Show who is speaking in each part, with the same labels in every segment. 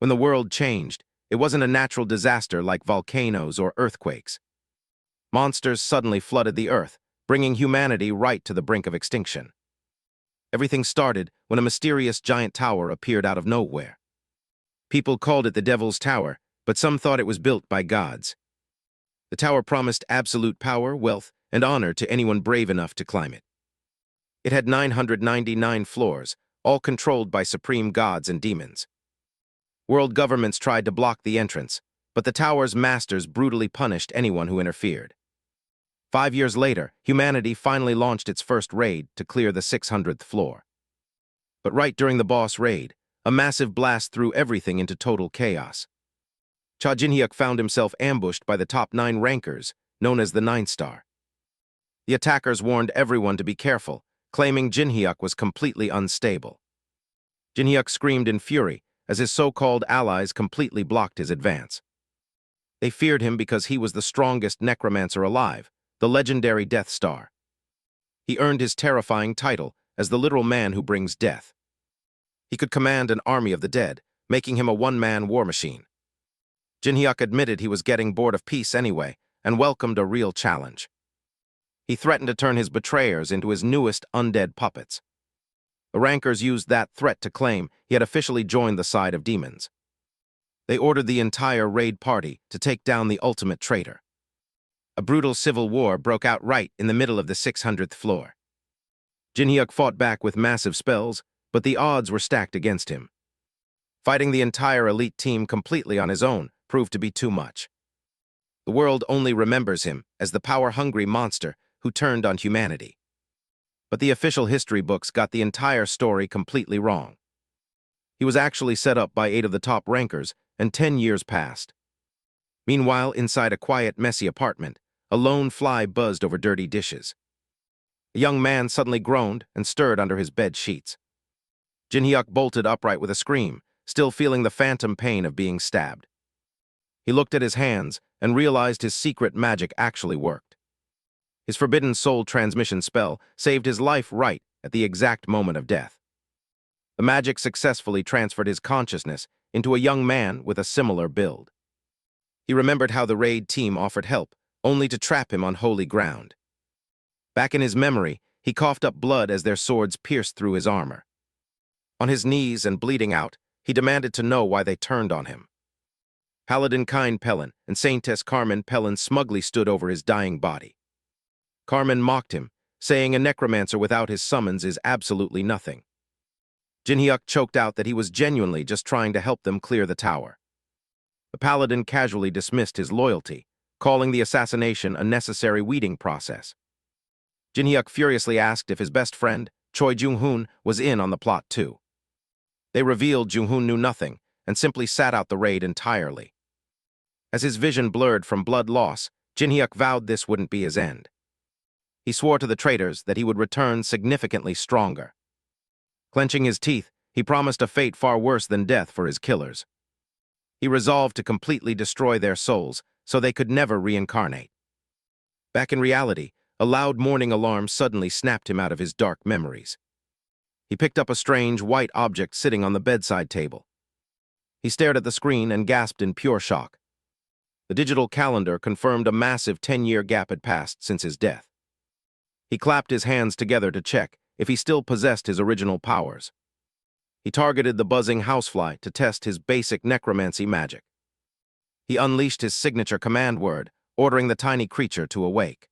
Speaker 1: When the world changed, it wasn't a natural disaster like volcanoes or earthquakes. Monsters suddenly flooded the earth, bringing humanity right to the brink of extinction. Everything started when a mysterious giant tower appeared out of nowhere. People called it the Devil's Tower, but some thought it was built by gods. The tower promised absolute power, wealth, and honor to anyone brave enough to climb it. It had 999 floors, all controlled by supreme gods and demons. World governments tried to block the entrance, but the tower's masters brutally punished anyone who interfered. 5 years later, humanity finally launched its first raid to clear the 600th floor. But right during the boss raid, a massive blast threw everything into total chaos. Cha Jinhyuk found himself ambushed by the top 9 rankers, known as the 9 Star. The attackers warned everyone to be careful, claiming Jinhyuk was completely unstable. Jinhyuk screamed in fury as his so-called allies completely blocked his advance. They feared him because he was the strongest necromancer alive, the legendary Death Star. He earned his terrifying title as the literal man who brings death. He could command an army of the dead, making him a one-man war machine. Jinhyuk admitted he was getting bored of peace anyway and welcomed a real challenge. He threatened to turn his betrayers into his newest undead puppets. The rankers used that threat to claim he had officially joined the side of demons. They ordered the entire raid party to take down the ultimate traitor. A brutal civil war broke out right in the middle of the 600th floor. Jinhyuk fought back with massive spells, but the odds were stacked against him. Fighting the entire elite team completely on his own proved to be too much. The world only remembers him as the power-hungry monster who turned on humanity. But the official history books got the entire story completely wrong. He was actually set up by 8 of the top rankers, and 10 years passed. Meanwhile, inside a quiet, messy apartment, a lone fly buzzed over dirty dishes. A young man suddenly groaned and stirred under his bed sheets. Jinhyuk bolted upright with a scream, still feeling the phantom pain of being stabbed. He looked at his hands and realized his secret magic actually worked. His forbidden soul transmission spell saved his life right at the exact moment of death. The magic successfully transferred his consciousness into a young man with a similar build. He remembered how the raid team offered help, only to trap him on holy ground. Back in his memory, he coughed up blood as their swords pierced through his armor. On his knees and bleeding out, he demanded to know why they turned on him. Paladin Kind Pellin and Saintess Carmen Pellin smugly stood over his dying body. Carmen mocked him, saying a necromancer without his summons is absolutely nothing. Jinhyuk choked out that he was genuinely just trying to help them clear the tower. The paladin casually dismissed his loyalty, calling the assassination a necessary weeding process. Jinhyuk furiously asked if his best friend, Choi Jung-hoon, was in on the plot too. They revealed Jung-hoon knew nothing and simply sat out the raid entirely. As his vision blurred from blood loss, Jinhyuk vowed this wouldn't be his end. He swore to the traitors that he would return significantly stronger. Clenching his teeth, he promised a fate far worse than death for his killers. He resolved to completely destroy their souls so they could never reincarnate. Back in reality, a loud morning alarm suddenly snapped him out of his dark memories. He picked up a strange white object sitting on the bedside table. He stared at the screen and gasped in pure shock. The digital calendar confirmed a massive 10-year gap had passed since his death. He clapped his hands together to check if he still possessed his original powers. He targeted the buzzing housefly to test his basic necromancy magic. He unleashed his signature command word, ordering the tiny creature to awake.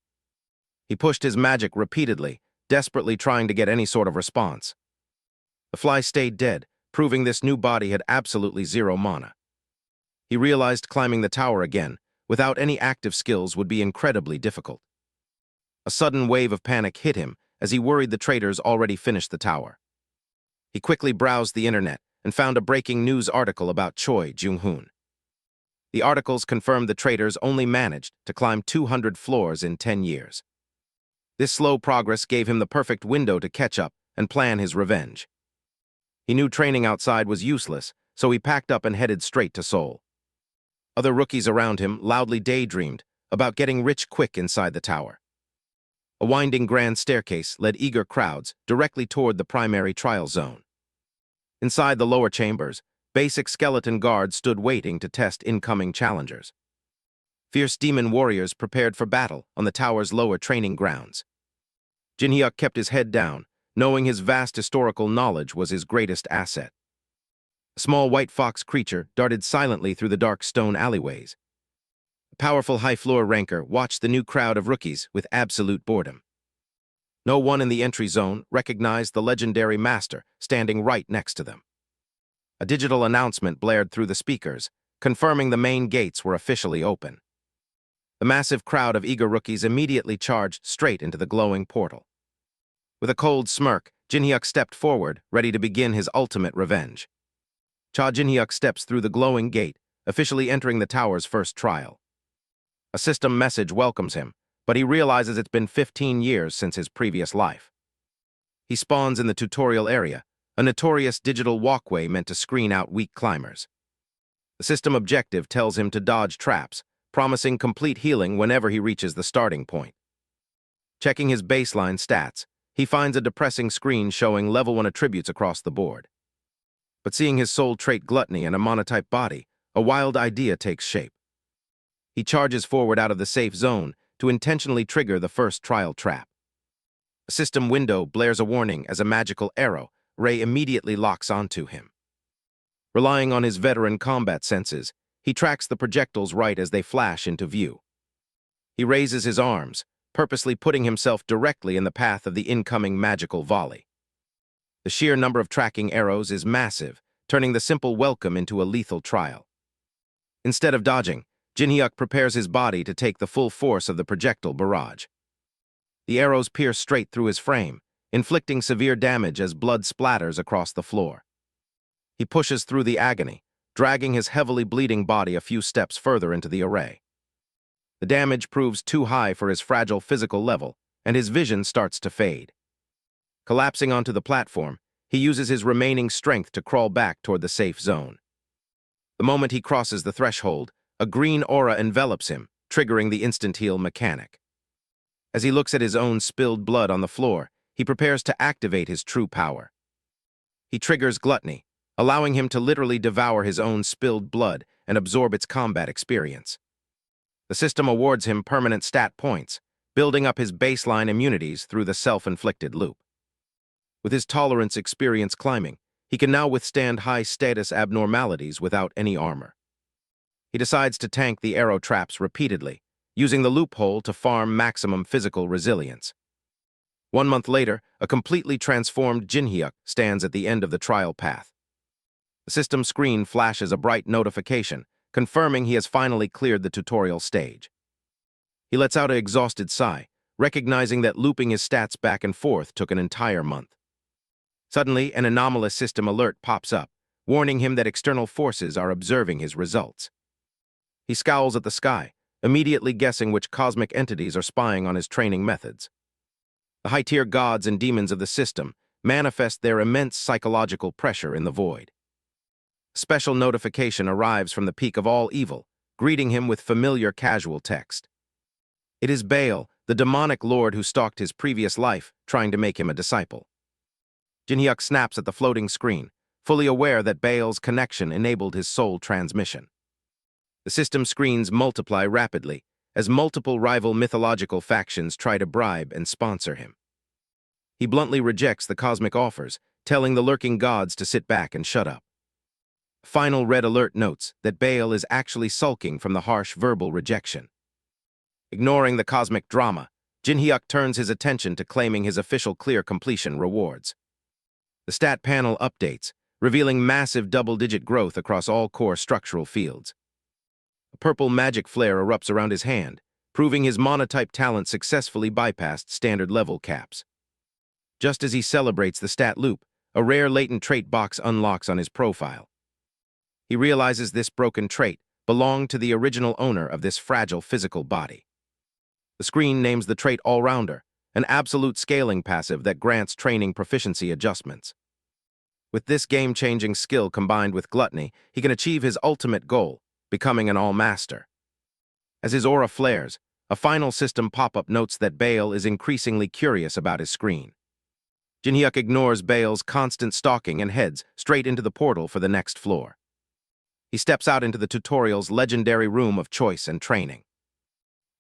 Speaker 1: He pushed his magic repeatedly, desperately trying to get any sort of response. The fly stayed dead, proving this new body had absolutely zero mana. He realized climbing the tower again, without any active skills, would be incredibly difficult. A sudden wave of panic hit him as he worried the traitors already finished the tower. He quickly browsed the internet and found a breaking news article about Choi Jung-hoon. The articles confirmed the traitors only managed to climb 200 floors in 10 years. This slow progress gave him the perfect window to catch up and plan his revenge. He knew training outside was useless, so he packed up and headed straight to Seoul. Other rookies around him loudly daydreamed about getting rich quick inside the tower. A winding grand staircase led eager crowds directly toward the primary trial zone. Inside the lower chambers, basic skeleton guards stood waiting to test incoming challengers. Fierce demon warriors prepared for battle on the tower's lower training grounds. Jinhyuk kept his head down, knowing his vast historical knowledge was his greatest asset. A small white fox creature darted silently through the dark stone alleyways. A powerful high-floor ranker watched the new crowd of rookies with absolute boredom. No one in the entry zone recognized the legendary master standing right next to them. A digital announcement blared through the speakers, confirming the main gates were officially open. The massive crowd of eager rookies immediately charged straight into the glowing portal. With a cold smirk, Jinhyuk stepped forward, ready to begin his ultimate revenge. Cha Jinhyuk steps through the glowing gate, officially entering the tower's first trial. A system message welcomes him, but he realizes it's been 15 years since his previous life. He spawns in the tutorial area, a notorious digital walkway meant to screen out weak climbers. The system objective tells him to dodge traps, promising complete healing whenever he reaches the starting point. Checking his baseline stats, he finds a depressing screen showing level 1 attributes across the board. But seeing his soul trait gluttony and a monotype body, a wild idea takes shape. He charges forward out of the safe zone to intentionally trigger the first trial trap. A system window blares a warning as a magical arrow ray immediately locks onto him. Relying on his veteran combat senses, he tracks the projectiles right as they flash into view. He raises his arms, purposely putting himself directly in the path of the incoming magical volley. The sheer number of tracking arrows is massive, turning the simple welcome into a lethal trial. Instead of dodging, Jinhyuk prepares his body to take the full force of the projectile barrage. The arrows pierce straight through his frame, inflicting severe damage as blood splatters across the floor. He pushes through the agony, dragging his heavily bleeding body a few steps further into the array. The damage proves too high for his fragile physical level, and his vision starts to fade. Collapsing onto the platform, he uses his remaining strength to crawl back toward the safe zone. The moment he crosses the threshold, a green aura envelops him, triggering the instant heal mechanic. As he looks at his own spilled blood on the floor, he prepares to activate his true power. He triggers gluttony, allowing him to literally devour his own spilled blood and absorb its combat experience. The system awards him permanent stat points, building up his baseline immunities through the self-inflicted loop. With his tolerance experience climbing, he can now withstand high-status abnormalities without any armor. He decides to tank the arrow traps repeatedly, using the loophole to farm maximum physical resilience. 1 month later, a completely transformed Jinhyuk stands at the end of the trial path. The system screen flashes a bright notification, confirming he has finally cleared the tutorial stage. He lets out an exhausted sigh, recognizing that looping his stats back and forth took an entire month. Suddenly, an anomalous system alert pops up, warning him that external forces are observing his results. He scowls at the sky, immediately guessing which cosmic entities are spying on his training methods. The high-tier gods and demons of the system manifest their immense psychological pressure in the void. A special notification arrives from the peak of all evil, greeting him with familiar casual text. It is Baal, the demonic lord who stalked his previous life, trying to make him a disciple. Jinhyuk snaps at the floating screen, fully aware that Baal's connection enabled his soul transmission. The system screens multiply rapidly, as multiple rival mythological factions try to bribe and sponsor him. He bluntly rejects the cosmic offers, telling the lurking gods to sit back and shut up. Final red alert notes that Baal is actually sulking from the harsh verbal rejection. Ignoring the cosmic drama, Jinhyuk turns his attention to claiming his official clear completion rewards. The stat panel updates, revealing massive double-digit growth across all core structural fields. A purple magic flare erupts around his hand, proving his monotype talent successfully bypassed standard level caps. Just as he celebrates the stat loop, a rare latent trait box unlocks on his profile. He realizes this broken trait belonged to the original owner of this fragile physical body. The screen names the trait All-Rounder, an absolute scaling passive that grants training proficiency adjustments. With this game-changing skill combined with gluttony, he can achieve his ultimate goal, becoming an all-master. As his aura flares, a final system pop-up notes that Baal is increasingly curious about his screen. Jinhyuk ignores Baal's constant stalking and heads straight into the portal for the next floor. He steps out into the tutorial's legendary room of choice and training.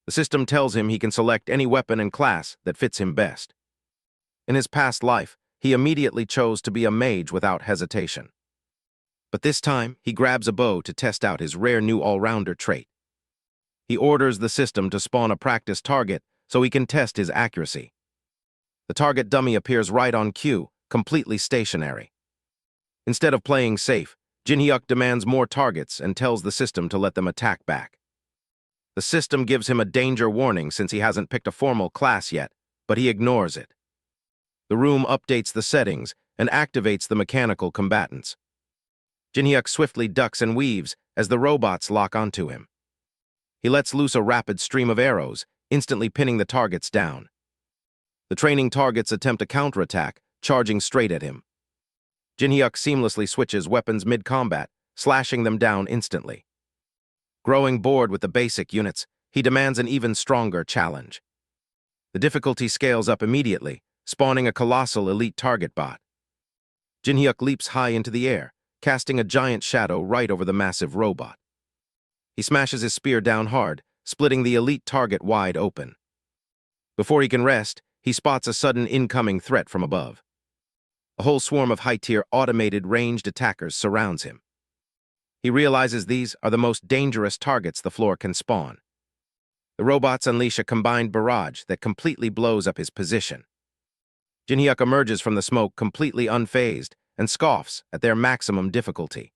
Speaker 1: The system tells him he can select any weapon and class that fits him best. In his past life, he immediately chose to be a mage without hesitation. But this time, he grabs a bow to test out his rare new all-rounder trait. He orders the system to spawn a practice target so he can test his accuracy. The target dummy appears right on cue, completely stationary. Instead of playing safe, Jinhyuk demands more targets and tells the system to let them attack back. The system gives him a danger warning since he hasn't picked a formal class yet, but he ignores it. The room updates the settings and activates the mechanical combatants. Jinhyuk swiftly ducks and weaves as the robots lock onto him. He lets loose a rapid stream of arrows, instantly pinning the targets down. The training targets attempt a counterattack, charging straight at him. Jinhyuk seamlessly switches weapons mid-combat, slashing them down instantly. Growing bored with the basic units, he demands an even stronger challenge. The difficulty scales up immediately, spawning a colossal elite target bot. Jinhyuk leaps high into the air, casting a giant shadow right over the massive robot. He smashes his spear down hard, splitting the elite target wide open. Before he can rest, he spots a sudden incoming threat from above. A whole swarm of high-tier automated ranged attackers surrounds him. He realizes these are the most dangerous targets the floor can spawn. The robots unleash a combined barrage that completely blows up his position. Jinhyuk emerges from the smoke completely unfazed and scoffs at their maximum difficulty.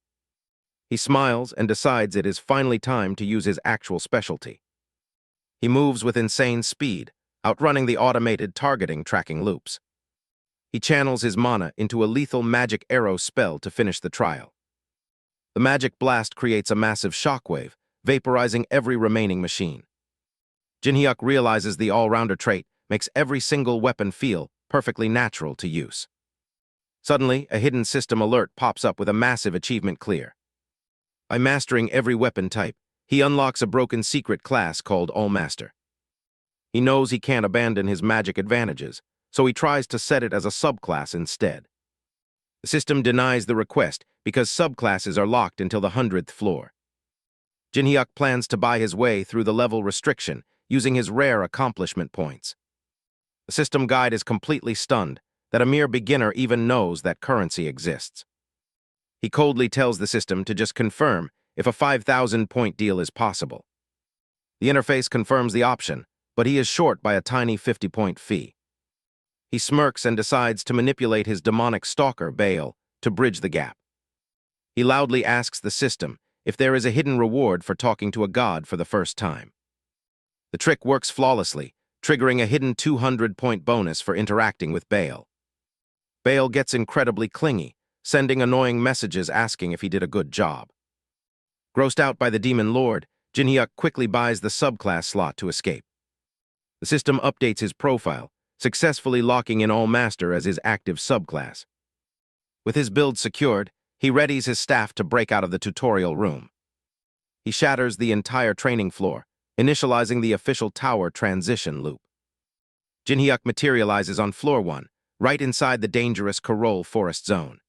Speaker 1: He smiles and decides it is finally time to use his actual specialty. He moves with insane speed, outrunning the automated targeting tracking loops. He channels his mana into a lethal magic arrow spell to finish the trial. The magic blast creates a massive shockwave, vaporizing every remaining machine. Jinhyuk realizes the all-rounder trait makes every single weapon feel perfectly natural to use. Suddenly, a hidden system alert pops up with a massive achievement clear. By mastering every weapon type, he unlocks a broken secret class called All-Master. He knows he can't abandon his magic advantages, so he tries to set it as a subclass instead. The system denies the request because subclasses are locked until the 100th floor. Jinhyuk plans to buy his way through the level restriction using his rare accomplishment points. The system guide is completely stunned that a mere beginner even knows that currency exists. He coldly tells the system to just confirm if a 5,000-point deal is possible. The interface confirms the option, but he is short by a tiny 50-point fee. He smirks and decides to manipulate his demonic stalker, Baal, to bridge the gap. He loudly asks the system if there is a hidden reward for talking to a god for the first time. The trick works flawlessly, triggering a hidden 200-point bonus for interacting with Baal. Baal gets incredibly clingy, sending annoying messages asking if he did a good job. Grossed out by the Demon Lord, Jinhyuk quickly buys the subclass slot to escape. The system updates his profile, successfully locking in All-Master as his active subclass. With his build secured, he readies his staff to break out of the tutorial room. He shatters the entire training floor, initializing the official tower transition loop. Jinhyuk materializes on floor 1, right inside the dangerous Korol forest zone.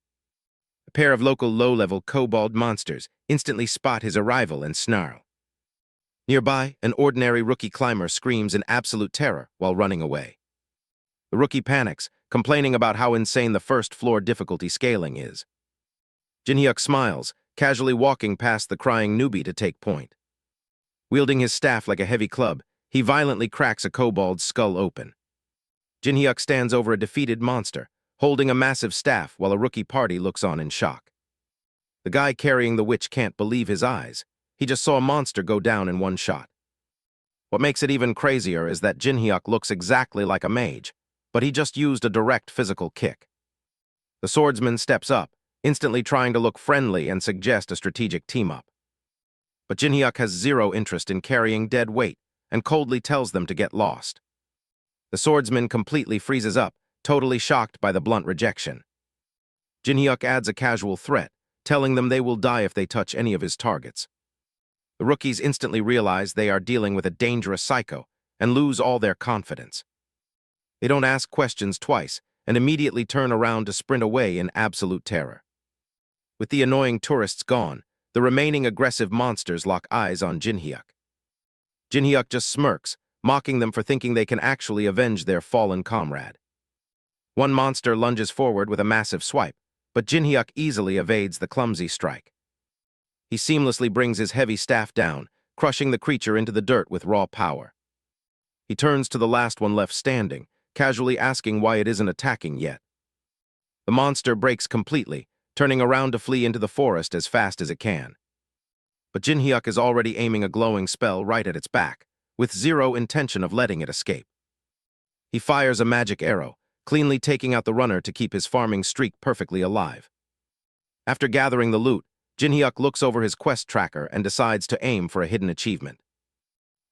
Speaker 1: A pair of local low-level kobold monsters instantly spot his arrival and snarl. Nearby, an ordinary rookie climber screams in absolute terror while running away. The rookie panics, complaining about how insane the first-floor difficulty scaling is. Jinhyuk smiles, casually walking past the crying newbie to take point. Wielding his staff like a heavy club, he violently cracks a kobold's skull open. Jinhyuk stands over a defeated monster, holding a massive staff while a rookie party looks on in shock. The guy carrying the witch can't believe his eyes. He just saw a monster go down in one shot. What makes it even crazier is that Jinhyuk looks exactly like a mage, but he just used a direct physical kick. The swordsman steps up, instantly trying to look friendly and suggest a strategic team-up. But Jinhyuk has zero interest in carrying dead weight and coldly tells them to get lost. The swordsman completely freezes up, totally shocked by the blunt rejection. Jinhyuk adds a casual threat, telling them they will die if they touch any of his targets. The rookies instantly realize they are dealing with a dangerous psycho and lose all their confidence. They don't ask questions twice and immediately turn around to sprint away in absolute terror. With the annoying tourists gone, The remaining aggressive monsters lock eyes on Jinhyuk. Jinhyuk just smirks, mocking them for thinking they can actually avenge their fallen comrade. One monster lunges forward with a massive swipe, but Jinhyuk easily evades the clumsy strike. He seamlessly brings his heavy staff down, crushing the creature into the dirt with raw power. He turns to the last one left standing, casually asking why it isn't attacking yet. The monster breaks completely, turning around to flee into the forest as fast as it can. But Jinhyuk is already aiming a glowing spell right at its back, with zero intention of letting it escape. He fires a magic arrow, cleanly taking out the runner to keep his farming streak perfectly alive. After gathering the loot, Jinhyuk looks over his quest tracker and decides to aim for a hidden achievement.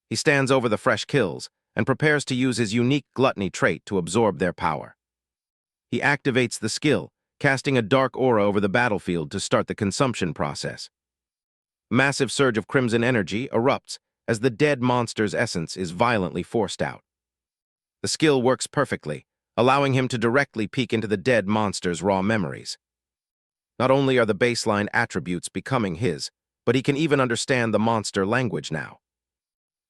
Speaker 1: He stands over the fresh kills and prepares to use his unique gluttony trait to absorb their power. He activates the skill, casting a dark aura over the battlefield to start the consumption process. A massive surge of crimson energy erupts as the dead monster's essence is violently forced out. The skill works perfectly, allowing him to directly peek into the dead monster's raw memories. Not only are the baseline attributes becoming his, but he can even understand the monster language now.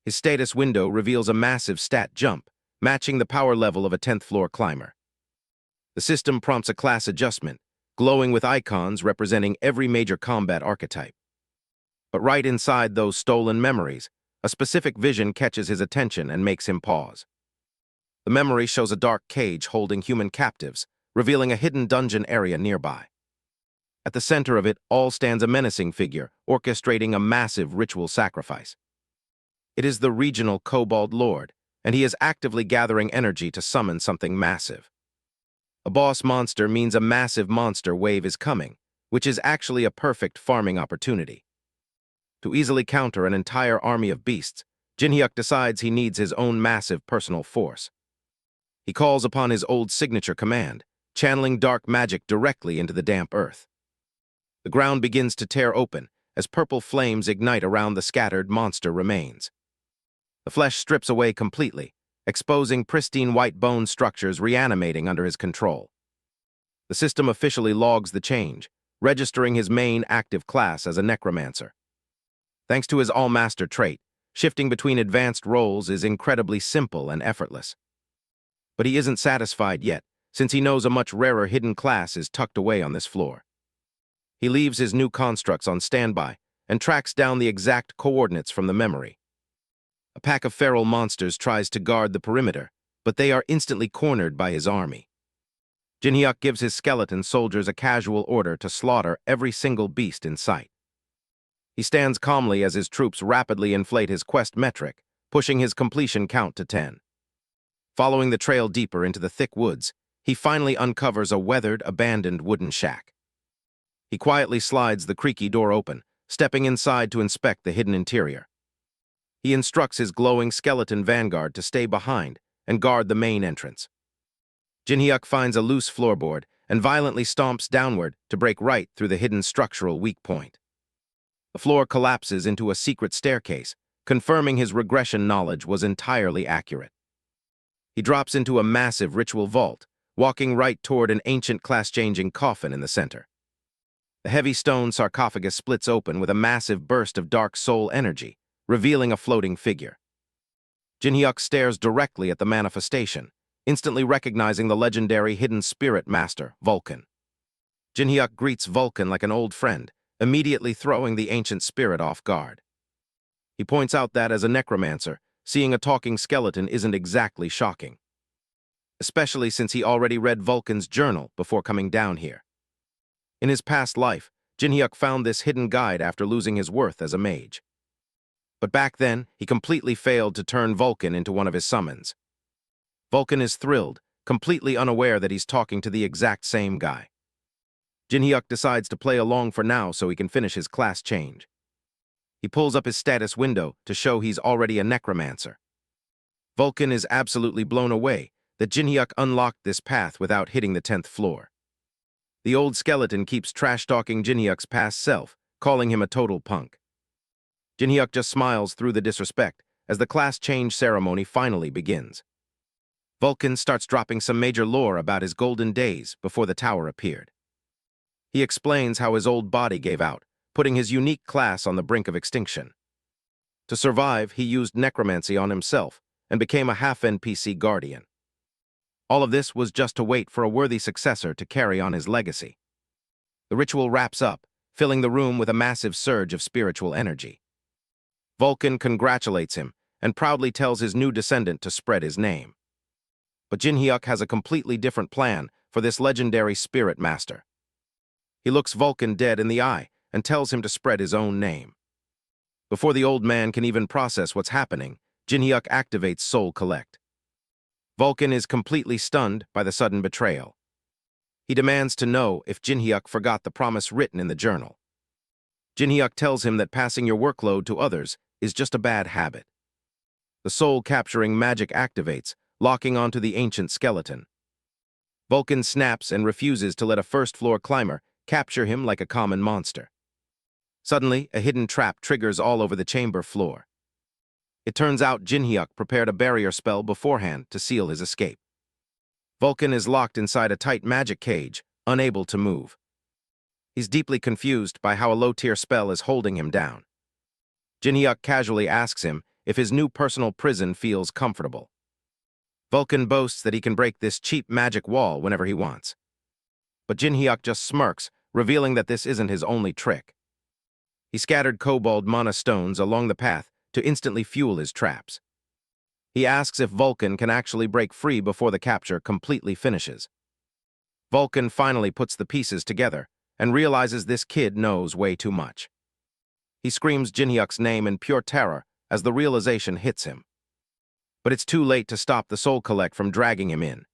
Speaker 1: His status window reveals a massive stat jump, matching the power level of a 10th floor climber. The system prompts a class adjustment, glowing with icons representing every major combat archetype. But right inside those stolen memories, a specific vision catches his attention and makes him pause. The memory shows a dark cage holding human captives, revealing a hidden dungeon area nearby. At the center of it all stands a menacing figure, orchestrating a massive ritual sacrifice. It is the regional Kobold Lord, and he is actively gathering energy to summon something massive. A boss monster means a massive monster wave is coming, which is actually a perfect farming opportunity. To easily counter an entire army of beasts, Jinhyuk decides he needs his own massive personal force. He calls upon his old signature command, channeling dark magic directly into the damp earth. The ground begins to tear open as purple flames ignite around the scattered monster remains. The flesh strips away completely, exposing pristine white bone structures reanimating under his control. The system officially logs the change, registering his main active class as a Necromancer. Thanks to his all-master trait, shifting between advanced roles is incredibly simple and effortless. But he isn't satisfied yet, since he knows a much rarer hidden class is tucked away on this floor. He leaves his new constructs on standby and tracks down the exact coordinates from the memory. A pack of feral monsters tries to guard the perimeter, but they are instantly cornered by his army. Jinhyuk gives his skeleton soldiers a casual order to slaughter every single beast in sight. He stands calmly as his troops rapidly inflate his quest metric, pushing his completion count to 10. Following the trail deeper into the thick woods, he finally uncovers a weathered, abandoned wooden shack. He quietly slides the creaky door open, stepping inside to inspect the hidden interior. He instructs his glowing skeleton vanguard to stay behind and guard the main entrance. Jinhyuk finds a loose floorboard and violently stomps downward to break right through the hidden structural weak point. The floor collapses into a secret staircase, confirming his regression knowledge was entirely accurate. He drops into a massive ritual vault, walking right toward an ancient class-changing coffin in the center. The heavy stone sarcophagus splits open with a massive burst of dark soul energy, revealing a floating figure. Jinhyuk stares directly at the manifestation, instantly recognizing the legendary hidden spirit master, Vulcan. Jinhyuk greets Vulcan like an old friend, immediately throwing the ancient spirit off guard. He points out that, as a necromancer, seeing a talking skeleton isn't exactly shocking, especially since he already read Vulcan's journal before coming down here. In his past life, Jinhyuk found this hidden guide after losing his worth as a mage. But back then, he completely failed to turn Vulcan into one of his summons. Vulcan is thrilled, completely unaware that he's talking to the exact same guy. Jinhyuk decides to play along for now so he can finish his class change. He pulls up his status window to show he's already a necromancer. Vulcan is absolutely blown away that Jinhyuk unlocked this path without hitting the 10th floor. The old skeleton keeps trash-talking Jinhyuk's past self, calling him a total punk. Jinhyuk just smiles through the disrespect as the class change ceremony finally begins. Vulcan starts dropping some major lore about his golden days before the tower appeared. He explains how his old body gave out, putting his unique class on the brink of extinction. To survive, he used necromancy on himself and became a half-NPC guardian. All of this was just to wait for a worthy successor to carry on his legacy. The ritual wraps up, filling the room with a massive surge of spiritual energy. Vulcan congratulates him and proudly tells his new descendant to spread his name. But Jinhyuk has a completely different plan for this legendary spirit master. He looks Vulcan dead in the eye and tells him to spread his own name. Before the old man can even process what's happening, Jinhyuk activates Soul Collect. Vulcan is completely stunned by the sudden betrayal. He demands to know if Jinhyuk forgot the promise written in the journal. Jinhyuk tells him that passing your workload to others is just a bad habit. The soul-capturing magic activates, locking onto the ancient skeleton. Vulcan snaps and refuses to let a first-floor climber capture him like a common monster. Suddenly, a hidden trap triggers all over the chamber floor. It turns out Jinhyuk prepared a barrier spell beforehand to seal his escape. Vulcan is locked inside a tight magic cage, unable to move. He's deeply confused by how a low-tier spell is holding him down. Jinhyuk casually asks him if his new personal prison feels comfortable. Vulcan boasts that he can break this cheap magic wall whenever he wants. But Jinhyuk just smirks, revealing that this isn't his only trick. He scattered kobold mana stones along the path to instantly fuel his traps. He asks if Vulcan can actually break free before the capture completely finishes. Vulcan finally puts the pieces together and realizes this kid knows way too much. He screams Jinhyuk's name in pure terror as the realization hits him. But it's too late to stop the Soul Collect from dragging him in.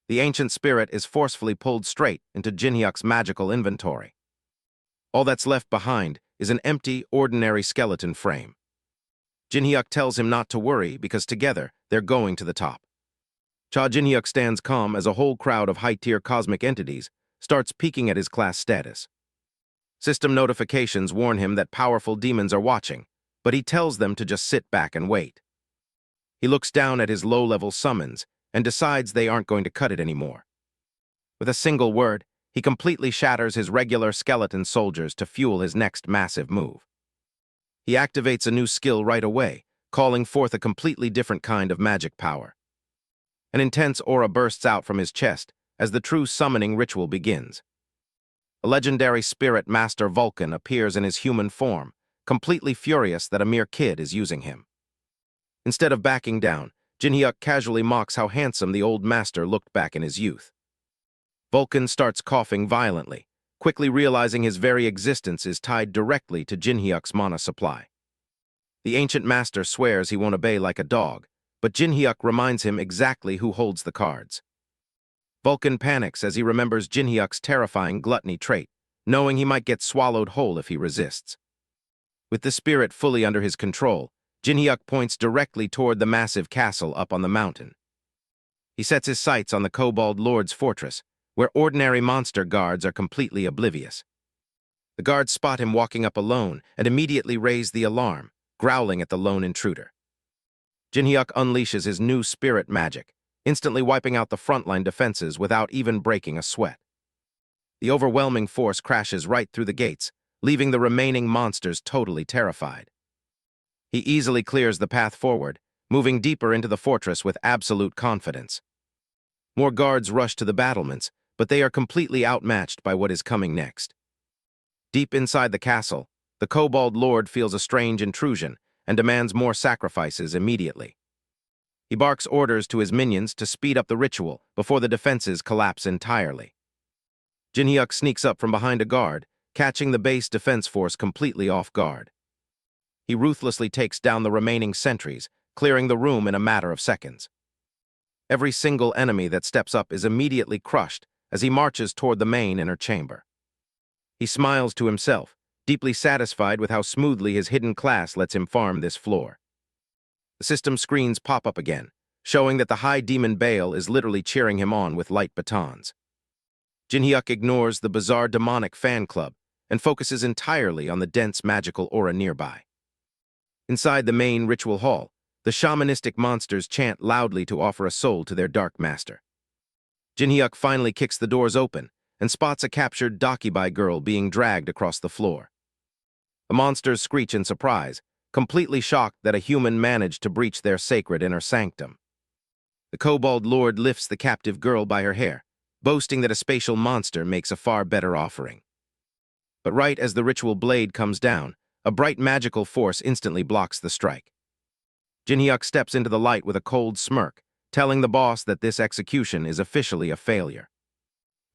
Speaker 1: The ancient spirit is forcefully pulled straight into Jinhyuk's magical inventory. All that's left behind is an empty, ordinary skeleton frame. Jinhyuk tells him not to worry because together they're going to the top. Jinhyuk stands calm as a whole crowd of high-tier cosmic entities starts peeking at his class status. System notifications warn him that powerful demons are watching, but he tells them to just sit back and wait. He looks down at his low-level summons and decides they aren't going to cut it anymore. With a single word, he completely shatters his regular skeleton soldiers to fuel his next massive move. He activates a new skill right away, calling forth a completely different kind of magic power. An intense aura bursts out from his chest as the true summoning ritual begins. A legendary spirit master Vulcan appears in his human form, completely furious that a mere kid is using him. Instead of backing down, Jinhyuk casually mocks how handsome the old master looked back in his youth. Vulcan starts coughing violently, quickly realizing his very existence is tied directly to Jinhyuk's mana supply. The ancient master swears he won't obey like a dog, but Jinhyuk reminds him exactly who holds the cards. Vulcan panics as he remembers Jinhyuk's terrifying gluttony trait, knowing he might get swallowed whole if he resists. With the spirit fully under his control, Jinhyuk points directly toward the massive castle up on the mountain. He sets his sights on the Kobold Lord's fortress, where ordinary monster guards are completely oblivious. The guards spot him walking up alone and immediately raise the alarm, growling at the lone intruder. Jinhyuk unleashes his new spirit magic, instantly wiping out the frontline defenses without even breaking a sweat. The overwhelming force crashes right through the gates, leaving the remaining monsters totally terrified. He easily clears the path forward, moving deeper into the fortress with absolute confidence. More guards rush to the battlements, but they are completely outmatched by what is coming next. Deep inside the castle, the Kobold Lord feels a strange intrusion and demands more sacrifices immediately. He barks orders to his minions to speed up the ritual before the defenses collapse entirely. Jinhyuk sneaks up from behind a guard, catching the base defense force completely off guard. He ruthlessly takes down the remaining sentries, clearing the room in a matter of seconds. Every single enemy that steps up is immediately crushed as he marches toward the main inner chamber. He smiles to himself, deeply satisfied with how smoothly his hidden class lets him farm this floor. The system screens pop up again, showing that the High Demon Baal is literally cheering him on with light batons. Jinhyuk ignores the bizarre demonic fan club and focuses entirely on the dense magical aura nearby. Inside the main ritual hall, the shamanistic monsters chant loudly to offer a soul to their dark master. Jinhyuk finally kicks the doors open and spots a captured Dakibai girl being dragged across the floor. The monsters screech in surprise, completely shocked that a human managed to breach their sacred inner sanctum. The kobold lord lifts the captive girl by her hair, boasting that a spatial monster makes a far better offering. But right as the ritual blade comes down, a bright magical force instantly blocks the strike. Jinhyuk steps into the light with a cold smirk, telling the boss that this execution is officially a failure.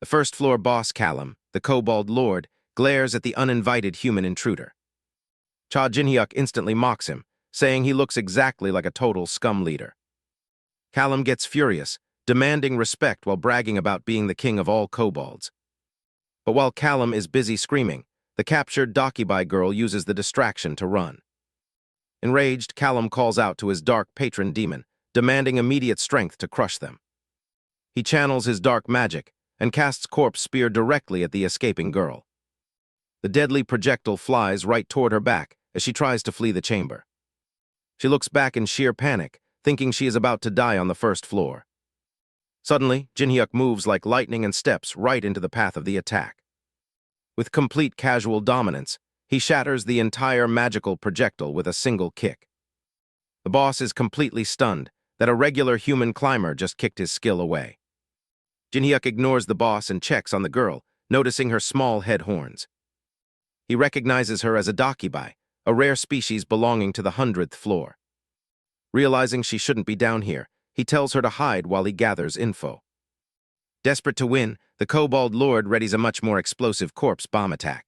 Speaker 1: The first-floor boss Callum, the kobold lord, glares at the uninvited human intruder. Cha Jinhyuk instantly mocks him, saying he looks exactly like a total scum leader. Callum gets furious, demanding respect while bragging about being the king of all kobolds. But while Callum is busy screaming, the captured Dakibai girl uses the distraction to run. Enraged, Callum calls out to his dark patron demon, demanding immediate strength to crush them. He channels his dark magic and casts Corpse Spear directly at the escaping girl. The deadly projectile flies right toward her back as she tries to flee the chamber. She looks back in sheer panic, thinking she is about to die on the first floor. Suddenly, Jinhyuk moves like lightning and steps right into the path of the attack. With complete casual dominance, he shatters the entire magical projectile with a single kick. The boss is completely stunned that a regular human climber just kicked his skill away. Jinhyuk ignores the boss and checks on the girl, noticing her small head horns. He recognizes her as a Dakibai, a rare species belonging to the 100th floor. Realizing she shouldn't be down here, he tells her to hide while he gathers info. Desperate to win, the kobold lord readies a much more explosive corpse bomb attack.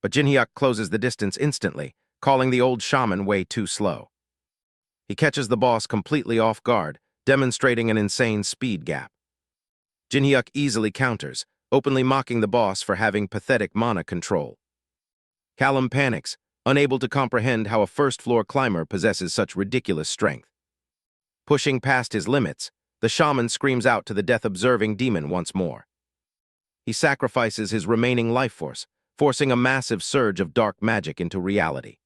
Speaker 1: But Jinhyuk closes the distance instantly, calling the old shaman way too slow. He catches the boss completely off guard, demonstrating an insane speed gap. Jinhyuk easily counters, openly mocking the boss for having pathetic mana control. Callum panics, unable to comprehend how a first-floor climber possesses such ridiculous strength. Pushing past his limits, the shaman screams out to the death-observing demon once more. He sacrifices his remaining life force, forcing a massive surge of dark magic into reality.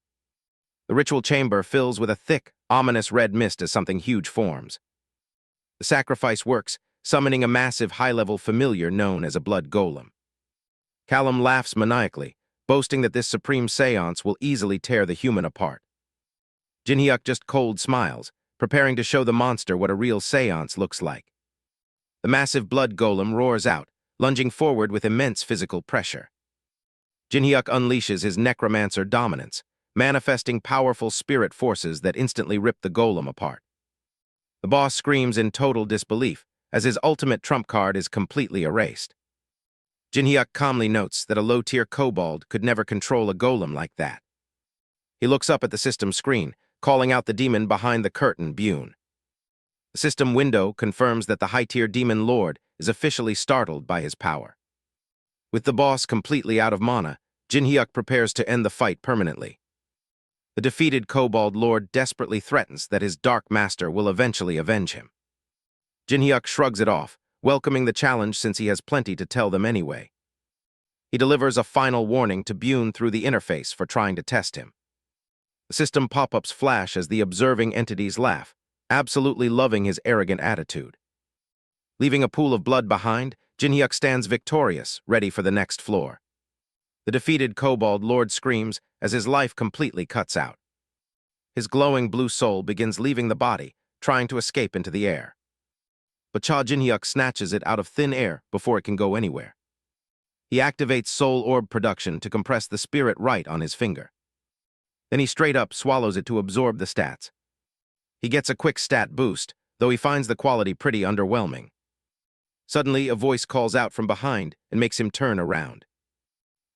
Speaker 1: The ritual chamber fills with a thick, ominous red mist as something huge forms. The sacrifice works, summoning a massive high-level familiar known as a blood golem. Callum laughs maniacally, boasting that this supreme seance will easily tear the human apart. Jinhyuk just cold smiles, preparing to show the monster what a real seance looks like. The massive blood golem roars out, lunging forward with immense physical pressure. Jinhyuk unleashes his Necromancer dominance, manifesting powerful spirit forces that instantly rip the golem apart. The boss screams in total disbelief, as his ultimate trump card is completely erased. Jinhyuk calmly notes that a low-tier kobold could never control a golem like that. He looks up at the system screen, calling out the demon behind the curtain, Bune. The system window confirms that the high-tier demon lord is officially startled by his power. With the boss completely out of mana, Jinhyuk prepares to end the fight permanently. The defeated kobold lord desperately threatens that his dark master will eventually avenge him. Jinhyuk shrugs it off, welcoming the challenge since he has plenty to tell them anyway. He delivers a final warning to Bune through the interface for trying to test him. The system pop-ups flash as the observing entities laugh, absolutely loving his arrogant attitude. Leaving a pool of blood behind, Jinhyuk stands victorious, ready for the next floor. The defeated kobold lord screams as his life completely cuts out. His glowing blue soul begins leaving the body, trying to escape into the air. But Cha Jinhyuk snatches it out of thin air before it can go anywhere. He activates soul orb production to compress the spirit right on his finger. Then he straight up swallows it to absorb the stats. He gets a quick stat boost, though he finds the quality pretty underwhelming. Suddenly, a voice calls out from behind and makes him turn around.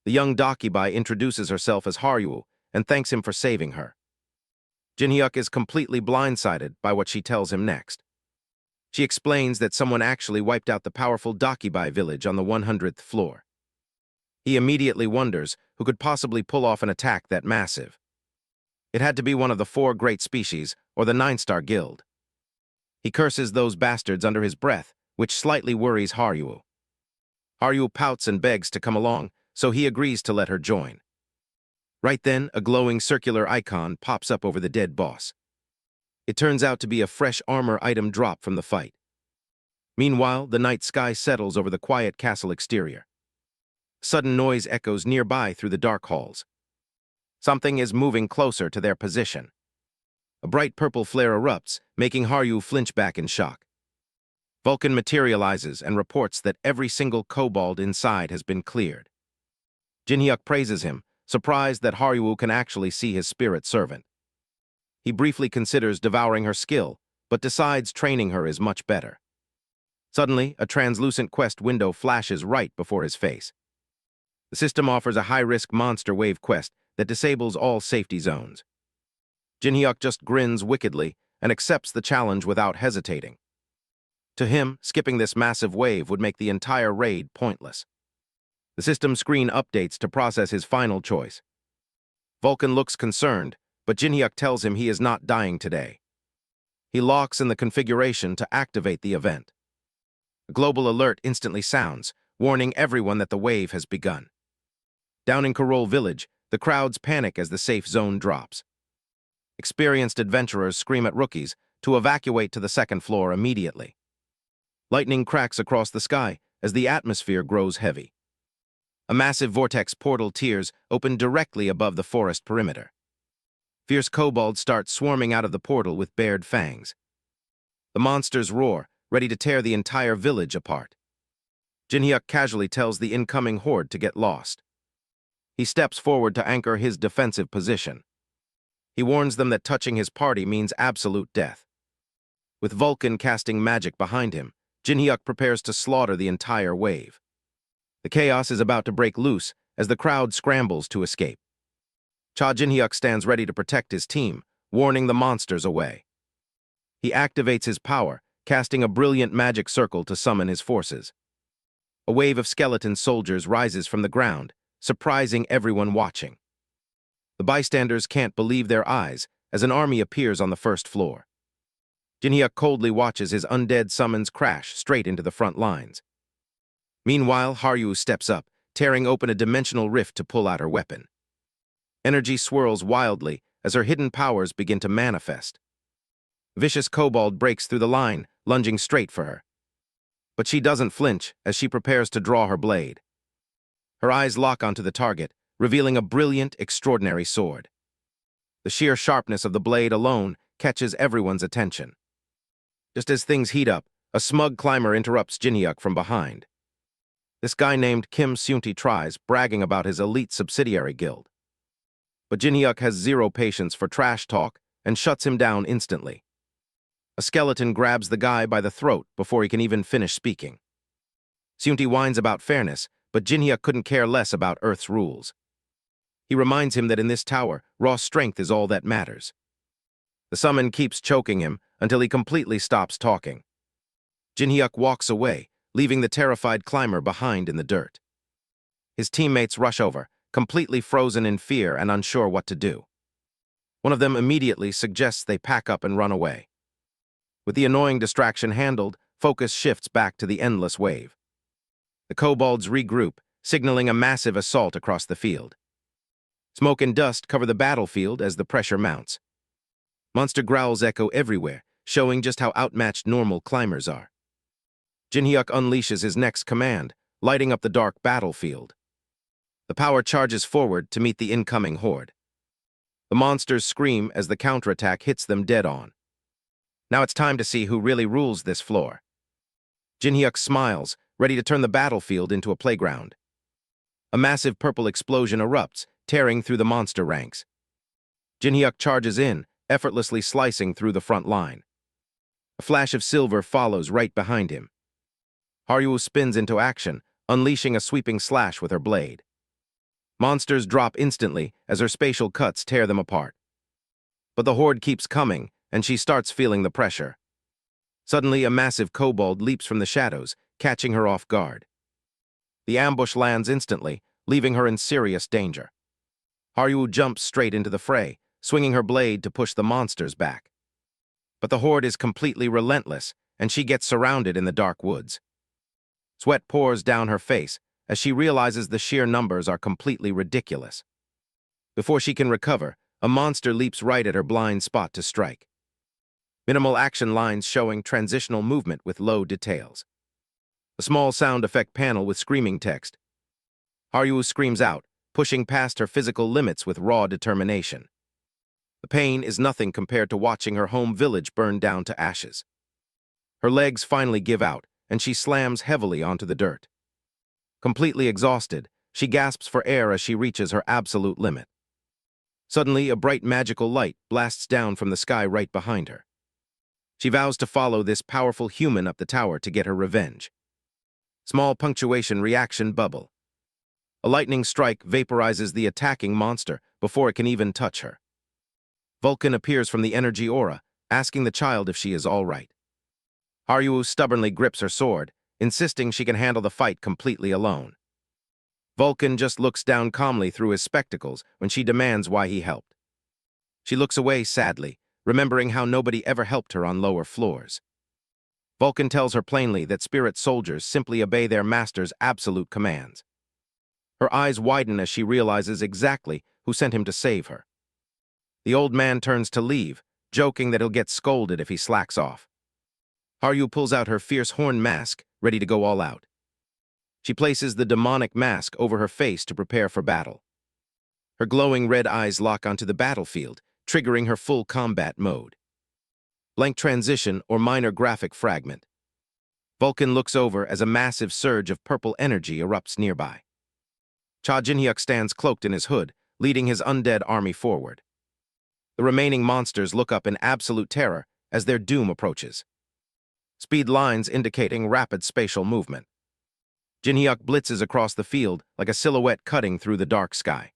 Speaker 1: The young Dakibai introduces herself as Haruo and thanks him for saving her. Jinhyuk is completely blindsided by what she tells him next. She explains that someone actually wiped out the powerful Dakibai village on the 100th floor. He immediately wonders who could possibly pull off an attack that massive. It had to be one of the 4 great species or the 9-star guild. He curses those bastards under his breath, which slightly worries Haruo. Haruo pouts and begs to come along, so he agrees to let her join. Right then, a glowing circular icon pops up over the dead boss. It turns out to be a fresh armor item drop from the fight. Meanwhile, the night sky settles over the quiet castle exterior. Sudden noise echoes nearby through the dark halls. Something is moving closer to their position. A bright purple flare erupts, making Haryu flinch back in shock. Vulcan materializes and reports that every single kobold inside has been cleared. Jinhyuk praises him, surprised that Haryu can actually see his spirit servant. He briefly considers devouring her skill, but decides training her is much better. Suddenly, a translucent quest window flashes right before his face. The system offers a high-risk monster wave quest that disables all safety zones. Jinhyuk just grins wickedly and accepts the challenge without hesitating. To him, skipping this massive wave would make the entire raid pointless. The system screen updates to process his final choice. Vulcan looks concerned, but Jinhyuk tells him he is not dying today. He locks in the configuration to activate the event. A global alert instantly sounds, warning everyone that the wave has begun. Down in Karol village, the crowds panic as the safe zone drops. Experienced adventurers scream at rookies to evacuate to the second floor immediately. Lightning cracks across the sky as the atmosphere grows heavy. A massive vortex portal tears open directly above the forest perimeter. Fierce kobolds start swarming out of the portal with bared fangs. The monsters roar, ready to tear the entire village apart. Jinhyuk casually tells the incoming horde to get lost. He steps forward to anchor his defensive position. He warns them that touching his party means absolute death. With Vulcan casting magic behind him, Jinhyuk prepares to slaughter the entire wave. The chaos is about to break loose as the crowd scrambles to escape. Cha Jinhyuk stands ready to protect his team, warning the monsters away. He activates his power, casting a brilliant magic circle to summon his forces. A wave of skeleton soldiers rises from the ground, surprising everyone watching. The bystanders can't believe their eyes as an army appears on the first floor. Jinhyuk coldly watches his undead summons crash straight into the front lines. Meanwhile, Haryu steps up, tearing open a dimensional rift to pull out her weapon. Energy swirls wildly as her hidden powers begin to manifest. Vicious kobold breaks through the line, lunging straight for her. But she doesn't flinch as she prepares to draw her blade. Her eyes lock onto the target, revealing a brilliant, extraordinary sword. The sheer sharpness of the blade alone catches everyone's attention. Just as things heat up, a smug climber interrupts Jinhyuk from behind. This guy named Kim Seunti tries, bragging about his elite subsidiary guild. But Jinhyuk has zero patience for trash talk and shuts him down instantly. A skeleton grabs the guy by the throat before he can even finish speaking. Seunti whines about fairness, but Jinhyuk couldn't care less about Earth's rules. He reminds him that in this tower, raw strength is all that matters. The summon keeps choking him until he completely stops talking. Jinhyuk walks away, leaving the terrified climber behind in the dirt. His teammates rush over, completely frozen in fear and unsure what to do. One of them immediately suggests they pack up and run away. With the annoying distraction handled, focus shifts back to the endless wave. The kobolds regroup, signaling a massive assault across the field. Smoke and dust cover the battlefield as the pressure mounts. Monster growls echo everywhere, showing just how outmatched normal climbers are. Jinhyuk unleashes his next command, lighting up the dark battlefield. The power charges forward to meet the incoming horde. The monsters scream as the counterattack hits them dead on. Now it's time to see who really rules this floor. Jinhyuk smiles, ready to turn the battlefield into a playground. A massive purple explosion erupts, tearing through the monster ranks. Jinhyuk charges in, effortlessly slicing through the front line. A flash of silver follows right behind him. Haryu spins into action, unleashing a sweeping slash with her blade. Monsters drop instantly as her spatial cuts tear them apart. But the horde keeps coming, and she starts feeling the pressure. Suddenly, a massive kobold leaps from the shadows, catching her off guard. The ambush lands instantly, leaving her in serious danger. Haryu jumps straight into the fray, swinging her blade to push the monsters back. But the horde is completely relentless, and she gets surrounded in the dark woods. Sweat pours down her face as she realizes the sheer numbers are completely ridiculous. Before she can recover, a monster leaps right at her blind spot to strike. Minimal action lines showing transitional movement with low details. A small sound effect panel with screaming text. Haryu screams out, pushing past her physical limits with raw determination. The pain is nothing compared to watching her home village burn down to ashes. Her legs finally give out, and she slams heavily onto the dirt. Completely exhausted, she gasps for air as she reaches her absolute limit. Suddenly, a bright magical light blasts down from the sky right behind her. She vows to follow this powerful human up the tower to get her revenge. Small punctuation reaction bubble. A lightning strike vaporizes the attacking monster before it can even touch her. Vulcan appears from the energy aura, asking the child if she is all right. Haruo stubbornly grips her sword, insisting she can handle the fight completely alone. Vulcan just looks down calmly through his spectacles when she demands why he helped. She looks away sadly, remembering how nobody ever helped her on lower floors. Vulcan tells her plainly that spirit soldiers simply obey their master's absolute commands. Her eyes widen as she realizes exactly who sent him to save her. The old man turns to leave, joking that he'll get scolded if he slacks off. Haruo pulls out her fierce horn mask, ready to go all out. She places the demonic mask over her face to prepare for battle. Her glowing red eyes lock onto the battlefield, triggering her full combat mode. Blank transition or minor graphic fragment. Vulcan looks over as a massive surge of purple energy erupts nearby. Cha Jinhyuk stands cloaked in his hood, leading his undead army forward. The remaining monsters look up in absolute terror as their doom approaches. Speed lines indicating rapid spatial movement. Jinhyuk blitzes across the field like a silhouette cutting through the dark sky.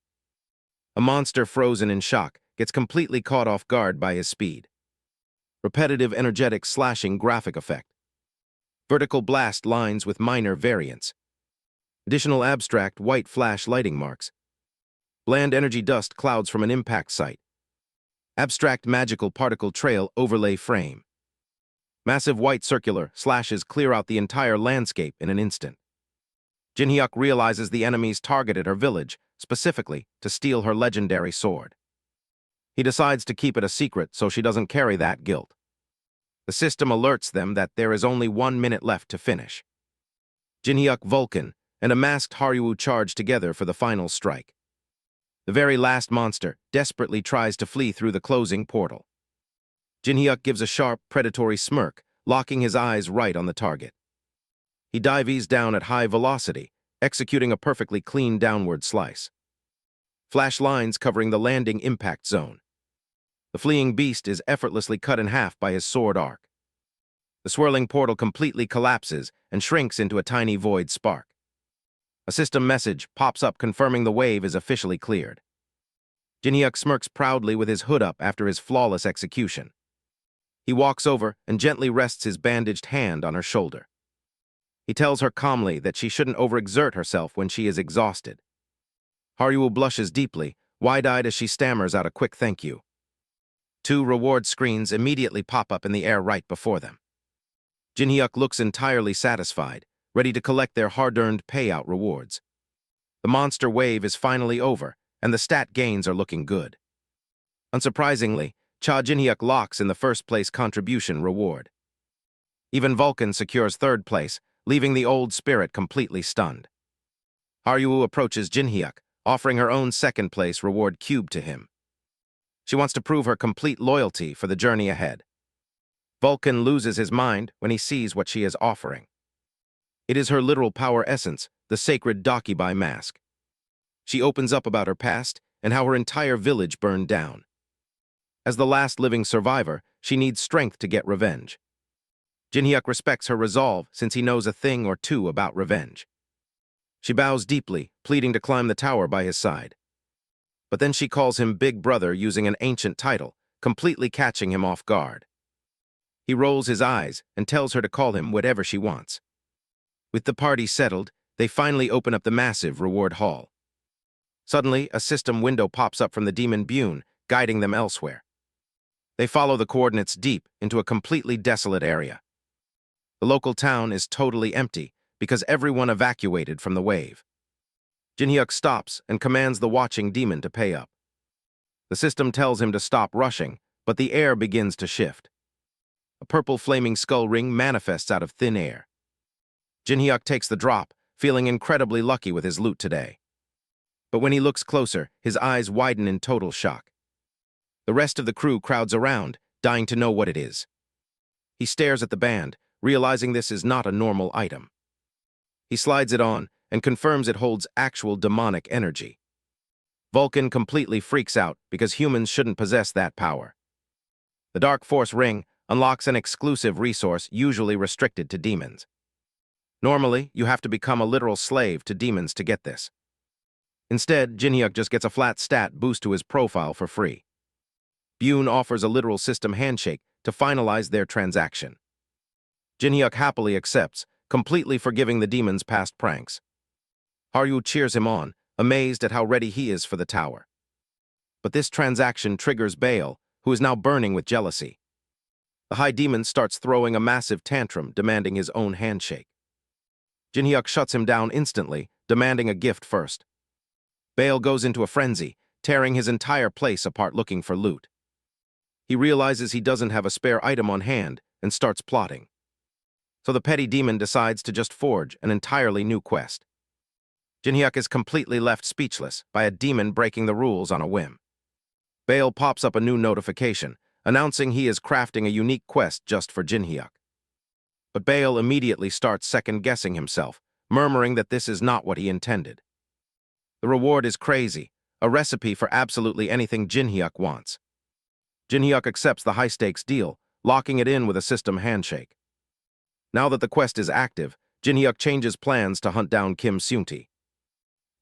Speaker 1: A monster frozen in shock gets completely caught off guard by his speed. Repetitive energetic slashing graphic effect. Vertical blast lines with minor variants. Additional abstract white flash lighting marks. Bland energy dust clouds from an impact site. Abstract magical particle trail overlay frame. Massive white circular slashes clear out the entire landscape in an instant. Jinhyuk realizes the enemies targeted her village, specifically to steal her legendary sword. He decides to keep it a secret so she doesn't carry that guilt. The system alerts them that there is only 1 minute left to finish. Jinhyuk, Vulcan, and a masked Haruo charge together for the final strike. The very last monster desperately tries to flee through the closing portal. Jinhyuk gives a sharp, predatory smirk, locking his eyes right on the target. He dives down at high velocity, executing a perfectly clean downward slice. Flash lines covering the landing impact zone. The fleeing beast is effortlessly cut in half by his sword arc. The swirling portal completely collapses and shrinks into a tiny void spark. A system message pops up confirming the wave is officially cleared. Jinhyuk smirks proudly with his hood up after his flawless execution. He walks over and gently rests his bandaged hand on her shoulder. He tells her calmly that she shouldn't overexert herself when she is exhausted. Haruo blushes deeply, wide-eyed as she stammers out a quick thank you. 2 reward screens immediately pop up in the air right before them. Jinhyuk looks entirely satisfied, ready to collect their hard-earned payout rewards. The monster wave is finally over, and the stat gains are looking good. Unsurprisingly, Cha Jinhyuk locks in the first-place contribution reward. Even Vulcan secures 3rd place, leaving the old spirit completely stunned. Haruo approaches Jinhyuk, offering her own 2nd-place reward cube to him. She wants to prove her complete loyalty for the journey ahead. Vulcan loses his mind when he sees what she is offering. It is her literal power essence, the sacred Dakibai mask. She opens up about her past and how her entire village burned down. As the last living survivor, she needs strength to get revenge. Jinhyuk respects her resolve since he knows a thing or two about revenge. She bows deeply, pleading to climb the tower by his side. But then she calls him Big Brother using an ancient title, completely catching him off guard. He rolls his eyes and tells her to call him whatever she wants. With the party settled, they finally open up the massive reward hall. Suddenly, a system window pops up from the demon Bune, guiding them elsewhere. They follow the coordinates deep into a completely desolate area. The local town is totally empty because everyone evacuated from the wave. Jinhyuk stops and commands the watching demon to pay up. The system tells him to stop rushing, but the air begins to shift. A purple flaming skull ring manifests out of thin air. Jinhyuk takes the drop, feeling incredibly lucky with his loot today. But when he looks closer, his eyes widen in total shock. The rest of the crew crowds around, dying to know what it is. He stares at the band, realizing this is not a normal item. He slides it on and confirms it holds actual demonic energy. Vulcan completely freaks out because humans shouldn't possess that power. The Dark Force Ring unlocks an exclusive resource usually restricted to demons. Normally, you have to become a literal slave to demons to get this. Instead, Jinhyuk just gets a flat stat boost to his profile for free. Bune offers a literal system handshake to finalize their transaction. Jinhyuk happily accepts, completely forgiving the demon's past pranks. Haryu cheers him on, amazed at how ready he is for the tower. But this transaction triggers Baal, who is now burning with jealousy. The High Demon starts throwing a massive tantrum, demanding his own handshake. Jinhyuk shuts him down instantly, demanding a gift first. Baal goes into a frenzy, tearing his entire place apart looking for loot. He realizes he doesn't have a spare item on hand and starts plotting. So the petty demon decides to just forge an entirely new quest. Jinhyuk is completely left speechless by a demon breaking the rules on a whim. Baal pops up a new notification, announcing he is crafting a unique quest just for Jinhyuk. But Baal immediately starts second-guessing himself, murmuring that this is not what he intended. The reward is crazy, a recipe for absolutely anything Jinhyuk wants. Jinhyuk accepts the high-stakes deal, locking it in with a system handshake. Now that the quest is active, Jinhyuk changes plans to hunt down Kim Seunti.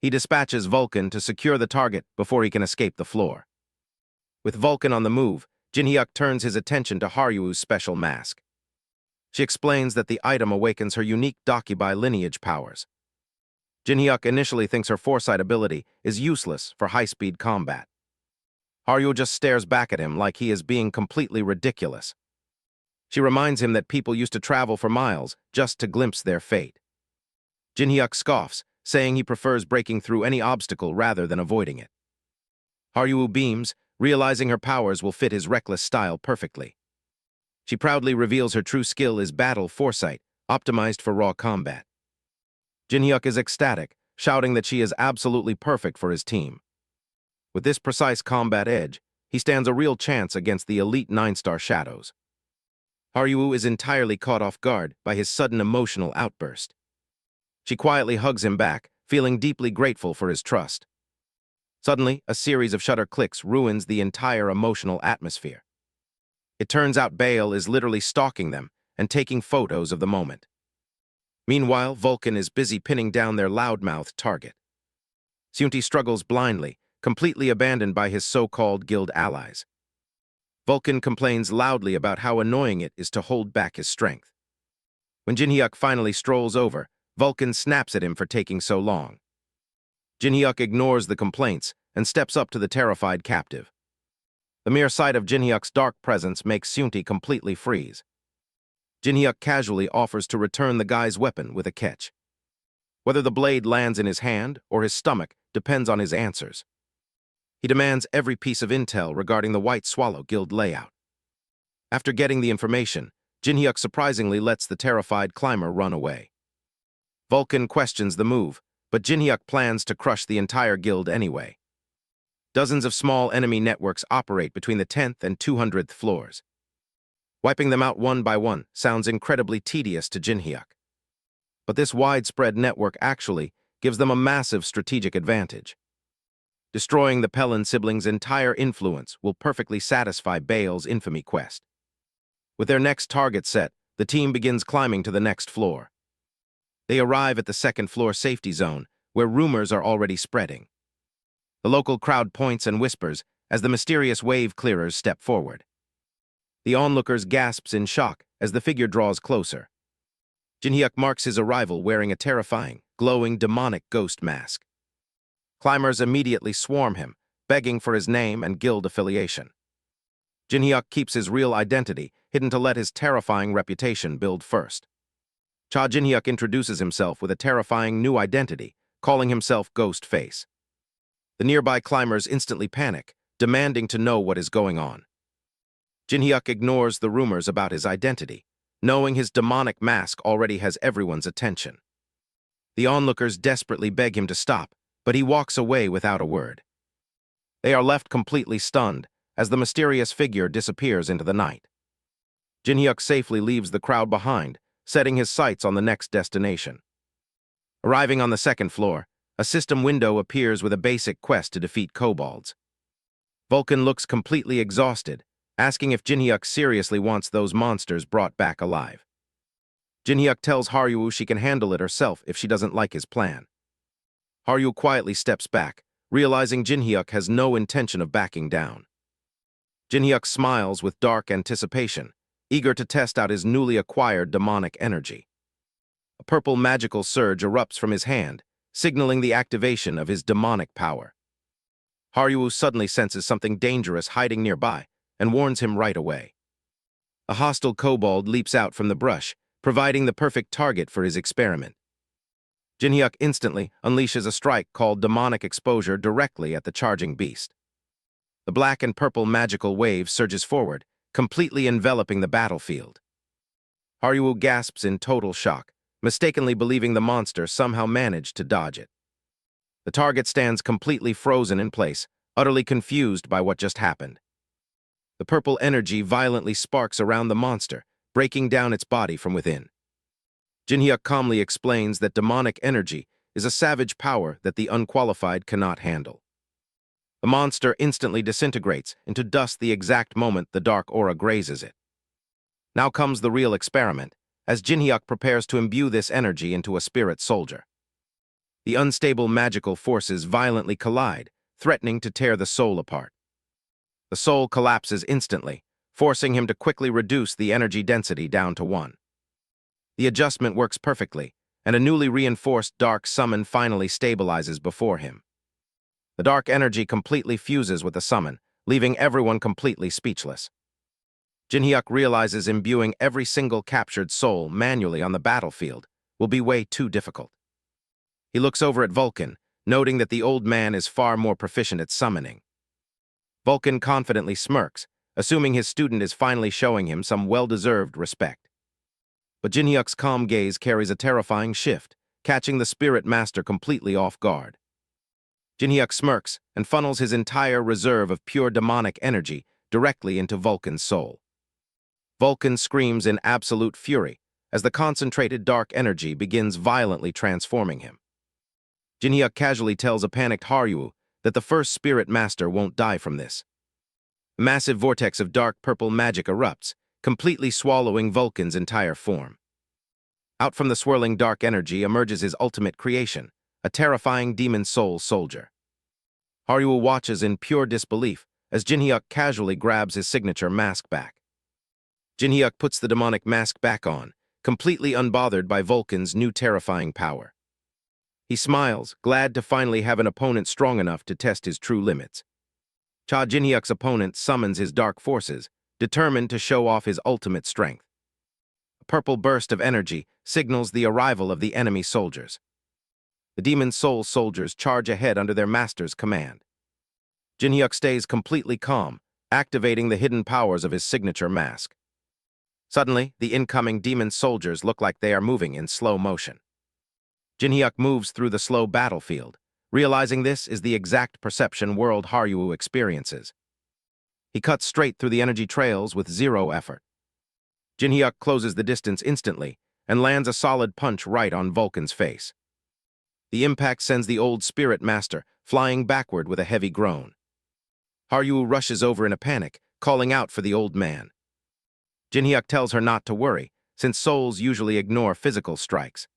Speaker 1: He dispatches Vulcan to secure the target before he can escape the floor. With Vulcan on the move, Jinhyuk turns his attention to Haryuu's special mask. She explains that the item awakens her unique Dakibai lineage powers. Jinhyuk initially thinks her foresight ability is useless for high-speed combat. Haryuu just stares back at him like he is being completely ridiculous. She reminds him that people used to travel for miles just to glimpse their fate. Jinhyuk scoffs, saying he prefers breaking through any obstacle rather than avoiding it. Haryuu beams, realizing her powers will fit his reckless style perfectly. She proudly reveals her true skill is battle foresight, optimized for raw combat. Jinhyuk is ecstatic, shouting that she is absolutely perfect for his team. With this precise combat edge, he stands a real chance against the elite 9-star shadows. Haryuu is entirely caught off guard by his sudden emotional outburst. She quietly hugs him back, feeling deeply grateful for his trust. Suddenly, a series of shutter clicks ruins the entire emotional atmosphere. It turns out Baal is literally stalking them and taking photos of the moment. Meanwhile, Vulcan is busy pinning down their loudmouthed target. Seunti struggles blindly, completely abandoned by his so-called guild allies. Vulcan complains loudly about how annoying it is to hold back his strength. When Jinhyuk finally strolls over, Vulcan snaps at him for taking so long. Jinhyuk ignores the complaints and steps up to the terrified captive. The mere sight of Jinhyuk's dark presence makes Seunti completely freeze. Jinhyuk casually offers to return the guy's weapon with a catch. Whether the blade lands in his hand or his stomach depends on his answers. He demands every piece of intel regarding the White Swallow Guild layout. After getting the information, Jinhyuk surprisingly lets the terrified climber run away. Vulcan questions the move, but Jinhyuk plans to crush the entire guild anyway. Dozens of small enemy networks operate between the 10th and 200th floors. Wiping them out one by one sounds incredibly tedious to Jinhyuk. But this widespread network actually gives them a massive strategic advantage. Destroying the Pellin siblings' entire influence will perfectly satisfy Baal's infamy quest. With their next target set, the team begins climbing to the next floor. They arrive at the second-floor safety zone, where rumors are already spreading. The local crowd points and whispers as the mysterious wave clearers step forward. The onlookers gasps in shock as the figure draws closer. Jinhyuk marks his arrival wearing a terrifying, glowing, demonic ghost mask. Climbers immediately swarm him, begging for his name and guild affiliation. Jinhyuk keeps his real identity hidden to let his terrifying reputation build first. Cha Jinhyuk introduces himself with a terrifying new identity, calling himself Ghost Face. The nearby climbers instantly panic, demanding to know what is going on. Jinhyuk ignores the rumors about his identity, knowing his demonic mask already has everyone's attention. The onlookers desperately beg him to stop, but he walks away without a word. They are left completely stunned as the mysterious figure disappears into the night. Jin-hyuk safely leaves the crowd behind, setting his sights on the next destination. Arriving on the second floor, a system window appears with a basic quest to defeat kobolds. Vulcan looks completely exhausted, asking if Jin-hyuk seriously wants those monsters brought back alive. Jin-hyuk tells Haruo she can handle it herself if she doesn't like his plan. Haruo quietly steps back, realizing Jin-hyuk has no intention of backing down. Jin-hyuk smiles with dark anticipation, eager to test out his newly acquired demonic energy. A purple magical surge erupts from his hand, signaling the activation of his demonic power. Haruo suddenly senses something dangerous hiding nearby and warns him right away. A hostile kobold leaps out from the brush, providing the perfect target for his experiment. Jin-hyuk instantly unleashes a strike called Demonic Exposure directly at the charging beast. The black and purple magical wave surges forward, completely enveloping the battlefield. Haruo gasps in total shock, mistakenly believing the monster somehow managed to dodge it. The target stands completely frozen in place, utterly confused by what just happened. The purple energy violently sparks around the monster, breaking down its body from within. Jin-hyuk calmly explains that demonic energy is a savage power that the unqualified cannot handle. The monster instantly disintegrates into dust the exact moment the dark aura grazes it. Now comes the real experiment, as Jin-hyuk prepares to imbue this energy into a spirit soldier. The unstable magical forces violently collide, threatening to tear the soul apart. The soul collapses instantly, forcing him to quickly reduce the energy density down to 1. The adjustment works perfectly, and a newly reinforced dark summon finally stabilizes before him. The dark energy completely fuses with the summon, leaving everyone completely speechless. Jin-hyuk realizes imbuing every single captured soul manually on the battlefield will be way too difficult. He looks over at Vulcan, noting that the old man is far more proficient at summoning. Vulcan confidently smirks, assuming his student is finally showing him some well-deserved respect. But Jin-hyuk's calm gaze carries a terrifying shift, catching the spirit master completely off guard. Jin-hyuk smirks and funnels his entire reserve of pure demonic energy directly into Vulcan's soul. Vulcan screams in absolute fury as the concentrated dark energy begins violently transforming him. Jin-hyuk casually tells a panicked Haruo that the first spirit master won't die from this. A massive vortex of dark purple magic erupts, completely swallowing Vulcan's entire form. Out from the swirling dark energy emerges his ultimate creation, a terrifying demon soul soldier. Haruo watches in pure disbelief as Jin-hyuk casually grabs his signature mask back. Jin-hyuk puts the demonic mask back on, completely unbothered by Vulcan's new terrifying power. He smiles, glad to finally have an opponent strong enough to test his true limits. Jin-hyuk's opponent summons his dark forces, determined to show off his ultimate strength. A purple burst of energy signals the arrival of the enemy soldiers. The demon soul soldiers charge ahead under their master's command. Jin-hyuk stays completely calm, activating the hidden powers of his signature mask. Suddenly, the incoming demon soldiers look like they are moving in slow motion. Jin-hyuk moves through the slow battlefield, realizing this is the exact perception world Haruo experiences. He cuts straight through the energy trails with zero effort. Jin-hyuk closes the distance instantly and lands a solid punch right on Vulcan's face. The impact sends the old spirit master flying backward with a heavy groan. Haruo rushes over in a panic, calling out for the old man. Jin-hyuk tells her not to worry, since souls usually ignore physical strikes.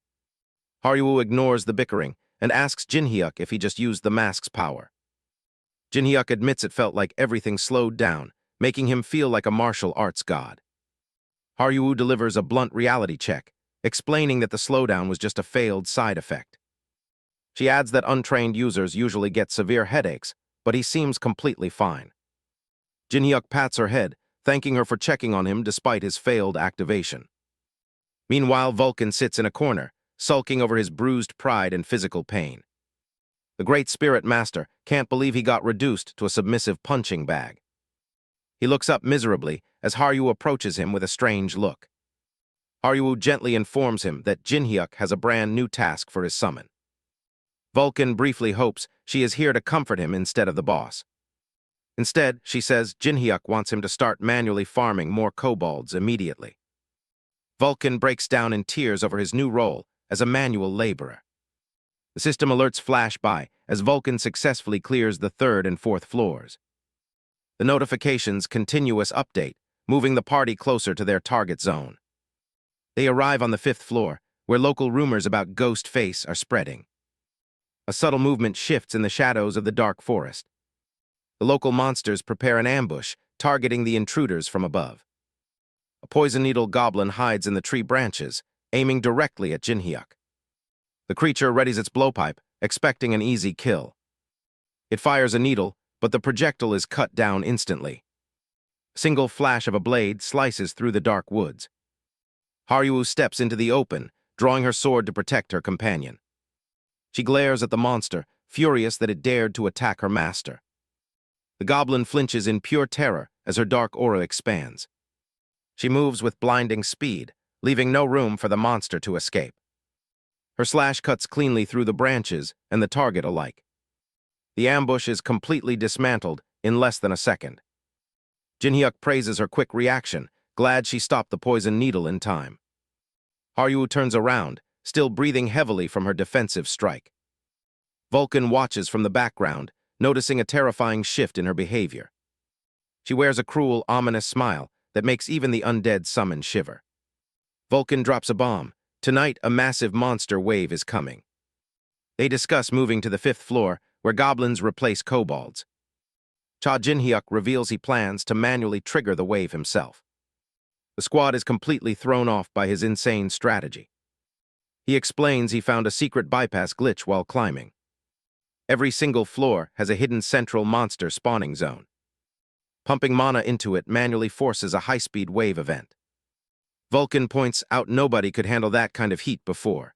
Speaker 1: Haruo ignores the bickering and asks Jin-hyuk if he just used the mask's power. Jin-hyuk admits it felt like everything slowed down, making him feel like a martial arts god. Haruo delivers a blunt reality check, explaining that the slowdown was just a failed side effect. She adds that untrained users usually get severe headaches, but he seems completely fine. Jin-hyuk pats her head, thanking her for checking on him despite his failed activation. Meanwhile, Vulcan sits in a corner, sulking over his bruised pride and physical pain. The great spirit master can't believe he got reduced to a submissive punching bag. He looks up miserably as Haruo approaches him with a strange look. Haruo gently informs him that Jin-hyuk has a brand new task for his summon. Vulcan briefly hopes she is here to comfort him instead of the boss. Instead, she says Jinhyuk wants him to start manually farming more kobolds immediately. Vulcan breaks down in tears over his new role as a manual laborer. The system alerts flash by as Vulcan successfully clears the 3rd and 4th floors. The notifications continuous update, moving the party closer to their target zone. They arrive on the 5th floor, where local rumors about Ghost Face are spreading. A subtle movement shifts in the shadows of the dark forest. The local monsters prepare an ambush, targeting the intruders from above. A poison needle goblin hides in the tree branches, aiming directly at Jinhyuk. The creature readies its blowpipe, expecting an easy kill. It fires a needle, but the projectile is cut down instantly. A single flash of a blade slices through the dark woods. Haruo steps into the open, drawing her sword to protect her companion. She glares at the monster, furious that it dared to attack her master. The goblin flinches in pure terror as her dark aura expands. She moves with blinding speed, leaving no room for the monster to escape. Her slash cuts cleanly through the branches and the target alike. The ambush is completely dismantled in less than a second. Jinhyuk praises her quick reaction, glad she stopped the poison needle in time. Haruo turns around, still breathing heavily from her defensive strike. Vulcan watches from the background, noticing a terrifying shift in her behavior. She wears a cruel, ominous smile that makes even the undead summon shiver. Vulcan drops a bomb. Tonight, a massive monster wave is coming. They discuss moving to the 5th floor, where goblins replace kobolds. Jinhyuk reveals he plans to manually trigger the wave himself. The squad is completely thrown off by his insane strategy. He explains he found a secret bypass glitch while climbing. Every single floor has a hidden central monster spawning zone. Pumping mana into it manually forces a high-speed wave event. Vulcan points out nobody could handle that kind of heat before.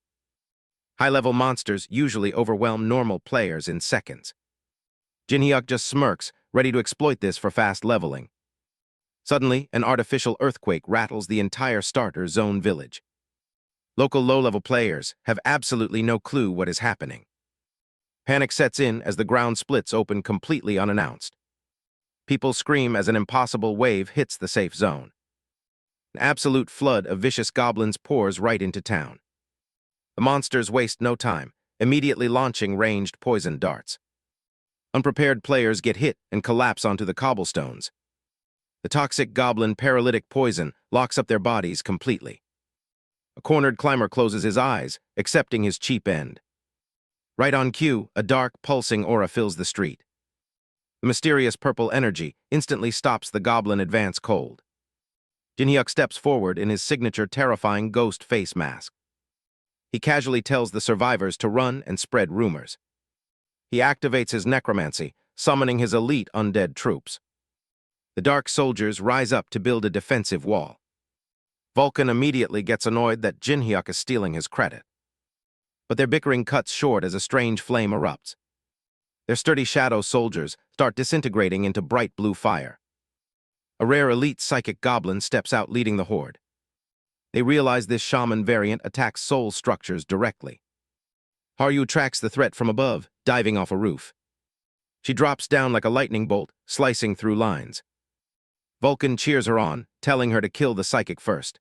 Speaker 1: High-level monsters usually overwhelm normal players in seconds. Jinhyuk just smirks, ready to exploit this for fast leveling. Suddenly, an artificial earthquake rattles the entire starter zone village. Local low-level players have absolutely no clue what is happening. Panic sets in as the ground splits open completely unannounced. People scream as an impossible wave hits the safe zone. An absolute flood of vicious goblins pours right into town. The monsters waste no time, immediately launching ranged poison darts. Unprepared players get hit and collapse onto the cobblestones. The toxic goblin paralytic poison locks up their bodies completely. A cornered climber closes his eyes, accepting his cheap end. Right on cue, a dark, pulsing aura fills the street. The mysterious purple energy instantly stops the goblin advance cold. Jinhyuk steps forward in his signature terrifying ghost face mask. He casually tells the survivors to run and spread rumors. He activates his necromancy, summoning his elite undead troops. The dark soldiers rise up to build a defensive wall. Vulcan immediately gets annoyed that Jinhyuk is stealing his credit. But their bickering cuts short as a strange flame erupts. Their sturdy shadow soldiers start disintegrating into bright blue fire. A rare elite psychic goblin steps out leading the horde. They realize this shaman variant attacks soul structures directly. Haruo tracks the threat from above, diving off a roof. She drops down like a lightning bolt, slicing through lines. Vulcan cheers her on, telling her to kill the psychic first.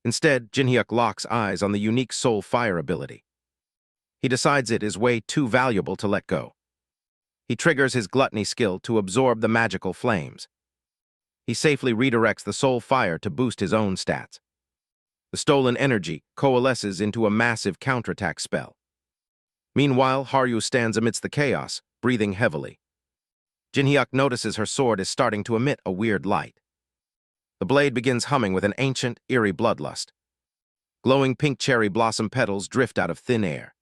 Speaker 1: Instead, Jinhyuk locks eyes on the unique soul fire ability. He decides it is way too valuable to let go. He triggers his gluttony skill to absorb the magical flames. He safely redirects the soul fire to boost his own stats. The stolen energy coalesces into a massive counterattack spell. Meanwhile, Haruo stands amidst the chaos, breathing heavily. Jinhyuk notices her sword is starting to emit a weird light. The blade begins humming with an ancient, eerie bloodlust. Glowing pink cherry blossom petals drift out of thin air.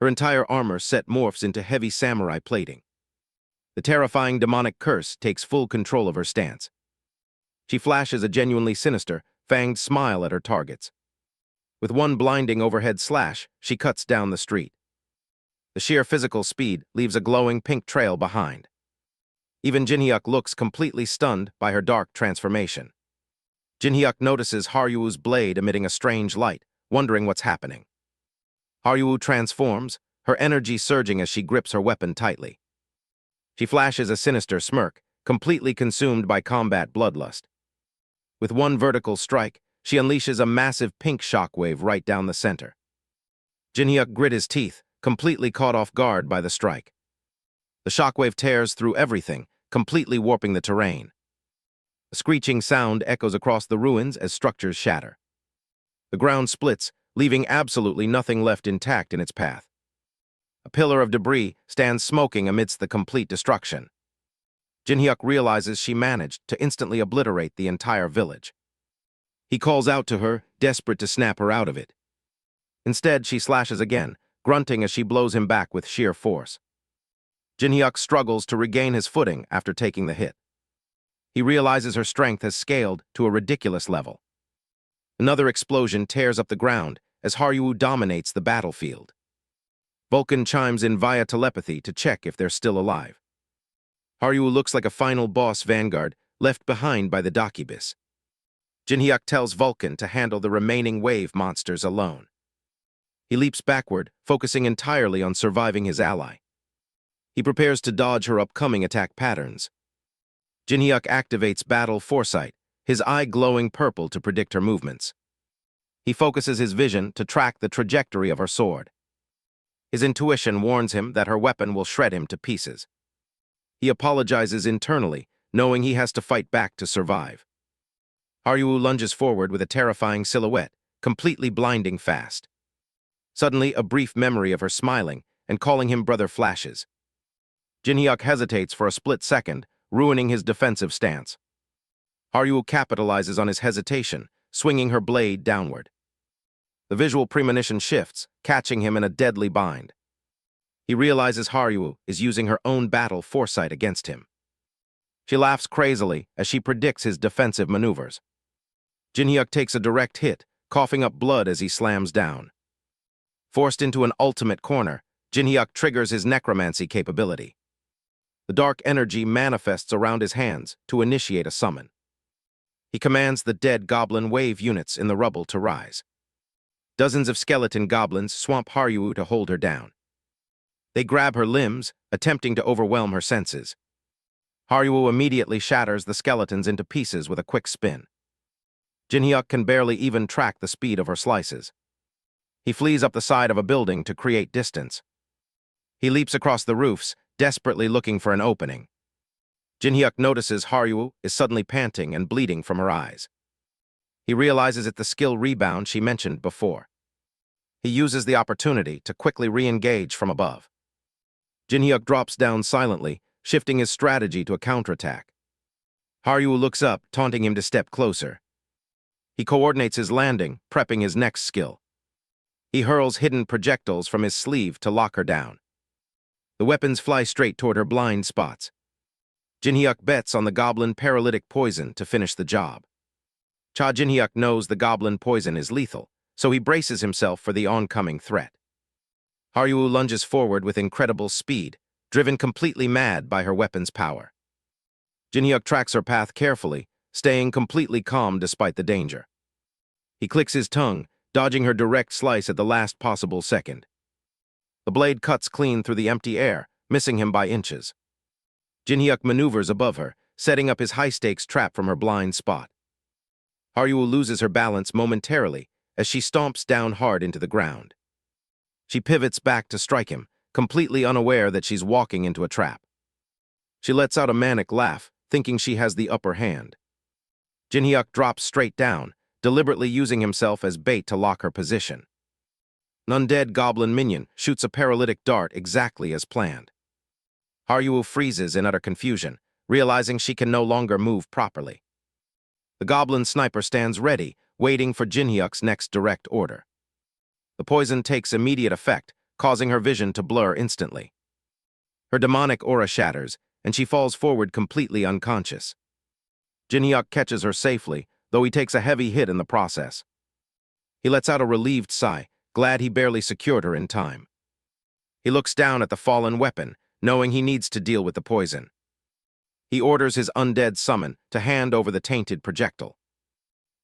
Speaker 1: Her entire armor set morphs into heavy samurai plating. The terrifying demonic curse takes full control of her stance. She flashes a genuinely sinister, fanged smile at her targets. With one blinding overhead slash, she cuts down the street. The sheer physical speed leaves a glowing pink trail behind. Even Jinhyuk looks completely stunned by her dark transformation. Jinhyuk notices Haruo's blade emitting a strange light, wondering what's happening. Haruo transforms, her energy surging as she grips her weapon tightly. She flashes a sinister smirk, completely consumed by combat bloodlust. With one vertical strike, she unleashes a massive pink shockwave right down the center. Jinhyuk grit his teeth, completely caught off guard by the strike. The shockwave tears through everything, completely warping the terrain. A screeching sound echoes across the ruins as structures shatter. The ground splits, leaving absolutely nothing left intact in its path. A pillar of debris stands smoking amidst the complete destruction. Jinhyuk realizes she managed to instantly obliterate the entire village. He calls out to her, desperate to snap her out of it. Instead, she slashes again, grunting as she blows him back with sheer force. Jinhyuk struggles to regain his footing after taking the hit. He realizes her strength has scaled to a ridiculous level. Another explosion tears up the ground as Haruo dominates the battlefield. Vulcan chimes in via telepathy to check if they're still alive. Haruo looks like a final boss vanguard left behind by the Dakibus. Jinhyuk tells Vulcan to handle the remaining wave monsters alone. He leaps backward, focusing entirely on surviving his ally. He prepares to dodge her upcoming attack patterns. Jinhyuk activates Battle Foresight, his eye glowing purple to predict her movements. He focuses his vision to track the trajectory of her sword. His intuition warns him that her weapon will shred him to pieces. He apologizes internally, knowing he has to fight back to survive. Haruo lunges forward with a terrifying silhouette, completely blinding fast. Suddenly, a brief memory of her smiling and calling him brother flashes. Jinhyuk hesitates for a split second, ruining his defensive stance. Haruo capitalizes on his hesitation, swinging her blade downward. The visual premonition shifts, catching him in a deadly bind. He realizes Haruo is using her own battle foresight against him. She laughs crazily as she predicts his defensive maneuvers. Jinhyuk takes a direct hit, coughing up blood as he slams down. Forced into an ultimate corner, Jinhyuk triggers his necromancy capability. The dark energy manifests around his hands to initiate a summon. He commands the dead goblin wave units in the rubble to rise. Dozens of skeleton goblins swamp Haruo to hold her down. They grab her limbs, attempting to overwhelm her senses. Haruo immediately shatters the skeletons into pieces with a quick spin. Jinhyuk can barely even track the speed of her slices. He flees up the side of a building to create distance. He leaps across the roofs, desperately looking for an opening. Jinhyuk notices Haruo is suddenly panting and bleeding from her eyes. He realizes it's the skill rebound she mentioned before. He uses the opportunity to quickly re-engage from above. Jinhyuk drops down silently, shifting his strategy to a counterattack. Haruo looks up, taunting him to step closer. He coordinates his landing, prepping his next skill. He hurls hidden projectiles from his sleeve to lock her down. The weapons fly straight toward her blind spots. Jinhyuk bets on the goblin paralytic poison to finish the job. Jinhyuk knows the goblin poison is lethal, so he braces himself for the oncoming threat. Haruo lunges forward with incredible speed, driven completely mad by her weapon's power. Jinhyuk tracks her path carefully, staying completely calm despite the danger. He clicks his tongue, dodging her direct slice at the last possible second. The blade cuts clean through the empty air, missing him by inches. Jinhyuk maneuvers above her, setting up his high-stakes trap from her blind spot. Haruo loses her balance momentarily as she stomps down hard into the ground. She pivots back to strike him, completely unaware that she's walking into a trap. She lets out a manic laugh, thinking she has the upper hand. Jinhyuk drops straight down, deliberately using himself as bait to lock her position. An undead goblin minion shoots a paralytic dart exactly as planned. Haruo freezes in utter confusion, realizing she can no longer move properly. The goblin sniper stands ready, waiting for Jinhyuk's next direct order. The poison takes immediate effect, causing her vision to blur instantly. Her demonic aura shatters, and she falls forward completely unconscious. Jinhyuk catches her safely, though he takes a heavy hit in the process. He lets out a relieved sigh, glad he barely secured her in time. He looks down at the fallen weapon, knowing he needs to deal with the poison. He orders his undead summon to hand over the tainted projectile.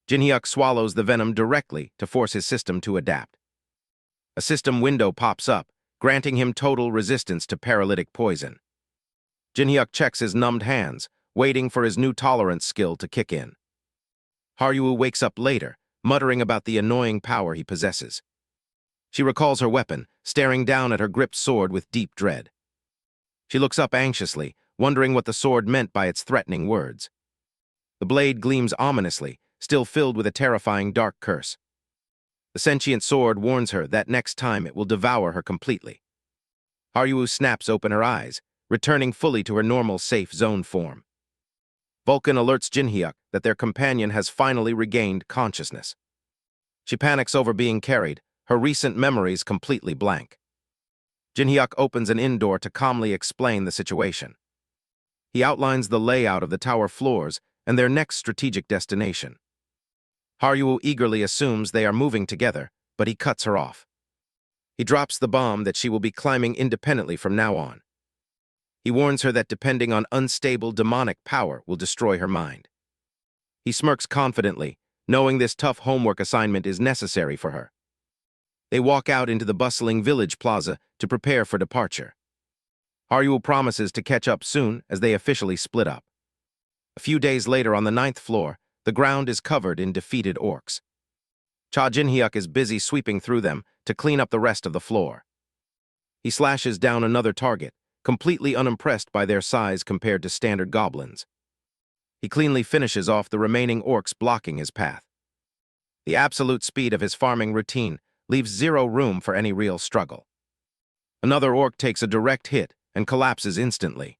Speaker 1: Jinhyuk swallows the venom directly to force his system to adapt. A system window pops up, granting him total resistance to paralytic poison. Jinhyuk checks his numbed hands, waiting for his new tolerance skill to kick in. Haruo wakes up later, muttering about the annoying power he possesses. She recalls her weapon, staring down at her gripped sword with deep dread. She looks up anxiously, wondering what the sword meant by its threatening words. The blade gleams ominously, still filled with a terrifying dark curse. The sentient sword warns her that next time it will devour her completely. Haruo snaps open her eyes, returning fully to her normal safe zone form. Vulcan alerts Jinhyuk that their companion has finally regained consciousness. She panics over being carried, her recent memories completely blank. Jinhyuk opens an inn door to calmly explain the situation. He outlines the layout of the tower floors and their next strategic destination. Haruo eagerly assumes they are moving together, but he cuts her off. He drops the bomb that she will be climbing independently from now on. He warns her that depending on unstable demonic power will destroy her mind. He smirks confidently, knowing this tough homework assignment is necessary for her. They walk out into the bustling village plaza to prepare for departure. Haruo promises to catch up soon as they officially split up. A few days later on the 9th floor, the ground is covered in defeated orcs. Cha Jinhyuk is busy sweeping through them to clean up the rest of the floor. He slashes down another target, completely unimpressed by their size compared to standard goblins. He cleanly finishes off the remaining orcs blocking his path. The absolute speed of his farming routine leaves zero room for any real struggle. Another orc takes a direct hit and collapses instantly.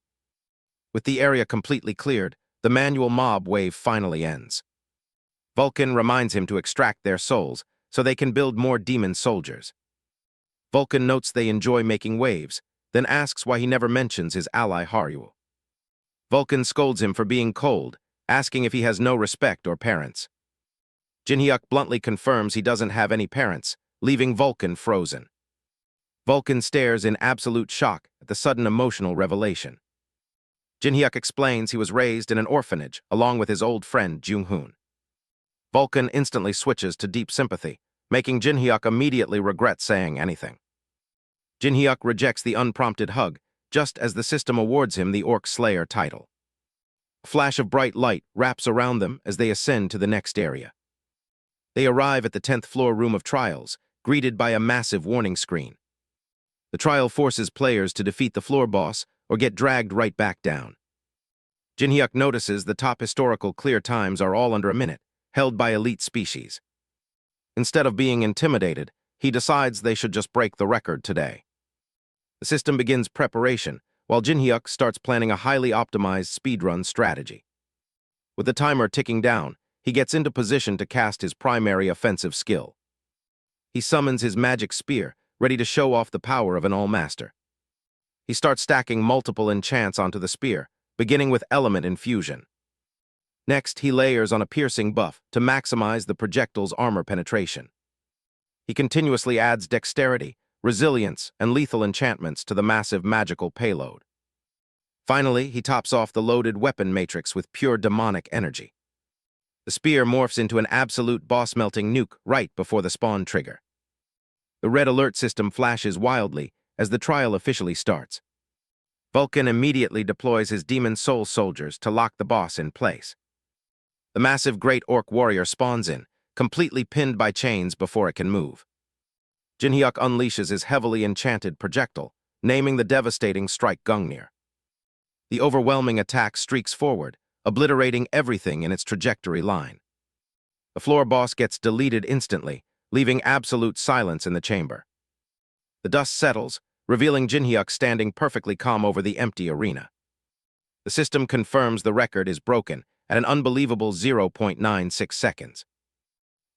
Speaker 1: With the area completely cleared, the manual mob wave finally ends. Vulcan reminds him to extract their souls so they can build more demon soldiers. Vulcan notes they enjoy making waves, then asks why he never mentions his ally Haruo. Vulcan scolds him for being cold, asking if he has no respect or parents. Jinhyuk bluntly confirms he doesn't have any parents, leaving Vulcan frozen. Vulcan stares in absolute shock at the sudden emotional revelation. Jinhyuk explains he was raised in an orphanage along with his old friend Jung-hoon. Vulcan instantly switches to deep sympathy, making Jinhyuk immediately regret saying anything. Jinhyuk rejects the unprompted hug, just as the system awards him the Orc Slayer title. A flash of bright light wraps around them as they ascend to the next area. They arrive at the 10th floor room of trials, greeted by a massive warning screen. The trial forces players to defeat the floor boss or get dragged right back down. Jinhyuk notices the top historical clear times are all under a minute, held by elite species. Instead of being intimidated, he decides they should just break the record today. The system begins preparation, while Jinhyuk starts planning a highly optimized speedrun strategy. With the timer ticking down, he gets into position to cast his primary offensive skill. He summons his magic spear, ready to show off the power of an all-master. He starts stacking multiple enchants onto the spear, beginning with element infusion. Next, he layers on a piercing buff to maximize the projectile's armor penetration. He continuously adds dexterity, resilience, and lethal enchantments to the massive magical payload. Finally, he tops off the loaded weapon matrix with pure demonic energy. The spear morphs into an absolute boss-melting nuke right before the spawn trigger. The red alert system flashes wildly as the trial officially starts. Vulcan immediately deploys his demon soul soldiers to lock the boss in place. The massive great orc warrior spawns in, completely pinned by chains before it can move. Jinhyuk unleashes his heavily enchanted projectile, naming the devastating Strike Gungnir. The overwhelming attack streaks forward, obliterating everything in its trajectory line. The floor boss gets deleted instantly, leaving absolute silence in the chamber. The dust settles, revealing Jinhyuk standing perfectly calm over the empty arena. The system confirms the record is broken at an unbelievable 0.96 seconds.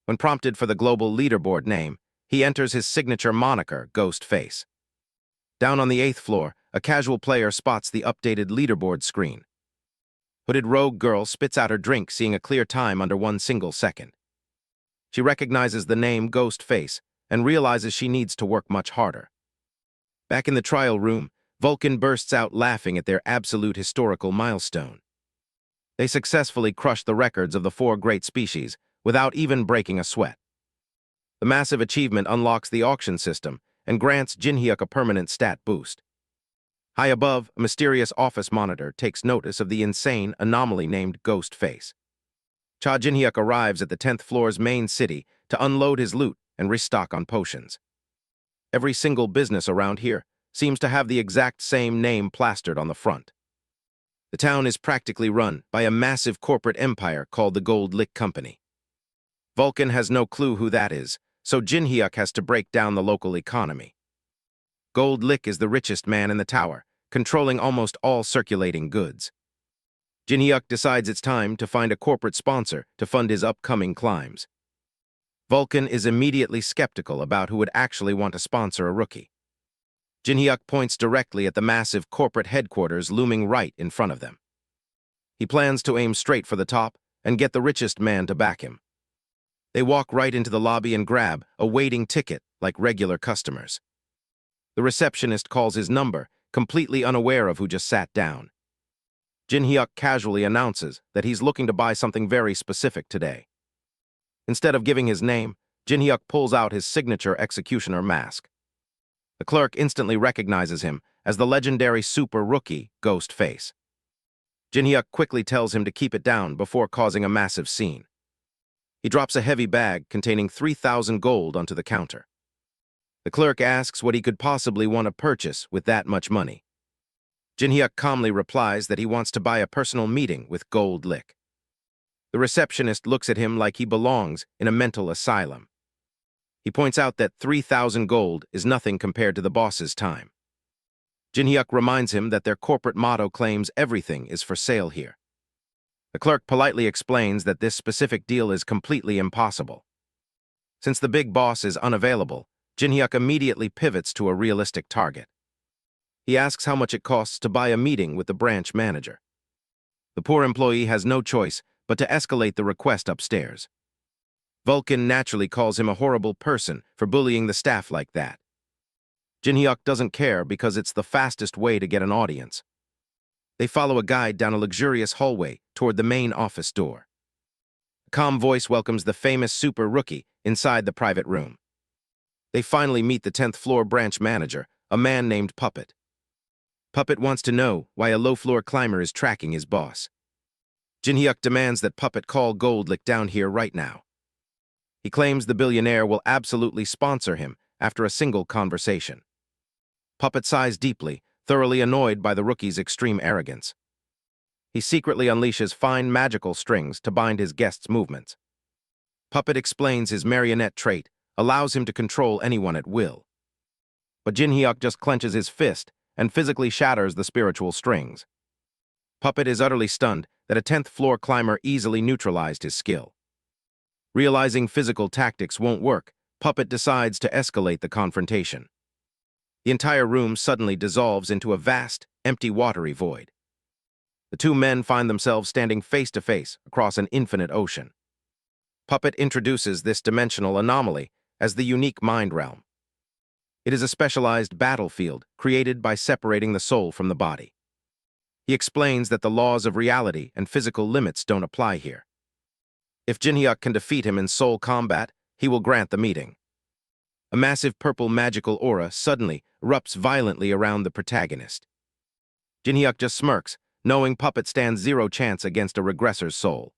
Speaker 1: When prompted for the global leaderboard name, he enters his signature moniker, Ghostface. Down on the 8th floor, a casual player spots the updated leaderboard screen. Hooded rogue girl spits out her drink, seeing a clear time under 1 single second. She recognizes the name Ghostface and realizes she needs to work much harder. Back in the trial room, Vulcan bursts out laughing at their absolute historical milestone. They successfully crushed the records of the 4 great species without even breaking a sweat. The massive achievement unlocks the auction system and grants Jinhyuk a permanent stat boost. High above, a mysterious office monitor takes notice of the insane anomaly named Ghost Face. Cha Jinhyuk arrives at the 10th floor's main city to unload his loot and restock on potions. Every single business around here seems to have the exact same name plastered on the front. The town is practically run by a massive corporate empire called the Gold Lick Company. Vulcan has no clue who that is, so Jinhyuk has to break down the local economy. Gold Lick is the richest man in the tower, controlling almost all circulating goods. Jinhyuk decides it's time to find a corporate sponsor to fund his upcoming climbs. Vulcan is immediately skeptical about who would actually want to sponsor a rookie. Jinhyuk points directly at the massive corporate headquarters looming right in front of them. He plans to aim straight for the top and get the richest man to back him. They walk right into the lobby and grab a waiting ticket like regular customers. The receptionist calls his number, completely unaware of who just sat down. Jinhyuk casually announces that he's looking to buy something very specific today. Instead of giving his name, Jinhyuk pulls out his signature executioner mask. The clerk instantly recognizes him as the legendary super rookie Ghost Face. Jinhyuk quickly tells him to keep it down before causing a massive scene. He drops a heavy bag containing 3,000 gold onto the counter. The clerk asks what he could possibly want to purchase with that much money. Jinhyuk calmly replies that he wants to buy a personal meeting with Gold Lick. The receptionist looks at him like he belongs in a mental asylum. He points out that 3,000 gold is nothing compared to the boss's time. Jinhyuk reminds him that their corporate motto claims everything is for sale here. The clerk politely explains that this specific deal is completely impossible. Since the big boss is unavailable, Jinhyuk immediately pivots to a realistic target. He asks how much it costs to buy a meeting with the branch manager. The poor employee has no choice but to escalate the request upstairs. Vulcan naturally calls him a horrible person for bullying the staff like that. Jinhyuk doesn't care because it's the fastest way to get an audience. They follow a guide down a luxurious hallway toward the main office door. A calm voice welcomes the famous super rookie inside the private room. They finally meet the 10th floor branch manager, a man named Puppet. Puppet wants to know why a low-floor climber is tracking his boss. Jinhyuk demands that Puppet call Gold Lick down here right now. He claims the billionaire will absolutely sponsor him after a single conversation. Puppet sighs deeply, thoroughly annoyed by the rookie's extreme arrogance. He secretly unleashes fine magical strings to bind his guest's movements. Puppet explains his marionette trait allows him to control anyone at will. But Jinhyuk just clenches his fist and physically shatters the spiritual strings. Puppet is utterly stunned that a 10th floor climber easily neutralized his skill. Realizing physical tactics won't work, Puppet decides to escalate the confrontation. The entire room suddenly dissolves into a vast, empty, watery void. The two men find themselves standing face to face across an infinite ocean. Puppet introduces this dimensional anomaly as the unique mind realm. It is a specialized battlefield created by separating the soul from the body. He explains that the laws of reality and physical limits don't apply here. If Jinhyuk can defeat him in soul combat, he will grant the meeting. A massive purple magical aura suddenly erupts violently around the protagonist. Jinhyuk just smirks, knowing Puppet stands zero chance against a regressor's soul.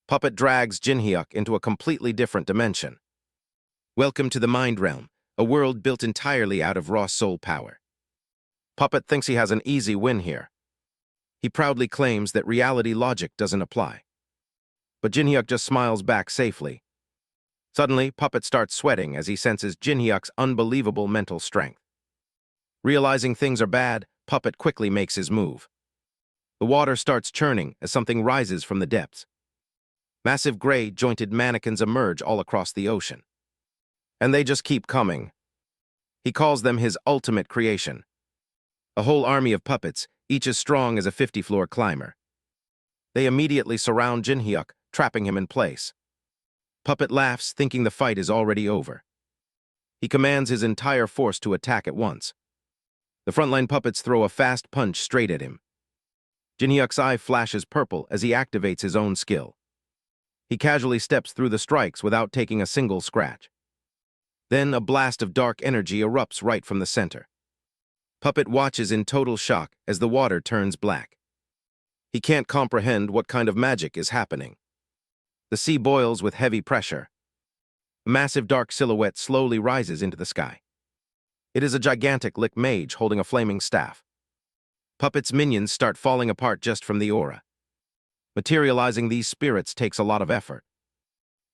Speaker 1: Puppet drags Jinhyuk into a completely different dimension. Welcome to the Mind Realm, a world built entirely out of raw soul power. Puppet thinks he has an easy win here. He proudly claims that reality logic doesn't apply. But Jinhyuk just smiles back safely. Suddenly, Puppet starts sweating as he senses Jinhyuk's unbelievable mental strength. Realizing things are bad, Puppet quickly makes his move. The water starts churning as something rises from the depths. Massive gray, jointed mannequins emerge all across the ocean. And they just keep coming. He calls them his ultimate creation. A whole army of puppets, each as strong as a 50-floor climber. They immediately surround Jinhyuk, trapping him in place. Puppet laughs, thinking the fight is already over. He commands his entire force to attack at once. The frontline puppets throw a fast punch straight at him. Jinhyuk's eye flashes purple as he activates his own skill. He casually steps through the strikes without taking a single scratch. Then a blast of dark energy erupts right from the center. Puppet watches in total shock as the water turns black. He can't comprehend what kind of magic is happening. The sea boils with heavy pressure. A massive dark silhouette slowly rises into the sky. It is a gigantic Lick mage holding a flaming staff. Puppet's minions start falling apart just from the aura. Materializing these spirits takes a lot of effort.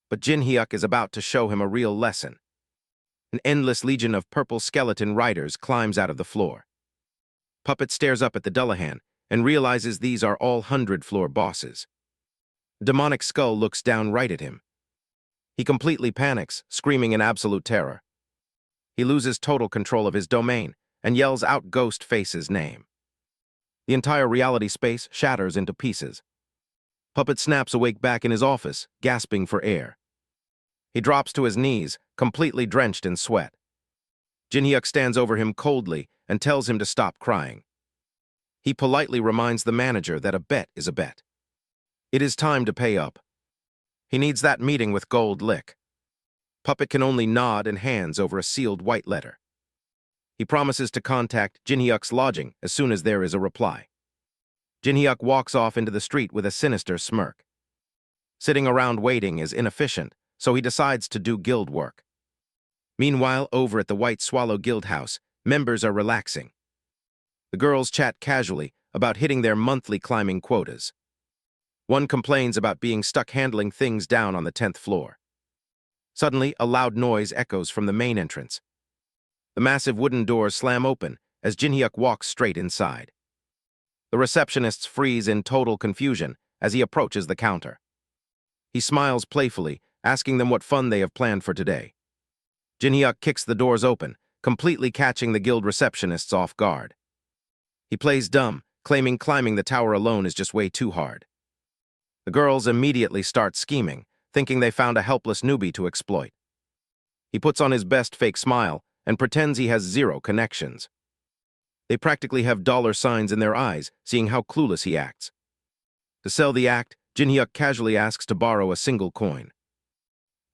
Speaker 1: But Jin Hyuk is about to show him a real lesson. An endless legion of purple skeleton riders climbs out of the floor. Puppet stares up at the Dullahan and realizes these are all 100th-floor bosses. A demonic skull looks down right at him. He completely panics, screaming in absolute terror. He loses total control of his domain and yells out Ghostface's name. The entire reality space shatters into pieces. Puppet snaps awake back in his office, gasping for air. He drops to his knees, completely drenched in sweat. Jin Hyuk stands over him coldly and tells him to stop crying. He politely reminds the manager that a bet is a bet. It is time to pay up. He needs that meeting with Gold Lick. Puppet can only nod and hands over a sealed white letter. He promises to contact Jin Hyuk's lodging as soon as there is a reply. Jin Hyuk walks off into the street with a sinister smirk. Sitting around waiting is inefficient, so he decides to do guild work. Meanwhile, over at the White Swallow Guild House, members are relaxing. The girls chat casually about hitting their monthly climbing quotas. One complains about being stuck handling things down on the 10th floor. Suddenly, a loud noise echoes from the main entrance. The massive wooden doors slam open as Jin Hyuk walks straight inside. The receptionists freeze in total confusion as he approaches the counter. He smiles playfully, asking them what fun they have planned for today. Jin Hyuk kicks the doors open, completely catching the guild receptionists off guard. He plays dumb, claiming climbing the tower alone is just way too hard. The girls immediately start scheming, thinking they found a helpless newbie to exploit. He puts on his best fake smile and pretends he has zero connections. They practically have dollar signs in their eyes, seeing how clueless he acts. To sell the act, Jin Hyuk casually asks to borrow a single coin.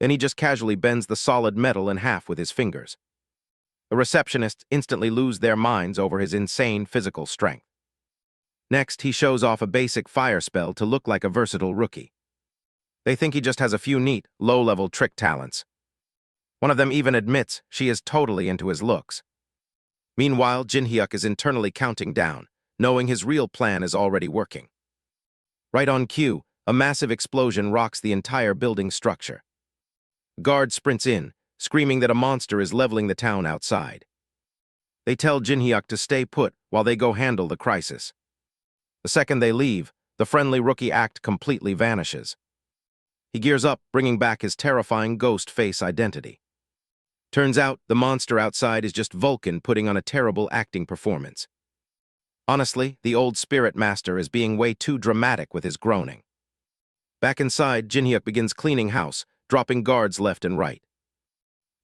Speaker 1: Then he just casually bends the solid metal in half with his fingers. The receptionists instantly lose their minds over his insane physical strength. Next, he shows off a basic fire spell to look like a versatile rookie. They think he just has a few neat, low-level trick talents. One of them even admits she is totally into his looks. Meanwhile, Jin Hyuk is internally counting down, knowing his real plan is already working. Right on cue, a massive explosion rocks the entire building structure. A guard sprints in, screaming that a monster is leveling the town outside. They tell Jin Hyuk to stay put while they go handle the crisis. The second they leave, the friendly rookie act completely vanishes. He gears up, bringing back his terrifying ghost face identity. Turns out, the monster outside is just Vulcan putting on a terrible acting performance. Honestly, the old spirit master is being way too dramatic with his groaning. Back inside, Jin Hyuk begins cleaning house, dropping guards left and right.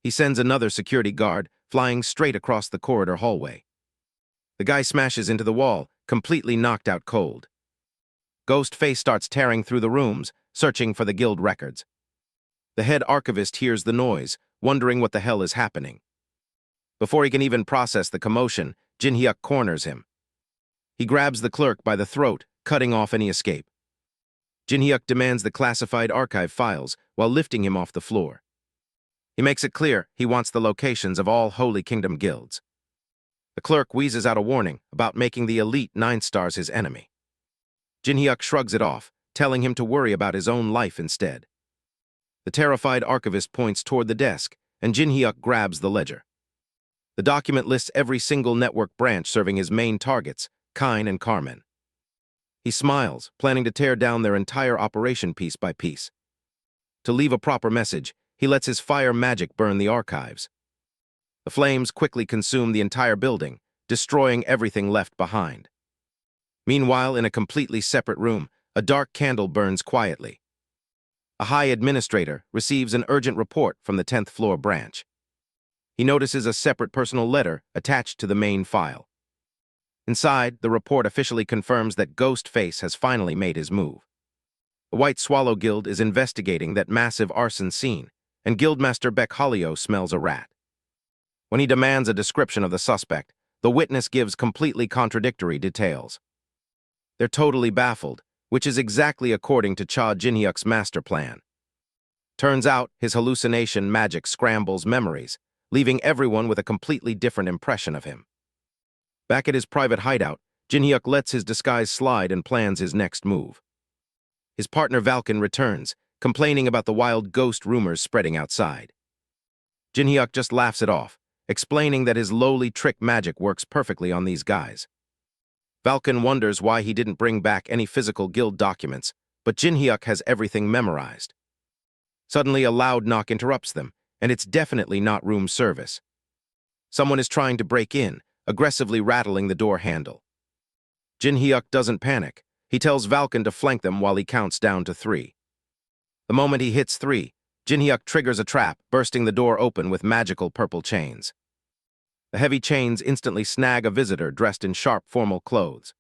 Speaker 1: He sends another security guard, flying straight across the corridor hallway. The guy smashes into the wall, completely knocked out cold. Ghostface starts tearing through the rooms, searching for the guild records. The head archivist hears the noise, wondering what the hell is happening. Before he can even process the commotion, Jin Hyuk corners him. He grabs the clerk by the throat, cutting off any escape. Jin Hyuk demands the classified archive files while lifting him off the floor. He makes it clear he wants the locations of all Holy Kingdom guilds. The clerk wheezes out a warning about making the elite 9 stars his enemy. Jin Hyuk shrugs it off, telling him to worry about his own life instead. The terrified archivist points toward the desk, and Jin Hyuk grabs the ledger. The document lists every single network branch serving his main targets, Kine and Carmen. He smiles, planning to tear down their entire operation piece by piece. To leave a proper message, he lets his fire magic burn the archives. The flames quickly consume the entire building, destroying everything left behind. Meanwhile, in a completely separate room, a dark candle burns quietly. A high administrator receives an urgent report from the 10th floor branch. He notices a separate personal letter attached to the main file. Inside, the report officially confirms that Ghostface has finally made his move. The White Swallow Guild is investigating that massive arson scene, and Guildmaster Beckholio smells a rat. When he demands a description of the suspect, the witness gives completely contradictory details. They're totally baffled, which is exactly according to Cha Jinhyuk's master plan. Turns out, his hallucination magic scrambles memories, leaving everyone with a completely different impression of him. Back at his private hideout, Jinhyuk lets his disguise slide and plans his next move. His partner Valken returns, complaining about the wild ghost rumors spreading outside. Jinhyuk just laughs it off, explaining that his lowly trick magic works perfectly on these guys. Valken wonders why he didn't bring back any physical guild documents, but Jinhyuk has everything memorized. Suddenly, a loud knock interrupts them, and it's definitely not room service. Someone is trying to break in, aggressively rattling the door handle. Jinhyuk doesn't panic. He tells Valken to flank them while he counts down to 3. The moment he hits 3, Jinhyuk triggers a trap, bursting the door open with magical purple chains. The heavy chains instantly snag a visitor dressed in sharp formal clothes.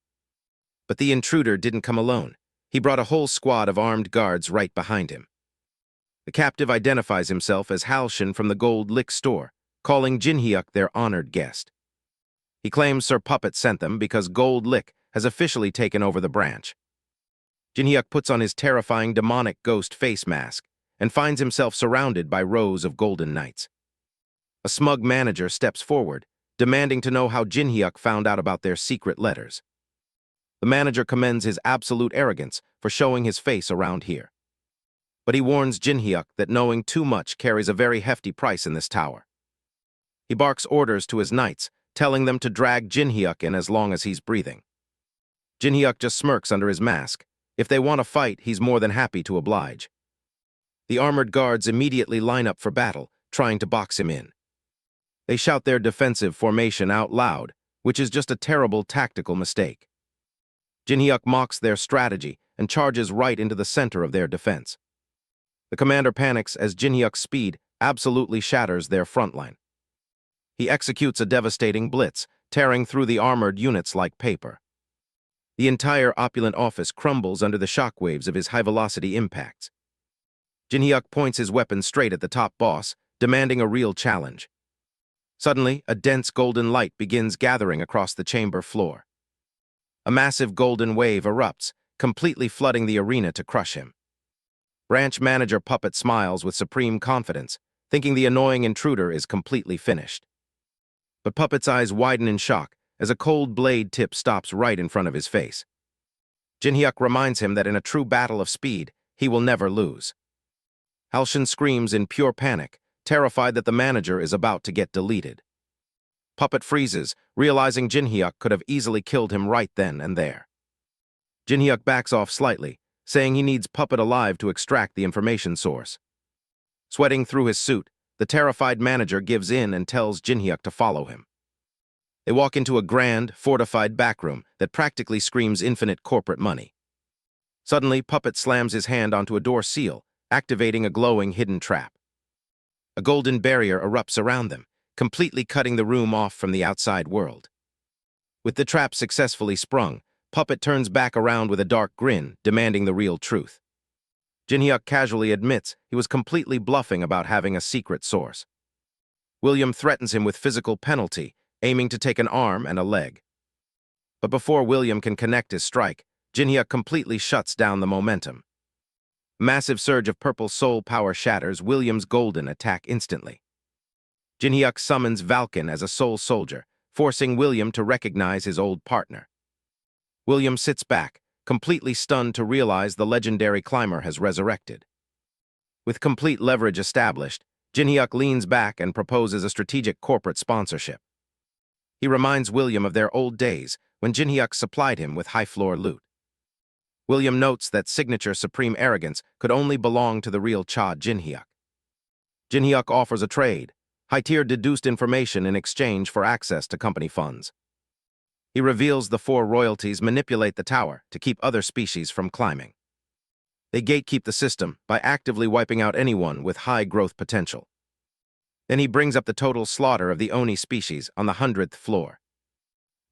Speaker 1: But the intruder didn't come alone. He brought a whole squad of armed guards right behind him. The captive identifies himself as Halshin from the Gold Lick store, calling Jinhyuk their honored guest. He claims Sir Puppet sent them because Gold Lick has officially taken over the branch. Jinhyuk puts on his terrifying demonic ghost face mask and finds himself surrounded by rows of golden knights. A smug manager steps forward, demanding to know how Jinhyuk found out about their secret letters. The manager commends his absolute arrogance for showing his face around here. But he warns Jinhyuk that knowing too much carries a very hefty price in this tower. He barks orders to his knights, telling them to drag Jinhyuk in as long as he's breathing. Jinhyuk just smirks under his mask. If they want to fight, he's more than happy to oblige. The armored guards immediately line up for battle, trying to box him in. They shout their defensive formation out loud, which is just a terrible tactical mistake. Jinhyuk mocks their strategy and charges right into the center of their defense. The commander panics as Jinhyuk's speed absolutely shatters their front line. He executes a devastating blitz, tearing through the armored units like paper. The entire opulent office crumbles under the shockwaves of his high-velocity impacts. Jinhyuk points his weapon straight at the top boss, demanding a real challenge. Suddenly, a dense golden light begins gathering across the chamber floor. A massive golden wave erupts, completely flooding the arena to crush him. Branch manager Puppet smiles with supreme confidence, thinking the annoying intruder is completely finished. But Puppet's eyes widen in shock as a cold blade tip stops right in front of his face. Jinhyuk reminds him that in a true battle of speed, he will never lose. Halshin screams in pure panic, terrified that the manager is about to get deleted. Puppet freezes, realizing Jinhyuk could have easily killed him right then and there. Jinhyuk backs off slightly, saying he needs Puppet alive to extract the information source. Sweating through his suit, the terrified manager gives in and tells Jinhyuk to follow him. They walk into a grand, fortified backroom that practically screams infinite corporate money. Suddenly, Puppet slams his hand onto a door seal, activating a glowing hidden trap. A golden barrier erupts around them, completely cutting the room off from the outside world. With the trap successfully sprung, Puppet turns back around with a dark grin, demanding the real truth. Jinhyuk casually admits he was completely bluffing about having a secret source. William threatens him with physical penalty, aiming to take an arm and a leg. But before William can connect his strike, Jinhyuk completely shuts down the momentum. A massive surge of purple soul power shatters William's golden attack instantly. Jinhyuk summons Valken as a soul soldier, forcing William to recognize his old partner. William sits back, completely stunned to realize the legendary climber has resurrected. With complete leverage established, Jinhyuk leans back and proposes a strategic corporate sponsorship. He reminds William of their old days when Jinhyuk supplied him with high-floor loot. William notes that signature supreme arrogance could only belong to the real Cha Jinhyuk. Jinhyuk offers a trade, high-tier deduced information in exchange for access to company funds. He reveals the 4 royalties manipulate the tower to keep other species from climbing. They gatekeep the system by actively wiping out anyone with high growth potential. Then he brings up the total slaughter of the Oni species on the 100th floor.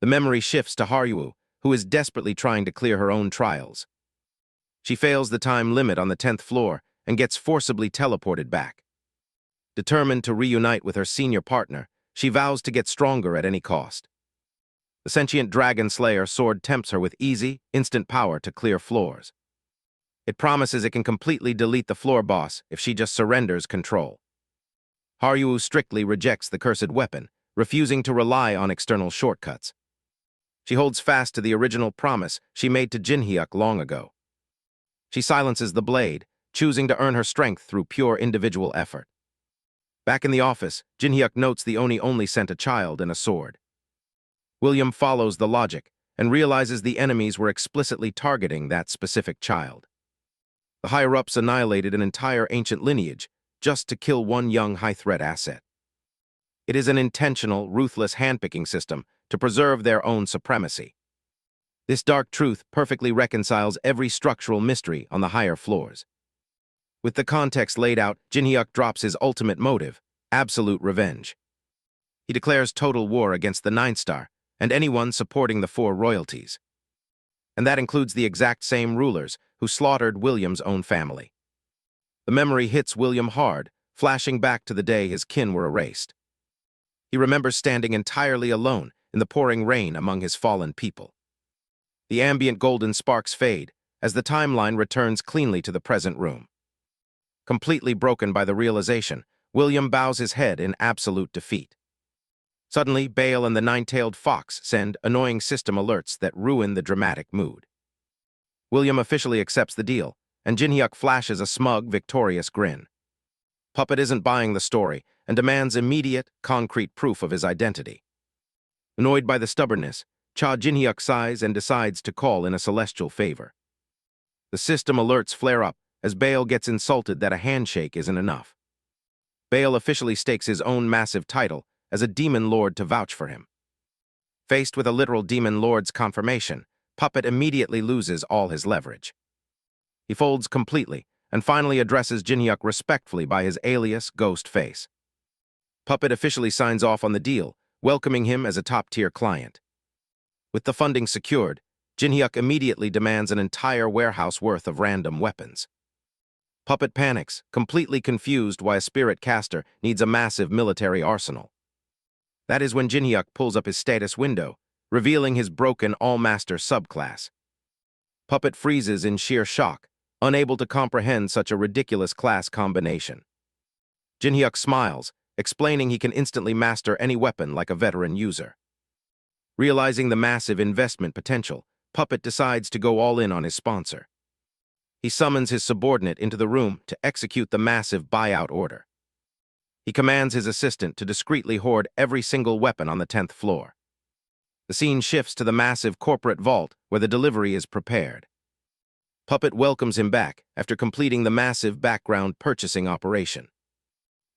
Speaker 1: The memory shifts to Haruo, who is desperately trying to clear her own trials. She fails the time limit on the 10th floor and gets forcibly teleported back. Determined to reunite with her senior partner, she vows to get stronger at any cost. The sentient dragon slayer sword tempts her with easy, instant power to clear floors. It promises it can completely delete the floor boss if she just surrenders control. Haruo strictly rejects the cursed weapon, refusing to rely on external shortcuts. She holds fast to the original promise she made to Jinhyuk long ago. She silences the blade, choosing to earn her strength through pure individual effort. Back in the office, Jinhyuk notes the Oni only sent a child and a sword. William follows the logic and realizes the enemies were explicitly targeting that specific child. The higher-ups annihilated an entire ancient lineage just to kill one young high-threat asset. It is an intentional, ruthless handpicking system to preserve their own supremacy. This dark truth perfectly reconciles every structural mystery on the higher floors. With the context laid out, Jinhyuk drops his ultimate motive, absolute revenge. He declares total war against the Ninth Star and anyone supporting the four royalties. And that includes the exact same rulers who slaughtered William's own family. The memory hits William hard, flashing back to the day his kin were erased. He remembers standing entirely alone in the pouring rain among his fallen people. The ambient golden sparks fade as the timeline returns cleanly to the present room. Completely broken by the realization, William bows his head in absolute defeat. Suddenly, Bale and the nine-tailed fox send annoying system alerts that ruin the dramatic mood. William officially accepts the deal, and Jinhyuk flashes a smug, victorious grin. Puppet isn't buying the story and demands immediate, concrete proof of his identity. Annoyed by the stubbornness, Jinhyuk sighs and decides to call in a celestial favor. The system alerts flare up as Bale gets insulted that a handshake isn't enough. Bale officially stakes his own massive title as a demon lord to vouch for him. Faced with a literal demon lord's confirmation, Puppet immediately loses all his leverage. He folds completely and finally addresses Jinhyuk respectfully by his alias Ghost Face. Puppet officially signs off on the deal, welcoming him as a top-tier client. With the funding secured, Jinhyuk immediately demands an entire warehouse worth of random weapons. Puppet panics, completely confused why a spirit caster needs a massive military arsenal. That is when Jinhyuk pulls up his status window, revealing his broken All-Master subclass. Puppet freezes in sheer shock, unable to comprehend such a ridiculous class combination. Jinhyuk smiles, explaining he can instantly master any weapon like a veteran user. Realizing the massive investment potential, Puppet decides to go all in on his sponsor. He summons his subordinate into the room to execute the massive buyout order. He commands his assistant to discreetly hoard every single weapon on the 10th floor. The scene shifts to the massive corporate vault where the delivery is prepared. Puppet welcomes him back after completing the massive background purchasing operation.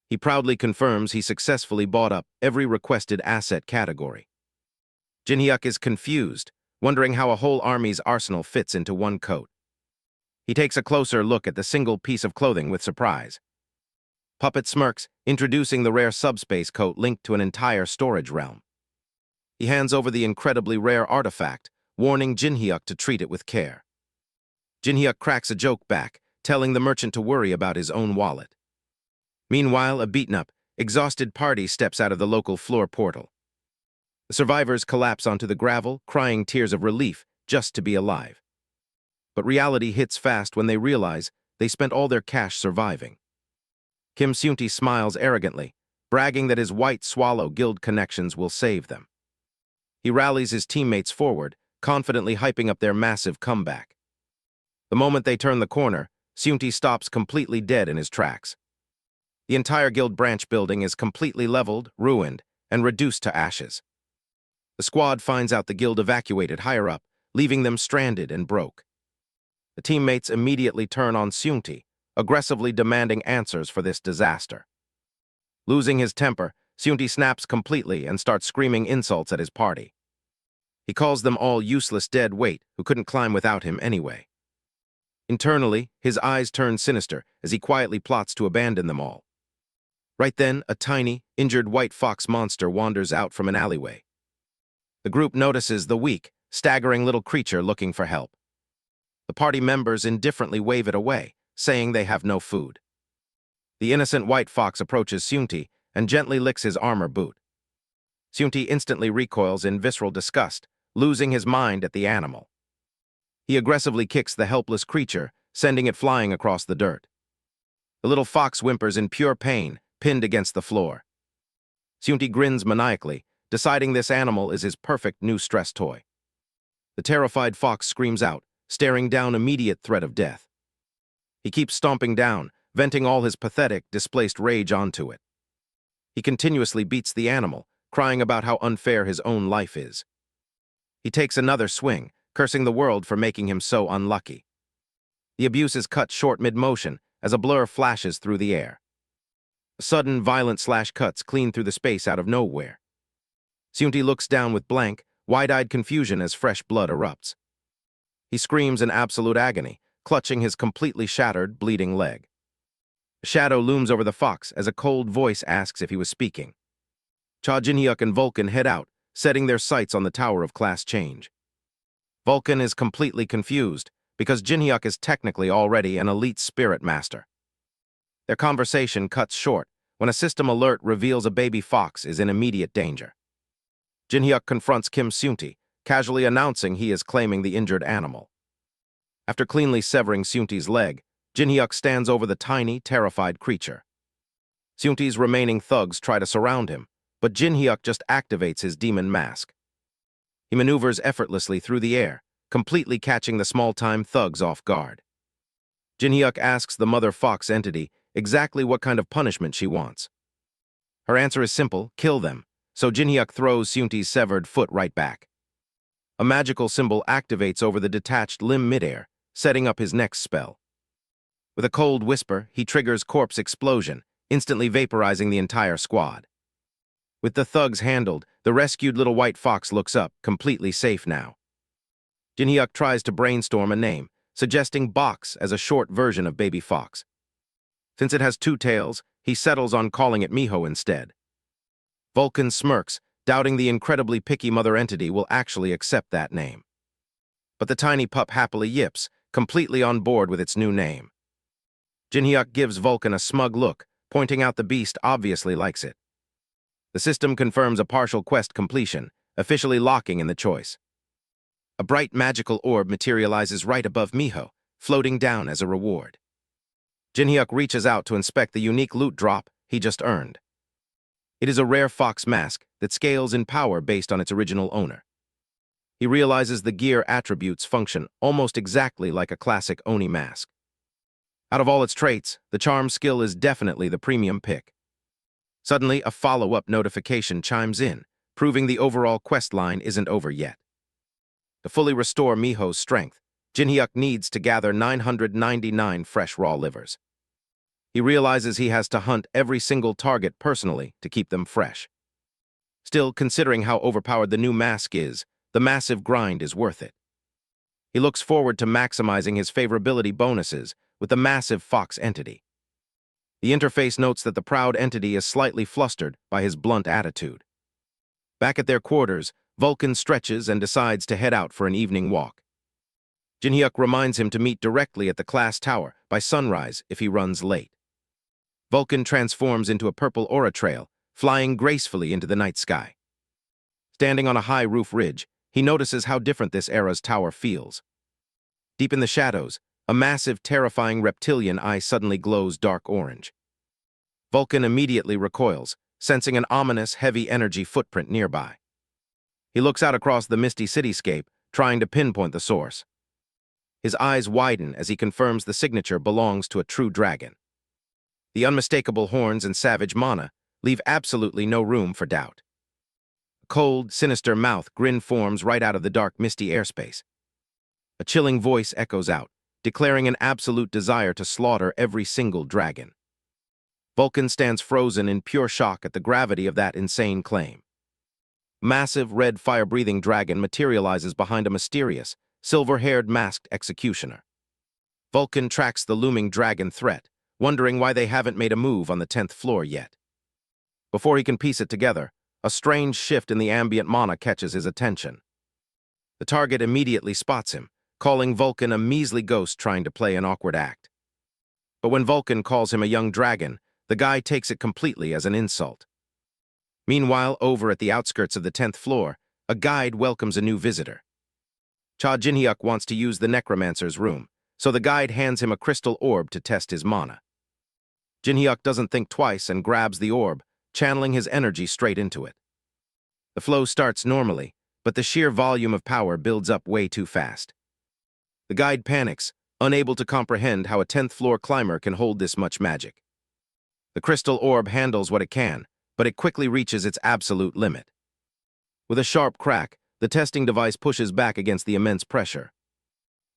Speaker 1: He proudly confirms he successfully bought up every requested asset category. Jinhyuk is confused, wondering how a whole army's arsenal fits into one coat. He takes a closer look at the single piece of clothing with surprise. Puppet smirks, introducing the rare subspace coat linked to an entire storage realm. He hands over the incredibly rare artifact, warning Jinhyuk to treat it with care. Jinhyuk cracks a joke back, telling the merchant to worry about his own wallet. Meanwhile, a beaten-up, exhausted party steps out of the local floor portal. The survivors collapse onto the gravel, crying tears of relief just to be alive. But reality hits fast when they realize they spent all their cash surviving. Kim Seunti smiles arrogantly, bragging that his White Swallow Guild connections will save them. He rallies his teammates forward, confidently hyping up their massive comeback. The moment they turn the corner, Seunti stops completely dead in his tracks. The entire guild branch building is completely leveled, ruined, and reduced to ashes. The squad finds out the guild evacuated higher up, leaving them stranded and broke. The teammates immediately turn on Seunti, aggressively demanding answers for this disaster. Losing his temper, Seunti snaps completely and starts screaming insults at his party. He calls them all useless dead weight who couldn't climb without him anyway. Internally, his eyes turn sinister as he quietly plots to abandon them all. Right then, a tiny, injured white fox monster wanders out from an alleyway. The group notices the weak, staggering little creature looking for help. The party members indifferently wave it away, saying they have no food. The innocent white fox approaches Seunti and gently licks his armor boot. Seunti instantly recoils in visceral disgust, losing his mind at the animal. He aggressively kicks the helpless creature, sending it flying across the dirt. The little fox whimpers in pure pain, pinned against the floor. Seunti grins maniacally, deciding this animal is his perfect new stress toy. The terrified fox screams out, staring down immediate threat of death. He keeps stomping down, venting all his pathetic, displaced rage onto it. He continuously beats the animal, crying about how unfair his own life is. He takes another swing, cursing the world for making him so unlucky. The abuse is cut short mid-motion as a blur flashes through the air. Sudden, violent slash cuts clean through the space out of nowhere. Seunti looks down with blank, wide-eyed confusion as fresh blood erupts. He screams in absolute agony, clutching his completely shattered, bleeding leg. A shadow looms over the fox as a cold voice asks if he was speaking. Cha Jinhyuk and Vulcan head out, setting their sights on the Tower of Class Change. Vulcan is completely confused, because Jinhyuk is technically already an elite spirit master. Their conversation cuts short when a system alert reveals a baby fox is in immediate danger. Jinhyuk confronts Kim Seunti, casually announcing he is claiming the injured animal. After cleanly severing Seunti's leg, Jinhyuk stands over the tiny, terrified creature. Seunti's remaining thugs try to surround him, but Jinhyuk just activates his demon mask. He maneuvers effortlessly through the air, completely catching the small-time thugs off guard. Jinhyuk asks the mother fox entity exactly what kind of punishment she wants. Her answer is simple: kill them, so Jinhyuk throws Seunti's severed foot right back. A magical symbol activates over the detached limb midair, setting up his next spell. With a cold whisper, he triggers Corpse Explosion, instantly vaporizing the entire squad. With the thugs handled, the rescued little white fox looks up, completely safe now. Jinhyuk tries to brainstorm a name, suggesting Box as a short version of Baby Fox. Since it has two tails, he settles on calling it Miho instead. Vulcan smirks, doubting the incredibly picky mother entity will actually accept that name. But the tiny pup happily yips, completely on board with its new name. Jinhyuk gives Vulcan a smug look, pointing out the beast obviously likes it. The system confirms a partial quest completion, officially locking in the choice. A bright magical orb materializes right above Miho, floating down as a reward. Jinhyuk reaches out to inspect the unique loot drop he just earned. It is a rare fox mask that scales in power based on its original owner. He realizes the gear attributes function almost exactly like a classic Oni mask. Out of all its traits, the charm skill is definitely the premium pick. Suddenly, a follow-up notification chimes in, proving the overall quest line isn't over yet. To fully restore Miho's strength, Jinhyuk needs to gather 999 fresh raw livers. He realizes he has to hunt every single target personally to keep them fresh. Still, considering how overpowered the new mask is, the massive grind is worth it. He looks forward to maximizing his favorability bonuses with the massive fox entity. The interface notes that the proud entity is slightly flustered by his blunt attitude. Back at their quarters, Vulcan stretches and decides to head out for an evening walk. Jinhyuk reminds him to meet directly at the class tower by sunrise if he runs late. Vulcan transforms into a purple aura trail, flying gracefully into the night sky. Standing on a high roof ridge, he notices how different this era's tower feels. Deep in the shadows, a massive, terrifying reptilian eye suddenly glows dark orange. Vulcan immediately recoils, sensing an ominous, heavy-energy footprint nearby. He looks out across the misty cityscape, trying to pinpoint the source. His eyes widen as he confirms the signature belongs to a true dragon. The unmistakable horns and savage mana leave absolutely no room for doubt. A cold, sinister mouth grin forms right out of the dark, misty airspace. A chilling voice echoes out, declaring an absolute desire to slaughter every single dragon. Vulcan stands frozen in pure shock at the gravity of that insane claim. Massive, red, fire-breathing dragon materializes behind a mysterious, silver-haired masked executioner. Vulcan tracks the looming dragon threat, wondering why they haven't made a move on the 10th floor yet. Before he can piece it together, a strange shift in the ambient mana catches his attention. The target immediately spots him, calling Vulcan a measly ghost trying to play an awkward act. But when Vulcan calls him a young dragon, the guy takes it completely as an insult. Meanwhile, over at the outskirts of the 10th floor, a guide welcomes a new visitor. Cha Jinhyuk wants to use the Necromancer's room, so the guide hands him a crystal orb to test his mana. Jinhyuk doesn't think twice and grabs the orb, channeling his energy straight into it. The flow starts normally, but the sheer volume of power builds up way too fast. The guide panics, unable to comprehend how a 10th floor climber can hold this much magic. The crystal orb handles what it can, but it quickly reaches its absolute limit. With a sharp crack, the testing device pushes back against the immense pressure.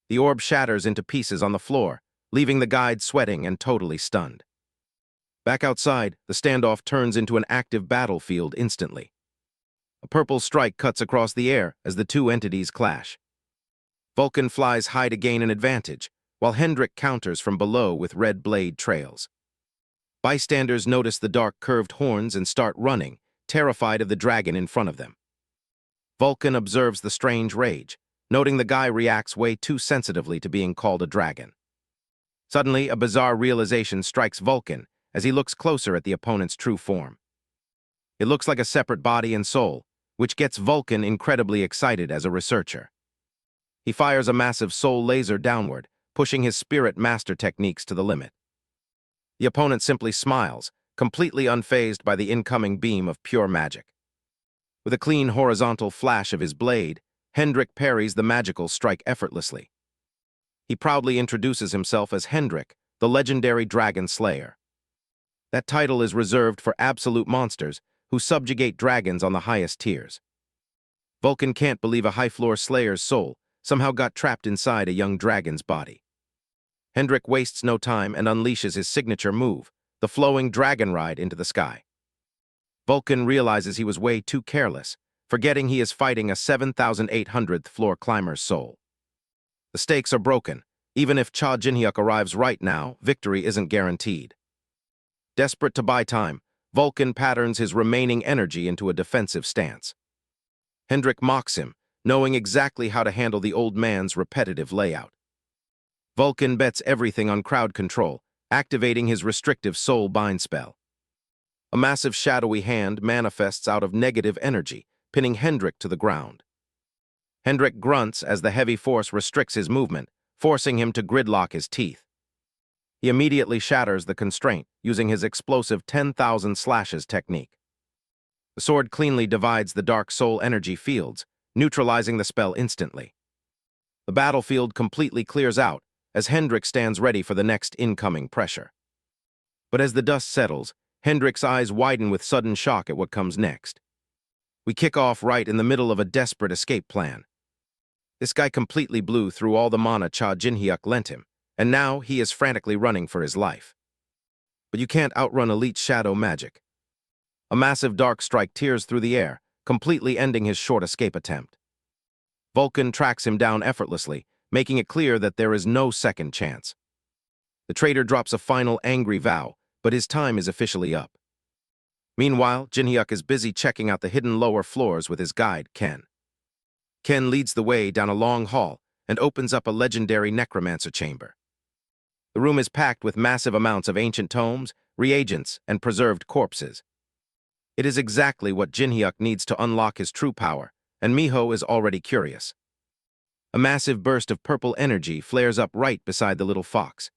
Speaker 1: The orb shatters into pieces on the floor, leaving the guide sweating and totally stunned. Back outside, the standoff turns into an active battlefield instantly. A purple strike cuts across the air as the two entities clash. Vulcan flies high to gain an advantage, while Hendrik counters from below with red blade trails. Bystanders notice the dark curved horns and start running, terrified of the dragon in front of them. Vulcan observes the strange rage, noting the guy reacts way too sensitively to being called a dragon. Suddenly, a bizarre realization strikes Vulcan as he looks closer at the opponent's true form. It looks like a separate body and soul, which gets Vulcan incredibly excited as a researcher. He fires a massive soul laser downward, pushing his spirit master techniques to the limit. The opponent simply smiles, completely unfazed by the incoming beam of pure magic. With a clean horizontal flash of his blade, Hendrik parries the magical strike effortlessly. He proudly introduces himself as Hendrik, the legendary dragon slayer. That title is reserved for absolute monsters who subjugate dragons on the highest tiers. Vulcan can't believe a high-floor slayer's soul somehow got trapped inside a young dragon's body. Hendrik wastes no time and unleashes his signature move, the flowing dragon ride into the sky. Vulcan realizes he was way too careless, forgetting he is fighting a 7,800th floor climber's soul. The stakes are broken. Even if Cha Jinhyuk arrives right now, victory isn't guaranteed. Desperate to buy time, Vulcan patterns his remaining energy into a defensive stance. Hendrik mocks him, knowing exactly how to handle the old man's repetitive layout. Vulcan bets everything on crowd control, activating his restrictive soul bind spell. A massive shadowy hand manifests out of negative energy, pinning Hendrik to the ground. Hendrik grunts as the heavy force restricts his movement, forcing him to gridlock his teeth. He immediately shatters the constraint, using his explosive 10,000 slashes technique. The sword cleanly divides the dark soul energy fields, neutralizing the spell instantly. The battlefield completely clears out as Hendrik stands ready for the next incoming pressure. But as the dust settles, Hendrik's eyes widen with sudden shock at what comes next. We kick off right in the middle of a desperate escape plan. This guy completely blew through all the mana Cha Jinhyuk lent him, and now he is frantically running for his life. But you can't outrun elite shadow magic. A massive dark strike tears through the air, completely ending his short escape attempt. Vulcan tracks him down effortlessly, making it clear that there is no second chance. The traitor drops a final angry vow, but his time is officially up. Meanwhile, Jinhyuk is busy checking out the hidden lower floors with his guide, Ken. Ken leads the way down a long hall and opens up a legendary Necromancer chamber. The room is packed with massive amounts of ancient tomes, reagents, and preserved corpses. It is exactly what Jinhyuk needs to unlock his true power, and Miho is already curious. A massive burst of purple energy flares up right beside the little fox.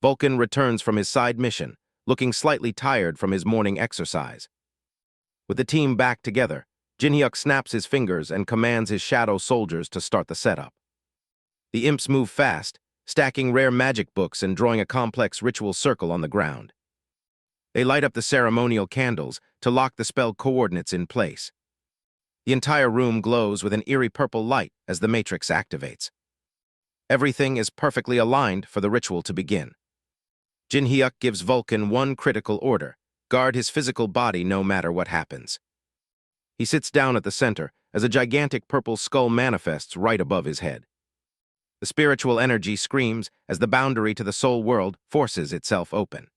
Speaker 1: Vulcan returns from his side mission, looking slightly tired from his morning exercise. With the team back together, Jinhyuk snaps his fingers and commands his shadow soldiers to start the setup. The imps move fast, stacking rare magic books and drawing a complex ritual circle on the ground. They light up the ceremonial candles to lock the spell coordinates in place. The entire room glows with an eerie purple light as the matrix activates. Everything is perfectly aligned for the ritual to begin. Jinhyuk gives Vulcan one critical order: guard his physical body no matter what happens. He sits down at the center as a gigantic purple skull manifests right above his head. The spiritual energy screams as the boundary to the soul world forces itself open.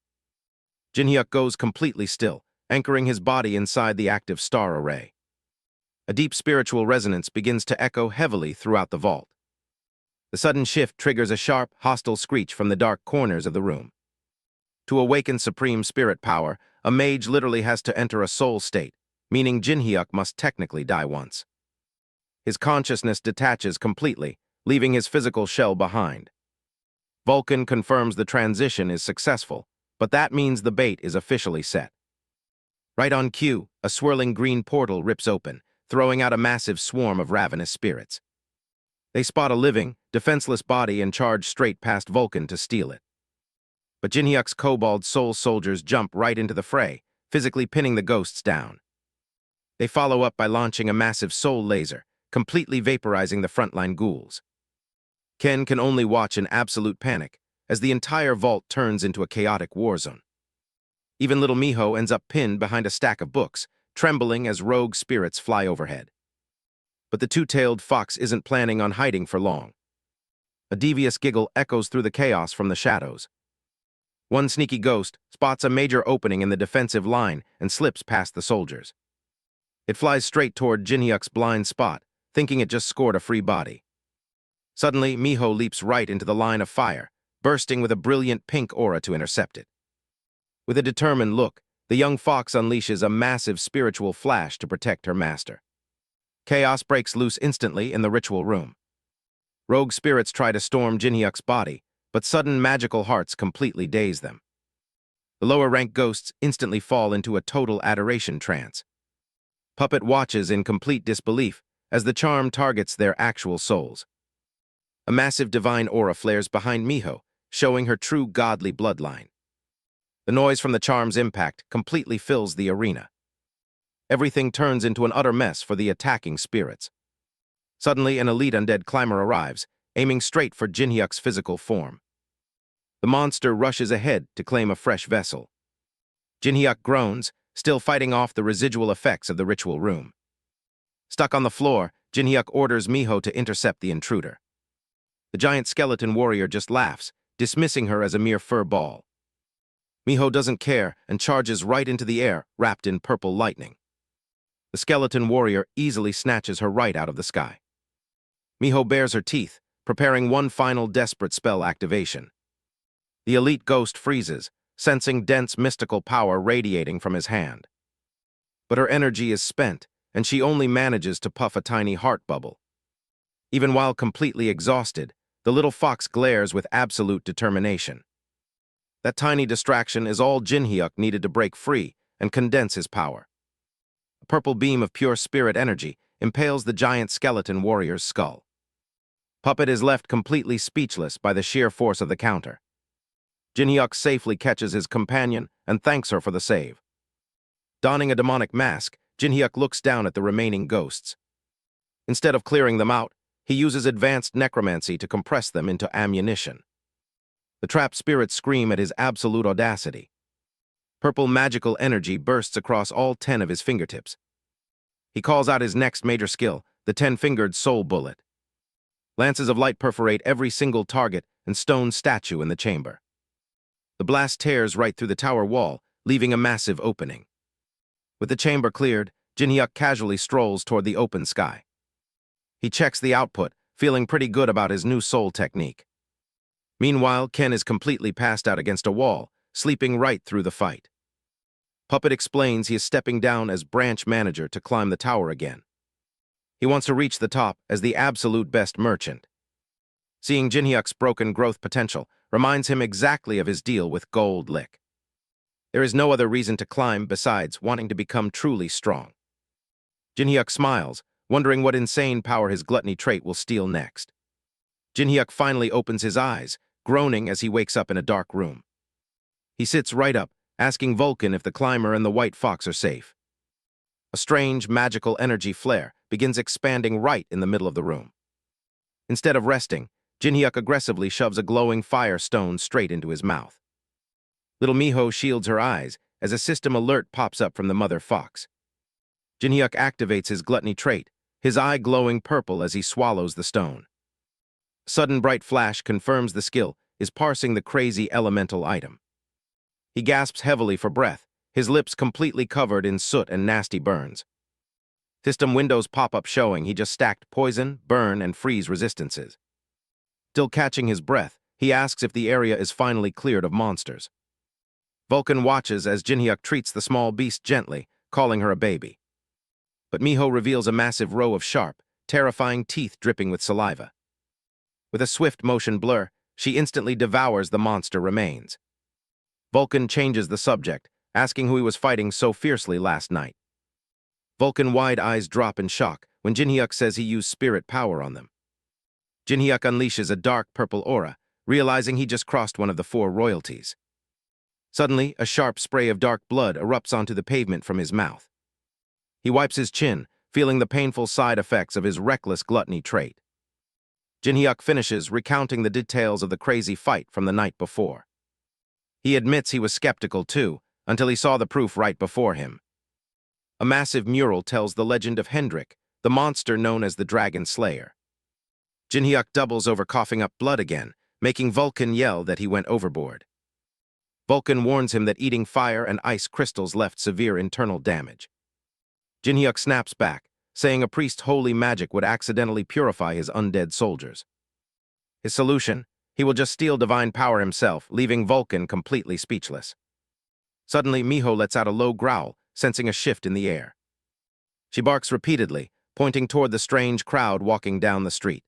Speaker 1: Jinhyuk goes completely still, anchoring his body inside the active star array. A deep spiritual resonance begins to echo heavily throughout the vault. The sudden shift triggers a sharp, hostile screech from the dark corners of the room. To awaken supreme spirit power, a mage literally has to enter a soul state, meaning Jinhyuk must technically die once. His consciousness detaches completely, leaving his physical shell behind. Vulcan confirms the transition is successful, but that means the bait is officially set. Right on cue, a swirling green portal rips open, throwing out a massive swarm of ravenous spirits. They spot a living, defenseless body and charge straight past Vulcan to steal it. But Jinhyuk's kobold soul soldiers jump right into the fray, physically pinning the ghosts down. They follow up by launching a massive soul laser, completely vaporizing the frontline ghouls. Ken can only watch in absolute panic, as the entire vault turns into a chaotic war zone. Even little Miho ends up pinned behind a stack of books, trembling as rogue spirits fly overhead. But the two-tailed fox isn't planning on hiding for long. A devious giggle echoes through the chaos from the shadows. One sneaky ghost spots a major opening in the defensive line and slips past the soldiers. It flies straight toward Jinhyuk's blind spot, thinking it just scored a free body. Suddenly, Miho leaps right into the line of fire, bursting with a brilliant pink aura to intercept it. With a determined look, the young fox unleashes a massive spiritual flash to protect her master. Chaos breaks loose instantly in the ritual room. Rogue spirits try to storm Jinhyuk's body, but sudden magical hearts completely daze them. The lower-ranked ghosts instantly fall into a total adoration trance. Puppet watches in complete disbelief as the charm targets their actual souls. A massive divine aura flares behind Miho, showing her true godly bloodline. The noise from the charm's impact completely fills the arena. Everything turns into an utter mess for the attacking spirits. Suddenly, an elite undead climber arrives, aiming straight for Jinhyuk's physical form. The monster rushes ahead to claim a fresh vessel. Jinhyuk groans, still fighting off the residual effects of the ritual room. Stuck on the floor, Jinhyuk orders Miho to intercept the intruder. The giant skeleton warrior just laughs, dismissing her as a mere fur ball. Miho doesn't care and charges right into the air, wrapped in purple lightning. The skeleton warrior easily snatches her right out of the sky. Miho bares her teeth, preparing one final desperate spell activation. The elite ghost freezes, sensing dense mystical power radiating from his hand. But her energy is spent, and she only manages to puff a tiny heart bubble. Even while completely exhausted, the little fox glares with absolute determination. That tiny distraction is all Jinhyuk needed to break free and condense his power. A purple beam of pure spirit energy impales the giant skeleton warrior's skull. Puppet is left completely speechless by the sheer force of the counter. Jinhyuk safely catches his companion and thanks her for the save. Donning a demonic mask, Jinhyuk looks down at the remaining ghosts. Instead of clearing them out, he uses advanced necromancy to compress them into ammunition. The trapped spirits scream at his absolute audacity. Purple magical energy bursts across all 10 of his fingertips. He calls out his next major skill, the 10-fingered soul bullet. Lances of light perforate every single target and stone statue in the chamber. The blast tears right through the tower wall, leaving a massive opening. With the chamber cleared, Jinhyuk casually strolls toward the open sky. He checks the output, feeling pretty good about his new soul technique. Meanwhile, Ken is completely passed out against a wall, sleeping right through the fight. Puppet explains he is stepping down as branch manager to climb the tower again. He wants to reach the top as the absolute best merchant. Seeing Jinhyuk's broken growth potential reminds him exactly of his deal with Gold Lick. There is no other reason to climb besides wanting to become truly strong. Jinhyuk smiles, wondering what insane power his gluttony trait will steal next. Jinhyuk finally opens his eyes, groaning as he wakes up in a dark room. He sits right up, asking Vulcan if the climber and the white fox are safe. A strange, magical energy flare begins expanding right in the middle of the room. Instead of resting, Jinhyuk aggressively shoves a glowing fire stone straight into his mouth. Little Miho shields her eyes as a system alert pops up from the mother fox. Jinhyuk activates his gluttony trait, his eye glowing purple as he swallows the stone. A sudden bright flash confirms the skill is parsing the crazy elemental item. He gasps heavily for breath, his lips completely covered in soot and nasty burns. System windows pop up showing he just stacked poison, burn, and freeze resistances. Still catching his breath, he asks if the area is finally cleared of monsters. Vulcan watches as Jinhyuk treats the small beast gently, calling her a baby. But Miho reveals a massive row of sharp, terrifying teeth dripping with saliva. With a swift motion blur, she instantly devours the monster remains. Vulcan changes the subject, asking who he was fighting so fiercely last night. Vulcan wide eyes drop in shock when Jinhyuk says he used spirit power on them. Jinhyuk unleashes a dark purple aura, realizing he just crossed one of the 4 royalties. Suddenly, a sharp spray of dark blood erupts onto the pavement from his mouth. He wipes his chin, feeling the painful side effects of his reckless gluttony trait. Jinhyuk finishes recounting the details of the crazy fight from the night before. He admits he was skeptical too, until he saw the proof right before him. A massive mural tells the legend of Hendrik, the monster known as the Dragon Slayer. Jinhyuk doubles over coughing up blood again, making Vulcan yell that he went overboard. Vulcan warns him that eating fire and ice crystals left severe internal damage. Jinhyuk snaps back, saying a priest's holy magic would accidentally purify his undead soldiers. His solution? He will just steal divine power himself, leaving Vulcan completely speechless. Suddenly, Miho lets out a low growl, sensing a shift in the air. She barks repeatedly, pointing toward the strange crowd walking down the street.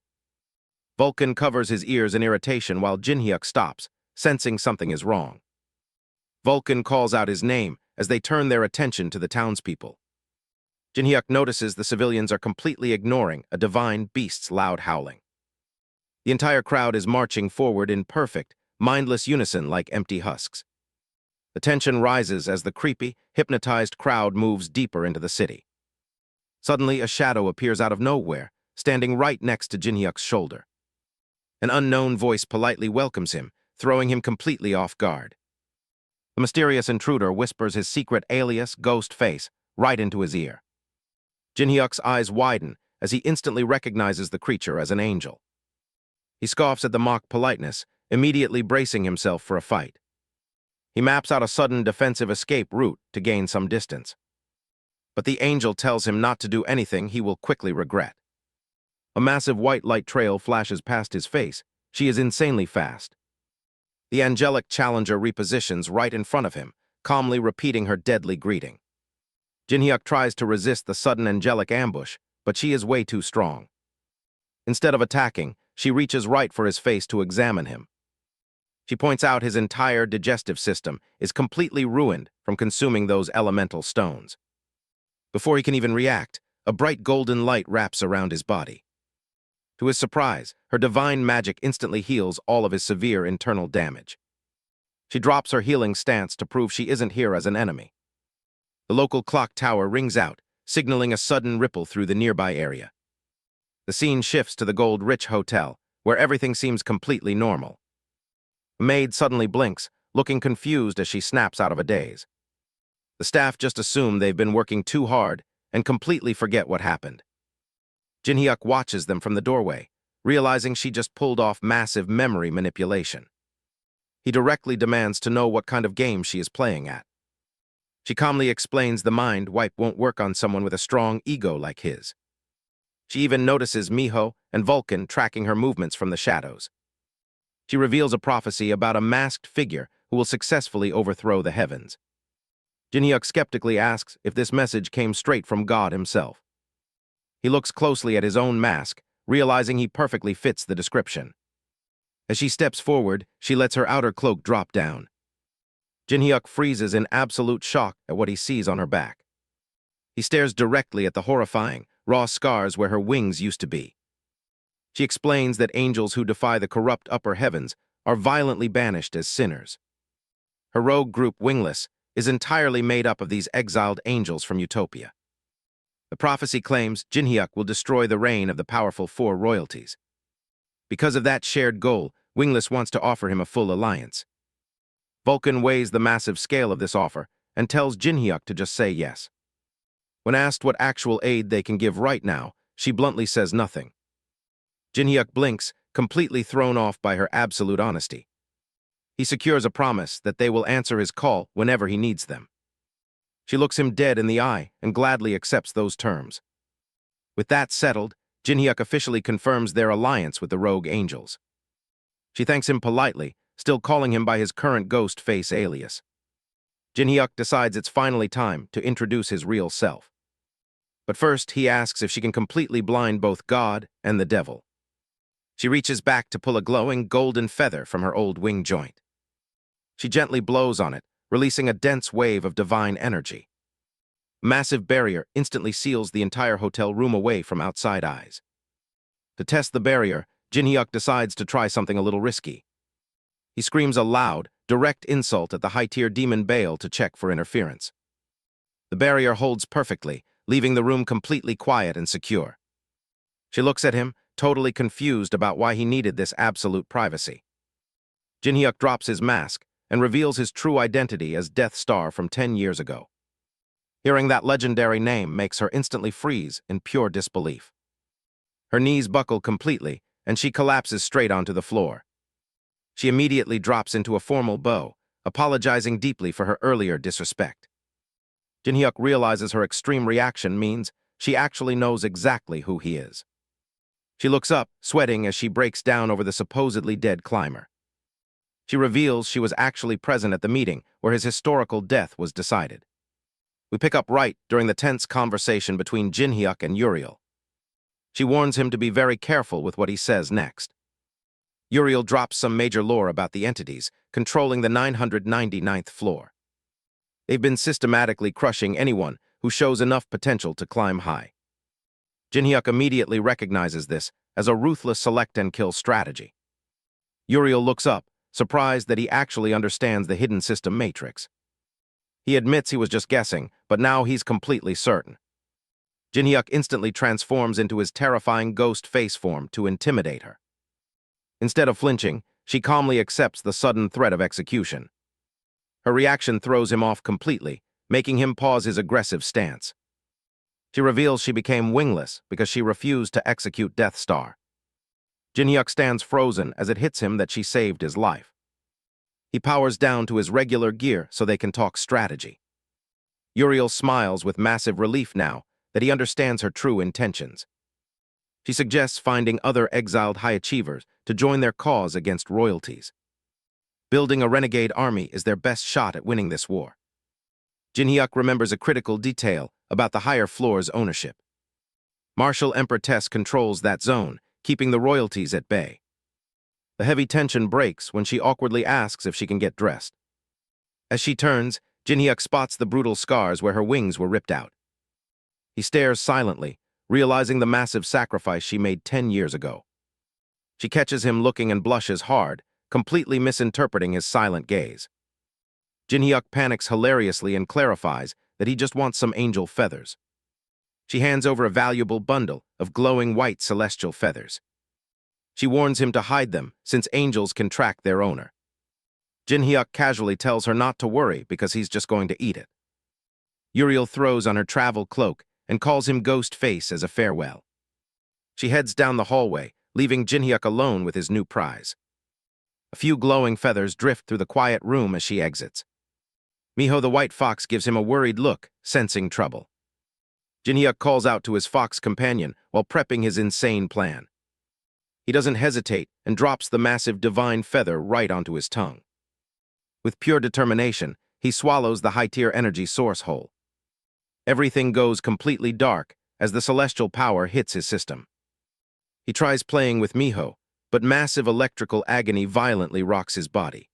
Speaker 1: Vulcan covers his ears in irritation while Jinhyuk stops, sensing something is wrong. Vulcan calls out his name as they turn their attention to the townspeople. Jinhyuk notices the civilians are completely ignoring a divine beast's loud howling. The entire crowd is marching forward in perfect, mindless unison like empty husks. The tension rises as the creepy, hypnotized crowd moves deeper into the city. Suddenly, a shadow appears out of nowhere, standing right next to Jinhyuk's shoulder. An unknown voice politely welcomes him, throwing him completely off guard. The mysterious intruder whispers his secret alias, ghost face, right into his ear. Jinhyuk's eyes widen as he instantly recognizes the creature as an angel. He scoffs at the mock politeness, immediately bracing himself for a fight. He maps out a sudden defensive escape route to gain some distance. But the angel tells him not to do anything he will quickly regret. A massive white light trail flashes past his face. She is insanely fast. The angelic challenger repositions right in front of him, calmly repeating her deadly greeting. Jinhyuk tries to resist the sudden angelic ambush, but she is way too strong. Instead of attacking, she reaches right for his face to examine him. She points out his entire digestive system is completely ruined from consuming those elemental stones. Before he can even react, a bright golden light wraps around his body. To his surprise, her divine magic instantly heals all of his severe internal damage. She drops her healing stance to prove she isn't here as an enemy. The local clock tower rings out, signaling a sudden ripple through the nearby area. The scene shifts to the Gold Rich Hotel, where everything seems completely normal. A maid suddenly blinks, looking confused as she snaps out of a daze. The staff just assume they've been working too hard and completely forget what happened. Jinhyuk watches them from the doorway, realizing she just pulled off massive memory manipulation. He directly demands to know what kind of game she is playing at. She calmly explains the mind wipe won't work on someone with a strong ego like his. She even notices Miho and Vulcan tracking her movements from the shadows. She reveals a prophecy about a masked figure who will successfully overthrow the heavens. Jinhyuk skeptically asks if this message came straight from God himself. He looks closely at his own mask, realizing he perfectly fits the description. As she steps forward, she lets her outer cloak drop down. Jinhyuk freezes in absolute shock at what he sees on her back. He stares directly at the horrifying, raw scars where her wings used to be. She explains that angels who defy the corrupt upper heavens are violently banished as sinners. Her rogue group, Wingless, is entirely made up of these exiled angels from Utopia. The prophecy claims Jinhyuk will destroy the reign of the powerful 4 royalties. Because of that shared goal, Wingless wants to offer him a full alliance. Vulcan weighs the massive scale of this offer and tells Jinhyuk to just say yes. When asked what actual aid they can give right now, she bluntly says nothing. Jinhyuk blinks, completely thrown off by her absolute honesty. He secures a promise that they will answer his call whenever he needs them. She looks him dead in the eye and gladly accepts those terms. With that settled, Jinhyuk officially confirms their alliance with the rogue angels. She thanks him politely, still calling him by his current ghost face alias. Jin-hyuk decides it's finally time to introduce his real self. But first, he asks if she can completely blind both God and the devil. She reaches back to pull a glowing golden feather from her old wing joint. She gently blows on it, releasing a dense wave of divine energy. A massive barrier instantly seals the entire hotel room away from outside eyes. To test the barrier, Jin-hyuk decides to try something a little risky. He screams a loud, direct insult at the high-tier demon Baal to check for interference. The barrier holds perfectly, leaving the room completely quiet and secure. She looks at him, totally confused about why he needed this absolute privacy. Jin-hyuk drops his mask and reveals his true identity as Death Star from 10 years ago. Hearing that legendary name makes her instantly freeze in pure disbelief. Her knees buckle completely, and she collapses straight onto the floor. She immediately drops into a formal bow, apologizing deeply for her earlier disrespect. Jin-hyuk realizes her extreme reaction means she actually knows exactly who he is. She looks up, sweating as she breaks down over the supposedly dead climber. She reveals she was actually present at the meeting where his historical death was decided. We pick up right during the tense conversation between Jin-hyuk and Uriel. She warns him to be very careful with what he says next. Uriel drops some major lore about the entities controlling the 999th floor. They've been systematically crushing anyone who shows enough potential to climb high. Jin-hyuk immediately recognizes this as a ruthless select-and-kill strategy. Uriel looks up, surprised that he actually understands the hidden system matrix. He admits he was just guessing, but now he's completely certain. Jin-hyuk instantly transforms into his terrifying ghost face form to intimidate her. Instead of flinching, she calmly accepts the sudden threat of execution. Her reaction throws him off completely, making him pause his aggressive stance. She reveals she became wingless because she refused to execute Death Star. Jin-hyuk stands frozen as it hits him that she saved his life. He powers down to his regular gear so they can talk strategy. Uriel smiles with massive relief now that he understands her true intentions. She suggests finding other exiled high achievers to join their cause against royalties. Building a renegade army is their best shot at winning this war. Jin-hyuk remembers a critical detail about the higher floor's ownership. Marshal Emperor Tess controls that zone, keeping the royalties at bay. The heavy tension breaks when she awkwardly asks if she can get dressed. As she turns, Jin-hyuk spots the brutal scars where her wings were ripped out. He stares silently, realizing the massive sacrifice she made 10 years ago. She catches him looking and blushes hard, completely misinterpreting his silent gaze. Jin-hyuk panics hilariously and clarifies that he just wants some angel feathers. She hands over a valuable bundle of glowing white celestial feathers. She warns him to hide them, since angels can track their owner. Jin-hyuk casually tells her not to worry because he's just going to eat it. Uriel throws on her travel cloak and calls him Ghost Face as a farewell. She heads down the hallway, leaving Jin-hyuk alone with his new prize. A few glowing feathers drift through the quiet room as she exits. Miho the White Fox gives him a worried look, sensing trouble. Jin-hyuk calls out to his fox companion while prepping his insane plan. He doesn't hesitate and drops the massive divine feather right onto his tongue. With pure determination, he swallows the high-tier energy source whole. Everything goes completely dark as the celestial power hits his system. He tries playing with Miho, but massive electrical agony violently rocks his body.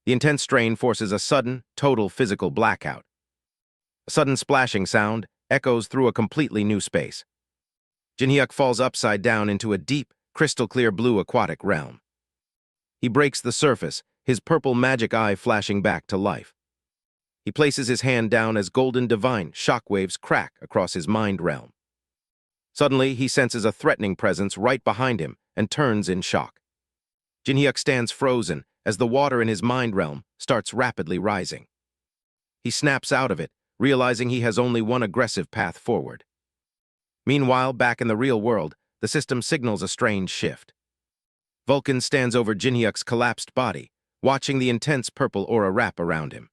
Speaker 1: The intense strain forces a sudden, total physical blackout. A sudden splashing sound echoes through a completely new space. Jin-hyuk falls upside down into a deep, crystal-clear blue aquatic realm. He breaks the surface, his purple magic eye flashing back to life. He places his hand down as golden divine shockwaves crack across his mind realm. Suddenly, he senses a threatening presence right behind him and turns in shock. Jin-hyuk stands frozen as the water in his mind realm starts rapidly rising. He snaps out of it, realizing he has only one aggressive path forward. Meanwhile, back in the real world, the system signals a strange shift. Vulcan stands over Jin-hyuk's collapsed body, watching the intense purple aura wrap around him.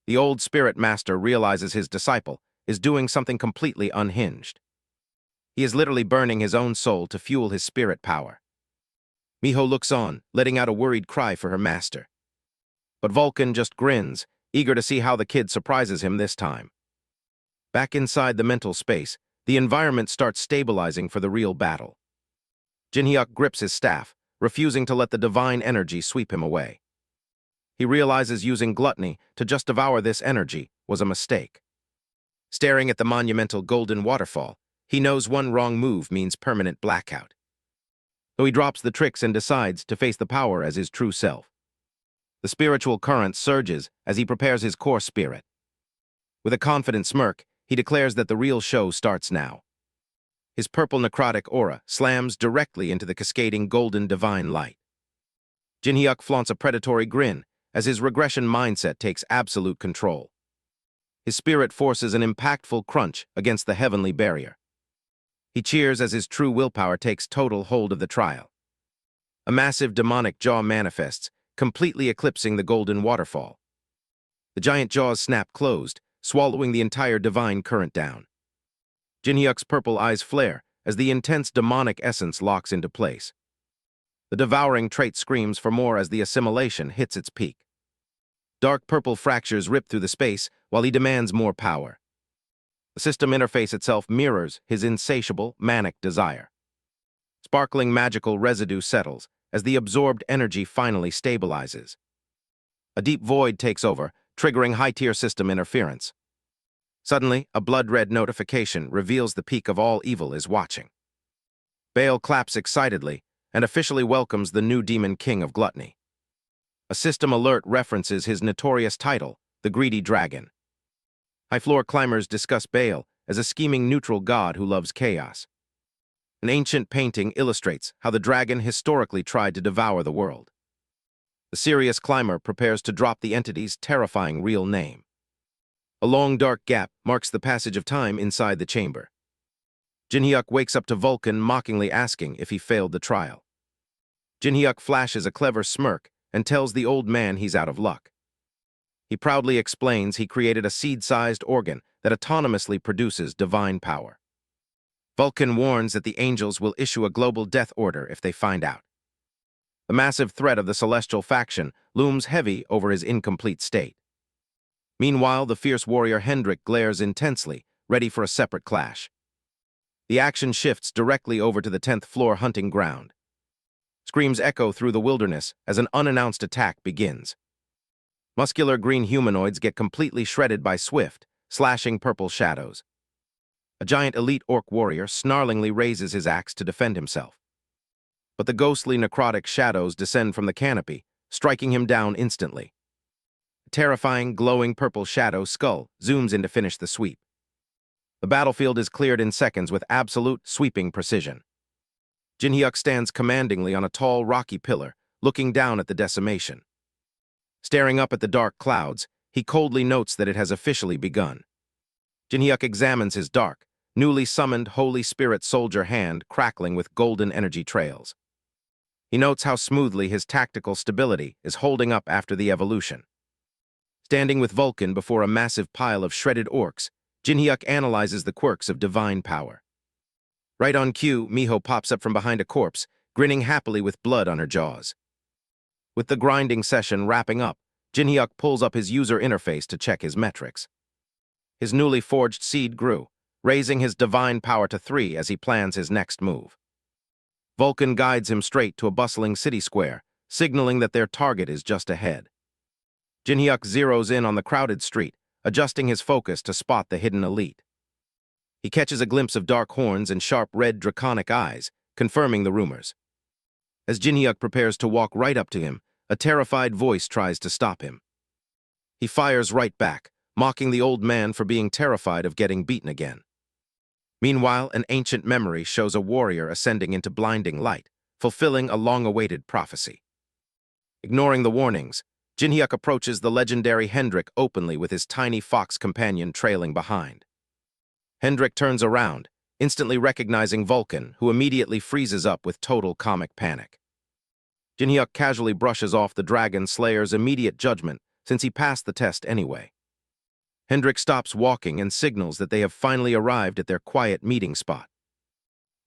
Speaker 1: The old spirit master realizes his disciple is doing something completely unhinged. He is literally burning his own soul to fuel his spirit power. Miho looks on, letting out a worried cry for her master. But Vulcan just grins, eager to see how the kid surprises him this time. Back inside the mental space, the environment starts stabilizing for the real battle. Jinhyuk grips his staff, refusing to let the divine energy sweep him away. He realizes using gluttony to just devour this energy was a mistake. Staring at the monumental golden waterfall, he knows one wrong move means permanent blackout. So he drops the tricks and decides to face the power as his true self. The spiritual current surges as he prepares his core spirit. With a confident smirk, he declares that the real show starts now. His purple necrotic aura slams directly into the cascading golden divine light. Jinhyuk flaunts a predatory grin as his regression mindset takes absolute control. His spirit forces an impactful crunch against the heavenly barrier. He cheers as his true willpower takes total hold of the trial. A massive demonic jaw manifests, completely eclipsing the golden waterfall. The giant jaws snap closed, swallowing the entire divine current down. Jinhyuk's purple eyes flare as the intense demonic essence locks into place. The devouring trait screams for more as the assimilation hits its peak. Dark purple fractures rip through the space while he demands more power. The system interface itself mirrors his insatiable, manic desire. Sparkling magical residue settles as the absorbed energy finally stabilizes. A deep void takes over, triggering high-tier system interference. Suddenly, a blood-red notification reveals the peak of all evil is watching. Baal claps excitedly and officially welcomes the new demon king of gluttony. A system alert references his notorious title, the Greedy Dragon. High-floor climbers discuss Baal as a scheming neutral god who loves chaos. An ancient painting illustrates how the dragon historically tried to devour the world. The serious climber prepares to drop the entity's terrifying real name. A long dark gap marks the passage of time inside the chamber. Jinhyuk wakes up to Vulcan mockingly asking if he failed the trial. Jinhyuk flashes a clever smirk and tells the old man he's out of luck. He proudly explains he created a seed-sized organ that autonomously produces divine power. Vulcan warns that the angels will issue a global death order if they find out. The massive threat of the celestial faction looms heavy over his incomplete state. Meanwhile, the fierce warrior Hendrik glares intensely, ready for a separate clash. The action shifts directly over to the 10th floor hunting ground. Screams echo through the wilderness as an unannounced attack begins. Muscular green humanoids get completely shredded by swift, slashing purple shadows. A giant elite orc warrior snarlingly raises his axe to defend himself. But the ghostly necrotic shadows descend from the canopy, striking him down instantly. A terrifying, glowing purple shadow skull zooms in to finish the sweep. The battlefield is cleared in seconds with absolute, sweeping precision. Jinhyuk stands commandingly on a tall, rocky pillar, looking down at the decimation. Staring up at the dark clouds, he coldly notes that it has officially begun. Jinhyuk examines his dark, newly summoned Holy Spirit soldier hand crackling with golden energy trails. He notes how smoothly his tactical stability is holding up after the evolution. Standing with Vulcan before a massive pile of shredded orcs, Jinhyuk analyzes the quirks of divine power. Right on cue, Miho pops up from behind a corpse, grinning happily with blood on her jaws. With the grinding session wrapping up, Jinhyuk pulls up his user interface to check his metrics. His newly forged seed grew, raising his divine power to 3 as he plans his next move. Vulcan guides him straight to a bustling city square, signaling that their target is just ahead. Jinhyuk zeroes in on the crowded street, adjusting his focus to spot the hidden elite. He catches a glimpse of dark horns and sharp red draconic eyes, confirming the rumors. As Jinhyuk prepares to walk right up to him, a terrified voice tries to stop him. He fires right back, mocking the old man for being terrified of getting beaten again. Meanwhile, an ancient memory shows a warrior ascending into blinding light, fulfilling a long-awaited prophecy. Ignoring the warnings, Jinhyuk approaches the legendary Hendrik openly with his tiny fox companion trailing behind. Hendrik turns around, instantly recognizing Vulcan, who immediately freezes up with total comic panic. Jinhyuk casually brushes off the Dragon Slayer's immediate judgment since he passed the test anyway. Hendrik stops walking and signals that they have finally arrived at their quiet meeting spot.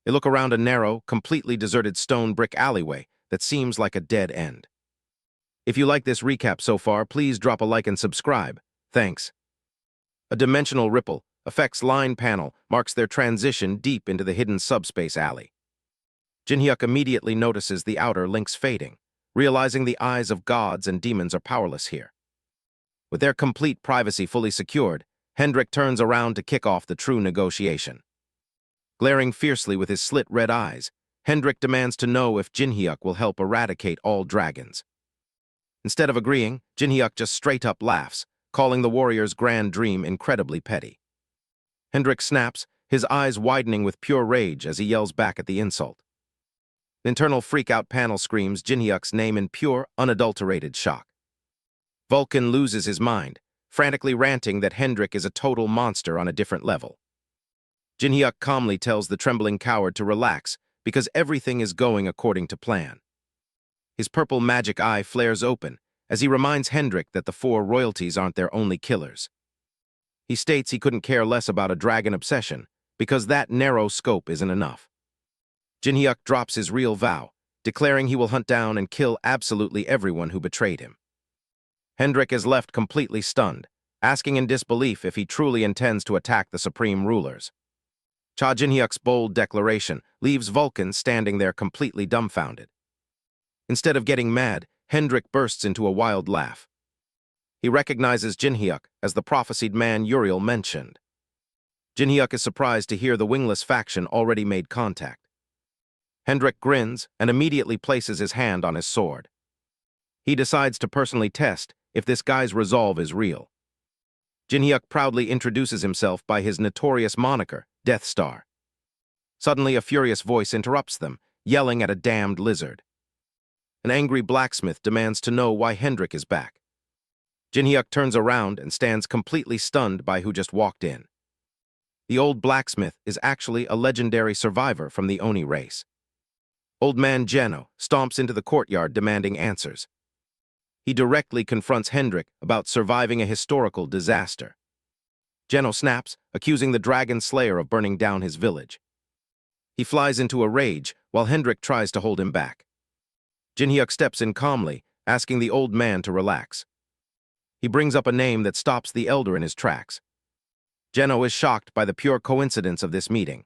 Speaker 1: They look around a narrow, completely deserted stone brick alleyway that seems like a dead end. If you like this recap so far, please drop a like and subscribe. Thanks. A dimensional ripple, effects line panel, marks their transition deep into the hidden subspace alley. Jinhyuk immediately notices the outer links fading, realizing the eyes of gods and demons are powerless here. With their complete privacy fully secured, Hendrik turns around to kick off the true negotiation. Glaring fiercely with his slit red eyes, Hendrik demands to know if Jinhyuk will help eradicate all dragons. Instead of agreeing, Jinhyuk just straight up laughs, calling the warrior's grand dream incredibly petty. Hendrik snaps, his eyes widening with pure rage as he yells back at the insult. An internal freak-out panel screams Jinhyuk's name in pure, unadulterated shock. Vulcan loses his mind, frantically ranting that Hendrik is a total monster on a different level. Jinhyuk calmly tells the trembling coward to relax because everything is going according to plan. His purple magic eye flares open as he reminds Hendrik that the four royalties aren't their only killers. He states he couldn't care less about a dragon obsession because that narrow scope isn't enough. Jinhyuk drops his real vow, declaring he will hunt down and kill absolutely everyone who betrayed him. Hendrik is left completely stunned, asking in disbelief if he truly intends to attack the supreme rulers. Cha Jinhyuk's bold declaration leaves Vulcan standing there completely dumbfounded. Instead of getting mad, Hendrik bursts into a wild laugh. He recognizes Jinhyuk as the prophesied man Uriel mentioned. Jinhyuk is surprised to hear the wingless faction already made contact. Hendrik grins and immediately places his hand on his sword. He decides to personally test if this guy's resolve is real. Jinhyuk proudly introduces himself by his notorious moniker, Death Star. Suddenly, a furious voice interrupts them, yelling at a damned lizard. An angry blacksmith demands to know why Hendrik is back. Jinhyuk turns around and stands completely stunned by who just walked in. The old blacksmith is actually a legendary survivor from the Oni race. Old man Geno stomps into the courtyard demanding answers. He directly confronts Hendrik about surviving a historical disaster. Geno snaps, accusing the dragon slayer of burning down his village. He flies into a rage while Hendrik tries to hold him back. Jinhyuk steps in calmly, asking the old man to relax. He brings up a name that stops the elder in his tracks. Geno is shocked by the pure coincidence of this meeting.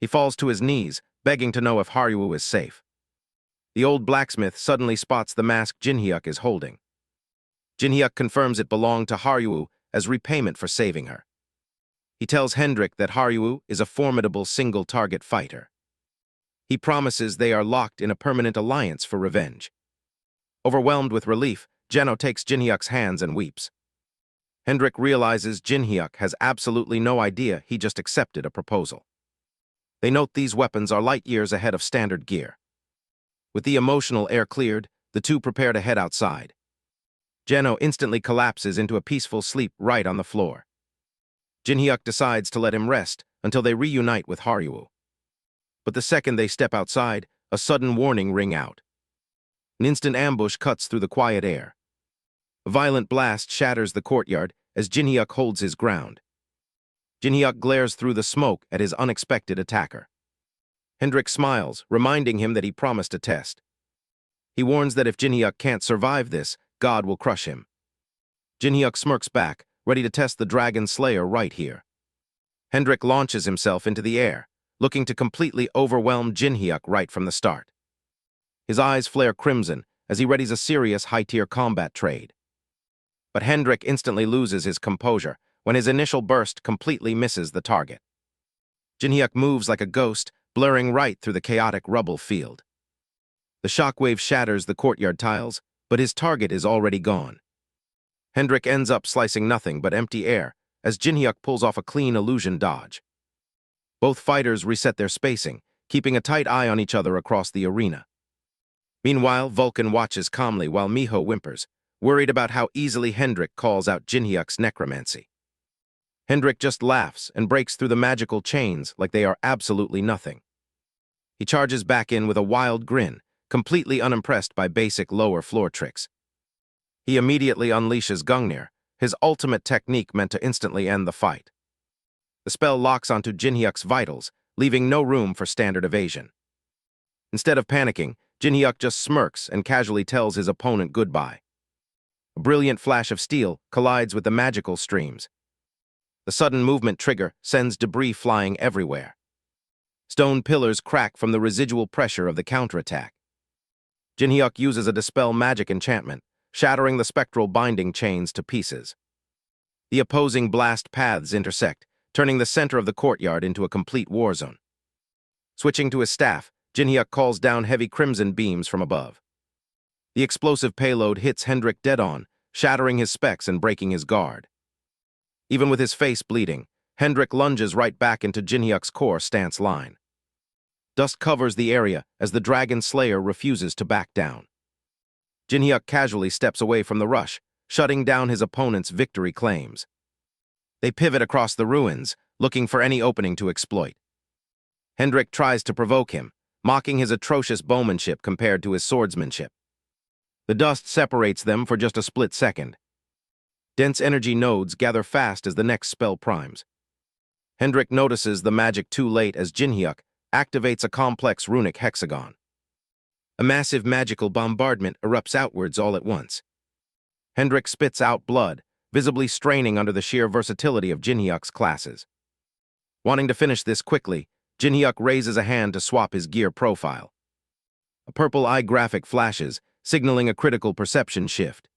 Speaker 1: He falls to his knees, begging to know if Haruo is safe. The old blacksmith suddenly spots the mask Jinhyuk is holding. Jinhyuk confirms it belonged to Haruo as repayment for saving her. He tells Hendrik that Haruo is a formidable single-target fighter. He promises they are locked in a permanent alliance for revenge. Overwhelmed with relief, Geno takes Jinhyuk's hands and weeps. Hendrik realizes Jinhyuk has absolutely no idea he just accepted a proposal. They note these weapons are light years ahead of standard gear. With the emotional air cleared, the two prepare to head outside. Geno instantly collapses into a peaceful sleep right on the floor. Jinhyuk decides to let him rest until they reunite with Haruo. But the second they step outside, a sudden warning ring out. An instant ambush cuts through the quiet air. A violent blast shatters the courtyard as Jinhyuk holds his ground. Jinhyuk glares through the smoke at his unexpected attacker. Hendrik smiles, reminding him that he promised a test. He warns that if Jinhyuk can't survive this, God will crush him. Jinhyuk smirks back, ready to test the dragon slayer right here. Hendrik launches himself into the air, looking to completely overwhelm Jinhyuk right from the start. His eyes flare crimson as he readies a serious high-tier combat trade. But Hendrik instantly loses his composure when his initial burst completely misses the target. Jinhyuk moves like a ghost, blurring right through the chaotic rubble field. The shockwave shatters the courtyard tiles, but his target is already gone. Hendrik ends up slicing nothing but empty air as Jinhyuk pulls off a clean illusion dodge. Both fighters reset their spacing, keeping a tight eye on each other across the arena. Meanwhile, Vulcan watches calmly while Miho whimpers, worried about how easily Hendrik calls out Jinhyuk's necromancy. Hendrik just laughs and breaks through the magical chains like they are absolutely nothing. He charges back in with a wild grin, completely unimpressed by basic lower floor tricks. He immediately unleashes Gungnir, his ultimate technique meant to instantly end the fight. The spell locks onto Jinhyuk's vitals, leaving no room for standard evasion. Instead of panicking, Jin-hyuk just smirks and casually tells his opponent goodbye. A brilliant flash of steel collides with the magical streams. The sudden movement trigger sends debris flying everywhere. Stone pillars crack from the residual pressure of the counterattack. Jin-hyuk uses a dispel magic enchantment, shattering the spectral binding chains to pieces. The opposing blast paths intersect, turning the center of the courtyard into a complete war zone. Switching to his staff, Jin-hyuk calls down heavy crimson beams from above. The explosive payload hits Hendrik dead-on, shattering his specs and breaking his guard. Even with his face bleeding, Hendrik lunges right back into Jin-hyuk's core stance line. Dust covers the area as the Dragon Slayer refuses to back down. Jin-hyuk casually steps away from the rush, shutting down his opponent's victory claims. They pivot across the ruins, looking for any opening to exploit. Hendrik tries to provoke him, mocking his atrocious bowmanship compared to his swordsmanship. The dust separates them for just a split second. Dense energy nodes gather fast as the next spell primes. Hendrik notices the magic too late as Jin-hyuk activates a complex runic hexagon. A massive magical bombardment erupts outwards all at once. Hendrik spits out blood, visibly straining under the sheer versatility of Jin-hyuk's classes. Wanting to finish this quickly, Jin-hyuk raises a hand to swap his gear profile. A purple eye graphic flashes, signaling a critical perception shift.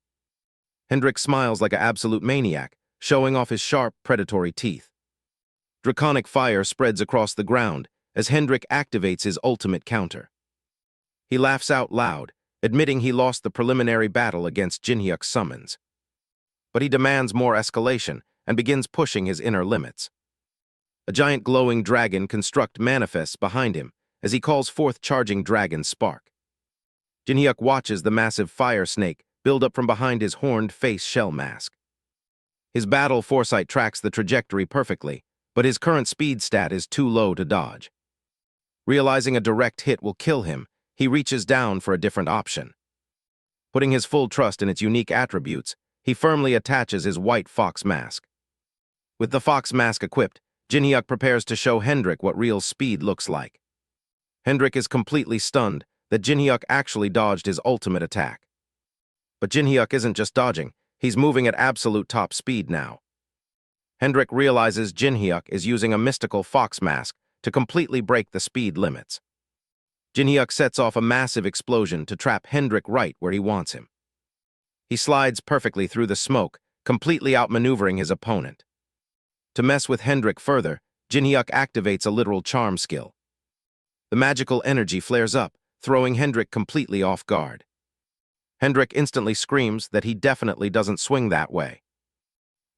Speaker 1: Hendrik smiles like an absolute maniac, showing off his sharp, predatory teeth. Draconic fire spreads across the ground as Hendrik activates his ultimate counter. He laughs out loud, admitting he lost the preliminary battle against Jin-hyuk's summons. But he demands more escalation and begins pushing his inner limits. A giant glowing dragon construct manifests behind him as he calls forth charging dragon spark. Jin-hyuk watches the massive fire snake build up from behind his horned face shell mask. His battle foresight tracks the trajectory perfectly, but his current speed stat is too low to dodge. Realizing a direct hit will kill him, he reaches down for a different option. Putting his full trust in its unique attributes, he firmly attaches his white fox mask. With the fox mask equipped, Jin-hyuk prepares to show Hendrik what real speed looks like. Hendrik is completely stunned that Jin-hyuk actually dodged his ultimate attack. But Jin-hyuk isn't just dodging, he's moving at absolute top speed now. Hendrik realizes Jin-hyuk is using a mystical fox mask to completely break the speed limits. Jin-hyuk sets off a massive explosion to trap Hendrik right where he wants him. He slides perfectly through the smoke, completely outmaneuvering his opponent. To mess with Hendrik further, Jin-hyuk activates a literal charm skill. The magical energy flares up, throwing Hendrik completely off guard. Hendrik instantly screams that he definitely doesn't swing that way.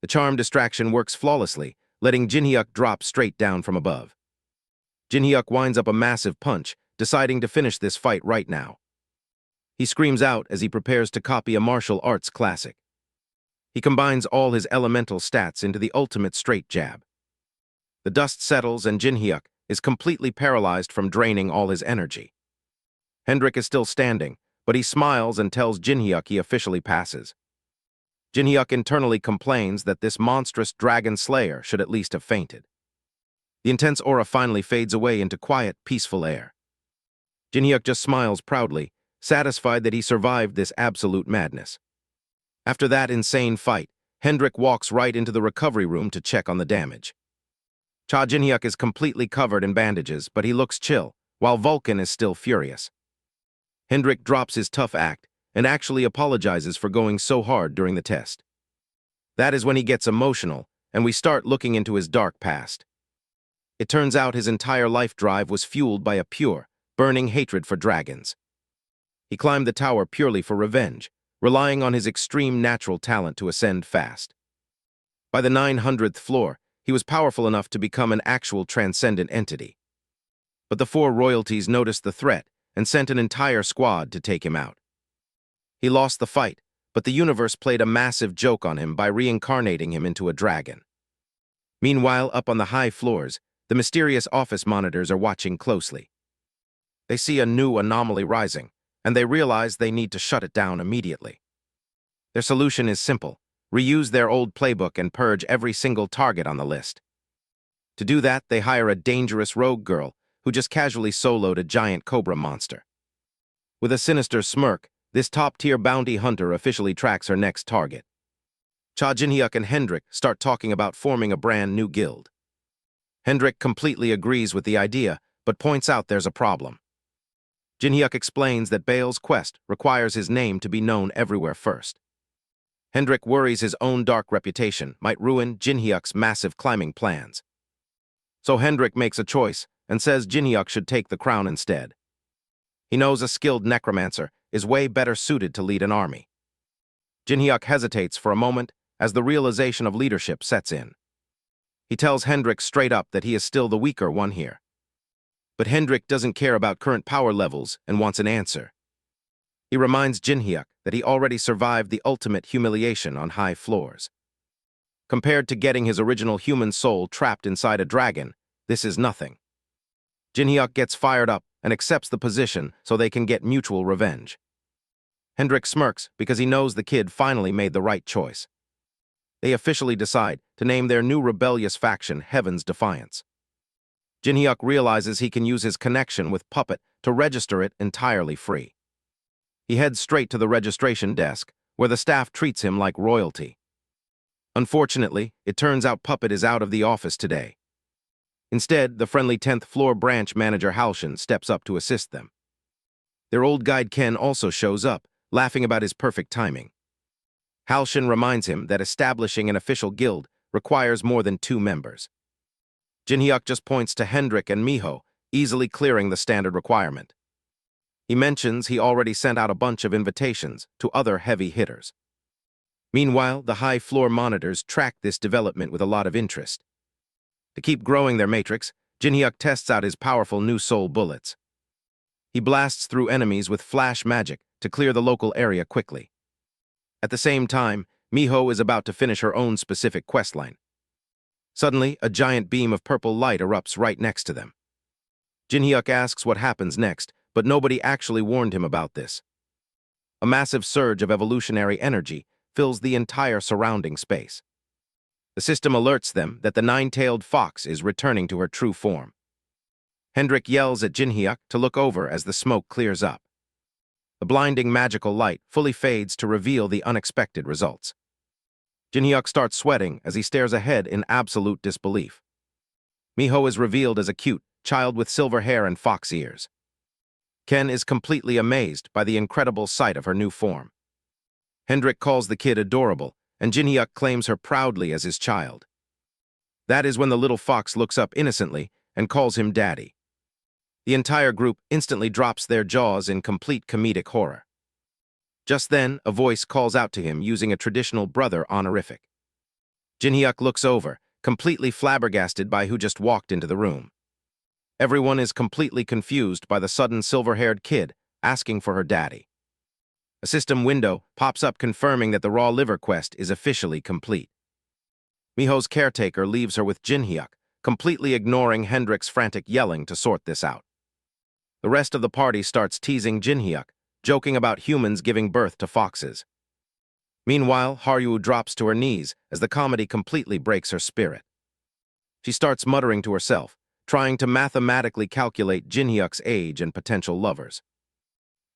Speaker 1: The charm distraction works flawlessly, letting Jin-hyuk drop straight down from above. Jin-hyuk winds up a massive punch, deciding to finish this fight right now. He screams out as he prepares to copy a martial arts classic. He combines all his elemental stats into the ultimate straight jab. The dust settles and Jin-hyuk is completely paralyzed from draining all his energy. Hendrik is still standing, but he smiles and tells Jin-hyuk he officially passes. Jin-hyuk internally complains that this monstrous dragon slayer should at least have fainted. The intense aura finally fades away into quiet, peaceful air. Jin-hyuk just smiles proudly, satisfied that he survived this absolute madness. After that insane fight, Hendrik walks right into the recovery room to check on the damage. Jin-hyuk is completely covered in bandages, but he looks chill, while Vulcan is still furious. Hendrik drops his tough act and actually apologizes for going so hard during the test. That is when he gets emotional, and we start looking into his dark past. It turns out his entire life drive was fueled by a pure, burning hatred for dragons. He climbed the tower purely for revenge, relying on his extreme natural talent to ascend fast. By the 900th floor, he was powerful enough to become an actual transcendent entity. But the four royalties noticed the threat and sent an entire squad to take him out. He lost the fight, but the universe played a massive joke on him by reincarnating him into a dragon. Meanwhile, up on the high floors, the mysterious office monitors are watching closely. They see a new anomaly rising, and they realize they need to shut it down immediately. Their solution is simple: reuse their old playbook and purge every single target on the list. To do that, they hire a dangerous rogue girl who just casually soloed a giant cobra monster. With a sinister smirk, this top-tier bounty hunter officially tracks her next target. Cha Jinhyuk and Hendrik start talking about forming a brand new guild. Hendrik completely agrees with the idea, but points out there's a problem. Jinhyuk explains that Bale's quest requires his name to be known everywhere first. Hendrik worries his own dark reputation might ruin Jinhyuk's massive climbing plans. So Hendrik makes a choice and says Jinhyuk should take the crown instead. He knows a skilled necromancer is way better suited to lead an army. Jinhyuk hesitates for a moment as the realization of leadership sets in. He tells Hendrik straight up that he is still the weaker one here. But Hendrik doesn't care about current power levels and wants an answer. He reminds Jinhyuk that he already survived the ultimate humiliation on high floors. Compared to getting his original human soul trapped inside a dragon, this is nothing. Jinhyuk gets fired up and accepts the position so they can get mutual revenge. Hendrik smirks because he knows the kid finally made the right choice. They officially decide to name their new rebellious faction Heaven's Defiance. Jinhyuk realizes he can use his connection with Puppet to register it entirely free. He heads straight to the registration desk, where the staff treats him like royalty. Unfortunately, it turns out Puppet is out of the office today. Instead, the friendly 10th floor branch manager Halshin steps up to assist them. Their old guide Ken also shows up, laughing about his perfect timing. Halshin reminds him that establishing an official guild requires more than 2 members. Jinhyuk just points to Hendrik and Miho, easily clearing the standard requirement. He mentions he already sent out a bunch of invitations to other heavy hitters. Meanwhile, the high-floor monitors track this development with a lot of interest. To keep growing their matrix, Jinhyuk tests out his powerful new soul bullets. He blasts through enemies with flash magic to clear the local area quickly. At the same time, Miho is about to finish her own specific questline. Suddenly, a giant beam of purple light erupts right next to them. Jinhyuk asks what happens next, but nobody actually warned him about this. A massive surge of evolutionary energy fills the entire surrounding space. The system alerts them that the 9-tailed fox is returning to her true form. Hendrik yells at Jinhyuk to look over as the smoke clears up. The blinding magical light fully fades to reveal the unexpected results. Jinhyuk starts sweating as he stares ahead in absolute disbelief. Miho is revealed as a cute child with silver hair and fox ears. Ken is completely amazed by the incredible sight of her new form. Hendrik calls the kid adorable, and Jinhyuk claims her proudly as his child. That is when the little fox looks up innocently and calls him daddy. The entire group instantly drops their jaws in complete comedic horror. Just then, a voice calls out to him using a traditional brother honorific. Jinhyuk looks over, completely flabbergasted by who just walked into the room. Everyone is completely confused by the sudden silver-haired kid asking for her daddy. A system window pops up confirming that the raw liver quest is officially complete. Miho's caretaker leaves her with Jinhyuk, completely ignoring Hendrik's frantic yelling to sort this out. The rest of the party starts teasing Jinhyuk, joking about humans giving birth to foxes. Meanwhile, Haru drops to her knees as the comedy completely breaks her spirit. She starts muttering to herself, trying to mathematically calculate Jinhyuk's age and potential lovers.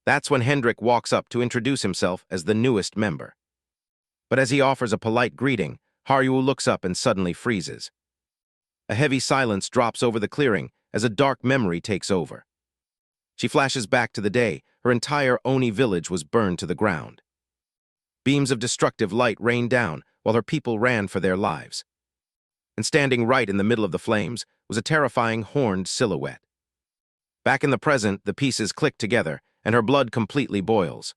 Speaker 1: That's when Hendrik walks up to introduce himself as the newest member. But as he offers a polite greeting, Haru looks up and suddenly freezes. A heavy silence drops over the clearing as a dark memory takes over. She flashes back to the day her entire Oni village was burned to the ground. Beams of destructive light rained down while her people ran for their lives. And standing right in the middle of the flames was a terrifying horned silhouette. Back in the present, the pieces click together and her blood completely boils.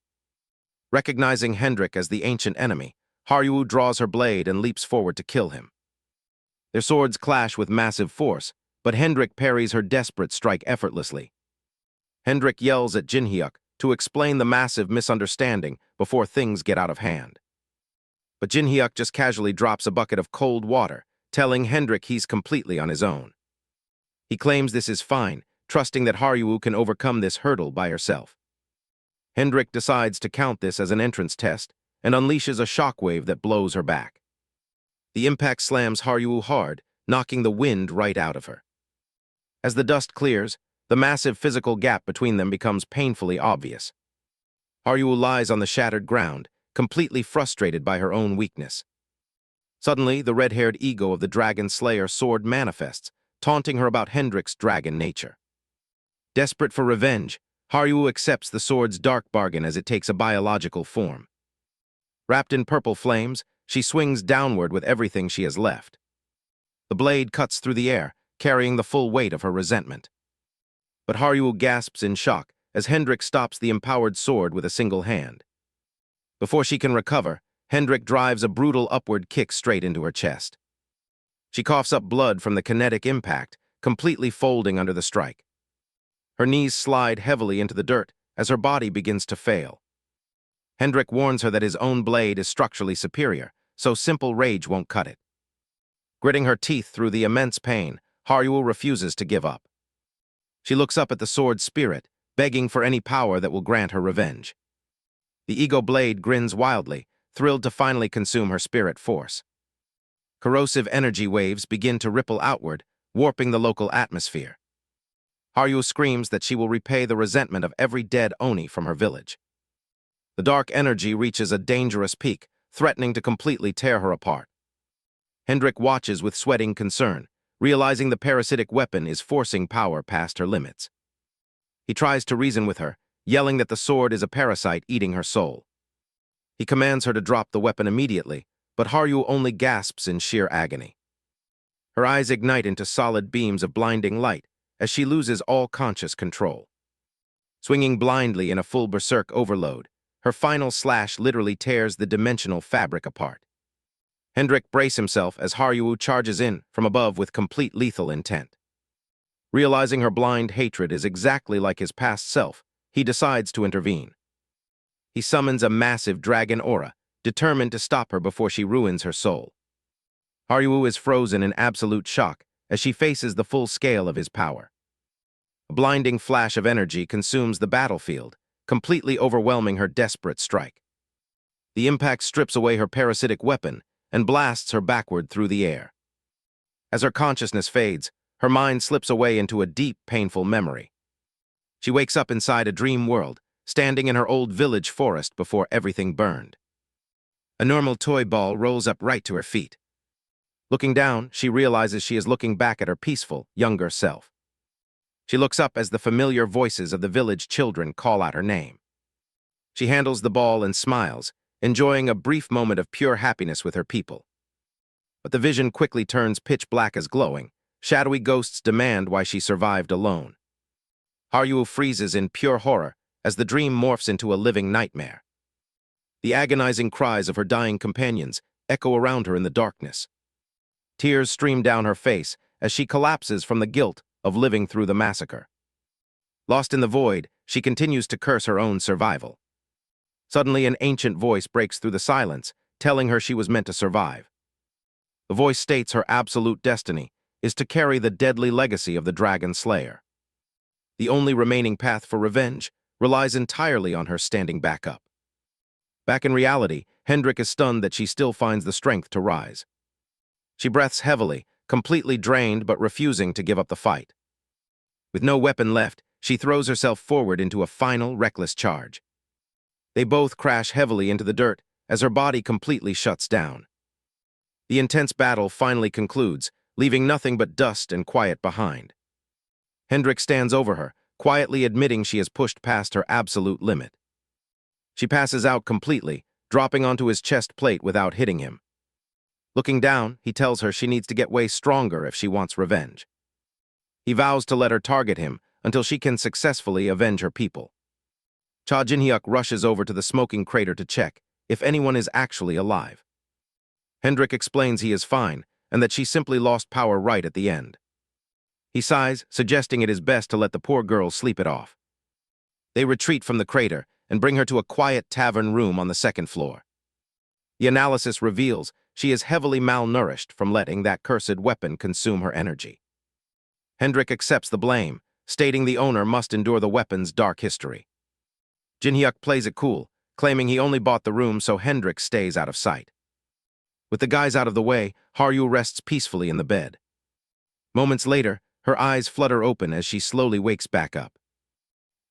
Speaker 1: Recognizing Hendrik as the ancient enemy, Haru draws her blade and leaps forward to kill him. Their swords clash with massive force, but Hendrik parries her desperate strike effortlessly. Hendrik yells at Jinhyuk to explain the massive misunderstanding before things get out of hand. But Jinhyuk just casually drops a bucket of cold water, telling Hendrik he's completely on his own. He claims this is fine, trusting that Haru can overcome this hurdle by herself. Hendrik decides to count this as an entrance test and unleashes a shockwave that blows her back. The impact slams Haru hard, knocking the wind right out of her. As the dust clears, the massive physical gap between them becomes painfully obvious. Haruo lies on the shattered ground, completely frustrated by her own weakness. Suddenly, the red-haired ego of the Dragon Slayer sword manifests, taunting her about Hendrik's dragon nature. Desperate for revenge, Haruo accepts the sword's dark bargain as it takes a biological form. Wrapped in purple flames, she swings downward with everything she has left. The blade cuts through the air, carrying the full weight of her resentment. But Haruo gasps in shock as Hendrik stops the empowered sword with a single hand. Before she can recover, Hendrik drives a brutal upward kick straight into her chest. She coughs up blood from the kinetic impact, completely folding under the strike. Her knees slide heavily into the dirt as her body begins to fail. Hendrik warns her that his own blade is structurally superior, so simple rage won't cut it. Gritting her teeth through the immense pain, Haruo refuses to give up. She looks up at the sword's spirit, begging for any power that will grant her revenge. The ego blade grins wildly, thrilled to finally consume her spirit force. Corrosive energy waves begin to ripple outward, warping the local atmosphere. Haruo screams that she will repay the resentment of every dead Oni from her village. The dark energy reaches a dangerous peak, threatening to completely tear her apart. Hendrik watches with sweating concern, realizing the parasitic weapon is forcing power past her limits. He tries to reason with her, yelling that the sword is a parasite eating her soul. He commands her to drop the weapon immediately, but Haruo only gasps in sheer agony. Her eyes ignite into solid beams of blinding light as she loses all conscious control. Swinging blindly in a full berserk overload, her final slash literally tears the dimensional fabric apart. Hendrik braces himself as Haruo charges in from above with complete lethal intent. Realizing her blind hatred is exactly like his past self, he decides to intervene. He summons a massive dragon aura, determined to stop her before she ruins her soul. Haruo is frozen in absolute shock as she faces the full scale of his power. A blinding flash of energy consumes the battlefield, completely overwhelming her desperate strike. The impact strips away her parasitic weapon and blasts her backward through the air. As her consciousness fades, her mind slips away into a deep, painful memory. She wakes up inside a dream world, standing in her old village forest before everything burned. A normal toy ball rolls up right to her feet. Looking down, she realizes she is looking back at her peaceful, younger self. She looks up as the familiar voices of the village children call out her name. She handles the ball and smiles, enjoying a brief moment of pure happiness with her people. But the vision quickly turns pitch black as glowing. Shadowy ghosts demand why she survived alone. Haruo freezes in pure horror as the dream morphs into a living nightmare. The agonizing cries of her dying companions echo around her in the darkness. Tears stream down her face as she collapses from the guilt of living through the massacre. Lost in the void, she continues to curse her own survival. Suddenly, an ancient voice breaks through the silence, telling her she was meant to survive. The voice states her absolute destiny is to carry the deadly legacy of the Dragon Slayer. The only remaining path for revenge relies entirely on her standing back up. Back in reality, Hendrik is stunned that she still finds the strength to rise. She breaths heavily, completely drained but refusing to give up the fight. With no weapon left, she throws herself forward into a final, reckless charge. They both crash heavily into the dirt as her body completely shuts down. The intense battle finally concludes, leaving nothing but dust and quiet behind. Hendrik stands over her, quietly admitting she has pushed past her absolute limit. She passes out completely, dropping onto his chest plate without hitting him. Looking down, he tells her she needs to get way stronger if she wants revenge. He vows to let her target him until she can successfully avenge her people. Cha Jinhyuk rushes over to the smoking crater to check if anyone is actually alive. Hendrik explains he is fine and that she simply lost power right at the end. He sighs, suggesting it is best to let the poor girl sleep it off. They retreat from the crater and bring her to a quiet tavern room on the second floor. The analysis reveals she is heavily malnourished from letting that cursed weapon consume her energy. Hendrik accepts the blame, stating the owner must endure the weapon's dark history. Jinhyuk plays it cool, claiming he only bought the room so Hendrik stays out of sight. With the guys out of the way, Haruo rests peacefully in the bed. Moments later, her eyes flutter open as she slowly wakes back up.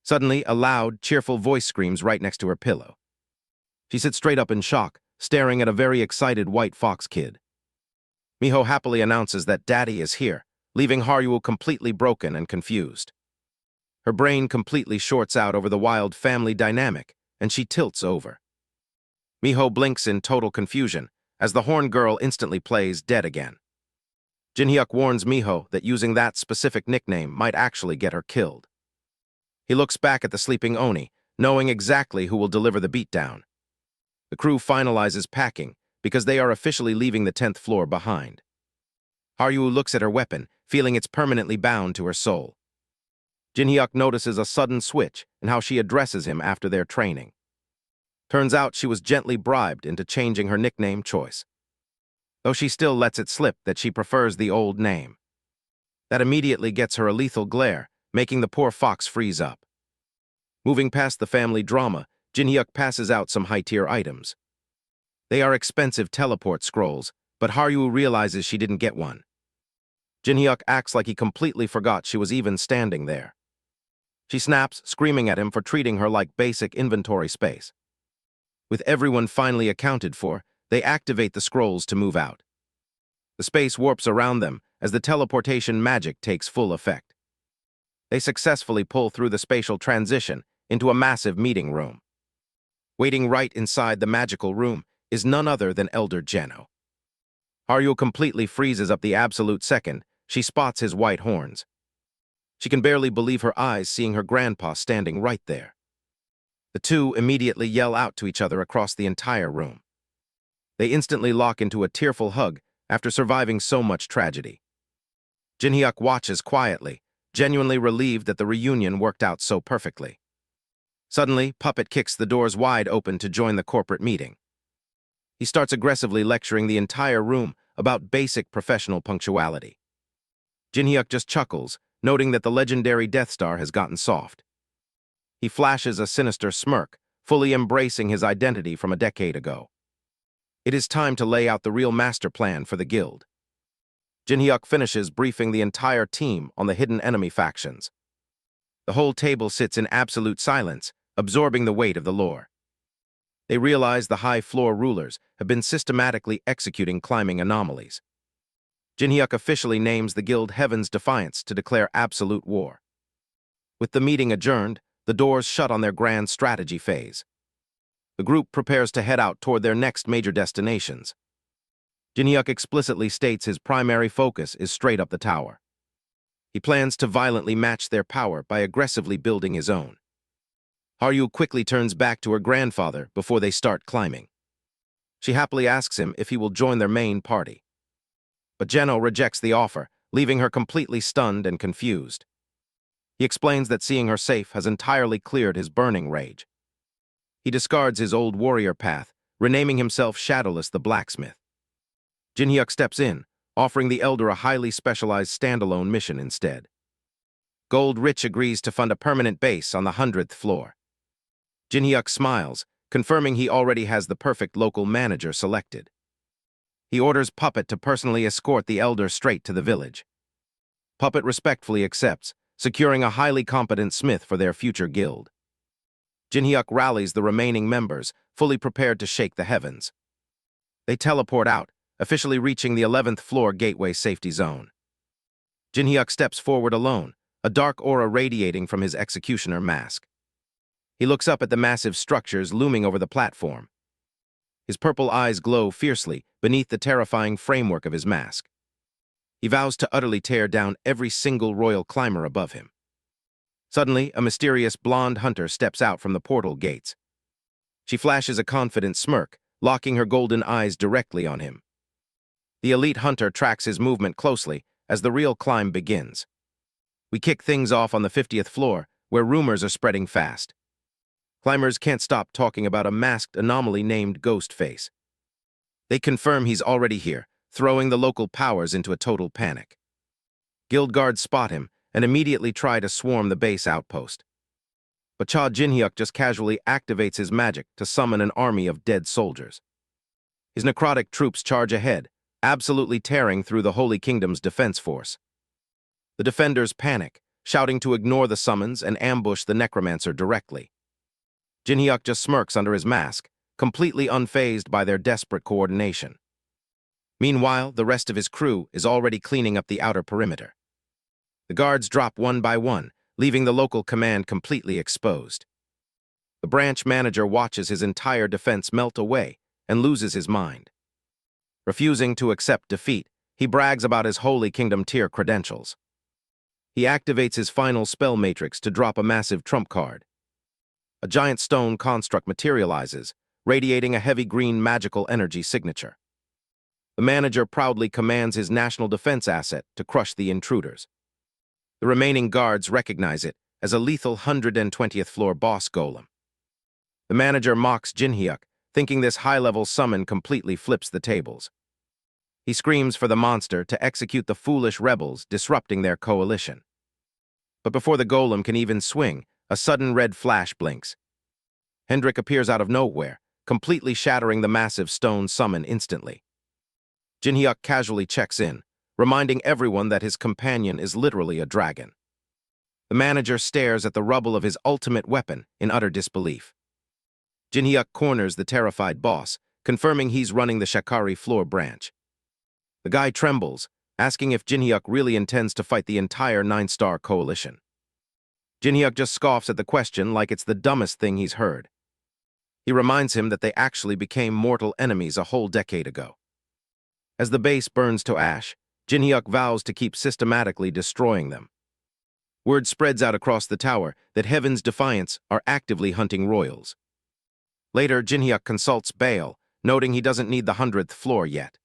Speaker 1: Suddenly, a loud, cheerful voice screams right next to her pillow. She sits straight up in shock, staring at a very excited white fox kid. Miho happily announces that Daddy is here, leaving Haruo completely broken and confused. Her brain completely shorts out over the wild family dynamic, and she tilts over. Miho blinks in total confusion, as the horn girl instantly plays dead again. Jinhyuk warns Miho that using that specific nickname might actually get her killed. He looks back at the sleeping Oni, knowing exactly who will deliver the beatdown. The crew finalizes packing, because they are officially leaving the 10th floor behind. Haruo looks at her weapon, feeling it's permanently bound to her soul. Jinhyuk notices a sudden switch in how she addresses him after their training. Turns out she was gently bribed into changing her nickname choice, though she still lets it slip that she prefers the old name. That immediately gets her a lethal glare, making the poor fox freeze up. Moving past the family drama, Jinhyuk passes out some high-tier items. They are expensive teleport scrolls, but Haruo realizes she didn't get one. Jinhyuk acts like he completely forgot she was even standing there. She snaps, screaming at him for treating her like basic inventory space. With everyone finally accounted for, they activate the scrolls to move out. The space warps around them as the teleportation magic takes full effect. They successfully pull through the spatial transition into a massive meeting room. Waiting right inside the magical room is none other than Elder Geno. Haruo completely freezes up the absolute second she spots his white horns. She can barely believe her eyes seeing her grandpa standing right there. The two immediately yell out to each other across the entire room. They instantly lock into a tearful hug after surviving so much tragedy. Jinhyuk watches quietly, genuinely relieved that the reunion worked out so perfectly. Suddenly, Puppet kicks the doors wide open to join the corporate meeting. He starts aggressively lecturing the entire room about basic professional punctuality. Jinhyuk just chuckles, noting that the legendary Death Star has gotten soft. He flashes a sinister smirk, fully embracing his identity from a decade ago. It is time to lay out the real master plan for the guild. Jinhyuk finishes briefing the entire team on the hidden enemy factions. The whole table sits in absolute silence, absorbing the weight of the lore. They realize the high floor rulers have been systematically executing climbing anomalies. Jinhyuk officially names the guild Heaven's Defiance to declare absolute war. With the meeting adjourned, the doors shut on their grand strategy phase. The group prepares to head out toward their next major destinations. Jinhyuk explicitly states his primary focus is straight up the tower. He plans to violently match their power by aggressively building his own. Haruo quickly turns back to her grandfather before they start climbing. She happily asks him if he will join their main party. But Geno rejects the offer, leaving her completely stunned and confused. He explains that seeing her safe has entirely cleared his burning rage. He discards his old warrior path, renaming himself Shadowless the Blacksmith. Jinhyuk steps in, offering the elder a highly specialized standalone mission instead. Gold Rich agrees to fund a permanent base on the 100th floor. Jinhyuk smiles, confirming he already has the perfect local manager selected. He orders Puppet to personally escort the elder straight to the village. Puppet respectfully accepts, securing a highly competent smith for their future guild. Jinhyuk rallies the remaining members, fully prepared to shake the heavens. They teleport out, officially reaching the 11th floor gateway safety zone. Jinhyuk steps forward alone, a dark aura radiating from his executioner mask. He looks up at the massive structures looming over the platform. His purple eyes glow fiercely beneath the terrifying framework of his mask. He vows to utterly tear down every single royal climber above him. Suddenly, a mysterious blonde hunter steps out from the portal gates. She flashes a confident smirk, locking her golden eyes directly on him. The elite hunter tracks his movement closely as the real climb begins. We kick things off on the 50th floor, where rumors are spreading fast. Climbers can't stop talking about a masked anomaly named Ghostface. They confirm he's already here, throwing the local powers into a total panic. Guild guards spot him and immediately try to swarm the base outpost. But Cha Jinhyuk just casually activates his magic to summon an army of dead soldiers. His necrotic troops charge ahead, absolutely tearing through the Holy Kingdom's defense force. The defenders panic, shouting to ignore the summons and ambush the Necromancer directly. Jinhyuk just smirks under his mask, completely unfazed by their desperate coordination. Meanwhile, the rest of his crew is already cleaning up the outer perimeter. The guards drop one by one, leaving the local command completely exposed. The branch manager watches his entire defense melt away and loses his mind. Refusing to accept defeat, he brags about his Holy Kingdom tier credentials. He activates his final spell matrix to drop a massive trump card. A giant stone construct materializes, radiating a heavy green magical energy signature. The manager proudly commands his national defense asset to crush the intruders. The remaining guards recognize it as a lethal 120th floor boss golem. The manager mocks Jinhyuk, thinking this high-level summon completely flips the tables. He screams for the monster to execute the foolish rebels disrupting their coalition. But before the golem can even swing, a sudden red flash blinks. Hendrik appears out of nowhere, completely shattering the massive stone summon instantly. Jinhyuk casually checks in, reminding everyone that his companion is literally a dragon. The manager stares at the rubble of his ultimate weapon in utter disbelief. Jinhyuk corners the terrified boss, confirming he's running the Shakari floor branch. The guy trembles, asking if Jinhyuk really intends to fight the entire 9-star coalition. Jinhyuk just scoffs at the question like it's the dumbest thing he's heard. He reminds him that they actually became mortal enemies a whole decade ago. As the base burns to ash, Jinhyuk vows to keep systematically destroying them. Word spreads out across the tower that Heaven's Defiance are actively hunting royals. Later, Jinhyuk consults Baal, noting he doesn't need the 100th floor yet.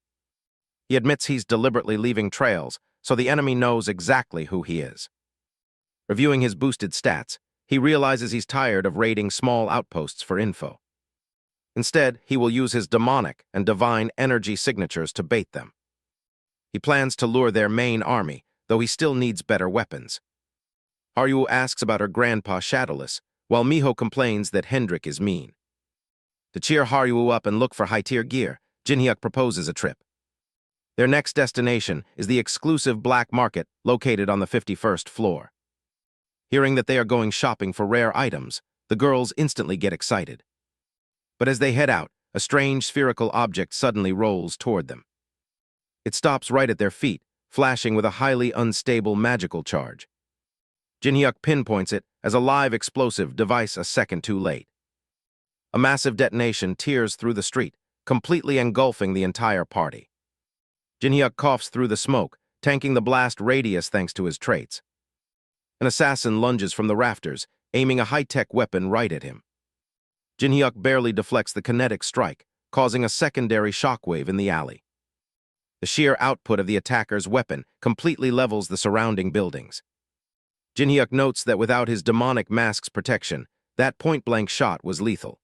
Speaker 1: He admits he's deliberately leaving trails, so the enemy knows exactly who he is. Reviewing his boosted stats, he realizes he's tired of raiding small outposts for info. Instead, he will use his demonic and divine energy signatures to bait them. He plans to lure their main army, though he still needs better weapons. Haru asks about her grandpa Shadowless, while Miho complains that Hendrik is mean. To cheer Haru up and look for high-tier gear, Jinhyuk proposes a trip. Their next destination is the exclusive black market located on the 51st floor. Hearing that they are going shopping for rare items, the girls instantly get excited. But as they head out, a strange spherical object suddenly rolls toward them. It stops right at their feet, flashing with a highly unstable magical charge. Jinhyuk pinpoints it as a live explosive device a second too late. A massive detonation tears through the street, completely engulfing the entire party. Jinhyuk coughs through the smoke, tanking the blast radius thanks to his traits. An assassin lunges from the rafters, aiming a high-tech weapon right at him. Jinhyuk barely deflects the kinetic strike, causing a secondary shockwave in the alley. The sheer output of the attacker's weapon completely levels the surrounding buildings. Jinhyuk notes that without his demonic mask's protection, that point-blank shot was lethal.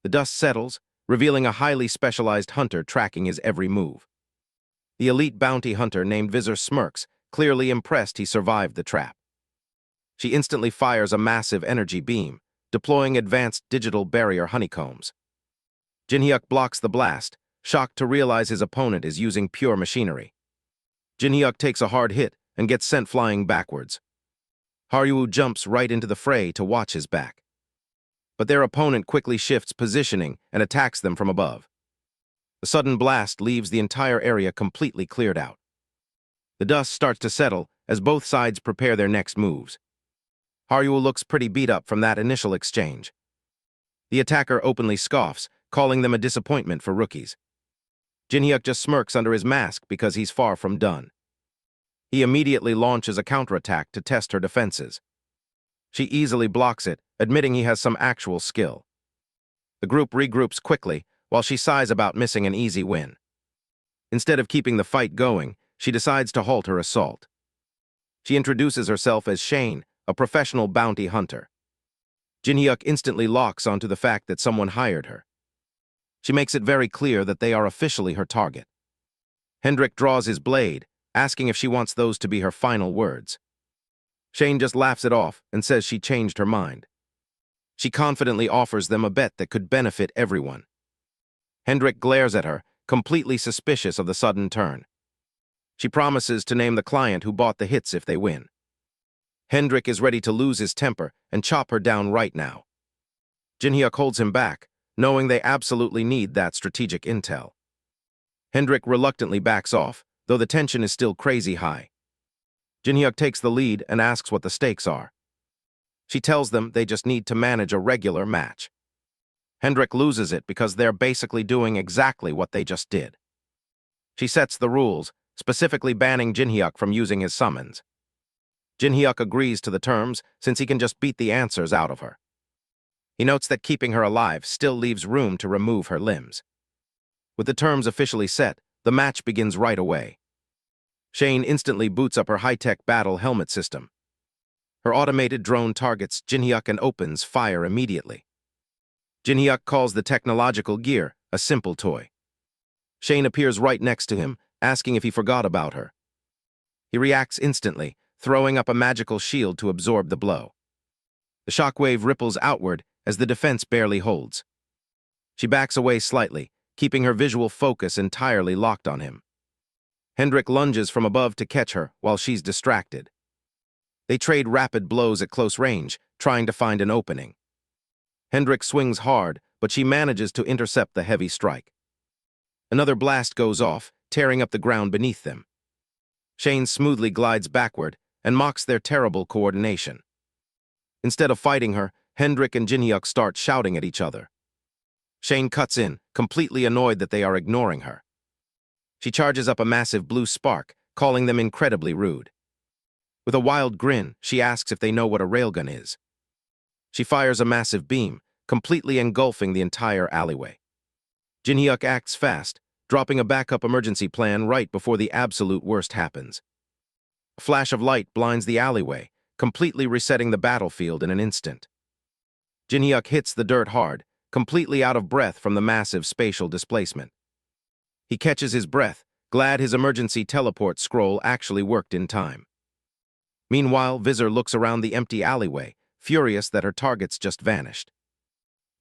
Speaker 1: The dust settles, revealing a highly specialized hunter tracking his every move. The elite bounty hunter named Visor smirks, clearly impressed he survived the trap. She instantly fires a massive energy beam, deploying advanced digital barrier honeycombs. Jinhyuk blocks the blast, shocked to realize his opponent is using pure machinery. Jinhyuk takes a hard hit and gets sent flying backwards. Haru jumps right into the fray to watch his back. But their opponent quickly shifts positioning and attacks them from above. The sudden blast leaves the entire area completely cleared out. The dust starts to settle as both sides prepare their next moves. Haru looks pretty beat up from that initial exchange. The attacker openly scoffs, calling them a disappointment for rookies. Jinhyuk just smirks under his mask because he's far from done. He immediately launches a counterattack to test her defenses. She easily blocks it, admitting he has some actual skill. The group regroups quickly, while she sighs about missing an easy win. Instead of keeping the fight going, she decides to halt her assault. She introduces herself as Shane, a professional bounty hunter. Jinhyuk instantly locks onto the fact that someone hired her. She makes it very clear that they are officially her target. Hendrik draws his blade, asking if she wants those to be her final words. Shane just laughs it off and says she changed her mind. She confidently offers them a bet that could benefit everyone. Hendrik glares at her, completely suspicious of the sudden turn. She promises to name the client who bought the hits if they win. Hendrik is ready to lose his temper and chop her down right now. Jinhyuk holds him back, knowing they absolutely need that strategic intel. Hendrik reluctantly backs off, though the tension is still crazy high. Jinhyuk takes the lead and asks what the stakes are. She tells them they just need to manage a regular match. Hendrik loses it because they're basically doing exactly what they just did. She sets the rules, specifically banning Jinhyuk from using his summons. Jinhyuk agrees to the terms since he can just beat the answers out of her. He notes that keeping her alive still leaves room to remove her limbs. With the terms officially set, the match begins right away. Shane instantly boots up her high-tech battle helmet system. Her automated drone targets Jinhyuk and opens fire immediately. Jinhyuk calls the technological gear a simple toy. Shane appears right next to him, asking if he forgot about her. He reacts instantly, throwing up a magical shield to absorb the blow. The shockwave ripples outward as the defense barely holds. She backs away slightly, keeping her visual focus entirely locked on him. Hendrik lunges from above to catch her while she's distracted. They trade rapid blows at close range, trying to find an opening. Hendrik swings hard, but she manages to intercept the heavy strike. Another blast goes off, tearing up the ground beneath them. Shane smoothly glides backward and mocks their terrible coordination. Instead of fighting her, Hendrik and Jinhyuk start shouting at each other. Shane cuts in, completely annoyed that they are ignoring her. She charges up a massive blue spark, calling them incredibly rude. With a wild grin, she asks if they know what a railgun is. She fires a massive beam, completely engulfing the entire alleyway. Jinhyuk acts fast, dropping a backup emergency plan right before the absolute worst happens. A flash of light blinds the alleyway, completely resetting the battlefield in an instant. Jinhyuk hits the dirt hard, completely out of breath from the massive spatial displacement. He catches his breath, glad his emergency teleport scroll actually worked in time. Meanwhile, Visor looks around the empty alleyway, furious that her targets just vanished.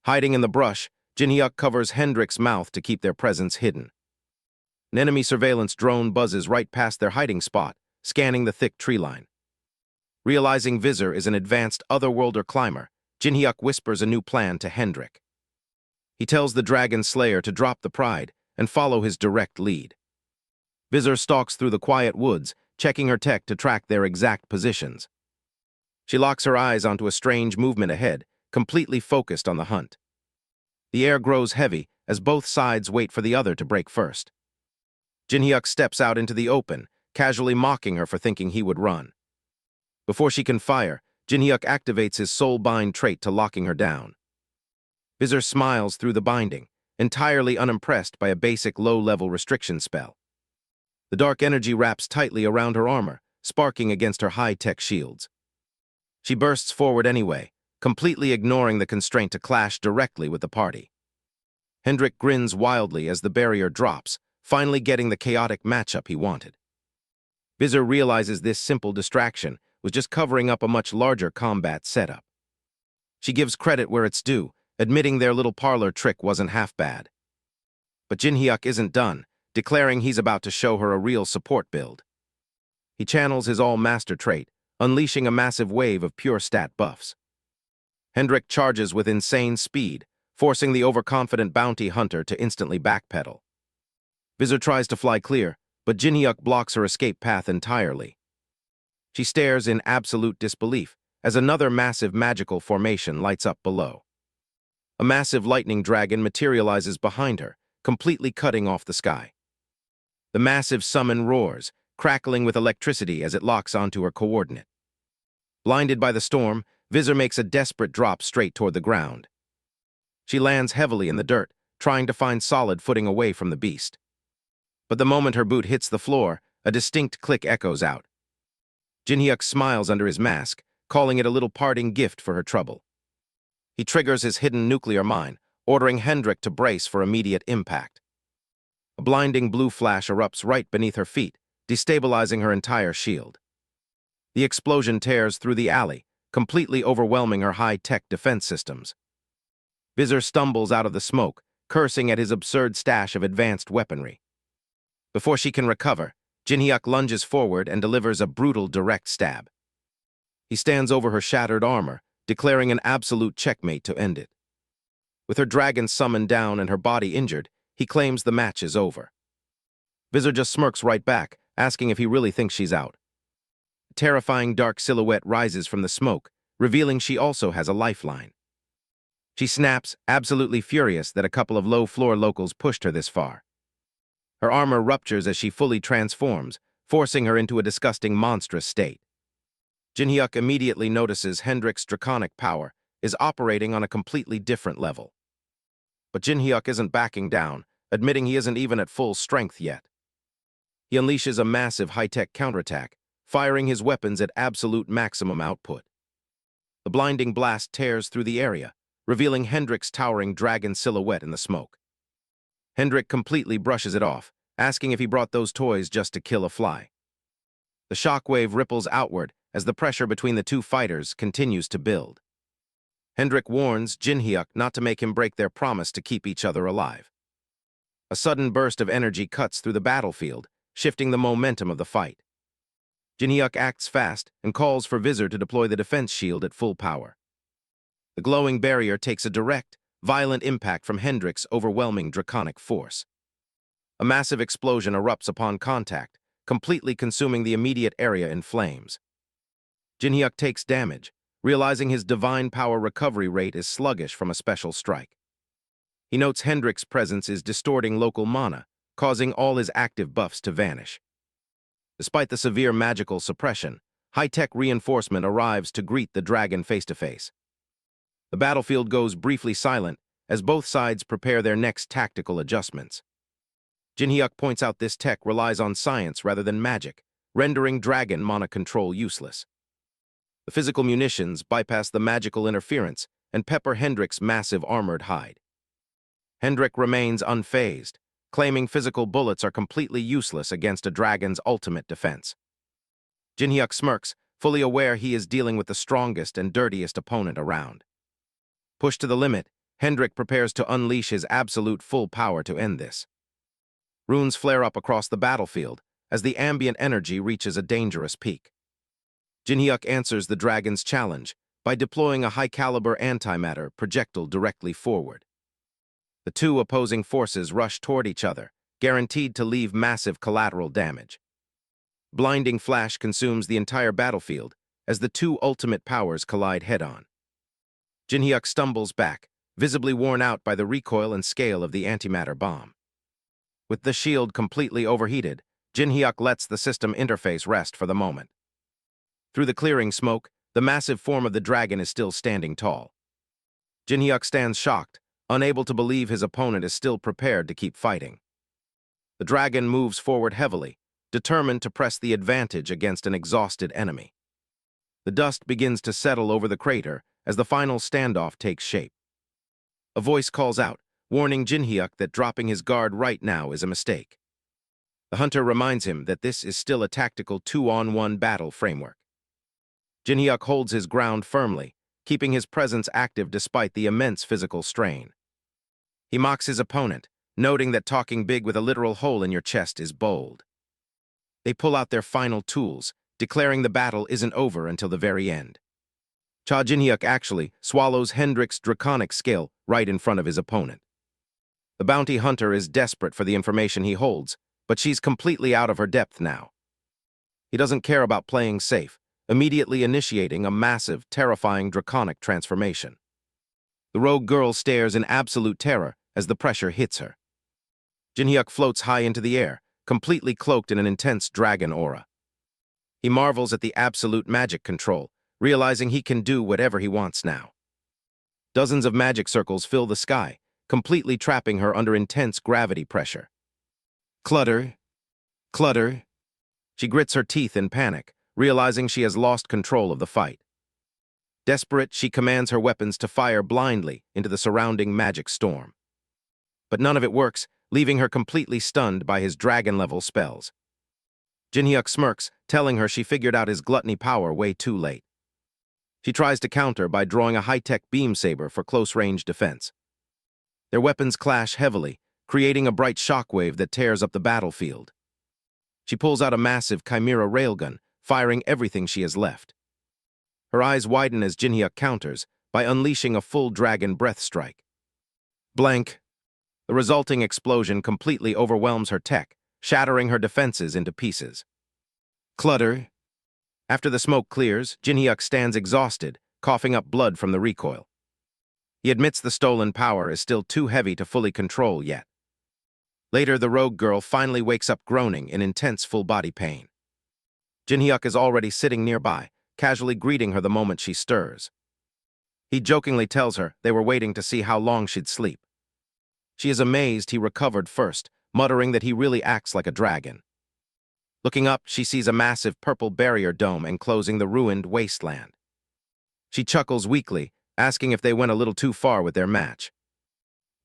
Speaker 1: Hiding in the brush, Jinhyuk covers Hendrik's mouth to keep their presence hidden. An enemy surveillance drone buzzes right past their hiding spot, scanning the thick tree line. Realizing Visor is an advanced otherworlder climber, Jinhyuk whispers a new plan to Hendrik. He tells the Dragon Slayer to drop the pride and follow his direct lead. Visor stalks through the quiet woods, checking her tech to track their exact positions. She locks her eyes onto a strange movement ahead, completely focused on the hunt. The air grows heavy as both sides wait for the other to break first. Jinhyuk steps out into the open, casually mocking her for thinking he would run. Before she can fire, Jinhyuk activates his soul bind trait to locking her down. Visor smiles through the binding, entirely unimpressed by a basic low-level restriction spell. The dark energy wraps tightly around her armor, sparking against her high-tech shields. She bursts forward anyway, completely ignoring the constraint to clash directly with the party. Hendrik grins wildly as the barrier drops, finally getting the chaotic matchup he wanted. Visor realizes this simple distraction was just covering up a much larger combat setup. She gives credit where it's due, admitting their little parlor trick wasn't half bad. But Jinhyuk isn't done, declaring he's about to show her a real support build. He channels his all-master trait, unleashing a massive wave of pure stat buffs. Hendrik charges with insane speed, forcing the overconfident bounty hunter to instantly backpedal. Visor tries to fly clear, but Jinhyuk blocks her escape path entirely. She stares in absolute disbelief as another massive magical formation lights up below. A massive lightning dragon materializes behind her, completely cutting off the sky. The massive summon roars, crackling with electricity as it locks onto her coordinate. Blinded by the storm, Visor makes a desperate drop straight toward the ground. She lands heavily in the dirt, trying to find solid footing away from the beast. But the moment her boot hits the floor, a distinct click echoes out. Jinhyuk smiles under his mask, calling it a little parting gift for her trouble. He triggers his hidden nuclear mine, ordering Hendrik to brace for immediate impact. A blinding blue flash erupts right beneath her feet, destabilizing her entire shield. The explosion tears through the alley, completely overwhelming her high-tech defense systems. Visor stumbles out of the smoke, cursing at his absurd stash of advanced weaponry. Before she can recover, Jinhyuk lunges forward and delivers a brutal direct stab. He stands over her shattered armor, declaring an absolute checkmate to end it. With her dragon summoned down and her body injured, he claims the match is over. Visor just smirks right back, asking if he really thinks she's out. A terrifying dark silhouette rises from the smoke, revealing she also has a lifeline. She snaps, absolutely furious that a couple of low-floor locals pushed her this far. Her armor ruptures as she fully transforms, forcing her into a disgusting, monstrous state. Jinhyuk immediately notices Hendrik's draconic power is operating on a completely different level. But Jinhyuk isn't backing down, admitting he isn't even at full strength yet. He unleashes a massive high-tech counterattack, firing his weapons at absolute maximum output. The blinding blast tears through the area, revealing Hendrik's towering dragon silhouette in the smoke. Hendrik completely brushes it off, asking if he brought those toys just to kill a fly. The shockwave ripples outward as the pressure between the two fighters continues to build. Hendrik warns Jinhyuk not to make him break their promise to keep each other alive. A sudden burst of energy cuts through the battlefield, shifting the momentum of the fight. Jinhyuk acts fast and calls for Visor to deploy the defense shield at full power. The glowing barrier takes a direct, violent impact from Hendrik's overwhelming draconic force. A massive explosion erupts upon contact, completely consuming the immediate area in flames. Jinhyuk takes damage, realizing his divine power recovery rate is sluggish from a special strike. He notes Hendrik's presence is distorting local mana, causing all his active buffs to vanish. Despite the severe magical suppression, high-tech reinforcement arrives to greet the dragon face-to-face. The battlefield goes briefly silent as both sides prepare their next tactical adjustments. Jinhyuk points out this tech relies on science rather than magic, rendering dragon mana control useless. The physical munitions bypass the magical interference and pepper Hendrik's massive armored hide. Hendrik remains unfazed, claiming physical bullets are completely useless against a dragon's ultimate defense. Jinhyuk smirks, fully aware he is dealing with the strongest and dirtiest opponent around. Pushed to the limit, Hendrik prepares to unleash his absolute full power to end this. Runes flare up across the battlefield as the ambient energy reaches a dangerous peak. Jinhyuk answers the dragon's challenge by deploying a high-caliber antimatter projectile directly forward. The two opposing forces rush toward each other, guaranteed to leave massive collateral damage. Blinding flash consumes the entire battlefield as the two ultimate powers collide head-on. Jinhyuk stumbles back, visibly worn out by the recoil and scale of the antimatter bomb. With the shield completely overheated, Jinhyuk lets the system interface rest for the moment. Through the clearing smoke, the massive form of the dragon is still standing tall. Jinhyuk stands shocked, unable to believe his opponent is still prepared to keep fighting. The dragon moves forward heavily, determined to press the advantage against an exhausted enemy. The dust begins to settle over the crater as the final standoff takes shape. A voice calls out, warning Jinhyuk that dropping his guard right now is a mistake. The hunter reminds him that this is still a tactical 2-on-1 battle framework. Jinhyuk holds his ground firmly, keeping his presence active despite the immense physical strain. He mocks his opponent, noting that talking big with a literal hole in your chest is bold. They pull out their final tools, declaring the battle isn't over until the very end. Jinhyuk actually swallows Hendrik's draconic skill right in front of his opponent. The bounty hunter is desperate for the information he holds, but she's completely out of her depth now. He doesn't care about playing safe, immediately initiating a massive, terrifying draconic transformation. The rogue girl stares in absolute terror as the pressure hits her. Jinhyuk floats high into the air, completely cloaked in an intense dragon aura. He marvels at the absolute magic control, realizing he can do whatever he wants now. Dozens of magic circles fill the sky, completely trapping her under intense gravity pressure. Clutter, clutter. She grits her teeth in panic, realizing she has lost control of the fight. Desperate, she commands her weapons to fire blindly into the surrounding magic storm. But none of it works, leaving her completely stunned by his dragon-level spells. Jinhyuk smirks, telling her she figured out his gluttony power way too late. She tries to counter by drawing a high-tech beam saber for close-range defense. Their weapons clash heavily, creating a bright shockwave that tears up the battlefield. She pulls out a massive chimera railgun, firing everything she has left. Her eyes widen as Jinhyuk counters by unleashing a full dragon breath strike. Blank. The resulting explosion completely overwhelms her tech, shattering her defenses into pieces. Clutter. After the smoke clears, Jinhyuk stands exhausted, coughing up blood from the recoil. He admits the stolen power is still too heavy to fully control yet. Later, the rogue girl finally wakes up groaning in intense full-body pain. Jinhyuk is already sitting nearby, casually greeting her the moment she stirs. He jokingly tells her they were waiting to see how long she'd sleep. She is amazed he recovered first, muttering that he really acts like a dragon. Looking up, she sees a massive purple barrier dome enclosing the ruined wasteland. She chuckles weakly, asking if they went a little too far with their match.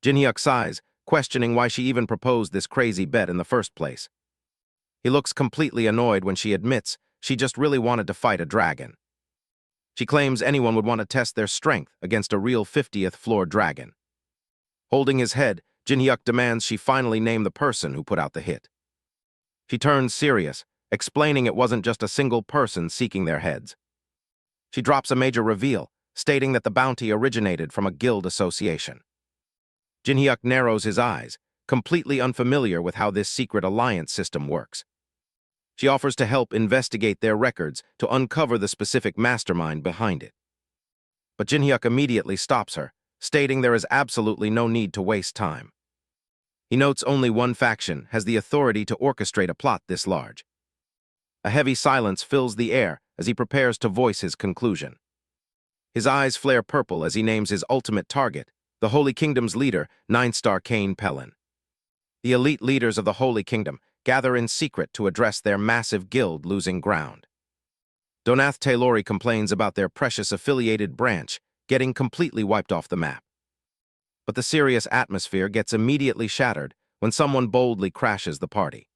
Speaker 1: Jinhyuk sighs, questioning why she even proposed this crazy bet in the first place. He looks completely annoyed when she admits she just really wanted to fight a dragon. She claims anyone would want to test their strength against a real 50th floor dragon. Holding his head, Jinhyuk demands she finally name the person who put out the hit. She turns serious, explaining it wasn't just a single person seeking their heads. She drops a major reveal, stating that the bounty originated from a guild association. Jinhyuk narrows his eyes, completely unfamiliar with how this secret alliance system works. She offers to help investigate their records to uncover the specific mastermind behind it. But Jinhyuk immediately stops her, stating there is absolutely no need to waste time. He notes only one faction has the authority to orchestrate a plot this large. A heavy silence fills the air as he prepares to voice his conclusion. His eyes flare purple as he names his ultimate target, the Holy Kingdom's leader, 9-star Cain Pellin. The elite leaders of the Holy Kingdom gather in secret to address their massive guild losing ground. Donath Taylori complains about their precious affiliated branch getting completely wiped off the map. But the serious atmosphere gets immediately shattered when someone boldly crashes the party.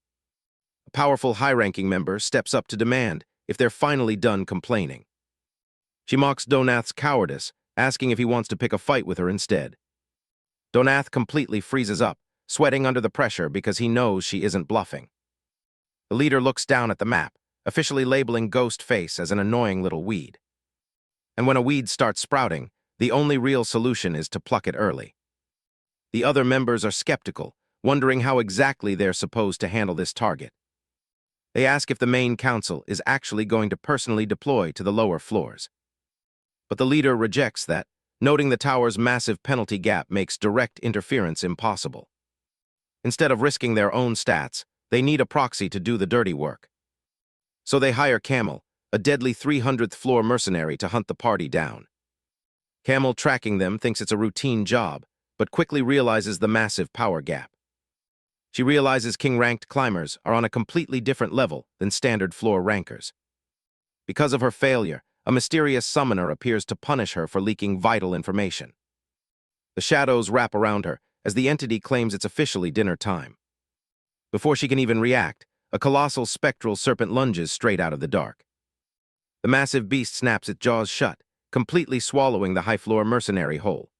Speaker 1: A powerful high-ranking member steps up to demand if they're finally done complaining. She mocks Donath's cowardice, asking if he wants to pick a fight with her instead. Donath completely freezes up, sweating under the pressure because he knows she isn't bluffing. The leader looks down at the map, officially labeling Ghost Face as an annoying little weed. And when a weed starts sprouting, the only real solution is to pluck it early. The other members are skeptical, wondering how exactly they're supposed to handle this target. They ask if the main council is actually going to personally deploy to the lower floors. But the leader rejects that, noting the tower's massive penalty gap makes direct interference impossible. Instead of risking their own stats, they need a proxy to do the dirty work. So they hire Camel, a deadly 300th floor mercenary, to hunt the party down. Camel, tracking them, thinks it's a routine job, but quickly realizes the massive power gap. She realizes king-ranked climbers are on a completely different level than standard floor rankers. Because of her failure, a mysterious summoner appears to punish her for leaking vital information. The shadows wrap around her as the entity claims it's officially dinner time. Before she can even react, a colossal spectral serpent lunges straight out of the dark. The massive beast snaps its jaws shut, completely swallowing the high-floor mercenary whole.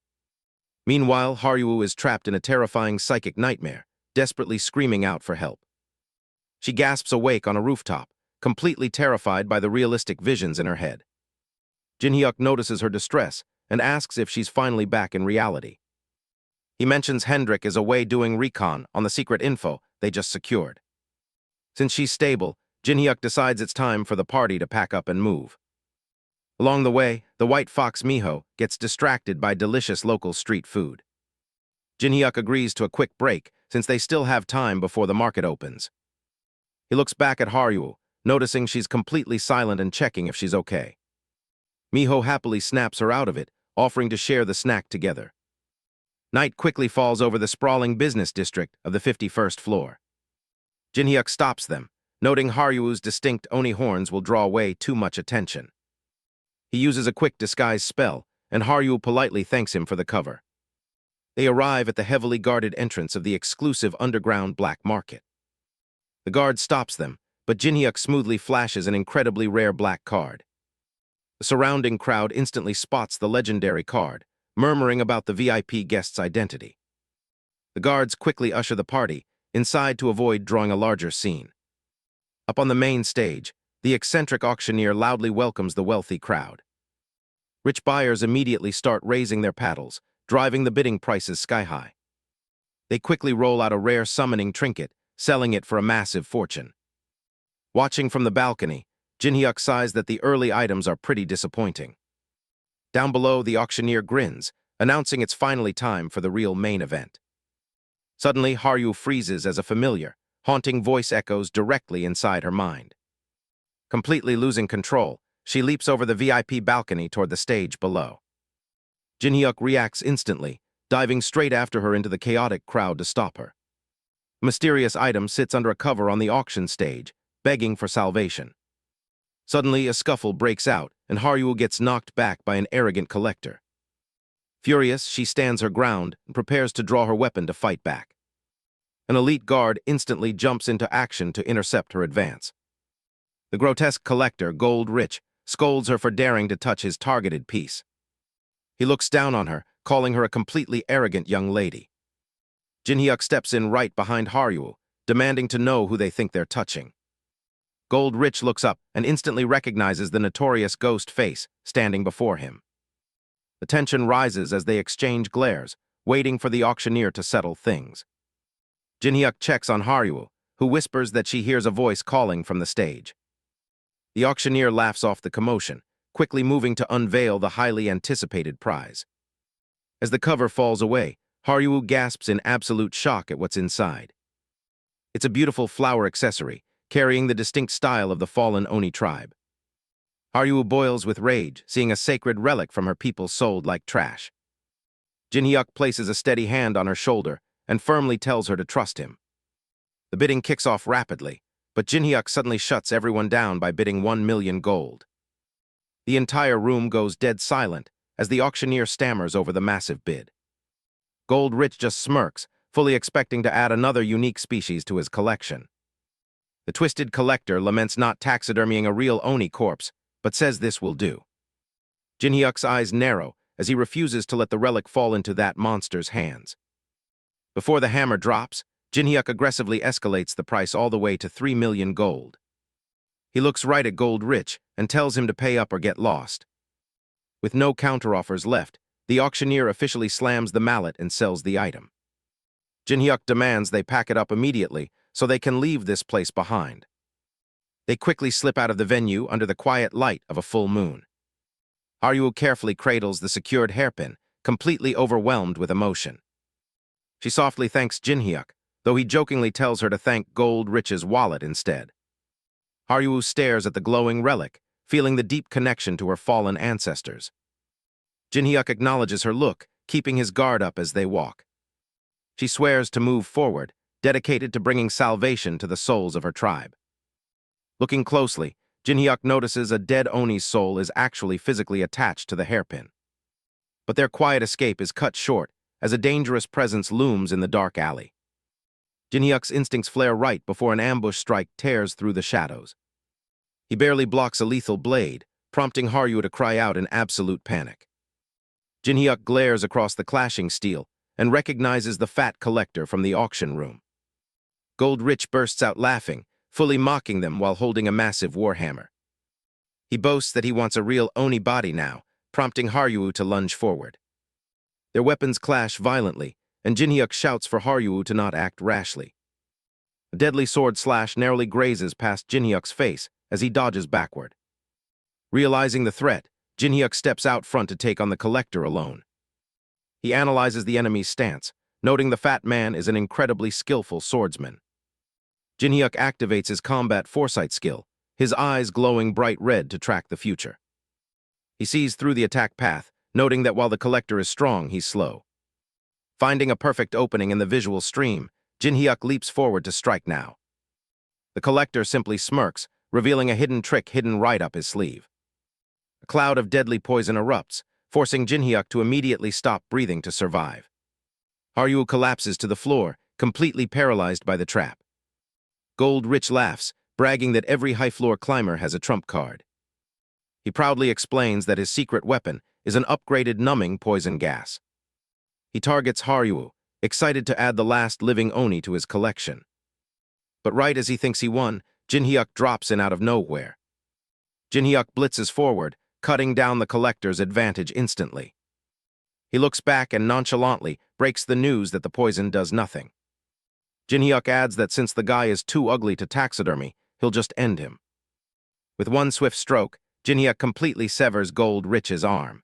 Speaker 1: Meanwhile, Haruo is trapped in a terrifying psychic nightmare, desperately screaming out for help. She gasps awake on a rooftop, completely terrified by the realistic visions in her head. Jinhyuk notices her distress and asks if she's finally back in reality. He mentions Hendrik is away doing recon on the secret info they just secured. Since she's stable, Jinhyuk decides it's time for the party to pack up and move. Along the way, the white fox Miho gets distracted by delicious local street food. Jinhyuk agrees to a quick break since they still have time before the market opens. He looks back at Haruo, noticing she's completely silent and checking if she's okay. Miho happily snaps her out of it, offering to share the snack together. Night quickly falls over the sprawling business district of the 51st floor. Jinhyuk stops them, noting Haruo's distinct oni horns will draw away too much attention. He uses a quick disguise spell, and Haruo politely thanks him for the cover. They arrive at the heavily guarded entrance of the exclusive underground black market. The guard stops them, but Jinhyuk smoothly flashes an incredibly rare black card. The surrounding crowd instantly spots the legendary card, murmuring about the VIP guest's identity. The guards quickly usher the party inside to avoid drawing a larger scene. Up on the main stage, the eccentric auctioneer loudly welcomes the wealthy crowd. Rich buyers immediately start raising their paddles, driving the bidding prices sky-high. They quickly roll out a rare summoning trinket, selling it for a massive fortune. Watching from the balcony, Jinhyuk sighs that the early items are pretty disappointing. Down below, the auctioneer grins, announcing it's finally time for the real main event. Suddenly, Haryu freezes as a familiar, haunting voice echoes directly inside her mind. Completely losing control, she leaps over the VIP balcony toward the stage below. Jinhyuk reacts instantly, diving straight after her into the chaotic crowd to stop her. A mysterious item sits under a cover on the auction stage, begging for salvation. Suddenly, a scuffle breaks out, and Haryu gets knocked back by an arrogant collector. Furious, she stands her ground and prepares to draw her weapon to fight back. An elite guard instantly jumps into action to intercept her advance. The grotesque collector, Gold Rich, scolds her for daring to touch his targeted piece. He looks down on her, calling her a completely arrogant young lady. Jinhyuk steps in right behind Haryu, demanding to know who they think they're touching. Gold Rich looks up and instantly recognizes the notorious ghost face standing before him. The tension rises as they exchange glares, waiting for the auctioneer to settle things. Jinhyuk checks on Haryu, who whispers that she hears a voice calling from the stage. The auctioneer laughs off the commotion, quickly moving to unveil the highly anticipated prize. As the cover falls away, Haryu gasps in absolute shock at what's inside. It's a beautiful flower accessory, carrying the distinct style of the fallen Oni tribe. Haryu boils with rage, seeing a sacred relic from her people sold like trash. Jinhyuk places a steady hand on her shoulder and firmly tells her to trust him. The bidding kicks off rapidly, but Jinhyuk suddenly shuts everyone down by bidding 1 million gold. The entire room goes dead silent as the auctioneer stammers over the massive bid. Gold Rich just smirks, fully expecting to add another unique species to his collection. The twisted collector laments not taxidermying a real Oni corpse, but says this will do. Jinhyuk's eyes narrow as he refuses to let the relic fall into that monster's hands. Before the hammer drops, Jinhyuk aggressively escalates the price all the way to 3 million gold. He looks right at Gold Rich and tells him to pay up or get lost. With no counteroffers left, the auctioneer officially slams the mallet and sells the item. Jinhyuk demands they pack it up immediately so they can leave this place behind. They quickly slip out of the venue under the quiet light of a full moon. Haryu carefully cradles the secured hairpin, completely overwhelmed with emotion. She softly thanks Jinhyuk, though he jokingly tells her to thank Gold Rich's wallet instead. Haryu stares at the glowing relic, feeling the deep connection to her fallen ancestors. Jinhyuk acknowledges her look, keeping his guard up as they walk. She swears to move forward, dedicated to bringing salvation to the souls of her tribe. Looking closely, Jinhyuk notices a dead Oni's soul is actually physically attached to the hairpin. But their quiet escape is cut short as a dangerous presence looms in the dark alley. Jinhyuk's instincts flare right before an ambush strike tears through the shadows. He barely blocks a lethal blade, prompting Haryu to cry out in absolute panic. Jinhyuk glares across the clashing steel and recognizes the fat collector from the auction room. Gold Rich bursts out laughing, fully mocking them while holding a massive warhammer. He boasts that he wants a real Oni body now, prompting Haryu to lunge forward. Their weapons clash violently, and Jinhyuk shouts for Haryu to not act rashly. A deadly sword slash narrowly grazes past Jinhyuk's face as he dodges backward. Realizing the threat, Jinhyuk steps out front to take on the collector alone. He analyzes the enemy's stance, noting the fat man is an incredibly skillful swordsman. Jinhyuk activates his combat foresight skill, his eyes glowing bright red to track the future. He sees through the attack path, noting that while the collector is strong, he's slow. Finding a perfect opening in the visual stream, Jinhyuk leaps forward to strike now. The collector simply smirks, revealing a hidden trick hidden right up his sleeve. A cloud of deadly poison erupts, forcing Jinhyuk to immediately stop breathing to survive. Haryu collapses to the floor, completely paralyzed by the trap. Gold Rich laughs, bragging that every high-floor climber has a trump card. He proudly explains that his secret weapon is an upgraded numbing poison gas. He targets Haryu, excited to add the last living Oni to his collection. But right as he thinks he won, Jinhyuk drops in out of nowhere. Jinhyuk blitzes forward, cutting down the collector's advantage instantly. He looks back and nonchalantly breaks the news that the poison does nothing. Jin-hyuk adds that since the guy is too ugly to taxidermy, he'll just end him. With one swift stroke, Jin-hyuk completely severs Gold Rich's arm.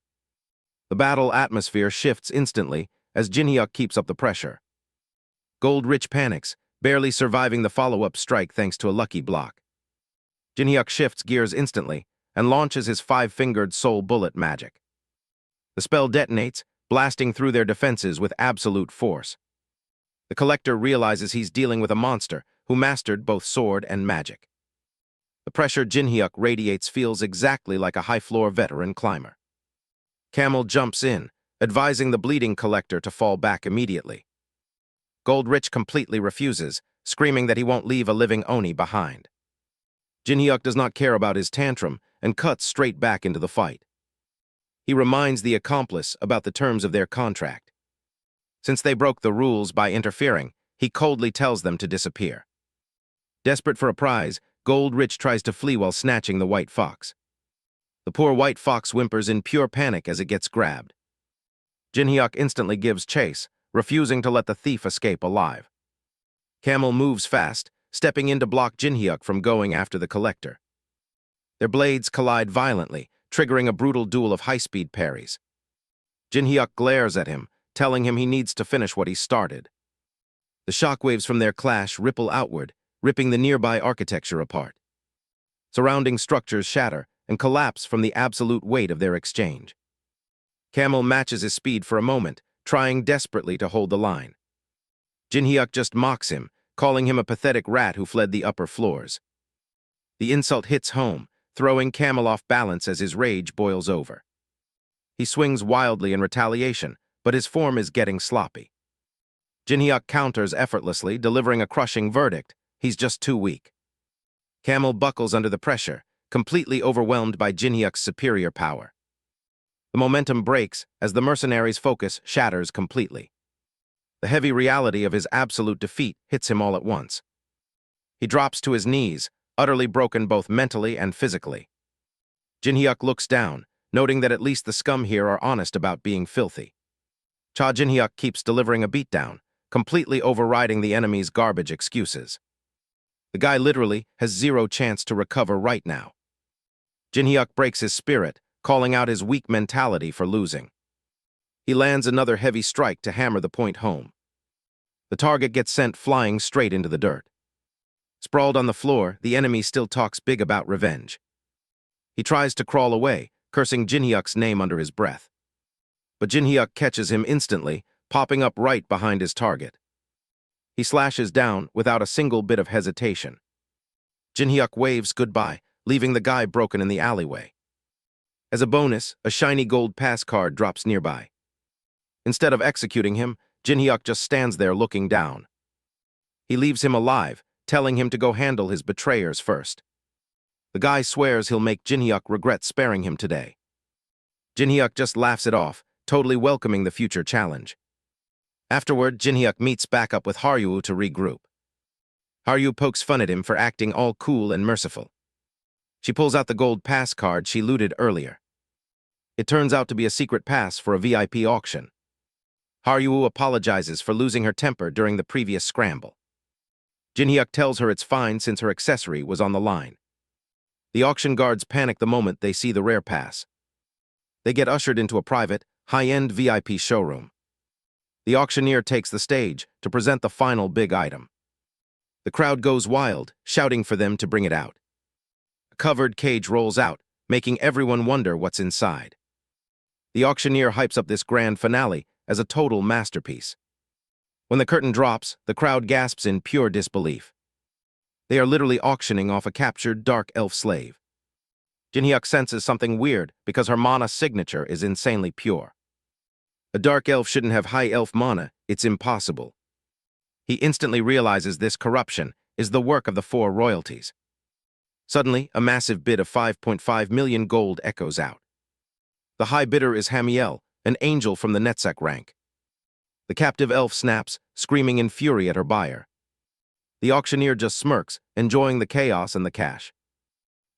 Speaker 1: The battle atmosphere shifts instantly as Jin-hyuk keeps up the pressure. Gold Rich panics, barely surviving the follow-up strike thanks to a lucky block. Jin-hyuk shifts gears instantly and launches his five-fingered soul bullet magic. The spell detonates, blasting through their defenses with absolute force. The collector realizes he's dealing with a monster who mastered both sword and magic. The pressure Jin-hyuk radiates feels exactly like a high-floor veteran climber. Camel jumps in, advising the bleeding collector to fall back immediately. Gold Rich completely refuses, screaming that he won't leave a living Oni behind. Jin-hyuk does not care about his tantrum and cuts straight back into the fight. He reminds the accomplice about the terms of their contract. Since they broke the rules by interfering, he coldly tells them to disappear. Desperate for a prize, Gold Rich tries to flee while snatching the white fox. The poor white fox whimpers in pure panic as it gets grabbed. Jin-hyuk instantly gives chase, refusing to let the thief escape alive. Camel moves fast, stepping in to block Jin-hyuk from going after the collector. Their blades collide violently, triggering a brutal duel of high-speed parries. Jin-hyuk glares at him, telling him he needs to finish what he started. The shockwaves from their clash ripple outward, ripping the nearby architecture apart. Surrounding structures shatter and collapse from the absolute weight of their exchange. Camel matches his speed for a moment, trying desperately to hold the line. Jin-hyuk just mocks him, calling him a pathetic rat who fled the upper floors. The insult hits home, throwing Camel off balance as his rage boils over. He swings wildly in retaliation, but his form is getting sloppy. Jin-hyuk counters effortlessly, delivering a crushing verdict. He's just too weak. Camel buckles under the pressure, completely overwhelmed by Jin-hyuk's superior power. The momentum breaks as the mercenary's focus shatters completely. The heavy reality of his absolute defeat hits him all at once. He drops to his knees, utterly broken both mentally and physically. Jin-hyuk looks down, noting that at least the scum here are honest about being filthy. Jin-hyuk keeps delivering a beatdown, completely overriding the enemy's garbage excuses. The guy literally has zero chance to recover right now. Jin-hyuk breaks his spirit, calling out his weak mentality for losing. He lands another heavy strike to hammer the point home. The target gets sent flying straight into the dirt. Sprawled on the floor, the enemy still talks big about revenge. He tries to crawl away, cursing Jin-hyuk's name under his breath. But Jin-hyuk catches him instantly, popping up right behind his target. He slashes down without a single bit of hesitation. Jin-hyuk waves goodbye, leaving the guy broken in the alleyway. As a bonus, a shiny gold pass card drops nearby. Instead of executing him, Jin-hyuk just stands there looking down. He leaves him alive, telling him to go handle his betrayers first. The guy swears he'll make Jin-hyuk regret sparing him today. Jin-hyuk just laughs it off, totally welcoming the future challenge. Afterward, Jin-hyuk meets back up with Haryu to regroup. Haryu pokes fun at him for acting all cool and merciful. She pulls out the gold pass card she looted earlier. It turns out to be a secret pass for a VIP auction. Haryu apologizes for losing her temper during the previous scramble. Jin-hyuk tells her it's fine since her accessory was on the line. The auction guards panic the moment they see the rare pass. They get ushered into a private, high-end VIP showroom. The auctioneer takes the stage to present the final big item. The crowd goes wild, shouting for them to bring it out. A covered cage rolls out, making everyone wonder what's inside. The auctioneer hypes up this grand finale as a total masterpiece. When the curtain drops, the crowd gasps in pure disbelief. They are literally auctioning off a captured dark elf slave. Jin-hyuk senses something weird because her mana signature is insanely pure. A dark elf shouldn't have high elf mana, it's impossible. He instantly realizes this corruption is the work of the four royalties. Suddenly, a massive bid of 5.5 million gold echoes out. The high bidder is Hamiel, an angel from the Netzek rank. The captive elf snaps, screaming in fury at her buyer. The auctioneer just smirks, enjoying the chaos and the cash.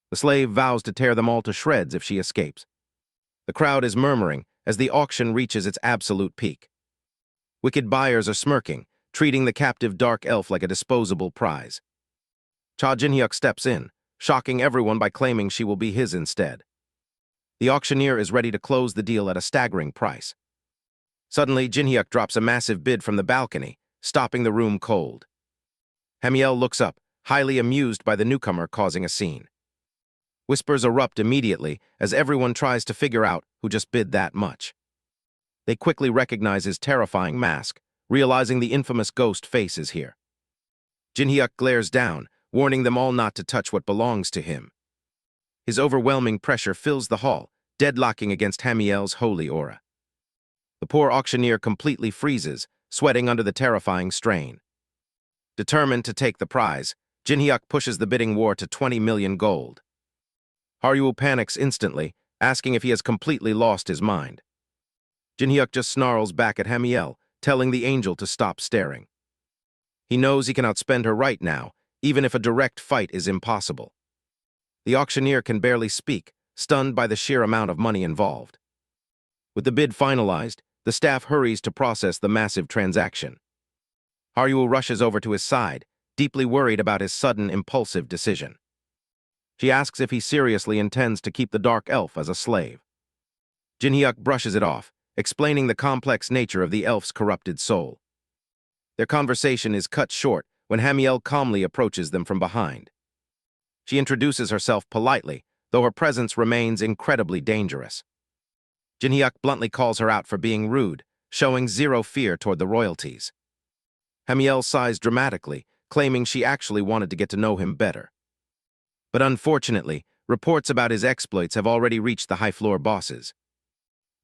Speaker 1: The slave vows to tear them all to shreds if she escapes. The crowd is murmuring as the auction reaches its absolute peak. Wicked buyers are smirking, treating the captive dark elf like a disposable prize. Cha Jinhyuk steps in, shocking everyone by claiming she will be his instead. The auctioneer is ready to close the deal at a staggering price. Suddenly, Jinhyuk drops a massive bid from the balcony, stopping the room cold. Hamiel looks up, highly amused by the newcomer causing a scene. Whispers erupt immediately as everyone tries to figure out who just bid that much. They quickly recognize his terrifying mask, realizing the infamous ghost face is here. Jinhyuk glares down, warning them all not to touch what belongs to him. His overwhelming pressure fills the hall, deadlocking against Hamiel's holy aura. The poor auctioneer completely freezes, sweating under the terrifying strain. Determined to take the prize, Jinhyuk pushes the bidding war to 20 million gold. Haryul panics instantly, asking if he has completely lost his mind. Jinhyuk just snarls back at Hamiel, telling the angel to stop staring. He knows he can outspend her right now, even if a direct fight is impossible. The auctioneer can barely speak, stunned by the sheer amount of money involved. With the bid finalized, the staff hurries to process the massive transaction. Haryul rushes over to his side, deeply worried about his sudden, impulsive decision. She asks if he seriously intends to keep the dark elf as a slave. Jinhyuk brushes it off, explaining the complex nature of the elf's corrupted soul. Their conversation is cut short when Hamiel calmly approaches them from behind. She introduces herself politely, though her presence remains incredibly dangerous. Jinhyuk bluntly calls her out for being rude, showing zero fear toward the royalties. Hamiel sighs dramatically, claiming she actually wanted to get to know him better. But unfortunately, reports about his exploits have already reached the high-floor bosses.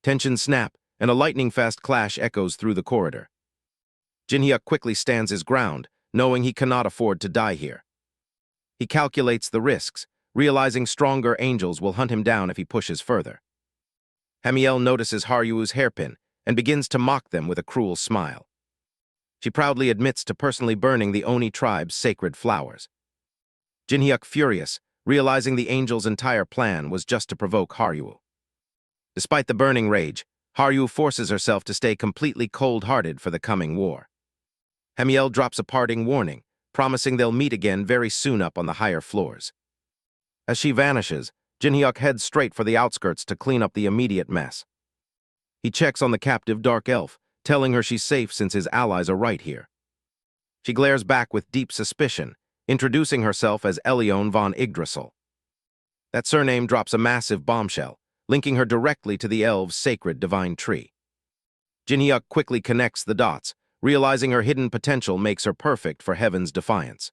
Speaker 1: Tensions snap, and a lightning-fast clash echoes through the corridor. Jinhyuk quickly stands his ground, knowing he cannot afford to die here. He calculates the risks, realizing stronger angels will hunt him down if he pushes further. Hamiel notices Haryu's hairpin and begins to mock them with a cruel smile. She proudly admits to personally burning the Oni tribe's sacred flowers. Jinhyuk furious, realizing the angel's entire plan was just to provoke Haryu. Despite the burning rage, Haryu forces herself to stay completely cold-hearted for the coming war. Hamiel drops a parting warning, promising they'll meet again very soon up on the higher floors. As she vanishes, Jinhyuk heads straight for the outskirts to clean up the immediate mess. He checks on the captive dark elf, telling her she's safe since his allies are right here. She glares back with deep suspicion, introducing herself as Elione von Yggdrasil. That surname drops a massive bombshell, linking her directly to the elves' sacred divine tree. Jinhyuk quickly connects the dots, realizing her hidden potential makes her perfect for heaven's defiance.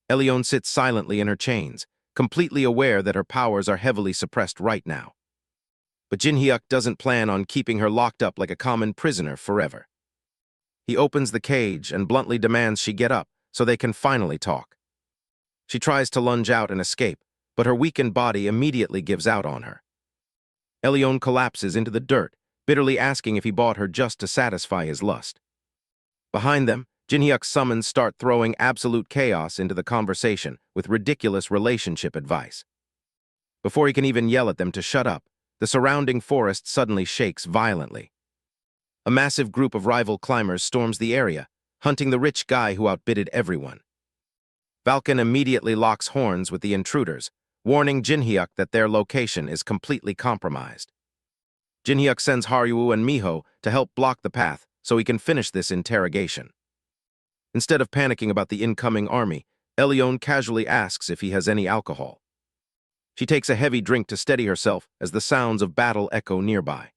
Speaker 1: Elione sits silently in her chains, completely aware that her powers are heavily suppressed right now. But Jinhyuk doesn't plan on keeping her locked up like a common prisoner forever. He opens the cage and bluntly demands she get up so they can finally talk. She tries to lunge out and escape, but her weakened body immediately gives out on her. Elione collapses into the dirt, bitterly asking if he bought her just to satisfy his lust. Behind them, Jinhyuk's summons start throwing absolute chaos into the conversation with ridiculous relationship advice. Before he can even yell at them to shut up, the surrounding forest suddenly shakes violently. A massive group of rival climbers storms the area, hunting the rich guy who outbidded everyone. Valken immediately locks horns with the intruders, warning Jinhyuk that their location is completely compromised. Jinhyuk sends Haryu and Miho to help block the path so he can finish this interrogation. Instead of panicking about the incoming army, Elione casually asks if he has any alcohol. She takes a heavy drink to steady herself as the sounds of battle echo nearby.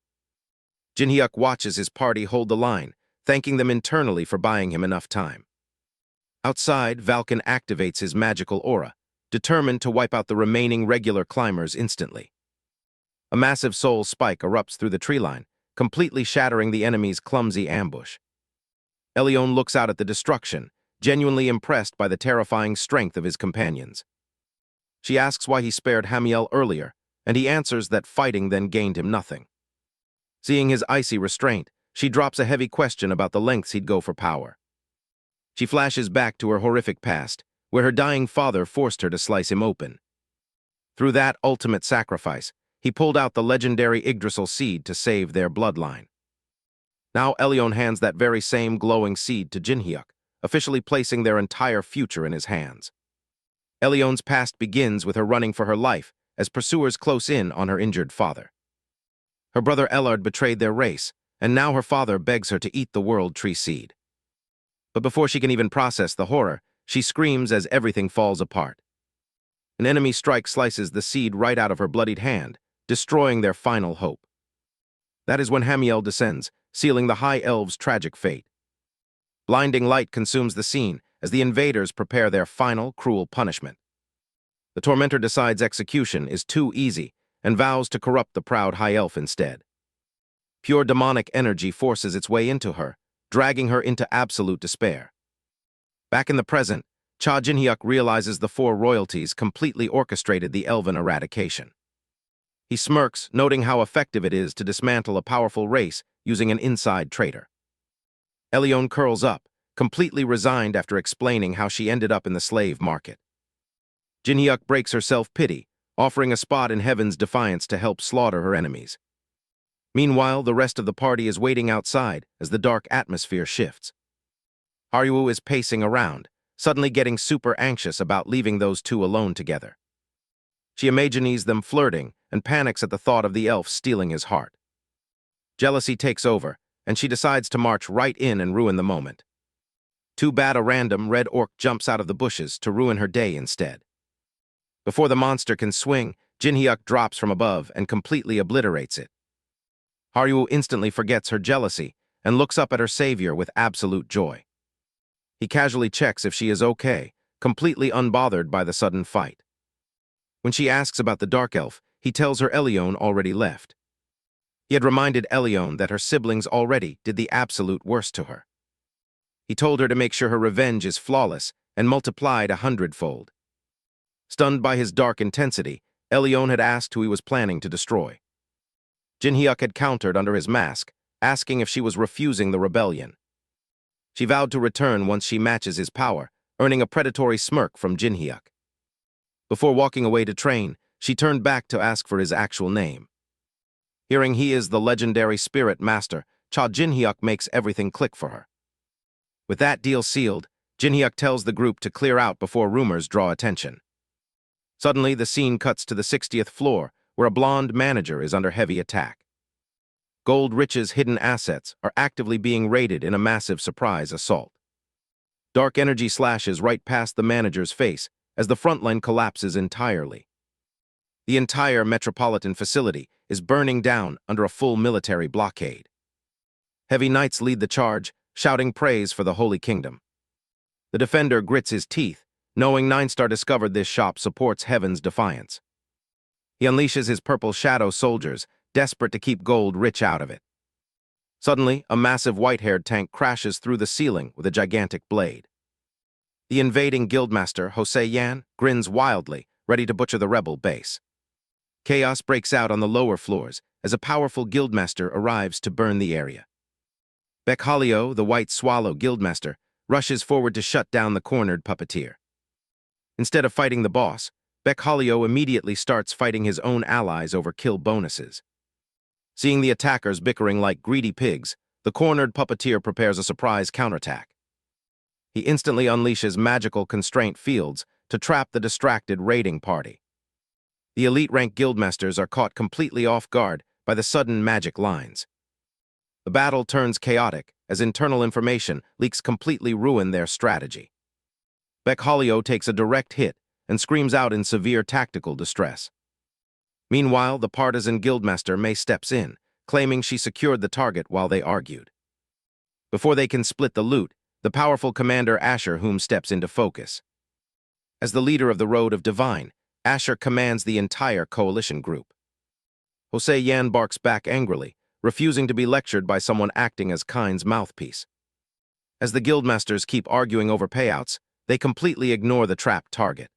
Speaker 1: Jinhyuk watches his party hold the line, thanking them internally for buying him enough time. Outside, Valken activates his magical aura, determined to wipe out the remaining regular climbers instantly. A massive soul spike erupts through the tree line, completely shattering the enemy's clumsy ambush. Elione looks out at the destruction, genuinely impressed by the terrifying strength of his companions. She asks why he spared Hamiel earlier, and he answers that fighting then gained him nothing. Seeing his icy restraint, she drops a heavy question about the lengths he'd go for power. She flashes back to her horrific past, where her dying father forced her to slice him open. Through that ultimate sacrifice, he pulled out the legendary Yggdrasil seed to save their bloodline. Now Elyon hands that very same glowing seed to Jinhyuk, officially placing their entire future in his hands. Elyon's past begins with her running for her life as pursuers close in on her injured father. Her brother Ellard betrayed their race, and now her father begs her to eat the World Tree seed. But before she can even process the horror, she screams as everything falls apart. An enemy strike slices the seed right out of her bloodied hand, destroying their final hope. That is when Hamiel descends, sealing the High Elves' tragic fate. Blinding light consumes the scene as the invaders prepare their final, cruel punishment. The Tormentor decides execution is too easy and vows to corrupt the proud High Elf instead. Pure demonic energy forces its way into her, dragging her into absolute despair. Back in the present, Cha Jinhyuk realizes the four royalties completely orchestrated the elven eradication. He smirks, noting how effective it is to dismantle a powerful race using an inside traitor. Elyon curls up, completely resigned after explaining how she ended up in the slave market. Jinhyuk breaks her self-pity, offering a spot in Heaven's defiance to help slaughter her enemies. Meanwhile, the rest of the party is waiting outside as the dark atmosphere shifts. Haruo is pacing around, suddenly getting super anxious about leaving those two alone together. She imagines them flirting and panics at the thought of the elf stealing his heart. Jealousy takes over, and she decides to march right in and ruin the moment. Too bad a random red orc jumps out of the bushes to ruin her day instead. Before the monster can swing, Jinhyuk drops from above and completely obliterates it. Haruo instantly forgets her jealousy and looks up at her savior with absolute joy. He casually checks if she is okay, completely unbothered by the sudden fight. When she asks about the Dark Elf, he tells her Elyon already left. He had reminded Elyon that her siblings already did the absolute worst to her. He told her to make sure her revenge is flawless and multiplied 100-fold. Stunned by his dark intensity, Elyon had asked who he was planning to destroy. Jinhyuk had countered under his mask, asking if she was refusing the rebellion. She vowed to return once she matches his power, earning a predatory smirk from Jinhyuk. Before walking away to train, she turned back to ask for his actual name. Hearing he is the legendary spirit master, Cha Jinhyuk makes everything click for her. With that deal sealed, Jinhyuk tells the group to clear out before rumors draw attention. Suddenly, the scene cuts to the 60th floor, where a blonde manager is under heavy attack. Gold Rich's hidden assets are actively being raided in a massive surprise assault. Dark energy slashes right past the manager's face as the front line collapses entirely. The entire metropolitan facility is burning down under a full military blockade. Heavy knights lead the charge, shouting praise for the Holy Kingdom. The defender grits his teeth, knowing Nine-Star discovered this shop supports Heaven's defiance. He unleashes his purple shadow soldiers, desperate to keep Gold Rich out of it. Suddenly, a massive white-haired tank crashes through the ceiling with a gigantic blade. The invading guildmaster, Jose Yan, grins wildly, ready to butcher the rebel base. Chaos breaks out on the lower floors as a powerful guildmaster arrives to burn the area. Bechalio, the White Swallow guildmaster, rushes forward to shut down the cornered puppeteer. Instead of fighting the boss, Bechalio immediately starts fighting his own allies over kill bonuses. Seeing the attackers bickering like greedy pigs, the cornered puppeteer prepares a surprise counterattack. He instantly unleashes magical constraint fields to trap the distracted raiding party. The elite-rank guildmasters are caught completely off guard by the sudden magic lines. The battle turns chaotic as internal information leaks completely ruin their strategy. Bechalio takes a direct hit and screams out in severe tactical distress. Meanwhile, the partisan guildmaster May steps in, claiming she secured the target while they argued. Before they can split the loot, the powerful commander Asher Whom steps into focus. As the leader of the Road of Divine, Asher commands the entire coalition group. Jose Yan barks back angrily, refusing to be lectured by someone acting as Kind's mouthpiece. As the guildmasters keep arguing over payouts, they completely ignore the trapped target.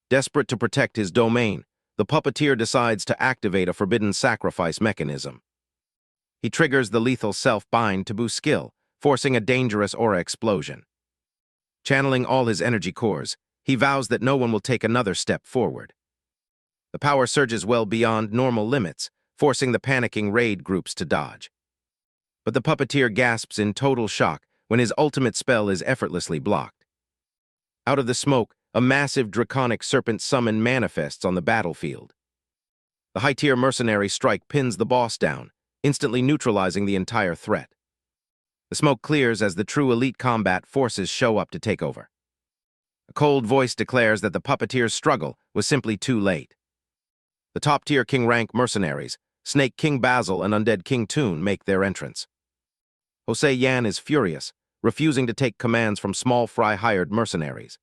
Speaker 1: Desperate to protect his domain, the puppeteer decides to activate a forbidden sacrifice mechanism. He triggers the lethal self-bind to boost skill, forcing a dangerous aura explosion. Channeling all his energy cores, he vows that no one will take another step forward. The power surges well beyond normal limits, forcing the panicking raid groups to dodge. But the puppeteer gasps in total shock when his ultimate spell is effortlessly blocked. Out of the smoke, a massive draconic serpent summon manifests on the battlefield. The high-tier mercenary strike pins the boss down, instantly neutralizing the entire threat. The smoke clears as the true elite combat forces show up to take over. A cold voice declares that the puppeteer's struggle was simply too late. The top-tier king-rank mercenaries, Snake King Basil and Undead King Toon, make their entrance. Jose Yan is furious, refusing to take commands from small fry hired mercenaries.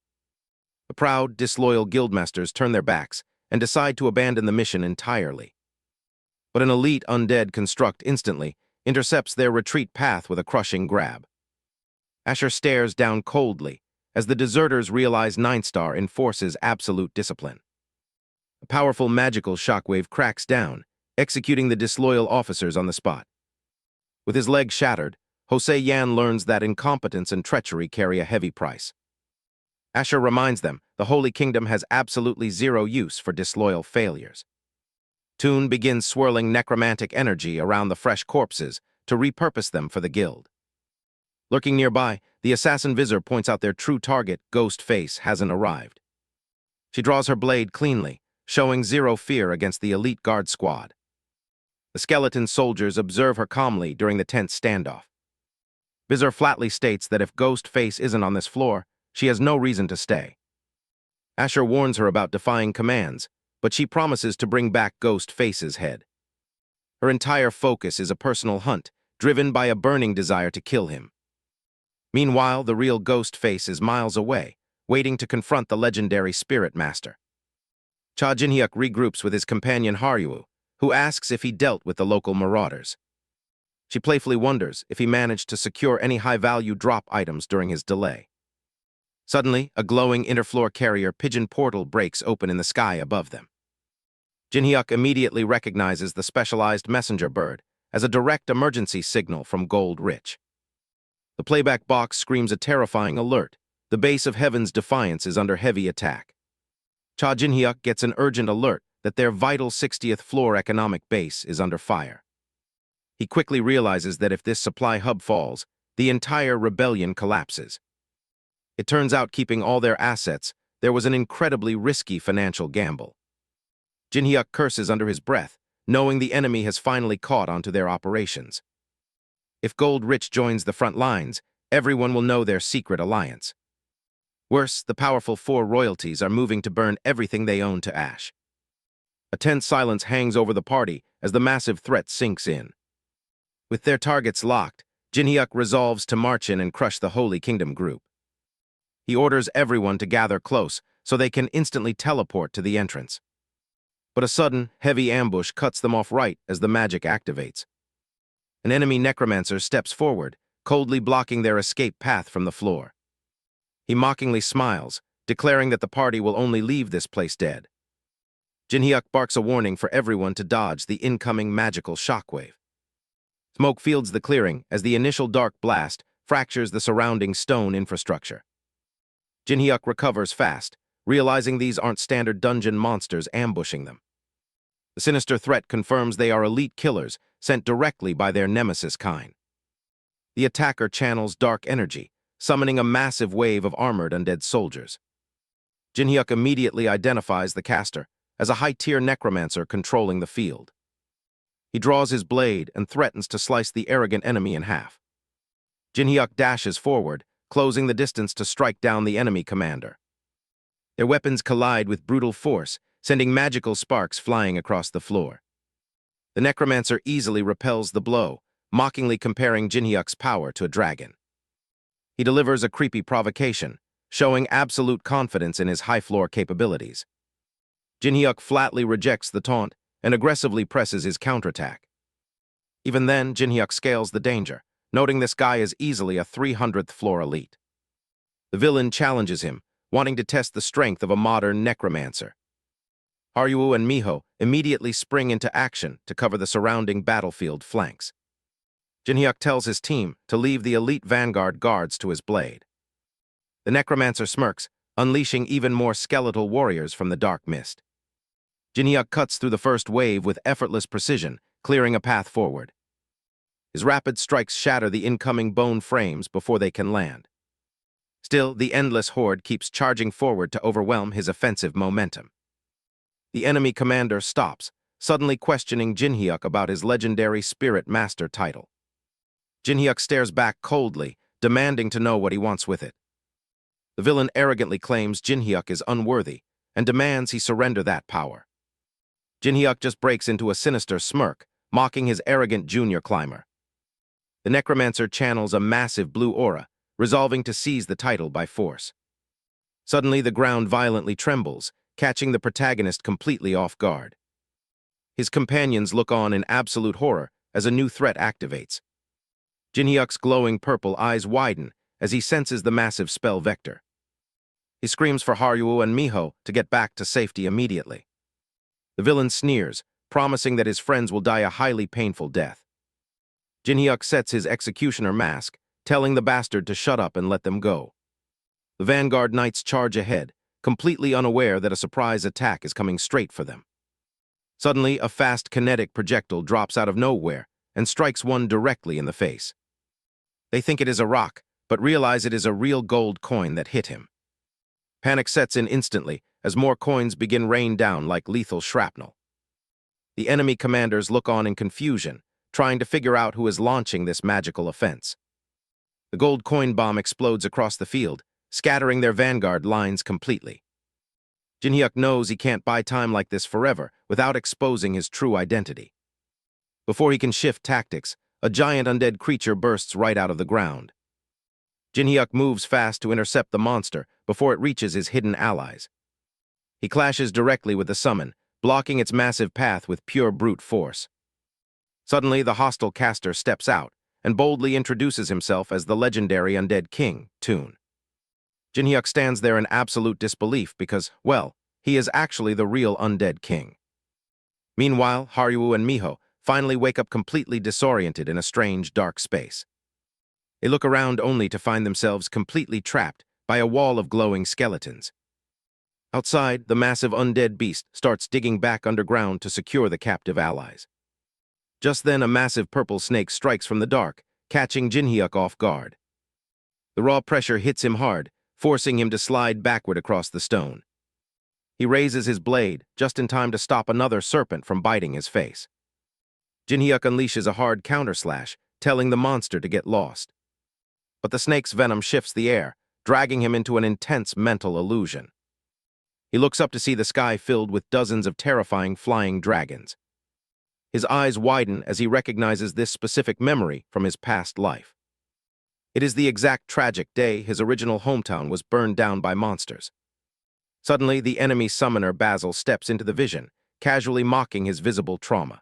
Speaker 1: The proud, disloyal guildmasters turn their backs and decide to abandon the mission entirely. But an elite undead construct instantly intercepts their retreat path with a crushing grab. Asher stares down coldly as the deserters realize Ninth Star enforces absolute discipline. A powerful magical shockwave cracks down, executing the disloyal officers on the spot. With his leg shattered, Jose Yan learns that incompetence and treachery carry a heavy price. Asher reminds them the Holy Kingdom has absolutely zero use for disloyal failures. Toon begins swirling necromantic energy around the fresh corpses to repurpose them for the guild. Lurking nearby, the assassin Visor points out their true target, Ghost Face, hasn't arrived. She draws her blade cleanly, showing zero fear against the elite guard squad. The skeleton soldiers observe her calmly during the tense standoff. Visor flatly states that if Ghost Face isn't on this floor, she has no reason to stay. Asher warns her about defying commands, but she promises to bring back Ghost Face's head. Her entire focus is a personal hunt, driven by a burning desire to kill him. Meanwhile, the real Ghost Face is miles away, waiting to confront the legendary Spirit Master. Cha Jinhyuk regroups with his companion Haryuo, who asks if he dealt with the local marauders. She playfully wonders if he managed to secure any high-value drop items during his delay. Suddenly, a glowing interfloor carrier pigeon portal breaks open in the sky above them. Jinhyuk immediately recognizes the specialized messenger bird as a direct emergency signal from Gold Rich. The playback box screams a terrifying alert. The base of Heaven's Defiance is under heavy attack. Cha Jinhyuk gets an urgent alert that their vital 60th floor economic base is under fire. He quickly realizes that if this supply hub falls, the entire rebellion collapses. It turns out keeping all their assets, there was an incredibly risky financial gamble. Jinhyuk curses under his breath, knowing the enemy has finally caught onto their operations. If Gold Rich joins the front lines, everyone will know their secret alliance. Worse, the powerful four royalties are moving to burn everything they own to ash. A tense silence hangs over the party as the massive threat sinks in. With their targets locked, Jinhyuk resolves to march in and crush the Holy Kingdom group. He orders everyone to gather close so they can instantly teleport to the entrance. But a sudden, heavy ambush cuts them off right as the magic activates. An enemy necromancer steps forward, coldly blocking their escape path from the floor. He mockingly smiles, declaring that the party will only leave this place dead. Jinhyuk barks a warning for everyone to dodge the incoming magical shockwave. Smoke fields the clearing as the initial dark blast fractures the surrounding stone infrastructure. Jinhyuk recovers fast, realizing these aren't standard dungeon monsters ambushing them. The sinister threat confirms they are elite killers sent directly by their nemesis kind. The attacker channels dark energy, summoning a massive wave of armored undead soldiers. Jinhyuk immediately identifies the caster as a high-tier necromancer controlling the field. He draws his blade and threatens to slice the arrogant enemy in half. Jinhyuk dashes forward, closing the distance to strike down the enemy commander. Their weapons collide with brutal force, sending magical sparks flying across the floor. The necromancer easily repels the blow, mockingly comparing Jinhyuk's power to a dragon. He delivers a creepy provocation, showing absolute confidence in his high-floor capabilities. Jinhyuk flatly rejects the taunt and aggressively presses his counterattack. Even then, Jinhyuk scales the danger, noting this guy is easily a 300th floor elite. The villain challenges him, wanting to test the strength of a modern necromancer. Haryuo and Miho immediately spring into action to cover the surrounding battlefield flanks. Jinhyuk tells his team to leave the elite vanguard guards to his blade. The necromancer smirks, unleashing even more skeletal warriors from the dark mist. Jinhyuk cuts through the first wave with effortless precision, clearing a path forward. His rapid strikes shatter the incoming bone frames before they can land. Still, the endless horde keeps charging forward to overwhelm his offensive momentum. The enemy commander stops, suddenly questioning Jinhyuk about his legendary Spirit Master title. Jinhyuk stares back coldly, demanding to know what he wants with it. The villain arrogantly claims Jinhyuk is unworthy and demands he surrender that power. Jinhyuk just breaks into a sinister smirk, mocking his arrogant junior climber. The Necromancer channels a massive blue aura, resolving to seize the title by force. Suddenly, the ground violently trembles, catching the protagonist completely off guard. His companions look on in absolute horror as a new threat activates. Jinhyuk's glowing purple eyes widen as he senses the massive spell vector. He screams for Haruo and Miho to get back to safety immediately. The villain sneers, promising that his friends will die a highly painful death. Jinhyuk sets his executioner mask, telling the bastard to shut up and let them go. The Vanguard Knights charge ahead, completely unaware that a surprise attack is coming straight for them. Suddenly, a fast kinetic projectile drops out of nowhere and strikes one directly in the face. They think it is a rock, but realize it is a real gold coin that hit him. Panic sets in instantly as more coins begin rain down like lethal shrapnel. The enemy commanders look on in confusion, trying to figure out who is launching this magical offense. The gold coin bomb explodes across the field, scattering their vanguard lines completely. Jinhyuk knows he can't buy time like this forever without exposing his true identity. Before he can shift tactics, a giant undead creature bursts right out of the ground. Jinhyuk moves fast to intercept the monster before it reaches his hidden allies. He clashes directly with the summon, blocking its massive path with pure brute force. Suddenly, the hostile caster steps out and boldly introduces himself as the legendary undead king, Toon. Jinhyuk stands there in absolute disbelief because, well, he is actually the real undead king. Meanwhile, Haruo and Miho finally wake up completely disoriented in a strange, dark space. They look around only to find themselves completely trapped by a wall of glowing skeletons. Outside, the massive undead beast starts digging back underground to secure the captive allies. Just then, a massive purple snake strikes from the dark, catching Jinhyuk off guard. The raw pressure hits him hard, forcing him to slide backward across the stone. He raises his blade, just in time to stop another serpent from biting his face. Jinhyuk unleashes a hard counterslash, telling the monster to get lost. But the snake's venom shifts the air, dragging him into an intense mental illusion. He looks up to see the sky filled with dozens of terrifying flying dragons. His eyes widen as he recognizes this specific memory from his past life. It is the exact tragic day his original hometown was burned down by monsters. Suddenly, the enemy summoner Basil steps into the vision, casually mocking his visible trauma.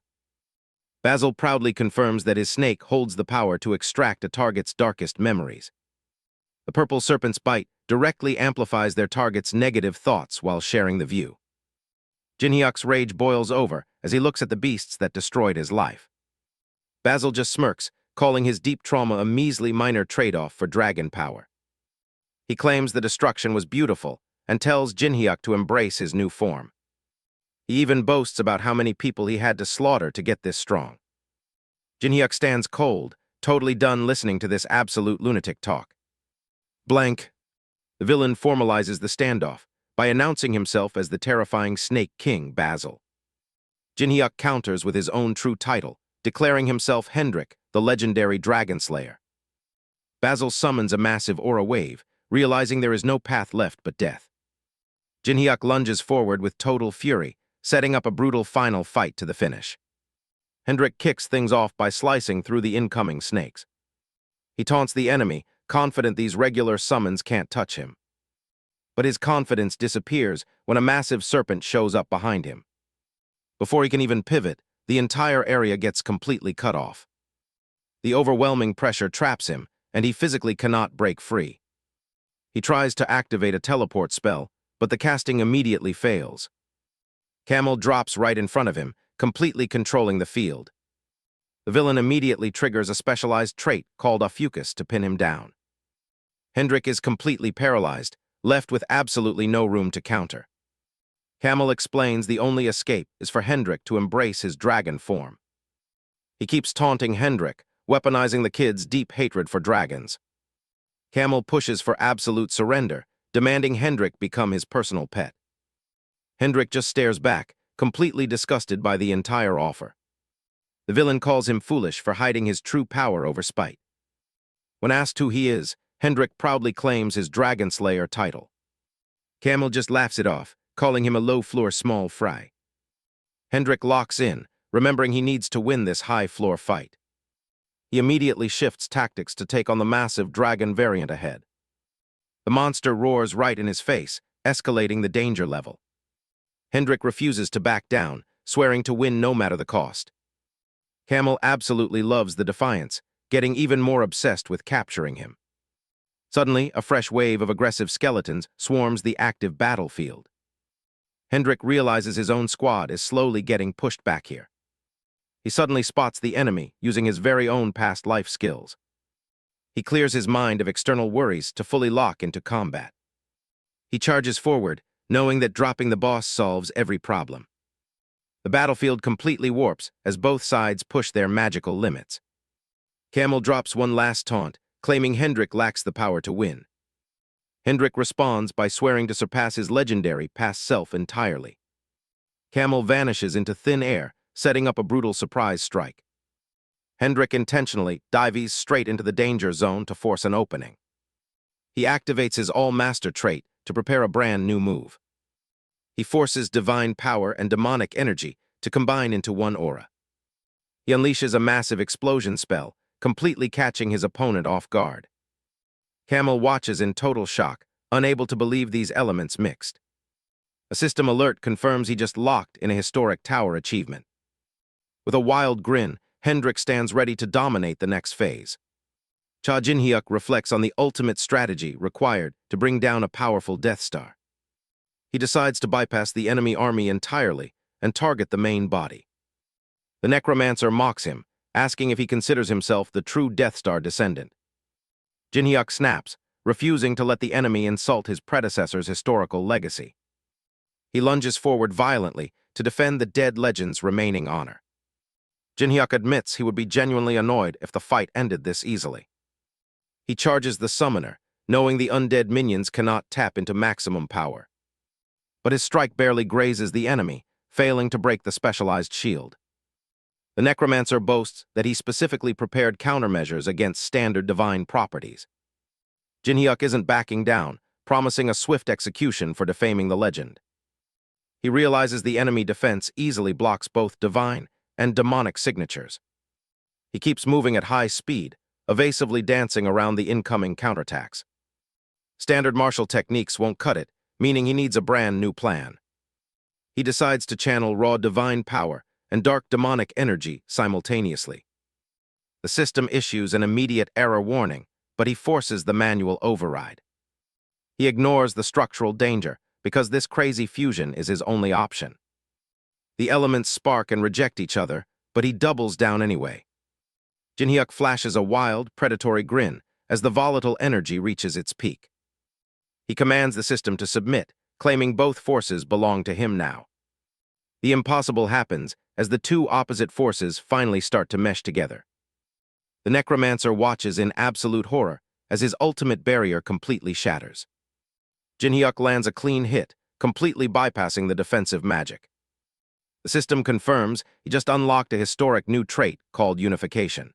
Speaker 1: Basil proudly confirms that his snake holds the power to extract a target's darkest memories. The purple serpent's bite directly amplifies their target's negative thoughts while sharing the view. Jinhyuk's rage boils over as he looks at the beasts that destroyed his life. Basil just smirks, calling his deep trauma a measly minor trade-off for dragon power. He claims the destruction was beautiful and tells Jinhyuk to embrace his new form. He even boasts about how many people he had to slaughter to get this strong. Jinhyuk stands cold, totally done listening to this absolute lunatic talk. Blank. The villain formalizes the standoff by announcing himself as the terrifying Snake King, Basil. Jinhyuk counters with his own true title, declaring himself Hendrik, the legendary Dragon Slayer. Basil summons a massive aura wave, realizing there is no path left but death. Jinhyuk lunges forward with total fury, setting up a brutal final fight to the finish. Hendrik kicks things off by slicing through the incoming snakes. He taunts the enemy, confident these regular summons can't touch him. But his confidence disappears when a massive serpent shows up behind him. Before he can even pivot, the entire area gets completely cut off. The overwhelming pressure traps him, and he physically cannot break free. He tries to activate a teleport spell, but the casting immediately fails. Camel drops right in front of him, completely controlling the field. The villain immediately triggers a specialized trait called Ophiuchus to pin him down. Hendrik is completely paralyzed, left with absolutely no room to counter. Camel explains the only escape is for Hendrik to embrace his dragon form. He keeps taunting Hendrik, weaponizing the kid's deep hatred for dragons. Camel pushes for absolute surrender, demanding Hendrik become his personal pet. Hendrik just stares back, completely disgusted by the entire offer. The villain calls him foolish for hiding his true power over spite. When asked who he is, Hendrik proudly claims his Dragon Slayer title. Camel just laughs it off, calling him a low-floor small fry. Hendrik locks in, remembering he needs to win this high-floor fight. He immediately shifts tactics to take on the massive dragon variant ahead. The monster roars right in his face, escalating the danger level. Hendrik refuses to back down, swearing to win no matter the cost. Camel absolutely loves the defiance, getting even more obsessed with capturing him. Suddenly, a fresh wave of aggressive skeletons swarms the active battlefield. Hendrik realizes his own squad is slowly getting pushed back here. He suddenly spots the enemy using his very own past life skills. He clears his mind of external worries to fully lock into combat. He charges forward, knowing that dropping the boss solves every problem. The battlefield completely warps as both sides push their magical limits. Camel drops one last taunt, claiming Hendrik lacks the power to win. Hendrik responds by swearing to surpass his legendary past self entirely. Camel vanishes into thin air, setting up a brutal surprise strike. Hendrik intentionally dives straight into the danger zone to force an opening. He activates his All-Master trait to prepare a brand new move. He forces divine power and demonic energy to combine into one aura. He unleashes a massive explosion spell, completely catching his opponent off guard. Camel watches in total shock, unable to believe these elements mixed. A system alert confirms he just locked in a historic tower achievement. With a wild grin, Hendrik stands ready to dominate the next phase. Cha Jinhyuk reflects on the ultimate strategy required to bring down a powerful Death Star. He decides to bypass the enemy army entirely and target the main body. The Necromancer mocks him, asking if he considers himself the true Death Star descendant. Jinhyuk snaps, refusing to let the enemy insult his predecessor's historical legacy. He lunges forward violently to defend the dead legend's remaining honor. Jinhyuk admits he would be genuinely annoyed if the fight ended this easily. He charges the summoner, knowing the undead minions cannot tap into maximum power. But his strike barely grazes the enemy, failing to break the specialized shield. The Necromancer boasts that he specifically prepared countermeasures against standard divine properties. Jinhyuk isn't backing down, promising a swift execution for defaming the legend. He realizes the enemy defense easily blocks both divine and demonic signatures. He keeps moving at high speed, evasively dancing around the incoming counterattacks. Standard martial techniques won't cut it, meaning he needs a brand new plan. He decides to channel raw divine power and dark demonic energy simultaneously. The system issues an immediate error warning, but he forces the manual override. He ignores the structural danger because this crazy fusion is his only option. The elements spark and reject each other, but he doubles down anyway. Jinhyuk flashes a wild, predatory grin as the volatile energy reaches its peak. He commands the system to submit, claiming both forces belong to him now. The impossible happens as the two opposite forces finally start to mesh together. The Necromancer watches in absolute horror as his ultimate barrier completely shatters. Jinhyuk lands a clean hit, completely bypassing the defensive magic. The system confirms he just unlocked a historic new trait called unification.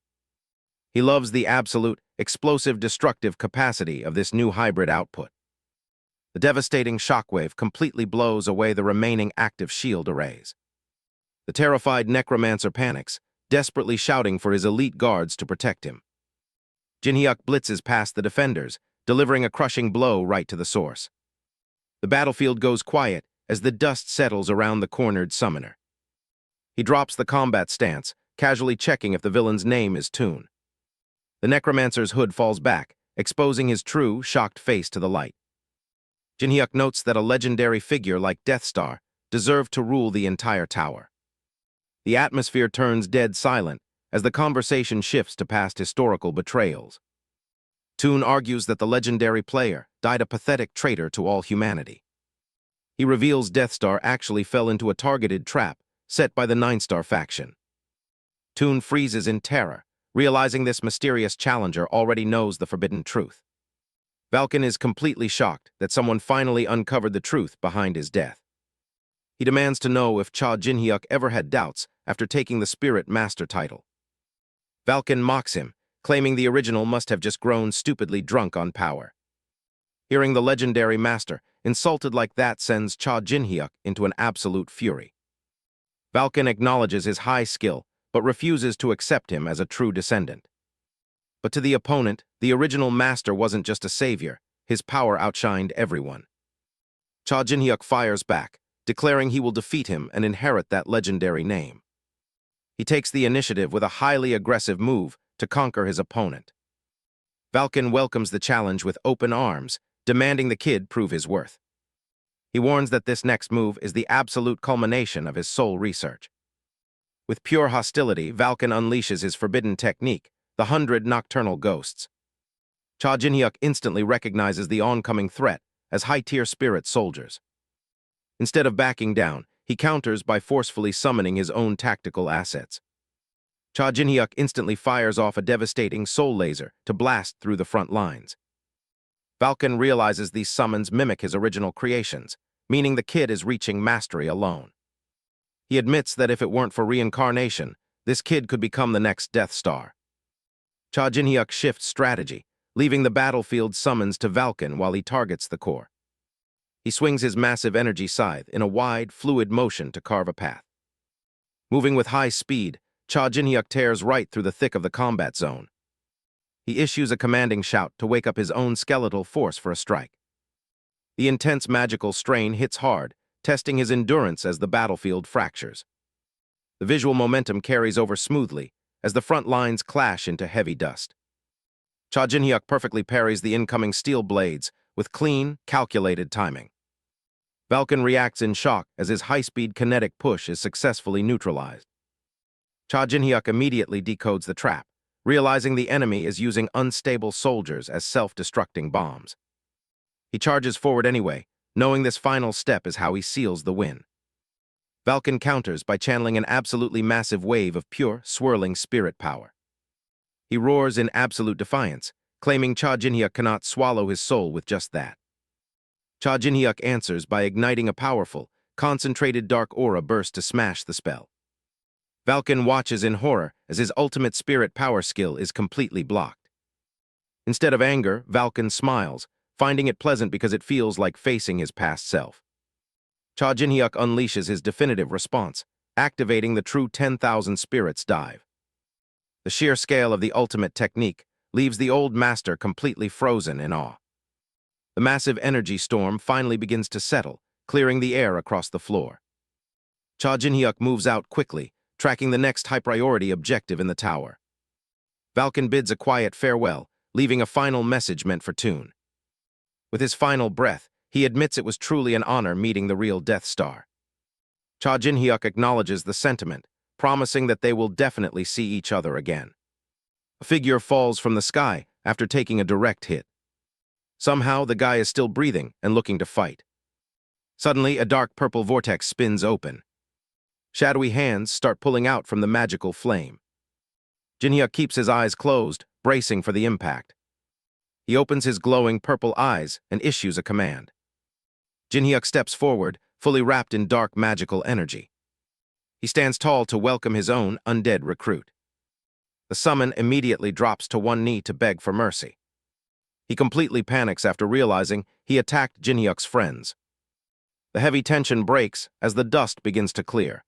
Speaker 1: He loves the absolute, explosive destructive capacity of this new hybrid output. The devastating shockwave completely blows away the remaining active shield arrays. The terrified Necromancer panics, desperately shouting for his elite guards to protect him. Jinhyuk blitzes past the defenders, delivering a crushing blow right to the source. The battlefield goes quiet as the dust settles around the cornered summoner. He drops the combat stance, casually checking if the villain's name is Toon. The Necromancer's hood falls back, exposing his true, shocked face to the light. Jinhyuk notes that a legendary figure like Death Star deserved to rule the entire tower. The atmosphere turns dead silent as the conversation shifts to past historical betrayals. Toon argues that the legendary player died a pathetic traitor to all humanity. he reveals Death Star actually fell into a targeted trap set by the Nine-Star faction. Toon freezes in terror, realizing this mysterious challenger already knows the forbidden truth. Valken is completely shocked that someone finally uncovered the truth behind his death. He demands to know if Cha Jinhyuk ever had doubts after taking the Spirit Master title. Valken mocks him, claiming the original must have just grown stupidly drunk on power. Hearing the legendary master insulted like that sends Cha Jinhyuk into an absolute fury. Valken acknowledges his high skill, but refuses to accept him as a true descendant. But to the opponent, the original master wasn't just a savior, his power outshined everyone. Cha Jinhyuk fires back, declaring he will defeat him and inherit that legendary name. He takes the initiative with a highly aggressive move to conquer his opponent. Valken welcomes the challenge with open arms, demanding the kid prove his worth. He warns that this next move is the absolute culmination of his soul research. With pure hostility, Valken unleashes his forbidden technique, the 100 Nocturnal Ghosts. Cha Jinhyuk instantly recognizes the oncoming threat as high-tier spirit soldiers. Instead of backing down, he counters by forcefully summoning his own tactical assets. Cha Jinhyuk instantly fires off a devastating soul laser to blast through the front lines. Valken realizes these summons mimic his original creations, meaning the kid is reaching mastery alone. He admits that if it weren't for Reincarnation, this kid could become the next Death Star. Cha Jinhyuk shifts strategy, leaving the battlefield summons to Valken while he targets the core. He swings his massive energy scythe in a wide, fluid motion to carve a path. Moving with high speed, Cha Jinhyuk tears right through the thick of the combat zone. He issues a commanding shout to wake up his own skeletal force for a strike. The intense magical strain hits hard, testing his endurance as the battlefield fractures. The visual momentum carries over smoothly as the front lines clash into heavy dust. Cha Jinhyuk perfectly parries the incoming steel blades with clean, calculated timing. Valken reacts in shock as his high-speed kinetic push is successfully neutralized. Cha Jinhyuk immediately decodes the trap, realizing the enemy is using unstable soldiers as self-destructing bombs. He charges forward anyway, knowing this final step is how he seals the win. Valken counters by channeling an absolutely massive wave of pure, swirling spirit power. He roars in absolute defiance, claiming Cha Jinhyuk cannot swallow his soul with just that. Cha Jinhyuk answers by igniting a powerful, concentrated dark aura burst to smash the spell. Valken watches in horror as his ultimate spirit power skill is completely blocked. Instead of anger, Valken smiles, finding it pleasant because it feels like facing his past self. Cha Jinhyuk unleashes his definitive response, activating the true 10,000 spirits dive. The sheer scale of the ultimate technique leaves the old master completely frozen in awe. The massive energy storm finally begins to settle, clearing the air across the floor. Cha Jinhyuk moves out quickly, tracking the next high-priority objective in the tower. Valken bids a quiet farewell, leaving a final message meant for Toon. With his final breath, he admits it was truly an honor meeting the real Death Star. Cha Jinhyuk acknowledges the sentiment, promising that they will definitely see each other again. A figure falls from the sky after taking a direct hit. Somehow, the guy is still breathing and looking to fight. Suddenly, a dark purple vortex spins open. Shadowy hands start pulling out from the magical flame. Jinhyuk keeps his eyes closed, bracing for the impact. He opens his glowing purple eyes and issues a command. Jinhyuk steps forward, fully wrapped in dark magical energy. He stands tall to welcome his own undead recruit. The summon immediately drops to one knee to beg for mercy. He completely panics after realizing he attacked Jinhyuk's friends. The heavy tension breaks as the dust begins to clear.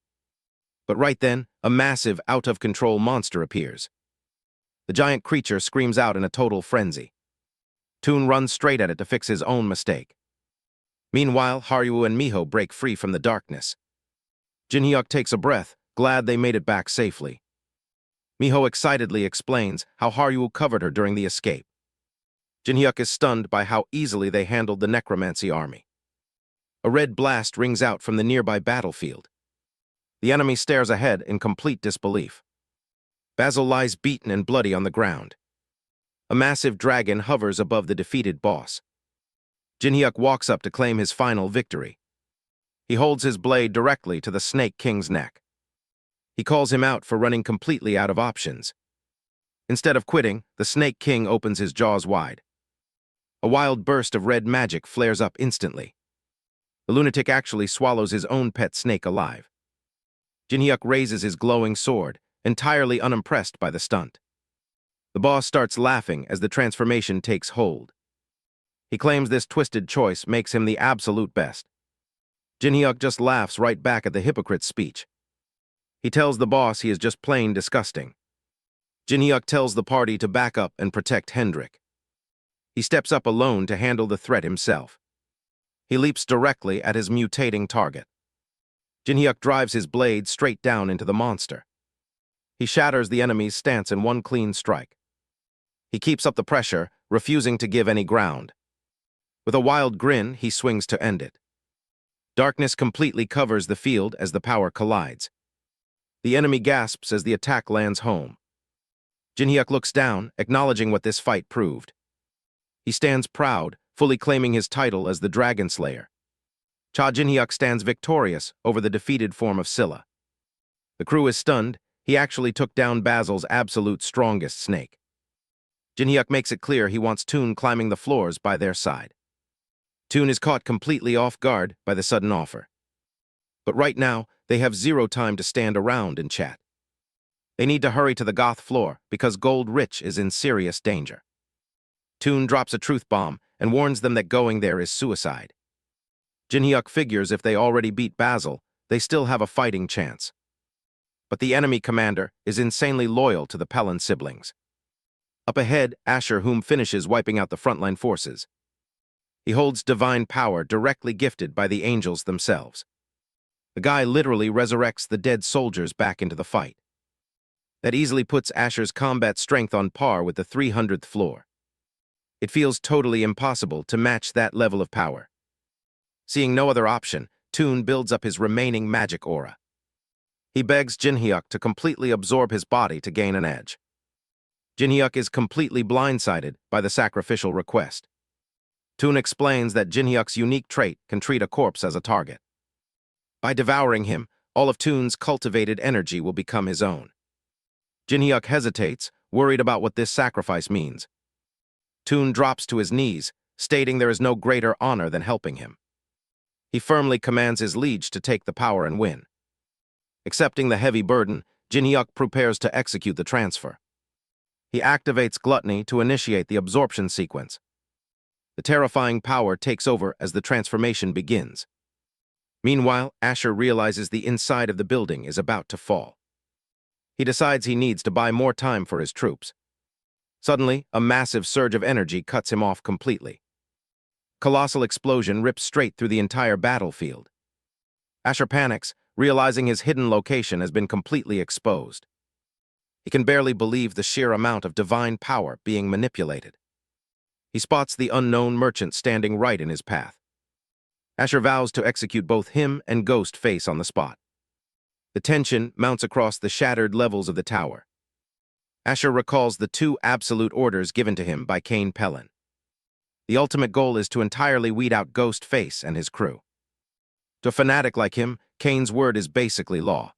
Speaker 1: But right then, a massive, out-of-control monster appears. The giant creature screams out in a total frenzy. Toon runs straight at it to fix his own mistake. Meanwhile, Haruo and Miho break free from the darkness. Jinhyuk takes a breath, glad they made it back safely. Miho excitedly explains how Haruo covered her during the escape. Jinhyuk is stunned by how easily they handled the Necromancy army. A red blast rings out from the nearby battlefield. The enemy stares ahead in complete disbelief. Basil lies beaten and bloody on the ground. A massive dragon hovers above the defeated boss. Jinhyuk walks up to claim his final victory. He holds his blade directly to the Snake King's neck. He calls him out for running completely out of options. Instead of quitting, the Snake King opens his jaws wide. A wild burst of red magic flares up instantly. The lunatic actually swallows his own pet snake alive. Jinhyuk raises his glowing sword, entirely unimpressed by the stunt. The boss starts laughing as the transformation takes hold. He claims this twisted choice makes him the absolute best. Jinhyuk just laughs right back at the hypocrite's speech. He tells the boss he is just plain disgusting. Jinhyuk tells the party to back up and protect Hendrik. He steps up alone to handle the threat himself. He leaps directly at his mutating target. Jinhyuk drives his blade straight down into the monster. He shatters the enemy's stance in one clean strike. He keeps up the pressure, refusing to give any ground. With a wild grin, he swings to end it. Darkness completely covers the field as the power collides. The enemy gasps as the attack lands home. Jinhyuk looks down, acknowledging what this fight proved. He stands proud, fully claiming his title as the Dragon Slayer. Cha Jinhyuk stands victorious over the defeated form of Scylla. The crew is stunned. He actually took down Basil's absolute strongest snake. Jinhyuk makes it clear he wants Toon climbing the floors by their side. Toon is caught completely off guard by the sudden offer. But right now, they have zero time to stand around and chat. They need to hurry to the goth floor because Gold Rich is in serious danger. Toon drops a truth bomb and warns them that going there is suicide. Jinhyuk figures if they already beat Basil, they still have a fighting chance. But the enemy commander is insanely loyal to the Pelin siblings. Up ahead, Asher Whom finishes wiping out the frontline forces. He holds divine power directly gifted by the angels themselves. The guy literally resurrects the dead soldiers back into the fight. That easily puts Asher's combat strength on par with the 300th floor. It feels totally impossible to match that level of power. Seeing no other option, Toon builds up his remaining magic aura. He begs Jinhyuk to completely absorb his body to gain an edge. Jinhyuk is completely blindsided by the sacrificial request. Toon explains that Jinhyuk's unique trait can treat a corpse as a target. By devouring him, all of Toon's cultivated energy will become his own. Jinhyuk hesitates, worried about what this sacrifice means. Toon drops to his knees, stating there is no greater honor than helping him. He firmly commands his liege to take the power and win. Accepting the heavy burden, Jinhyuk prepares to execute the transfer. He activates Gluttony to initiate the absorption sequence. The terrifying power takes over as the transformation begins. Meanwhile, Asher realizes the inside of the building is about to fall. He decides he needs to buy more time for his troops. Suddenly, a massive surge of energy cuts him off completely. Colossal explosion rips straight through the entire battlefield. Asher panics, realizing his hidden location has been completely exposed. He can barely believe the sheer amount of divine power being manipulated. He spots the unknown merchant standing right in his path. Asher vows to execute both him and Ghostface on the spot. The tension mounts across the shattered levels of the tower. Asher recalls the 2 absolute orders given to him by Cain Pelin. The ultimate goal is to entirely weed out Ghostface and his crew. To a fanatic like him, Cain's word is basically law.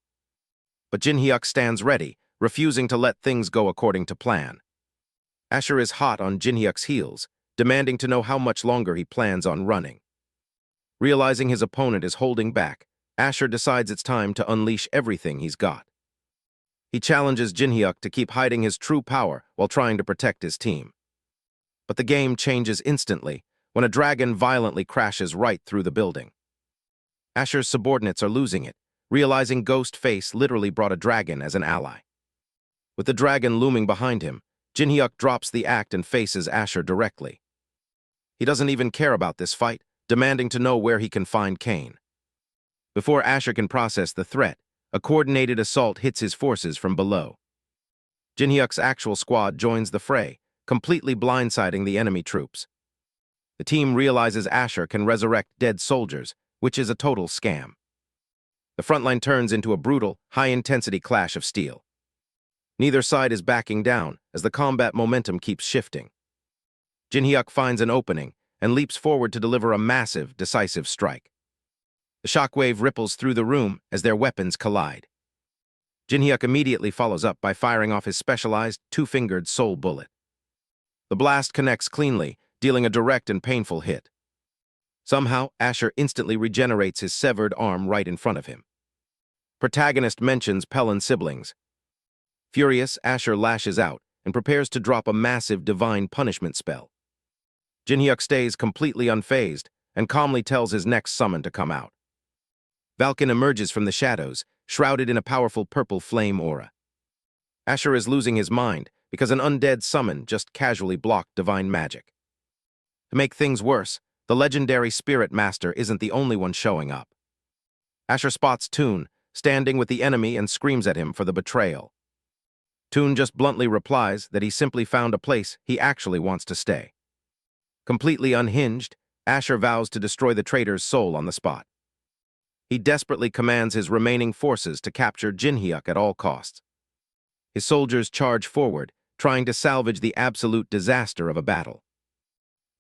Speaker 1: But Jinhyuk stands ready, refusing to let things go according to plan. Asher is hot on Jinhyuk's heels, demanding to know how much longer he plans on running. Realizing his opponent is holding back, Asher decides it's time to unleash everything he's got. He challenges Jinhyuk to keep hiding his true power while trying to protect his team. But the game changes instantly when a dragon violently crashes right through the building. Asher's subordinates are losing it, realizing Ghostface literally brought a dragon as an ally. With the dragon looming behind him, Jinhyuk drops the act and faces Asher directly. He doesn't even care about this fight, demanding to know where he can find Cain. Before Asher can process the threat, a coordinated assault hits his forces from below. Jinhyuk's actual squad joins the fray, completely blindsiding the enemy troops. The team realizes Asher can resurrect dead soldiers, which is a total scam. The frontline turns into a brutal, high-intensity clash of steel. Neither side is backing down as the combat momentum keeps shifting. Jinhyuk finds an opening and leaps forward to deliver a massive, decisive strike. The shockwave ripples through the room as their weapons collide. Jinhyuk immediately follows up by firing off his specialized two-fingered soul bullet. The blast connects cleanly, dealing a direct and painful hit. Somehow, Asher instantly regenerates his severed arm right in front of him. Protagonist mentions Pellin's siblings. Furious, Asher lashes out and prepares to drop a massive divine punishment spell. Jinhyuk stays completely unfazed and calmly tells his next summon to come out. Valken emerges from the shadows, shrouded in a powerful purple flame aura. Asher is losing his mind because an undead summon just casually blocked divine magic. To make things worse, the legendary Spirit Master isn't the only one showing up. Asher spots Toon, standing with the enemy, and screams at him for the betrayal. Toon just bluntly replies that he simply found a place he actually wants to stay. Completely unhinged, Asher vows to destroy the traitor's soul on the spot. He desperately commands his remaining forces to capture Jinhyuk at all costs. His soldiers charge forward, trying to salvage the absolute disaster of a battle.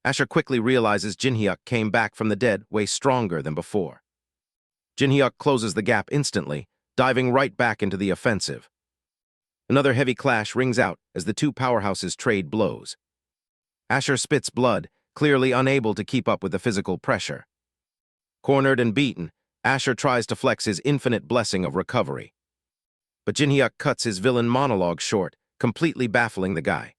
Speaker 1: Asher quickly realizes Jinhyuk came back from the dead way stronger than before. Jinhyuk closes the gap instantly, diving right back into the offensive. Another heavy clash rings out as the two powerhouses trade blows. Asher spits blood, clearly unable to keep up with the physical pressure. Cornered and beaten, Asher tries to flex his infinite blessing of recovery. But Jinhyuk cuts his villain monologue short, completely baffling the guy.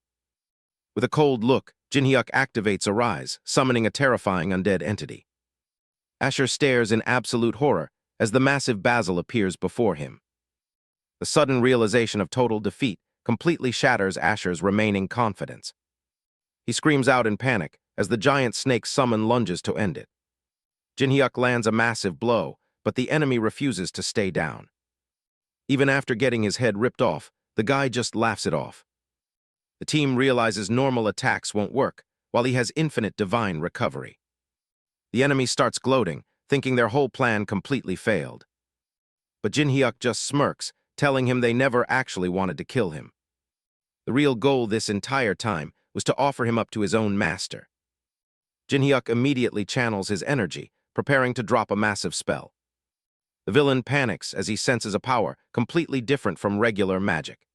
Speaker 1: With a cold look, Jinhyuk activates Arise, summoning a terrifying undead entity. Asher stares in absolute horror as the massive Basil appears before him. The sudden realization of total defeat completely shatters Asher's remaining confidence. He screams out in panic as the giant snake summon lunges to end it. Jinhyuk lands a massive blow, but the enemy refuses to stay down. Even after getting his head ripped off, the guy just laughs it off. The team realizes normal attacks won't work, while he has infinite divine recovery. The enemy starts gloating, thinking their whole plan completely failed. But Jinhyuk just smirks, telling him they never actually wanted to kill him. The real goal this entire time was to offer him up to his own master. Jinhyuk immediately channels his energy, preparing to drop a massive spell. The villain panics as he senses a power completely different from regular magic.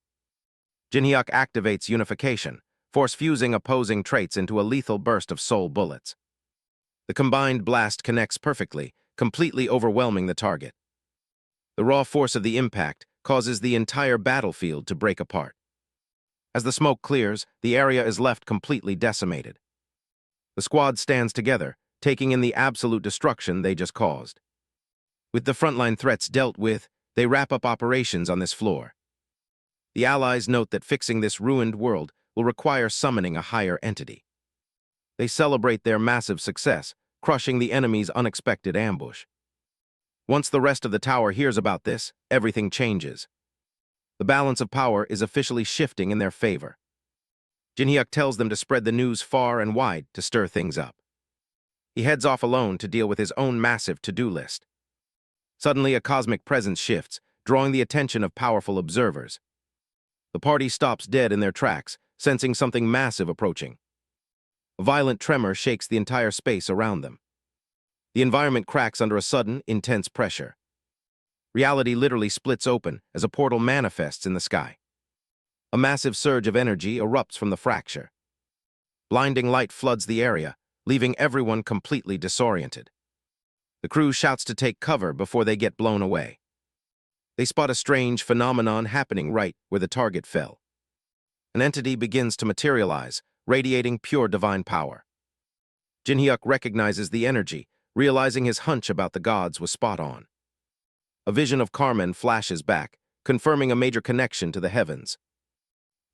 Speaker 1: Jinhyuk activates Unification, force-fusing opposing traits into a lethal burst of soul bullets. The combined blast connects perfectly, completely overwhelming the target. The raw force of the impact causes the entire battlefield to break apart. As the smoke clears, the area is left completely decimated. The squad stands together, taking in the absolute destruction they just caused. With the frontline threats dealt with, they wrap up operations on this floor. The Allies note that fixing this ruined world will require summoning a higher entity. They celebrate their massive success, crushing the enemy's unexpected ambush. Once the rest of the tower hears about this, everything changes. The balance of power is officially shifting in their favor. Jinhyuk tells them to spread the news far and wide to stir things up. He heads off alone to deal with his own massive to-do list. Suddenly, a cosmic presence shifts, drawing the attention of powerful observers. The party stops dead in their tracks, sensing something massive approaching. A violent tremor shakes the entire space around them. The environment cracks under a sudden, intense pressure. Reality literally splits open as a portal manifests in the sky. A massive surge of energy erupts from the fracture. Blinding light floods the area, leaving everyone completely disoriented. The crew shouts to take cover before they get blown away. They spot a strange phenomenon happening right where the target fell. An entity begins to materialize, radiating pure divine power. Jinhyuk recognizes the energy, realizing his hunch about the gods was spot on. A vision of Carmen flashes back, confirming a major connection to the heavens.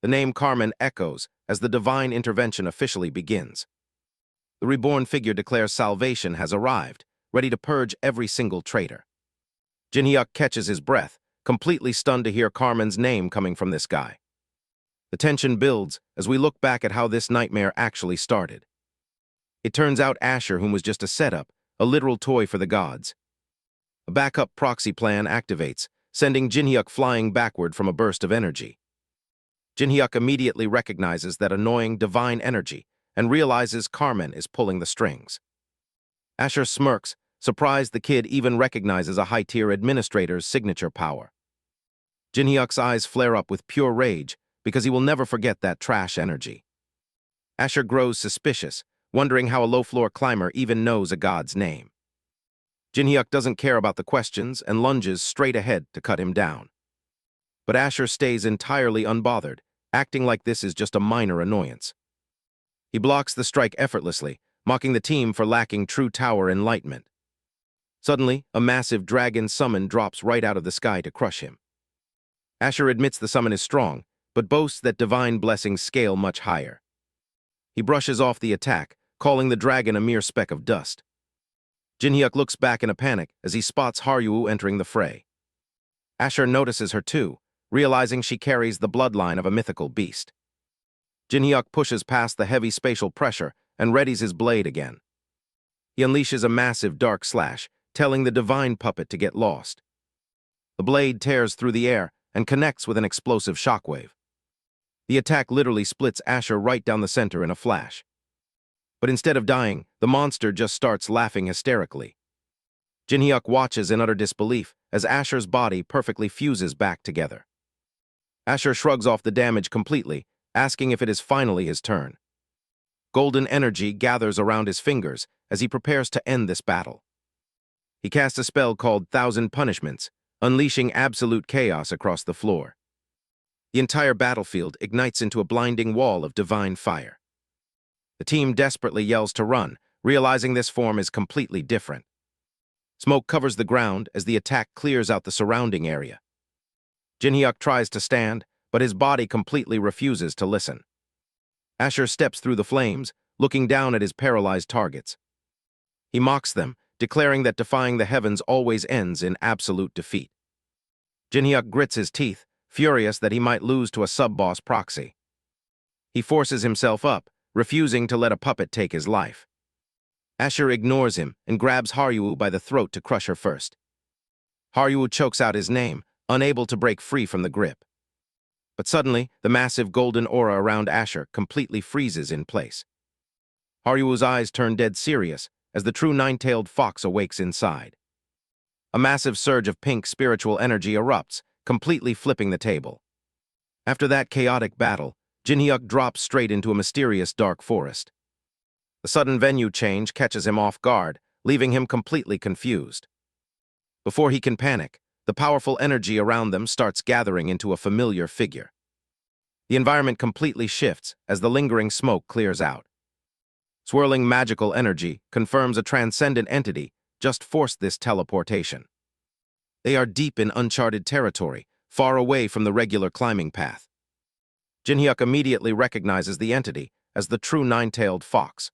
Speaker 1: The name Carmen echoes as the divine intervention officially begins. The reborn figure declares salvation has arrived, ready to purge every single traitor. Jinhyuk catches his breath, completely stunned to hear Carmen's name coming from this guy. The tension builds as we look back at how this nightmare actually started. It turns out Asher, whom was just a setup, a literal toy for the gods. A backup proxy plan activates, sending Jinhyuk flying backward from a burst of energy. Jinhyuk immediately recognizes that annoying divine energy and realizes Carmen is pulling the strings. Asher smirks, Surprised, the kid even recognizes a high-tier administrator's signature power. Jin-hyuk's eyes flare up with pure rage because he will never forget that trash energy. Asher grows suspicious, wondering how a low-floor climber even knows a god's name. Jin-hyuk doesn't care about the questions and lunges straight ahead to cut him down. But Asher stays entirely unbothered, acting like this is just a minor annoyance. He blocks the strike effortlessly, mocking the team for lacking true tower enlightenment. Suddenly, a massive dragon summon drops right out of the sky to crush him. Asher admits the summon is strong, but boasts that divine blessings scale much higher. He brushes off the attack, calling the dragon a mere speck of dust. Jin-hyuk looks back in a panic as he spots Haryuu entering the fray. Asher notices her too, realizing she carries the bloodline of a mythical beast. Jin-hyuk pushes past the heavy spatial pressure and readies his blade again. He unleashes a massive dark slash, telling the divine puppet to get lost. The blade tears through the air and connects with an explosive shockwave. The attack literally splits Asher right down the center in a flash. But instead of dying, the monster just starts laughing hysterically. Jin-hyuk watches in utter disbelief as Asher's body perfectly fuses back together. Asher shrugs off the damage completely, asking if it is finally his turn. Golden energy gathers around his fingers as he prepares to end this battle. He casts a spell called Thousand Punishments, unleashing absolute chaos across the floor. The entire battlefield ignites into a blinding wall of divine fire. The team desperately yells to run, realizing this form is completely different. Smoke covers the ground as the attack clears out the surrounding area. Jin-hyuk tries to stand, but his body completely refuses to listen. Asher steps through the flames, looking down at his paralyzed targets. He mocks them, declaring that defying the heavens always ends in absolute defeat. Jin-hyuk grits his teeth, furious that he might lose to a sub-boss proxy. He forces himself up, refusing to let a puppet take his life. Asher ignores him and grabs Haryuu by the throat to crush her first. Haryuu chokes out his name, unable to break free from the grip. But suddenly, the massive golden aura around Asher completely freezes in place. Haryuu's eyes turn dead serious as the true nine-tailed fox awakes inside. A massive surge of pink spiritual energy erupts, completely flipping the table. After that chaotic battle, Jin-hyuk drops straight into a mysterious dark forest. The sudden venue change catches him off guard, leaving him completely confused. Before he can panic, the powerful energy around them starts gathering into a familiar figure. The environment completely shifts as the lingering smoke clears out. Swirling magical energy confirms a transcendent entity just forced this teleportation. They are deep in uncharted territory, far away from the regular climbing path. Jin-hyuk immediately recognizes the entity as the true nine-tailed fox.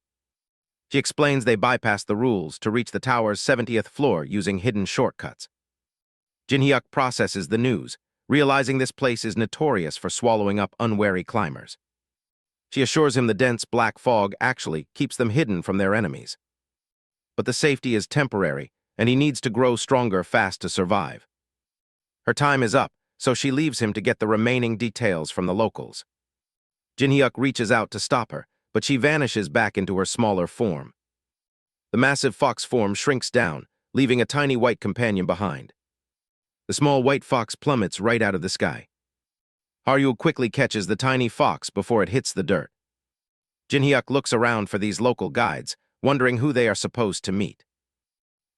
Speaker 1: She explains they bypassed the rules to reach the tower's 70th floor using hidden shortcuts. Jin-hyuk processes the news, realizing this place is notorious for swallowing up unwary climbers. She assures him the dense black fog actually keeps them hidden from their enemies. But the safety is temporary, and he needs to grow stronger fast to survive. Her time is up, so she leaves him to get the remaining details from the locals. Jin-hyuk reaches out to stop her, but she vanishes back into her smaller form. The massive fox form shrinks down, leaving a tiny white companion behind. The small white fox plummets right out of the sky. Haryuu quickly catches the tiny fox before it hits the dirt. Jin-hyuk looks around for these local guides, wondering who they are supposed to meet.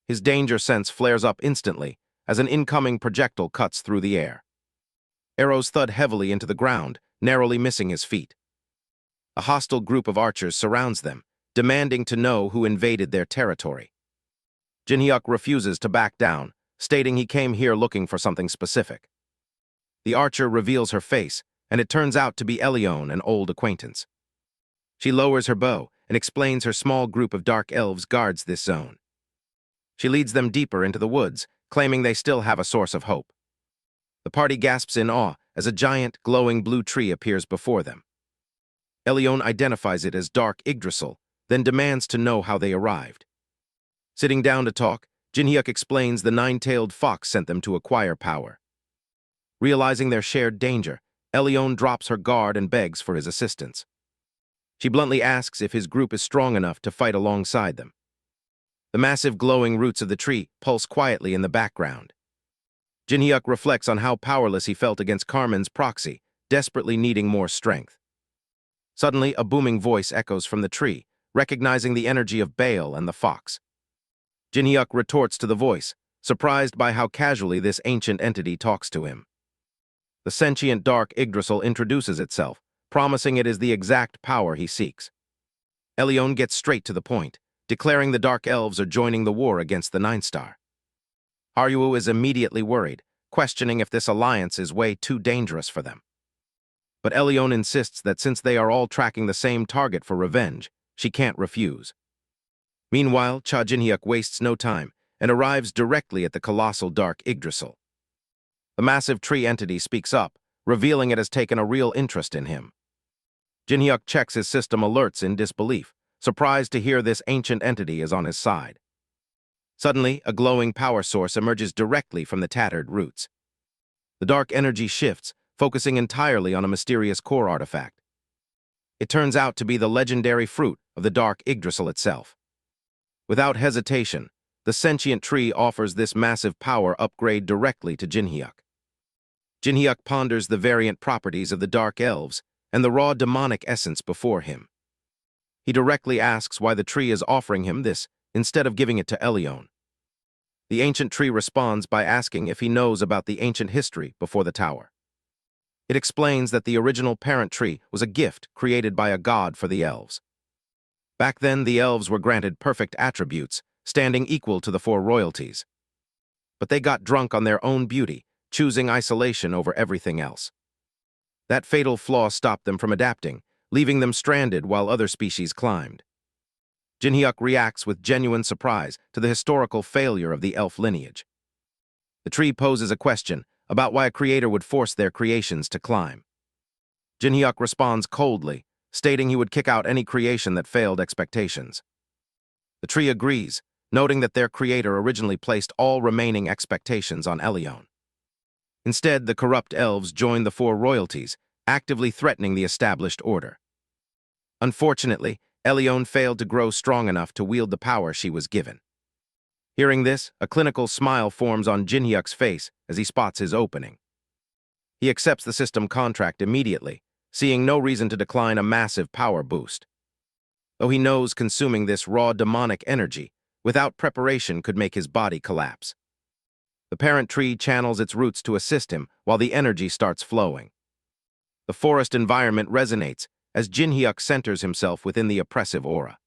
Speaker 1: His danger sense flares up instantly as an incoming projectile cuts through the air. Arrows thud heavily into the ground, narrowly missing his feet. A hostile group of archers surrounds them, demanding to know who invaded their territory. Jin-hyuk refuses to back down, stating he came here looking for something specific. The archer reveals her face, and it turns out to be Elion, an old acquaintance. She lowers her bow and explains her small group of dark elves guards this zone. She leads them deeper into the woods, claiming they still have a source of hope. The party gasps in awe as a giant, glowing blue tree appears before them. Elion identifies it as Dark Yggdrasil, then demands to know how they arrived. Sitting down to talk, Jin-hyuk explains the nine-tailed fox sent them to acquire power. Realizing their shared danger, Elion drops her guard and begs for his assistance. She bluntly asks if his group is strong enough to fight alongside them. The massive glowing roots of the tree pulse quietly in the background. Jinhyuk reflects on how powerless he felt against Carmen's proxy, desperately needing more strength. Suddenly, a booming voice echoes from the tree, recognizing the energy of Baal and the fox. Jinhyuk retorts to the voice, surprised by how casually this ancient entity talks to him. The sentient dark Yggdrasil introduces itself, promising it is the exact power he seeks. Elion gets straight to the point, declaring the Dark Elves are joining the war against the Ninth Star. Haruo is immediately worried, questioning if this alliance is way too dangerous for them. But Elion insists that since they are all tracking the same target for revenge, she can't refuse. Meanwhile, Cha Jinhyuk wastes no time and arrives directly at the colossal Dark Yggdrasil. The massive tree entity speaks up, revealing it has taken a real interest in him. Jinhyuk checks his system alerts in disbelief, surprised to hear this ancient entity is on his side. Suddenly, a glowing power source emerges directly from the tattered roots. The dark energy shifts, focusing entirely on a mysterious core artifact. It turns out to be the legendary fruit of the Dark Yggdrasil itself. Without hesitation, the sentient tree offers this massive power upgrade directly to Jinhyuk. Jinhyuk ponders the variant properties of the Dark Elves and the raw demonic essence before him. He directly asks why the tree is offering him this instead of giving it to Elion. The ancient tree responds by asking if he knows about the ancient history before the tower. It explains that the original parent tree was a gift created by a god for the elves. Back then, the elves were granted perfect attributes, standing equal to the four royalties. But they got drunk on their own beauty, choosing isolation over everything else. That fatal flaw stopped them from adapting, leaving them stranded while other species climbed. Jinhyuk reacts with genuine surprise to the historical failure of the elf lineage. The tree poses a question about why a creator would force their creations to climb. Jinhyuk responds coldly, stating he would kick out any creation that failed expectations. The tree agrees, noting that their creator originally placed all remaining expectations on Elion. Instead, the corrupt elves joined the four royalties, actively threatening the established order. Unfortunately, Elion failed to grow strong enough to wield the power she was given. Hearing this, a clinical smile forms on Jinhyuk's face as he spots his opening. He accepts the system contract immediately, seeing no reason to decline a massive power boost. Though he knows consuming this raw demonic energy without preparation could make his body collapse. The parent tree channels its roots to assist him while the energy starts flowing. The forest environment resonates as Jinhyuk centers himself within the oppressive aura.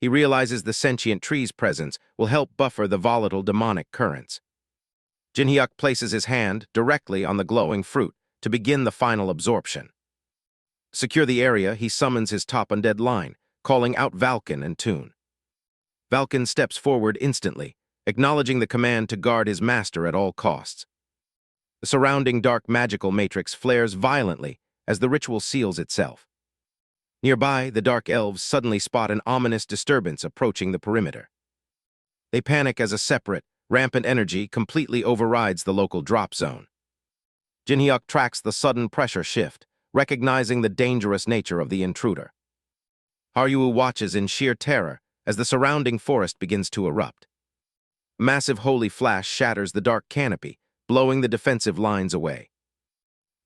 Speaker 1: He realizes the sentient tree's presence will help buffer the volatile demonic currents. Jinhyuk places his hand directly on the glowing fruit to begin the final absorption. To secure the area, he summons his top undead line, calling out Valken and Toon. Valken steps forward instantly, acknowledging the command to guard his master at all costs. The surrounding dark magical matrix flares violently as the ritual seals itself. Nearby, the Dark Elves suddenly spot an ominous disturbance approaching the perimeter. They panic as a separate, rampant energy completely overrides the local drop zone. Jinhyuk tracks the sudden pressure shift, recognizing the dangerous nature of the intruder. Haruo watches in sheer terror as the surrounding forest begins to erupt. A massive holy flash shatters the dark canopy, blowing the defensive lines away.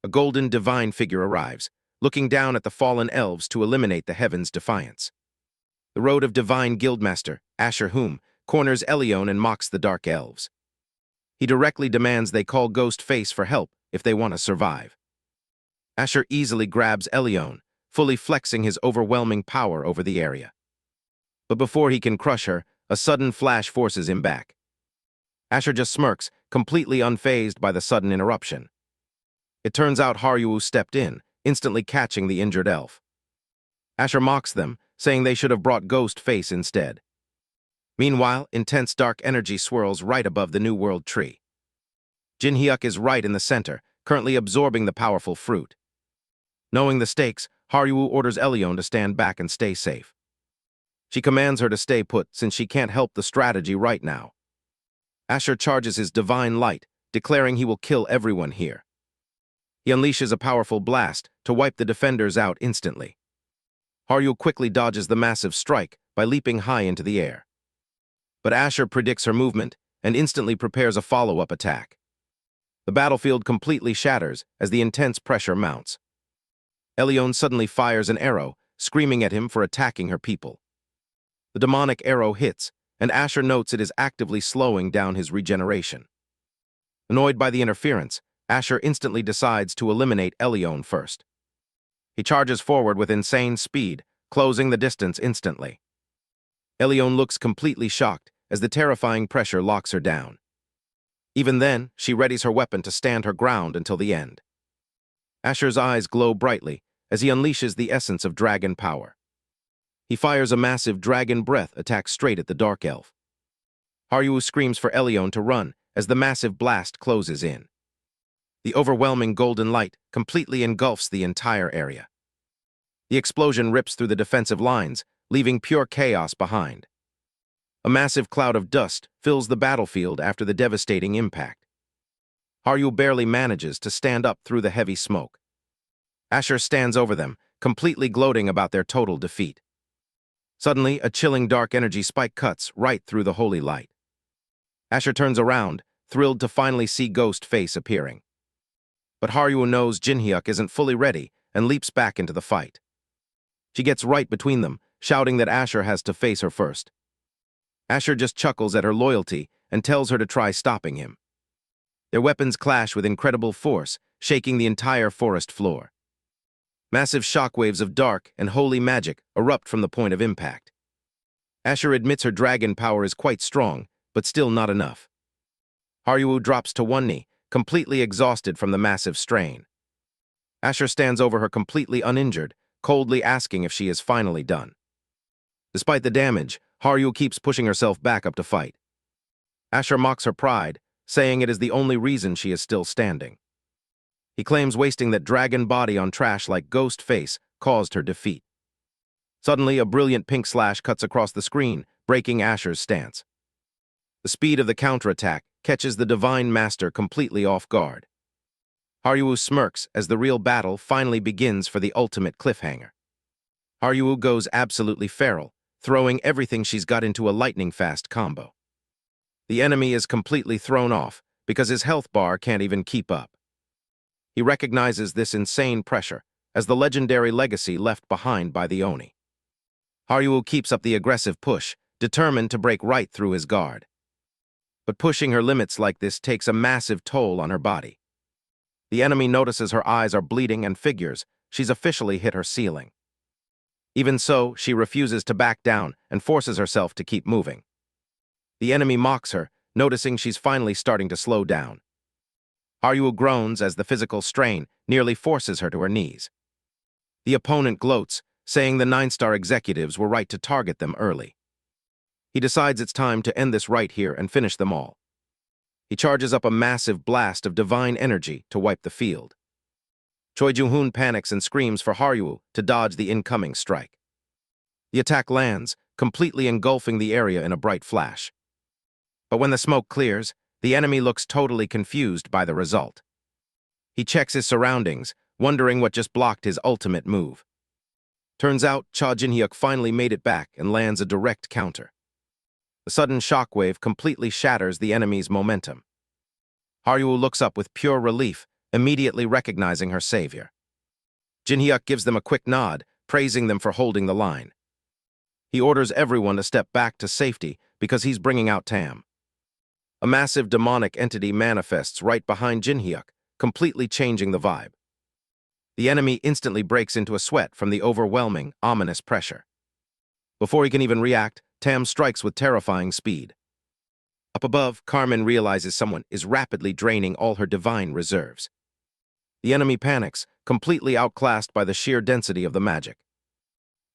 Speaker 1: A golden divine figure arrives, looking down at the fallen elves to eliminate the heaven's defiance. The Road of Divine Guildmaster, Asher Hum, corners Elion and mocks the Dark Elves. He directly demands they call Ghost Face for help if they want to survive. Asher easily grabs Elion, fully flexing his overwhelming power over the area. But before he can crush her, a sudden flash forces him back. Asher just smirks, completely unfazed by the sudden interruption. It turns out Haruo stepped in, instantly catching the injured elf. Asher mocks them, saying they should have brought Ghost Face instead. Meanwhile, intense dark energy swirls right above the New World tree. Jinhyuk is right in the center, currently absorbing the powerful fruit. Knowing the stakes, Haruo orders Elion to stand back and stay safe. She commands her to stay put since she can't help the strategy right now. Asher charges his divine light, declaring he will kill everyone here. He unleashes a powerful blast to wipe the defenders out instantly. Haruo quickly dodges the massive strike by leaping high into the air. But Asher predicts her movement and instantly prepares a follow-up attack. The battlefield completely shatters as the intense pressure mounts. Elion suddenly fires an arrow, screaming at him for attacking her people. The demonic arrow hits, and Asher notes it is actively slowing down his regeneration. Annoyed by the interference, Asher instantly decides to eliminate Elion first. He charges forward with insane speed, closing the distance instantly. Elion looks completely shocked as the terrifying pressure locks her down. Even then, she readies her weapon to stand her ground until the end. Asher's eyes glow brightly as he unleashes the essence of dragon power. He fires a massive dragon breath attack straight at the dark elf. Haruo screams for Elion to run as the massive blast closes in. The overwhelming golden light completely engulfs the entire area. The explosion rips through the defensive lines, leaving pure chaos behind. A massive cloud of dust fills the battlefield after the devastating impact. Haruo barely manages to stand up through the heavy smoke. Asher stands over them, completely gloating about their total defeat. Suddenly, a chilling dark energy spike cuts right through the holy light. Asher turns around, thrilled to finally see Ghost Face appearing. But Haruo knows Jinhyuk isn't fully ready and leaps back into the fight. She gets right between them, shouting that Asher has to face her first. Asher just chuckles at her loyalty and tells her to try stopping him. Their weapons clash with incredible force, shaking the entire forest floor. Massive shockwaves of dark and holy magic erupt from the point of impact. Asher admits her dragon power is quite strong, but still not enough. Haruo drops to one knee, completely exhausted from the massive strain. Asher stands over her completely uninjured, coldly asking if she is finally done. Despite the damage, Haruo keeps pushing herself back up to fight. Asher mocks her pride, saying it is the only reason she is still standing. He claims wasting that dragon body on trash like Ghost Face caused her defeat. Suddenly, a brilliant pink slash cuts across the screen, breaking Asher's stance. The speed of the counterattack catches the Divine Master completely off guard. Haruo smirks as the real battle finally begins for the ultimate cliffhanger. Haruo goes absolutely feral, throwing everything she's got into a lightning-fast combo. The enemy is completely thrown off because his health bar can't even keep up. He recognizes this insane pressure as the legendary legacy left behind by the Oni. Haruo keeps up the aggressive push, determined to break right through his guard. But pushing her limits like this takes a massive toll on her body. The enemy notices her eyes are bleeding and figures she's officially hit her ceiling. Even so, she refuses to back down and forces herself to keep moving. The enemy mocks her, noticing she's finally starting to slow down. Haruo groans as the physical strain nearly forces her to her knees. The opponent gloats, saying the 9-star executives were right to target them early. He decides it's time to end this right here and finish them all. He charges up a massive blast of divine energy to wipe the field. Choi Joo-hoon panics and screams for Haruo to dodge the incoming strike. The attack lands, completely engulfing the area in a bright flash. But when the smoke clears, the enemy looks totally confused by the result. He checks his surroundings, wondering what just blocked his ultimate move. Turns out, Cha Jinhyuk finally made it back and lands a direct counter. The sudden shockwave completely shatters the enemy's momentum. Haruo looks up with pure relief, immediately recognizing her savior. Jinhyuk gives them a quick nod, praising them for holding the line. He orders everyone to step back to safety because he's bringing out Tam. A massive demonic entity manifests right behind Jinhyuk, completely changing the vibe. The enemy instantly breaks into a sweat from the overwhelming, ominous pressure. Before he can even react, Tam strikes with terrifying speed. Up above, Carmen realizes someone is rapidly draining all her divine reserves. The enemy panics, completely outclassed by the sheer density of the magic.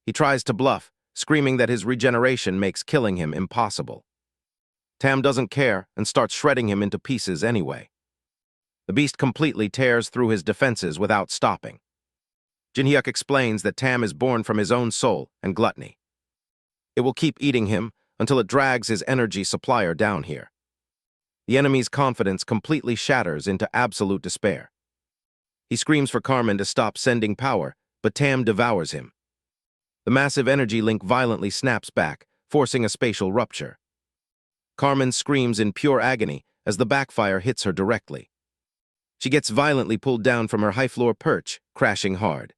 Speaker 1: He tries to bluff, screaming that his regeneration makes killing him impossible. Tam doesn't care and starts shredding him into pieces anyway. The beast completely tears through his defenses without stopping. Jinhyuk explains that Tam is born from his own soul and gluttony. It will keep eating him until it drags his energy supplier down here. The enemy's confidence completely shatters into absolute despair. He screams for Carmen to stop sending power, but Tam devours him. The massive energy link violently snaps back, forcing a spatial rupture. Carmen screams in pure agony as the backfire hits her directly. She gets violently pulled down from her high-floor perch, crashing hard.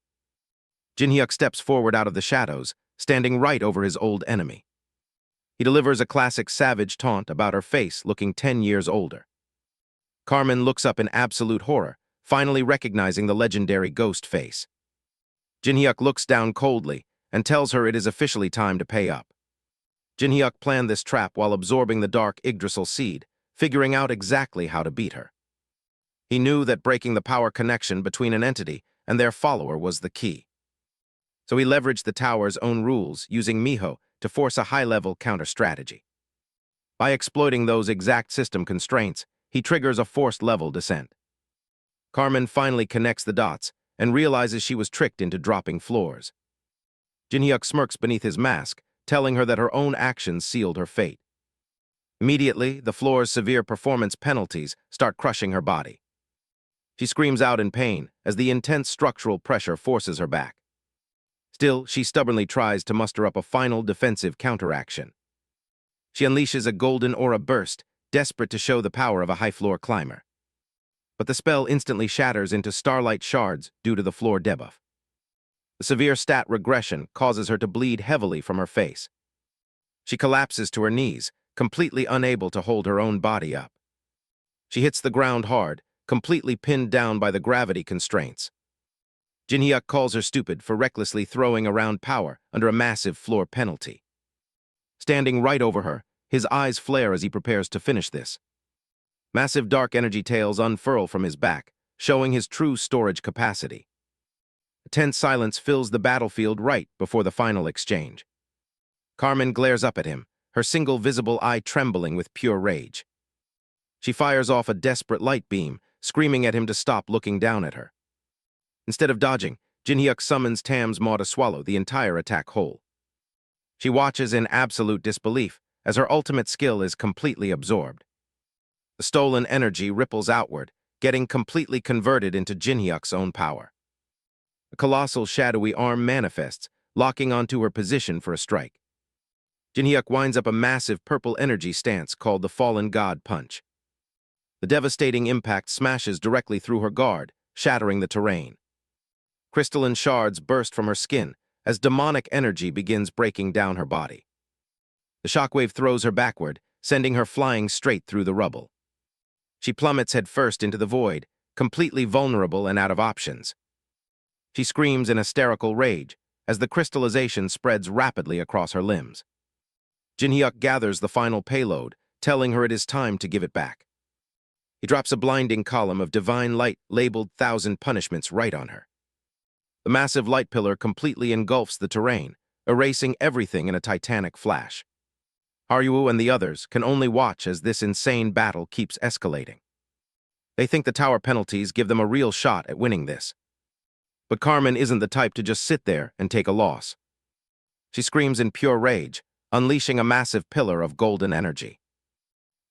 Speaker 1: Jin-hyuk steps forward out of the shadows, standing right over his old enemy. He delivers a classic savage taunt about her face looking 10 years older. Carmen looks up in absolute horror, finally recognizing the legendary ghost face. Jin-hyuk looks down coldly and tells her it is officially time to pay up. Jin-hyuk planned this trap while absorbing the dark Yggdrasil seed, figuring out exactly how to beat her. He knew that breaking the power connection between an entity and their follower was the key. So he leveraged the tower's own rules, using Miho to force a high-level counter-strategy. By exploiting those exact system constraints, he triggers a forced-level descent. Carmen finally connects the dots and realizes she was tricked into dropping floors. Jin-hyuk smirks beneath his mask, telling her that her own actions sealed her fate. Immediately, the floor's severe performance penalties start crushing her body. She screams out in pain as the intense structural pressure forces her back. Still, she stubbornly tries to muster up a final defensive counteraction. She unleashes a golden aura burst, desperate to show the power of a high-floor climber. But the spell instantly shatters into starlight shards due to the floor debuff. The severe stat regression causes her to bleed heavily from her face. She collapses to her knees, completely unable to hold her own body up. She hits the ground hard, completely pinned down by the gravity constraints. Jin-hyuk calls her stupid for recklessly throwing around power under a massive floor penalty. Standing right over her, his eyes flare as he prepares to finish this. Massive dark energy tails unfurl from his back, showing his true storage capacity. A tense silence fills the battlefield right before the final exchange. Carmen glares up at him, her single visible eye trembling with pure rage. She fires off a desperate light beam, screaming at him to stop looking down at her. Instead of dodging, Jin-hyuk summons Tam's maw to swallow the entire attack whole. She watches in absolute disbelief as her ultimate skill is completely absorbed. The stolen energy ripples outward, getting completely converted into Jin-hyuk's own power. A colossal shadowy arm manifests, locking onto her position for a strike. Jin-hyuk winds up a massive purple energy stance called the Fallen God Punch. The devastating impact smashes directly through her guard, shattering the terrain. Crystalline shards burst from her skin as demonic energy begins breaking down her body. The shockwave throws her backward, sending her flying straight through the rubble. She plummets headfirst into the void, completely vulnerable and out of options. She screams in hysterical rage as the crystallization spreads rapidly across her limbs. Jin-hyuk gathers the final payload, telling her it is time to give it back. He drops a blinding column of divine light labeled 1,000 Punishments right on her. The massive light pillar completely engulfs the terrain, erasing everything in a titanic flash. Haruo and the others can only watch as this insane battle keeps escalating. They think the tower penalties give them a real shot at winning this. But Carmen isn't the type to just sit there and take a loss. She screams in pure rage, unleashing a massive pillar of golden energy.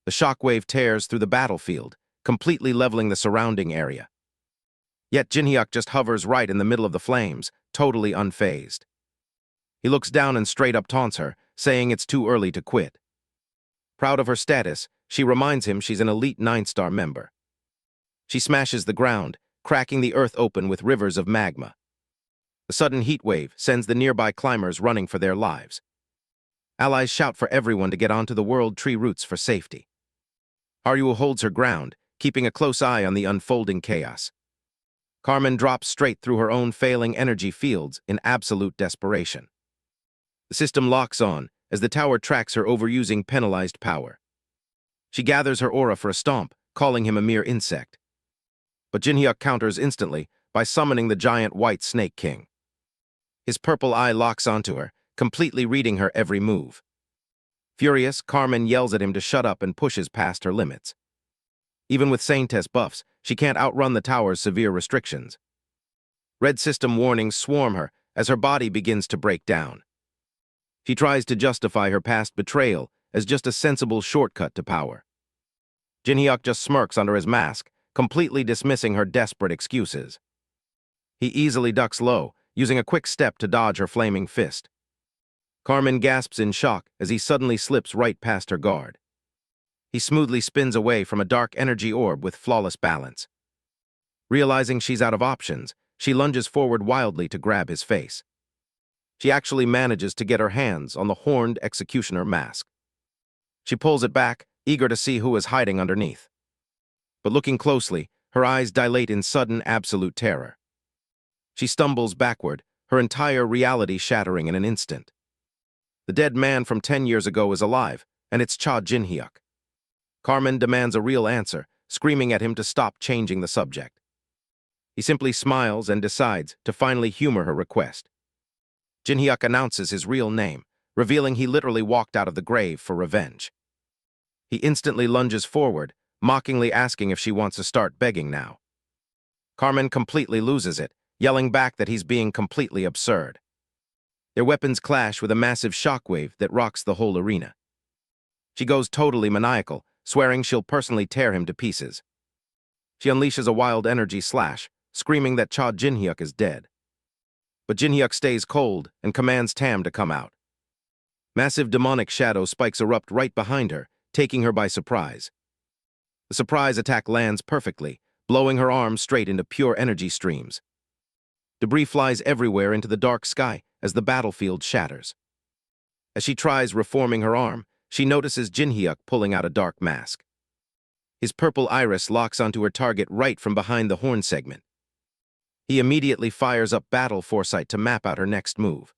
Speaker 1: The shockwave tears through the battlefield, completely leveling the surrounding area. Yet Jin-hyuk just hovers right in the middle of the flames, totally unfazed. He looks down and straight up taunts her, saying it's too early to quit. Proud of her status, she reminds him she's an elite 9-star member. She smashes the ground, cracking the earth open with rivers of magma. The sudden heat wave sends the nearby climbers running for their lives. Allies shout for everyone to get onto the world tree roots for safety. Haruo holds her ground, keeping a close eye on the unfolding chaos. Carmen drops straight through her own failing energy fields in absolute desperation. The system locks on as the tower tracks her overusing penalized power. She gathers her aura for a stomp, calling him a mere insect. But Jin-hyuk counters instantly by summoning the giant white Snake King. His purple eye locks onto her, completely reading her every move. Furious, Carmen yells at him to shut up and pushes past her limits. Even with Saintess buffs, she can't outrun the tower's severe restrictions. Red system warnings swarm her as her body begins to break down. She tries to justify her past betrayal as just a sensible shortcut to power. Jin-hyuk just smirks under his mask, completely dismissing her desperate excuses. He easily ducks low, using a quick step to dodge her flaming fist. Carmen gasps in shock as he suddenly slips right past her guard. He smoothly spins away from a dark energy orb with flawless balance. Realizing she's out of options, she lunges forward wildly to grab his face. She actually manages to get her hands on the horned executioner mask. She pulls it back, eager to see who is hiding underneath. But looking closely, her eyes dilate in sudden, absolute terror. She stumbles backward, her entire reality shattering in an instant. The dead man from 10 years ago is alive, and it's Cha Jin-hyuk. Carmen demands a real answer, screaming at him to stop changing the subject. He simply smiles and decides to finally humor her request. Jin-hyuk announces his real name, revealing he literally walked out of the grave for revenge. He instantly lunges forward, mockingly asking if she wants to start begging now. Carmen completely loses it, yelling back that he's being completely absurd. Their weapons clash with a massive shockwave that rocks the whole arena. She goes totally maniacal, swearing she'll personally tear him to pieces. She unleashes a wild energy slash, screaming that Cha Jin-hyuk is dead. But Jin-hyuk stays cold and commands Tam to come out. Massive demonic shadow spikes erupt right behind her, taking her by surprise. The surprise attack lands perfectly, blowing her arm straight into pure energy streams. Debris flies everywhere into the dark sky as the battlefield shatters. As she tries reforming her arm, she notices Jin-hyuk pulling out a dark mask. His purple iris locks onto her target right from behind the horn segment. He immediately fires up battle foresight to map out her next move.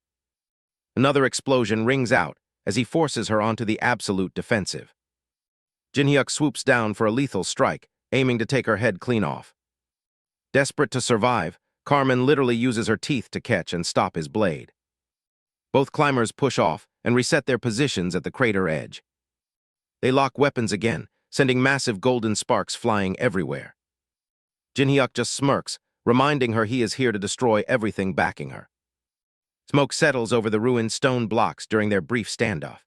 Speaker 1: Another explosion rings out as he forces her onto the absolute defensive. Jin-hyuk swoops down for a lethal strike, aiming to take her head clean off. Desperate to survive, Carmen literally uses her teeth to catch and stop his blade. Both climbers push off and reset their positions at the crater edge. They lock weapons again, sending massive golden sparks flying everywhere. Jin-hyuk just smirks, reminding her he is here to destroy everything backing her. Smoke settles over the ruined stone blocks during their brief standoff.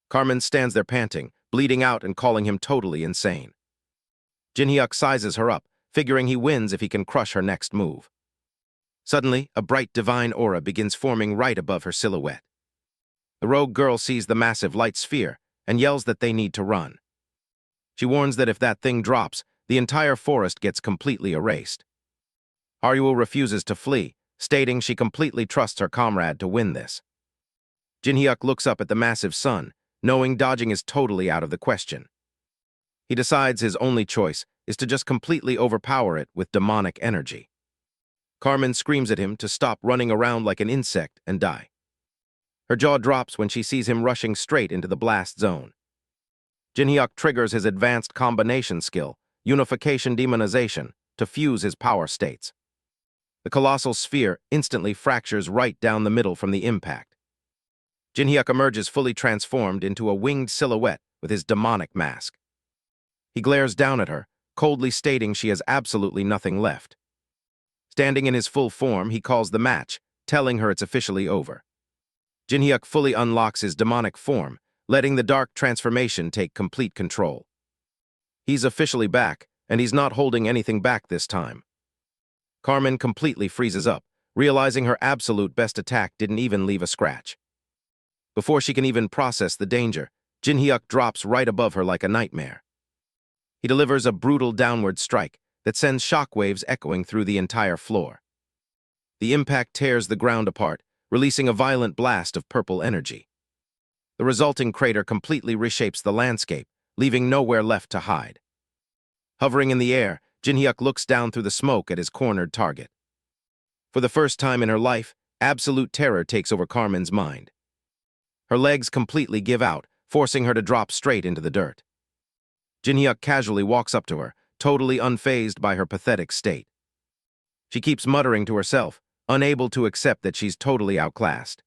Speaker 1: Carmen stands there panting, bleeding out and calling him totally insane. Jin-hyuk sizes her up, figuring he wins if he can crush her next move. Suddenly, a bright divine aura begins forming right above her silhouette. The rogue girl sees the massive light sphere and yells that they need to run. She warns that if that thing drops, the entire forest gets completely erased. Haruo refuses to flee, stating she completely trusts her comrade to win this. Jin-hyuk looks up at the massive sun, knowing dodging is totally out of the question. He decides his only choice is to just completely overpower it with demonic energy. Carmen screams at him to stop running around like an insect and die. Her jaw drops when she sees him rushing straight into the blast zone. Jin-hyuk triggers his advanced combination skill, Unification Demonization, to fuse his power states. The colossal sphere instantly fractures right down the middle from the impact. Jin-hyuk emerges fully transformed into a winged silhouette with his demonic mask. He glares down at her, coldly stating she has absolutely nothing left. Standing in his full form, he calls the match, telling her it's officially over. Jin-hyuk fully unlocks his demonic form, letting the dark transformation take complete control. He's officially back, and he's not holding anything back this time. Carmen completely freezes up, realizing her absolute best attack didn't even leave a scratch. Before she can even process the danger, Jin-hyuk drops right above her like a nightmare. He delivers a brutal downward strike that sends shockwaves echoing through the entire floor. The impact tears the ground apart, releasing a violent blast of purple energy. The resulting crater completely reshapes the landscape, leaving nowhere left to hide. Hovering in the air, Jin-hyuk looks down through the smoke at his cornered target. For the first time in her life, absolute terror takes over Carmen's mind. Her legs completely give out, forcing her to drop straight into the dirt. Jin-hyuk casually walks up to her, totally unfazed by her pathetic state. She keeps muttering to herself, unable to accept that she's totally outclassed.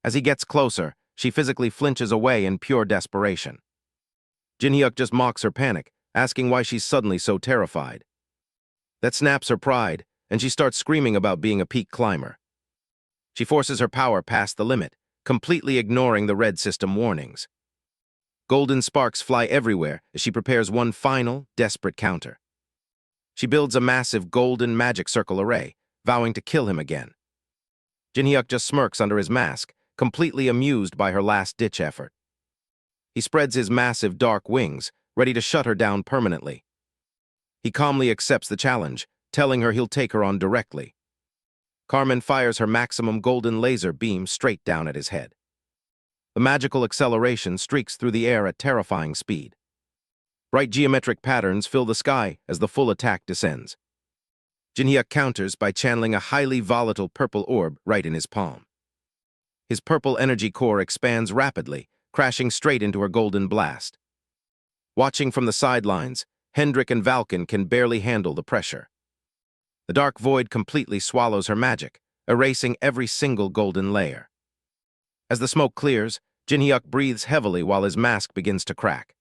Speaker 1: As he gets closer, she physically flinches away in pure desperation. Jin-hyuk just mocks her panic, asking why she's suddenly so terrified. That snaps her pride, and she starts screaming about being a peak climber. She forces her power past the limit, completely ignoring the red system warnings. Golden sparks fly everywhere as she prepares one final, desperate counter. She builds a massive golden magic circle array, vowing to kill him again. Jin-hyuk just smirks under his mask, completely amused by her last-ditch effort. He spreads his massive dark wings, ready to shut her down permanently. He calmly accepts the challenge, telling her he'll take her on directly. Carmen fires her maximum golden laser beam straight down at his head. The magical acceleration streaks through the air at terrifying speed. Bright geometric patterns fill the sky as the full attack descends. Jinhyuk counters by channeling a highly volatile purple orb right in his palm. His purple energy core expands rapidly, crashing straight into her golden blast. Watching from the sidelines, Hendrik and Valken can barely handle the pressure. The dark void completely swallows her magic, erasing every single golden layer. As the smoke clears, Jinhyuk breathes heavily while his mask begins to crack.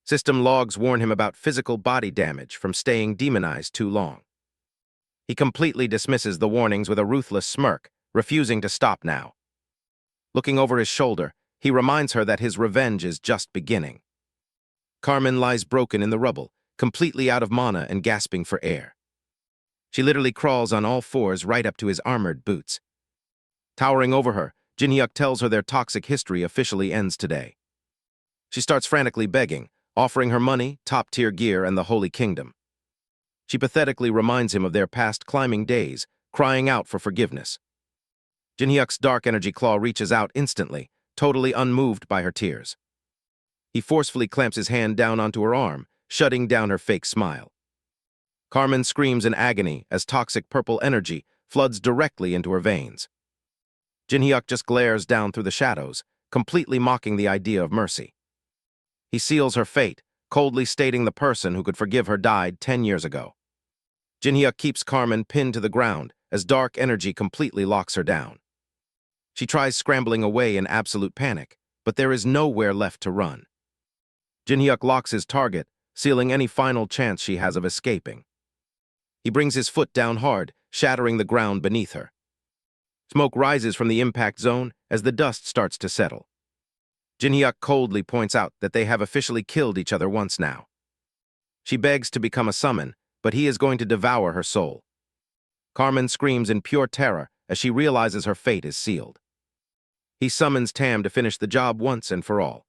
Speaker 1: System logs warn him about physical body damage from staying demonized too long. He completely dismisses the warnings with a ruthless smirk, refusing to stop now. Looking over his shoulder, he reminds her that his revenge is just beginning. Carmen lies broken in the rubble, completely out of mana and gasping for air. She literally crawls on all fours right up to his armored boots. Towering over her, Jinhyuk tells her their toxic history officially ends today. She starts frantically begging, offering her money, top-tier gear, and the Holy Kingdom. She pathetically reminds him of their past climbing days, crying out for forgiveness. Jinhyuk's dark energy claw reaches out instantly, totally unmoved by her tears. He forcefully clamps his hand down onto her arm, shutting down her fake smile. Carmen screams in agony as toxic purple energy floods directly into her veins. Jinhyuk just glares down through the shadows, completely mocking the idea of mercy. He seals her fate, coldly stating the person who could forgive her died 10 years ago. Jinhyuk keeps Carmen pinned to the ground as dark energy completely locks her down. She tries scrambling away in absolute panic, but there is nowhere left to run. Jinhyuk locks his target, sealing any final chance she has of escaping. He brings his foot down hard, shattering the ground beneath her. Smoke rises from the impact zone as the dust starts to settle. Jinhyuk coldly points out that they have officially killed each other once now. She begs to become a summon, but he is going to devour her soul. Carmen screams in pure terror as she realizes her fate is sealed. He summons Tam to finish the job once and for all.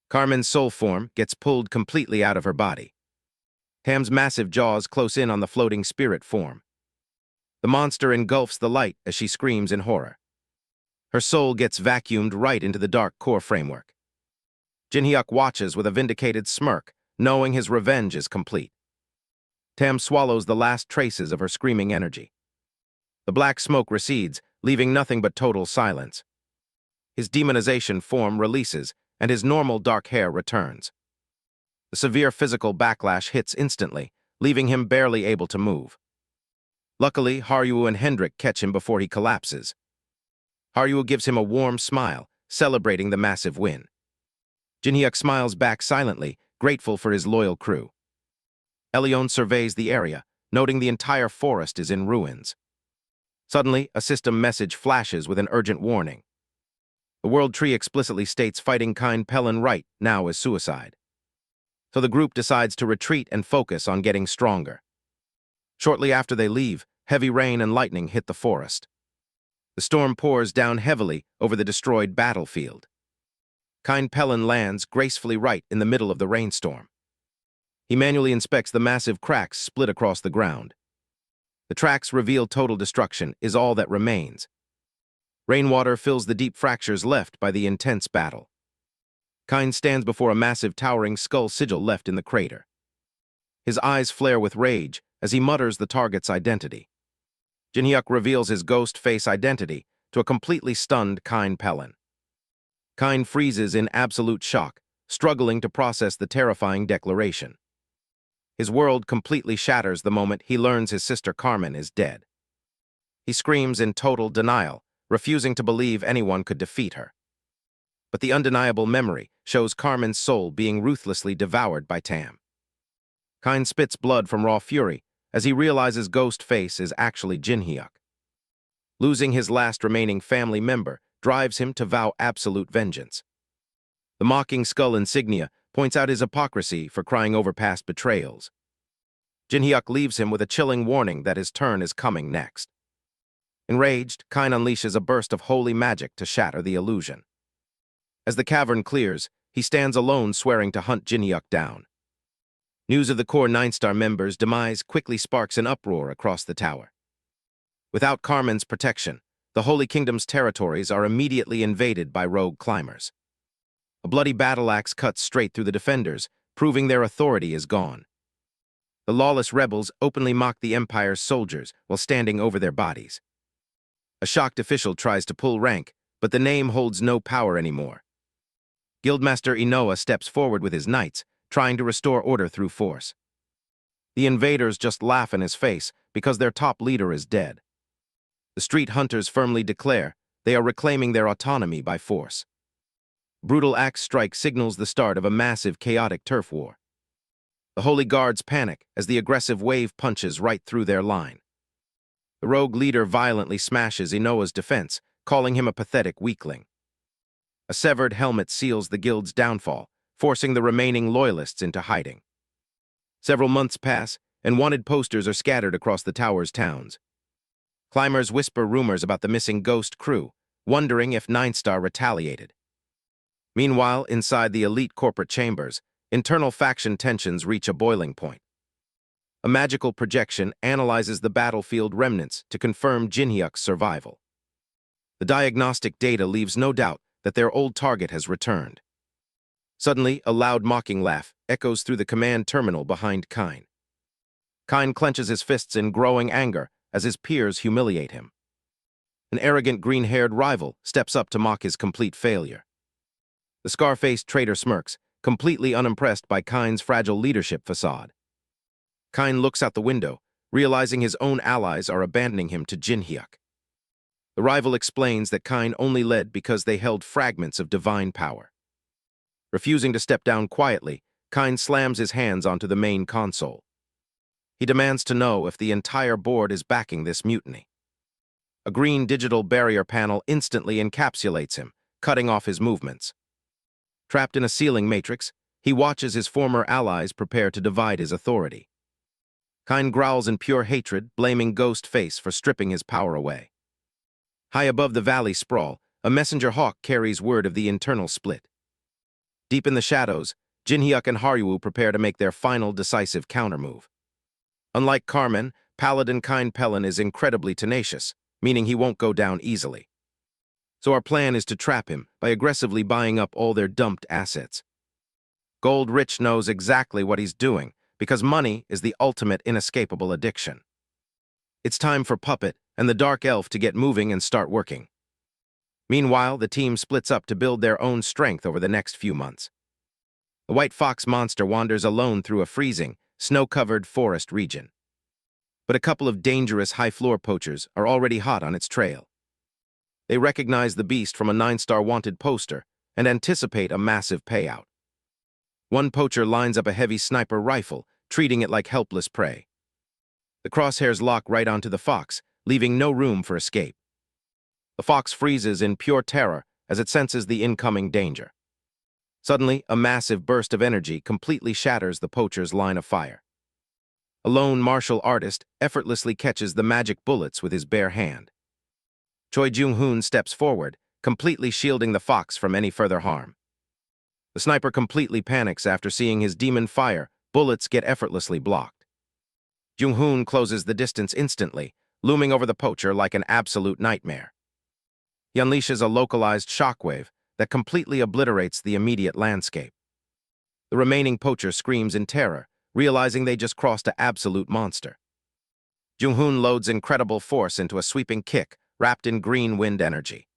Speaker 1: Carmen's soul form gets pulled completely out of her body. Tam's massive jaws close in on the floating spirit form. The monster engulfs the light as she screams in horror. Her soul gets vacuumed right into the dark core framework. Jinhyuk watches with a vindicated smirk, knowing his revenge is complete. Tam swallows the last traces of her screaming energy. The black smoke recedes, leaving nothing but total silence. His demonization form releases, and his normal dark hair returns. The severe physical backlash hits instantly, leaving him barely able to move. Luckily, Haruo and Hendrik catch him before he collapses. Haruo gives him a warm smile, celebrating the massive win. Jinhyuk smiles back silently, grateful for his loyal crew. Elion surveys the area, noting the entire forest is in ruins. Suddenly, a system message flashes with an urgent warning. The World Tree explicitly states fighting Kind Pellin right now is suicide. So the group decides to retreat and focus on getting stronger. Shortly after they leave, heavy rain and lightning hit the forest. The storm pours down heavily over the destroyed battlefield. Kind Pellin lands gracefully right in the middle of the rainstorm. He manually inspects the massive cracks split across the ground. The tracks reveal total destruction is all that remains. Rainwater fills the deep fractures left by the intense battle. Kind stands before a massive towering skull sigil left in the crater. His eyes flare with rage as he mutters the target's identity. Jinhyuk reveals his ghost face identity to a completely stunned Kind Pellin. Kind freezes in absolute shock, struggling to process the terrifying declaration. His world completely shatters the moment he learns his sister Carmen is dead. He screams in total denial, refusing to believe anyone could defeat her. But the undeniable memory shows Carmen's soul being ruthlessly devoured by Tam. Kind spits blood from raw fury as he realizes Ghost Face is actually Jinhyuk. Losing his last remaining family member drives him to vow absolute vengeance. The mocking skull insignia points out his hypocrisy for crying over past betrayals. Jinhyuk leaves him with a chilling warning that his turn is coming next. Enraged, Kind unleashes a burst of holy magic to shatter the illusion. As the cavern clears, he stands alone swearing to hunt Jinhyuk down. News of the core 9-star members' demise quickly sparks an uproar across the tower. Without Carmen's protection, the Holy Kingdom's territories are immediately invaded by rogue climbers. A bloody battle axe cuts straight through the defenders, proving their authority is gone. The lawless rebels openly mock the Empire's soldiers while standing over their bodies. A shocked official tries to pull rank, but the name holds no power anymore. Guildmaster Inoa steps forward with his knights, trying to restore order through force. The invaders just laugh in his face because their top leader is dead. The street hunters firmly declare they are reclaiming their autonomy by force. Brutal axe strike signals the start of a massive chaotic turf war. The Holy Guards panic as the aggressive wave punches right through their line. The rogue leader violently smashes Inoa's defense, calling him a pathetic weakling. A severed helmet seals the guild's downfall, forcing the remaining loyalists into hiding. Several months pass, and wanted posters are scattered across the tower's towns. Climbers whisper rumors about the missing ghost crew, wondering if 9-star retaliated. Meanwhile, inside the elite corporate chambers, internal faction tensions reach a boiling point. A magical projection analyzes the battlefield remnants to confirm Jinhyuk's survival. The diagnostic data leaves no doubt that their old target has returned. Suddenly, a loud mocking laugh echoes through the command terminal behind Kine. Kine clenches his fists in growing anger as his peers humiliate him. An arrogant green-haired rival steps up to mock his complete failure. The scar-faced traitor smirks, completely unimpressed by Kine's fragile leadership facade. Kine looks out the window, realizing his own allies are abandoning him to Jinhyuk. The rival explains that Kine only led because they held fragments of divine power. Refusing to step down quietly, Kine slams his hands onto the main console. He demands to know if the entire board is backing this mutiny. A green digital barrier panel instantly encapsulates him, cutting off his movements. Trapped in a ceiling matrix, he watches his former allies prepare to divide his authority. Kine growls in pure hatred, blaming Ghostface for stripping his power away. High above the valley sprawl, a messenger hawk carries word of the internal split. Deep in the shadows, Jinhyuk and Haruo prepare to make their final decisive countermove. Unlike Carmen, Paladin Kine Pellin is incredibly tenacious, meaning he won't go down easily. So our plan is to trap him by aggressively buying up all their dumped assets. Gold Rich knows exactly what he's doing, because money is the ultimate inescapable addiction. It's time for Puppet and the Dark Elf to get moving and start working. Meanwhile, the team splits up to build their own strength over the next few months. The White Fox monster wanders alone through a freezing, snow-covered forest region. But a couple of dangerous high-floor poachers are already hot on its trail. They recognize the beast from a 9-star wanted poster and anticipate a massive payout. One poacher lines up a heavy sniper rifle, treating it like helpless prey. The crosshairs lock right onto the fox, leaving no room for escape. The fox freezes in pure terror as it senses the incoming danger. Suddenly, a massive burst of energy completely shatters the poacher's line of fire. A lone martial artist effortlessly catches the magic bullets with his bare hand. Choi Jung-hoon steps forward, completely shielding the fox from any further harm. The sniper completely panics after seeing his demon fire. Bullets get effortlessly blocked. Jung-hoon closes the distance instantly, looming over the poacher like an absolute nightmare. He unleashes a localized shockwave that completely obliterates the immediate landscape. The remaining poacher screams in terror, realizing they just crossed an absolute monster. Jung-hoon loads incredible force into a sweeping kick wrapped in green wind energy.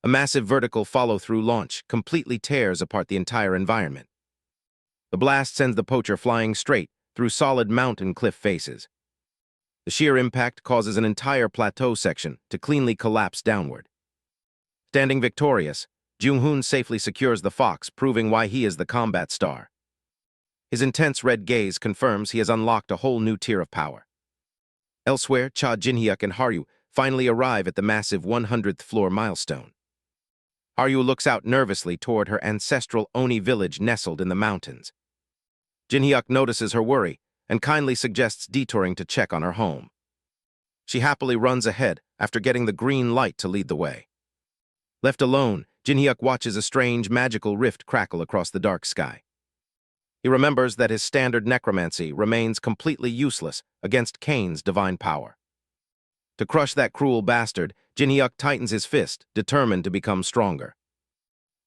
Speaker 1: A massive vertical follow-through launch completely tears apart the entire environment. The blast sends the poacher flying straight through solid mountain cliff faces. The sheer impact causes an entire plateau section to cleanly collapse downward. Standing victorious, Jung-hoon safely secures the fox, proving why he is the combat star. His intense red gaze confirms he has unlocked a whole new tier of power. Elsewhere, Cha Jinhyuk and Haruo finally arrive at the massive 100th floor milestone. Haruo looks out nervously toward her ancestral Oni village nestled in the mountains. Jinhyuk notices her worry and kindly suggests detouring to check on her home. She happily runs ahead after getting the green light to lead the way. Left alone, Jin-hyuk watches a strange, magical rift crackle across the dark sky. He remembers that his standard necromancy remains completely useless against Cain's divine power. To crush that cruel bastard, Jin-hyuk tightens his fist, determined to become stronger.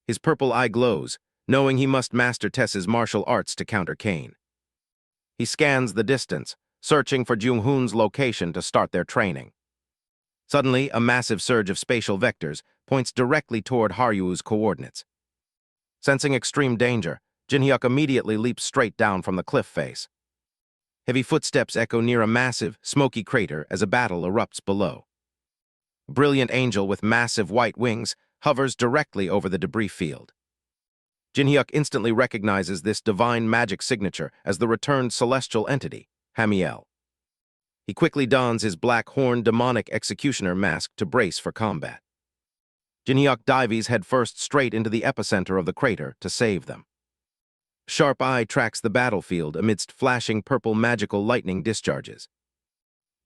Speaker 1: His purple eye glows, knowing he must master Tess's martial arts to counter Cain. He scans the distance, searching for Jung-hoon's location to start their training. Suddenly, a massive surge of spatial vectors points directly toward Haryuu's coordinates. Sensing extreme danger, Jin-hyuk immediately leaps straight down from the cliff face. Heavy footsteps echo near a massive, smoky crater as a battle erupts below. A brilliant angel with massive white wings hovers directly over the debris field. Jin-hyuk instantly recognizes this divine magic signature as the returned celestial entity, Hamiel. He quickly dons his black horned demonic executioner mask to brace for combat. Jin-hyuk dives headfirst straight into the epicenter of the crater to save them. Sharp eye tracks the battlefield amidst flashing purple magical lightning discharges.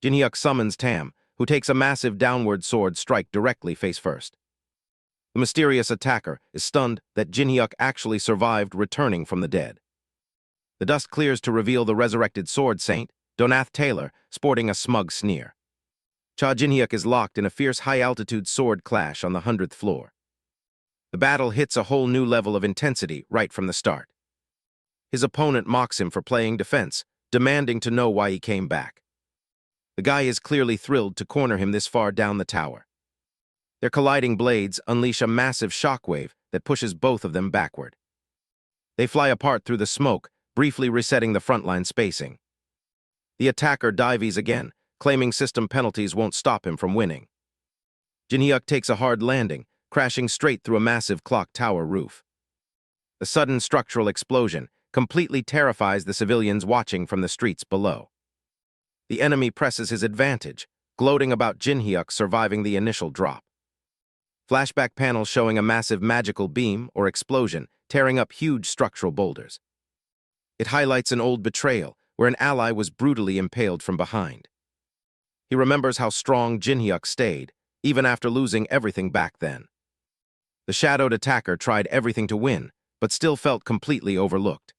Speaker 1: Jin-hyuk summons Tam, who takes a massive downward sword strike directly face first. The mysterious attacker is stunned that Jin-hyuk actually survived returning from the dead. The dust clears to reveal the resurrected sword saint, Donath Taylor, sporting a smug sneer. Jin-hyuk is locked in a fierce high-altitude sword clash on the 100th floor. The battle hits a whole new level of intensity right from the start. His opponent mocks him for playing defense, demanding to know why he came back. The guy is clearly thrilled to corner him this far down the tower. Their colliding blades unleash a massive shockwave that pushes both of them backward. They fly apart through the smoke, briefly resetting the frontline spacing. The attacker dives again, claiming system penalties won't stop him from winning. Jin-hyuk takes a hard landing, crashing straight through a massive clock tower roof. The sudden structural explosion completely terrifies the civilians watching from the streets below. The enemy presses his advantage, gloating about Jin-hyuk surviving the initial drop. Flashback panels showing a massive magical beam or explosion tearing up huge structural boulders. It highlights an old betrayal where an ally was brutally impaled from behind. He remembers how strong Jin-hyuk stayed, even after losing everything back then. The shadowed attacker tried everything to win, but still felt completely overlooked.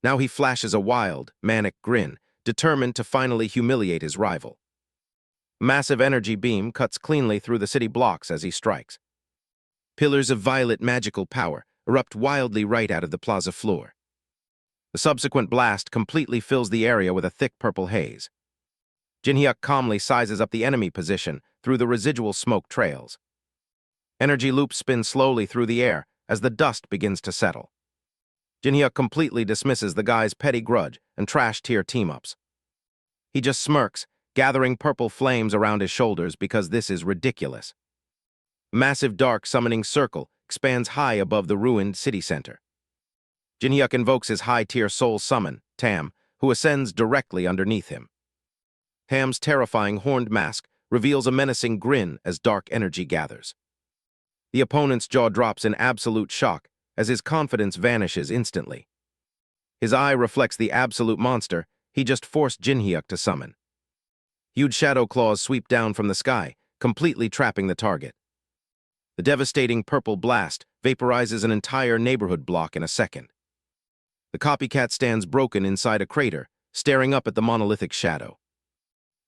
Speaker 1: Now he flashes a wild, manic grin, determined to finally humiliate his rival. A massive energy beam cuts cleanly through the city blocks as he strikes. Pillars of violet magical power erupt wildly right out of the plaza floor. The subsequent blast completely fills the area with a thick purple haze. Jin-hyuk calmly sizes up the enemy position through the residual smoke trails. Energy loops spin slowly through the air as the dust begins to settle. Jin-hyuk completely dismisses the guy's petty grudge and trash-tier team-ups. He just smirks, gathering purple flames around his shoulders because this is ridiculous. A massive dark summoning circle expands high above the ruined city center. Jin-hyuk invokes his high-tier soul summon, Tam, who ascends directly underneath him. Tam's terrifying horned mask reveals a menacing grin as dark energy gathers. The opponent's jaw drops in absolute shock as his confidence vanishes instantly. His eye reflects the absolute monster he just forced Jin-hyuk to summon. Huge shadow claws sweep down from the sky, completely trapping the target. The devastating purple blast vaporizes an entire neighborhood block in a second. The copycat stands broken inside a crater, staring up at the monolithic shadow.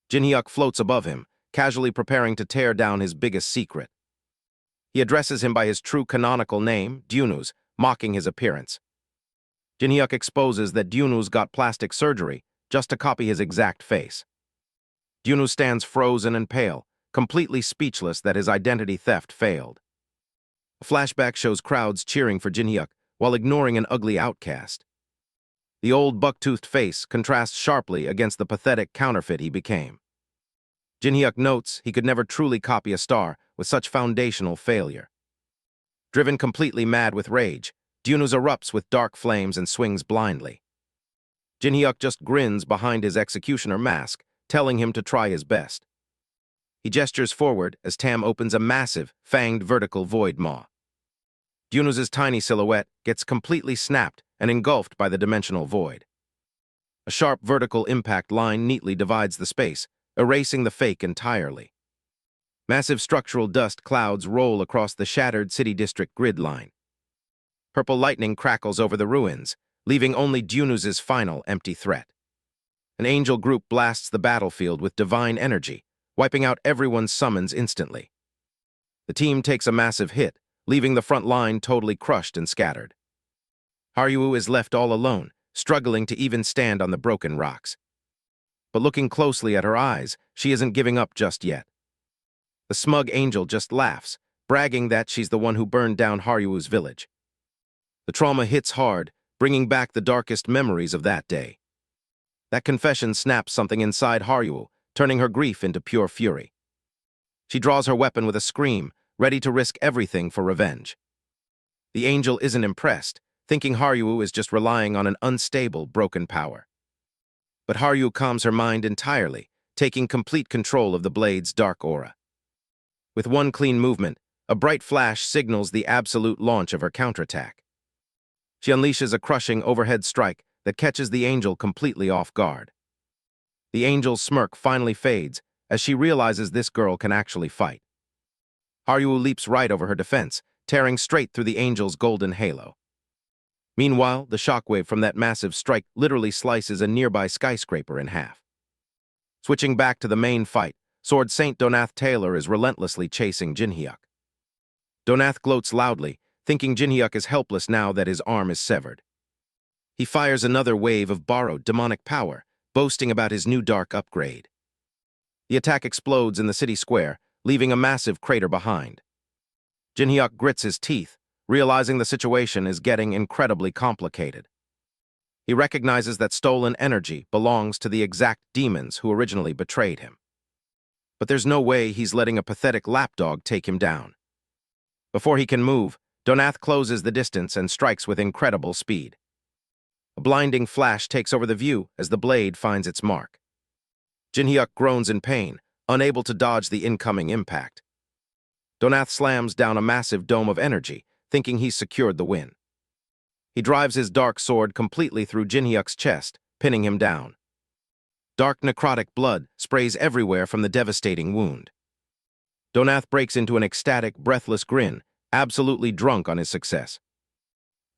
Speaker 1: Jin-hyuk floats above him, casually preparing to tear down his biggest secret. He addresses him by his true canonical name, Dyunus, mocking his appearance. Jin-hyuk exposes that Dyunus got plastic surgery just to copy his exact face. Dyunus stands frozen and pale, completely speechless that his identity theft failed. A flashback shows crowds cheering for Jin-hyuk while ignoring an ugly outcast. The old buck-toothed face contrasts sharply against the pathetic counterfeit he became. Jin-hyuk notes he could never truly copy a star with such foundational failure. Driven completely mad with rage, Dyunus erupts with dark flames and swings blindly. Jin-hyuk just grins behind his executioner mask, telling him to try his best. He gestures forward as Tam opens a massive, fanged vertical void maw. Dyunus' tiny silhouette gets completely snapped and engulfed by the dimensional void. A sharp vertical impact line neatly divides the space, erasing the fake entirely. Massive structural dust clouds roll across the shattered city district grid line. Purple lightning crackles over the ruins, leaving only Dunuz's final empty threat. An angel group blasts the battlefield with divine energy, wiping out everyone's summons instantly. The team takes a massive hit, leaving the front line totally crushed and scattered. Haruo is left all alone, struggling to even stand on the broken rocks. But looking closely at her eyes, she isn't giving up just yet. The smug angel just laughs, bragging that she's the one who burned down Haruo's village. The trauma hits hard, bringing back the darkest memories of that day. That confession snaps something inside Haruo, turning her grief into pure fury. She draws her weapon with a scream, ready to risk everything for revenge. The angel isn't impressed, thinking Haruo is just relying on an unstable, broken power. But Haruo calms her mind entirely, taking complete control of the blade's dark aura. With one clean movement, a bright flash signals the absolute launch of her counterattack. She unleashes a crushing overhead strike that catches the angel completely off guard. The angel's smirk finally fades as she realizes this girl can actually fight. Haruo leaps right over her defense, tearing straight through the angel's golden halo. Meanwhile, the shockwave from that massive strike literally slices a nearby skyscraper in half. Switching back to the main fight, Sword Saint Donath Taylor is relentlessly chasing Jinhyuk. Donath gloats loudly, thinking Jinhyuk is helpless now that his arm is severed. He fires another wave of borrowed demonic power, boasting about his new dark upgrade. The attack explodes in the city square, leaving a massive crater behind. Jinhyuk grits his teeth, realizing the situation is getting incredibly complicated. He recognizes that stolen energy belongs to the exact demons who originally betrayed him. But there's no way he's letting a pathetic lapdog take him down. Before he can move, Donath closes the distance and strikes with incredible speed. A blinding flash takes over the view as the blade finds its mark. Jinhyuk groans in pain, unable to dodge the incoming impact. Donath slams down a massive dome of energy, thinking he's secured the win. He drives his dark sword completely through Jinhyuk's chest, pinning him down. Dark necrotic blood sprays everywhere from the devastating wound. Donath breaks into an ecstatic, breathless grin, absolutely drunk on his success.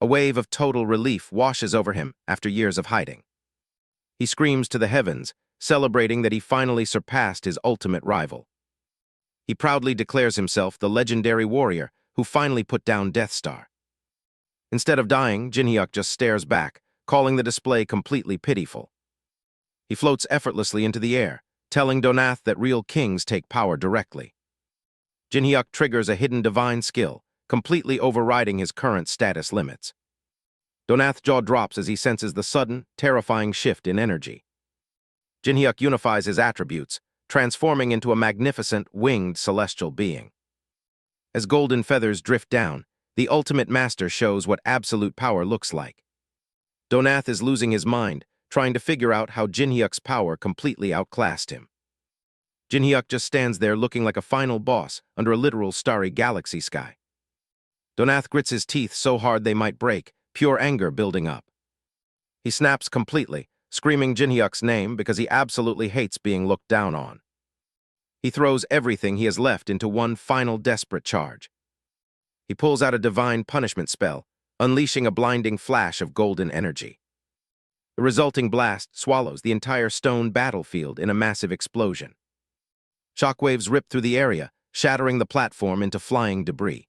Speaker 1: A wave of total relief washes over him after years of hiding. He screams to the heavens, celebrating that he finally surpassed his ultimate rival. He proudly declares himself the legendary warrior who finally put down Death Star. Instead of dying, Jinhyuk just stares back, calling the display completely pitiful. He floats effortlessly into the air, telling Donath that real kings take power directly. Jinhyuk triggers a hidden divine skill, completely overriding his current status limits. Donath's jaw drops as he senses the sudden, terrifying shift in energy. Jinhyuk unifies his attributes, transforming into a magnificent, winged celestial being. As golden feathers drift down, the ultimate master shows what absolute power looks like. Donath is losing his mind, trying to figure out how Jinhyuk's power completely outclassed him. Jinhyuk just stands there looking like a final boss under a literal starry galaxy sky. Donath grits his teeth so hard they might break, pure anger building up. He snaps completely, screaming Jinhyuk's name because he absolutely hates being looked down on. He throws everything he has left into one final desperate charge. He pulls out a divine punishment spell, unleashing a blinding flash of golden energy. The resulting blast swallows the entire stone battlefield in a massive explosion. Shockwaves rip through the area, shattering the platform into flying debris.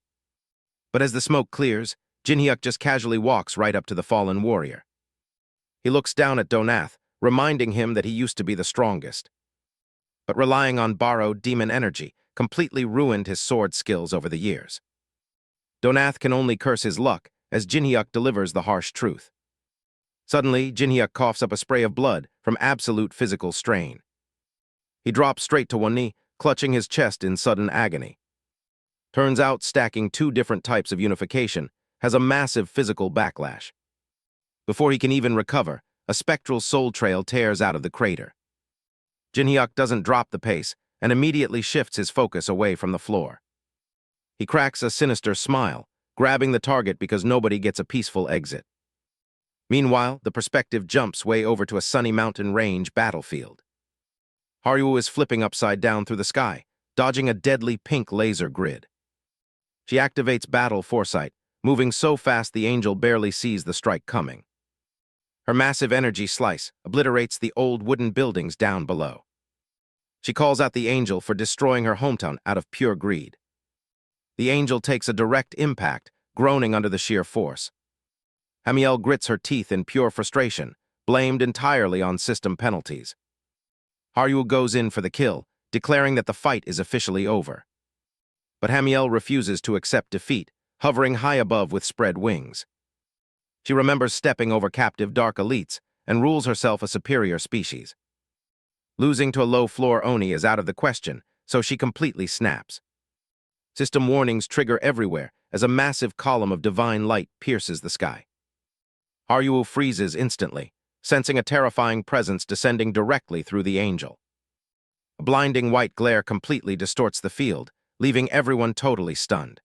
Speaker 1: But as the smoke clears, Jinhyuk just casually walks right up to the fallen warrior. He looks down at Donath, reminding him that he used to be the strongest. But relying on borrowed demon energy completely ruined his sword skills over the years. Donath can only curse his luck as Jinhyuk delivers the harsh truth. Suddenly, Jinhyuk coughs up a spray of blood from absolute physical strain. He drops straight to one knee, clutching his chest in sudden agony. Turns out stacking two different types of unification has a massive physical backlash. Before he can even recover, a spectral soul trail tears out of the crater. Jinhyuk doesn't drop the pace and immediately shifts his focus away from the floor. He cracks a sinister smile, grabbing the target because nobody gets a peaceful exit. Meanwhile, the perspective jumps way over to a sunny mountain range battlefield. Haruo is flipping upside down through the sky, dodging a deadly pink laser grid. She activates battle foresight, moving so fast the angel barely sees the strike coming. Her massive energy slice obliterates the old wooden buildings down below. She calls out the angel for destroying her hometown out of pure greed. The angel takes a direct impact, groaning under the sheer force. Hamiel grits her teeth in pure frustration, blamed entirely on system penalties. Haru goes in for the kill, declaring that the fight is officially over. But Hamiel refuses to accept defeat, hovering high above with spread wings. She remembers stepping over captive dark elites and rules herself a superior species. Losing to a low-floor Oni is out of the question, so she completely snaps. System warnings trigger everywhere as a massive column of divine light pierces the sky. Haru freezes instantly, sensing a terrifying presence descending directly through the angel. A blinding white glare completely distorts the field, leaving everyone totally stunned.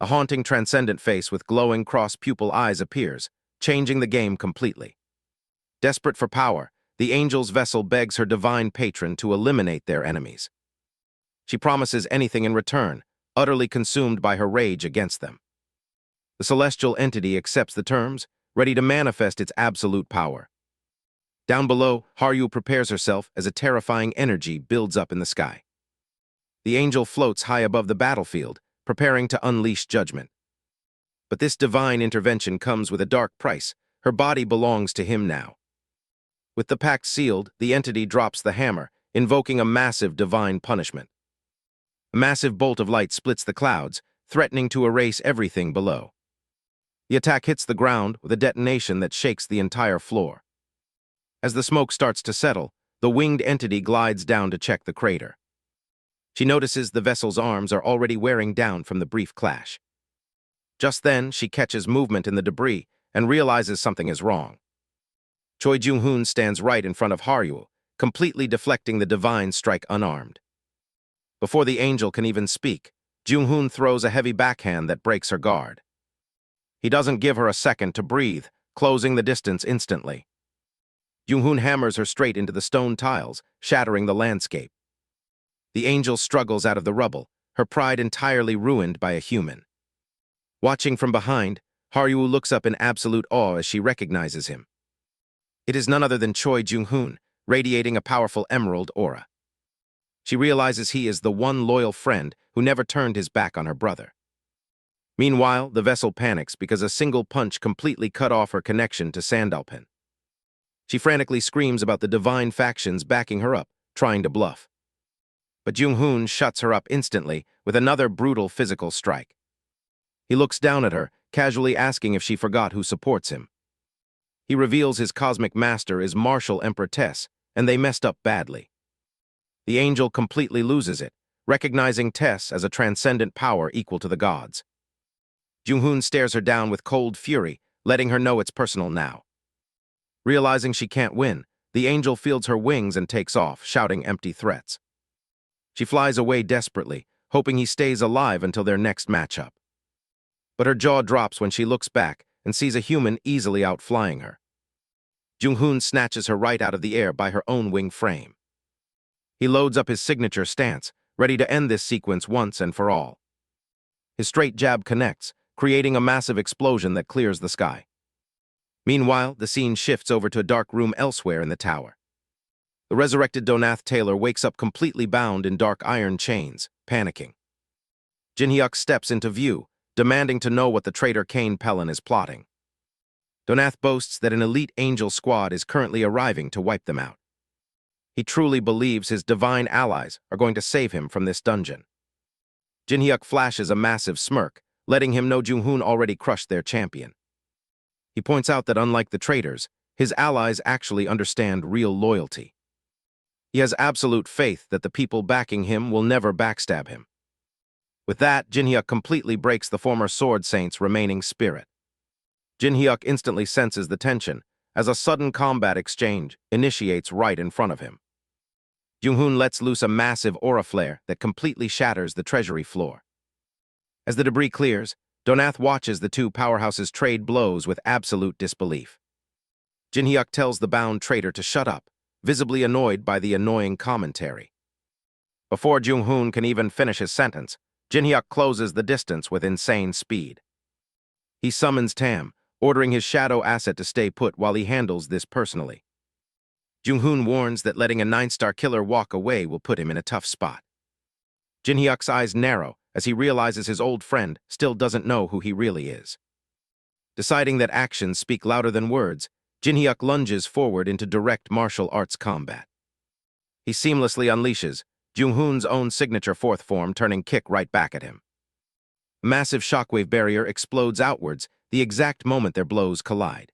Speaker 1: A haunting transcendent face with glowing cross-pupil eyes appears, changing the game completely. Desperate for power, the angel's vessel begs her divine patron to eliminate their enemies. She promises anything in return, utterly consumed by her rage against them. The celestial entity accepts the terms, ready to manifest its absolute power. Down below, Haru prepares herself as a terrifying energy builds up in the sky. The angel floats high above the battlefield, preparing to unleash judgment. But this divine intervention comes with a dark price. Her body belongs to him now. With the pact sealed, the entity drops the hammer, invoking a massive divine punishment. A massive bolt of light splits the clouds, threatening to erase everything below. The attack hits the ground with a detonation that shakes the entire floor. As the smoke starts to settle, the winged entity glides down to check the crater. She notices the vessel's arms are already wearing down from the brief clash. Just then, she catches movement in the debris and realizes something is wrong. Choi Jung-hoon stands right in front of Haru, completely deflecting the divine strike unarmed. Before the angel can even speak, Jung-hoon throws a heavy backhand that breaks her guard. He doesn't give her a second to breathe, closing the distance instantly. Jung-hoon hammers her straight into the stone tiles, shattering the landscape. The angel struggles out of the rubble, her pride entirely ruined by a human. Watching from behind, Haru looks up in absolute awe as she recognizes him. It is none other than Choi Jung-hoon, radiating a powerful emerald aura. She realizes he is the one loyal friend who never turned his back on her brother. Meanwhile, the vessel panics because a single punch completely cut off her connection to Sandalpin. She frantically screams about the divine factions backing her up, trying to bluff. But Jung-hoon shuts her up instantly with another brutal physical strike. He looks down at her, casually asking if she forgot who supports him. He reveals his cosmic master is Martial Emperor Tess, and they messed up badly. The angel completely loses it, recognizing Tess as a transcendent power equal to the gods. Jung-hoon stares her down with cold fury, letting her know it's personal now. Realizing she can't win, the angel fields her wings and takes off, shouting empty threats. She flies away desperately, hoping he stays alive until their next matchup. But her jaw drops when she looks back and sees a human easily outflying her. Jung-hoon snatches her right out of the air by her own wing frame. He loads up his signature stance, ready to end this sequence once and for all. His straight jab connects, creating a massive explosion that clears the sky. Meanwhile, the scene shifts over to a dark room elsewhere in the tower. The resurrected Donath Taylor wakes up completely bound in dark iron chains, panicking. Jin-hyuk steps into view, demanding to know what the traitor Kane Pellin is plotting. Donath boasts that an elite angel squad is currently arriving to wipe them out. He truly believes his divine allies are going to save him from this dungeon. Jin-hyuk flashes a massive smirk, letting him know Jung-hoon already crushed their champion. He points out that unlike the traitors, his allies actually understand real loyalty. He has absolute faith that the people backing him will never backstab him. With that, Jin-hyuk completely breaks the former Sword Saint's remaining spirit. Jin-hyuk instantly senses the tension, as a sudden combat exchange initiates right in front of him. Jung-hoon lets loose a massive aura flare that completely shatters the treasury floor. As the debris clears, Donath watches the two powerhouses trade blows with absolute disbelief. Jin-hyuk tells the bound traitor to shut up, visibly annoyed by the annoying commentary. Before Jung-hoon can even finish his sentence, Jin-hyuk closes the distance with insane speed. He summons Tam, ordering his shadow asset to stay put while he handles this personally. Jung-hoon warns that letting a 9-star killer walk away will put him in a tough spot. Jin-hyuk's eyes narrow as he realizes his old friend still doesn't know who he really is. Deciding that actions speak louder than words, Jin-hyuk lunges forward into direct martial arts combat. He seamlessly unleashes Jung-hoon's own signature fourth form, turning kick right back at him. A massive shockwave barrier explodes outwards the exact moment their blows collide.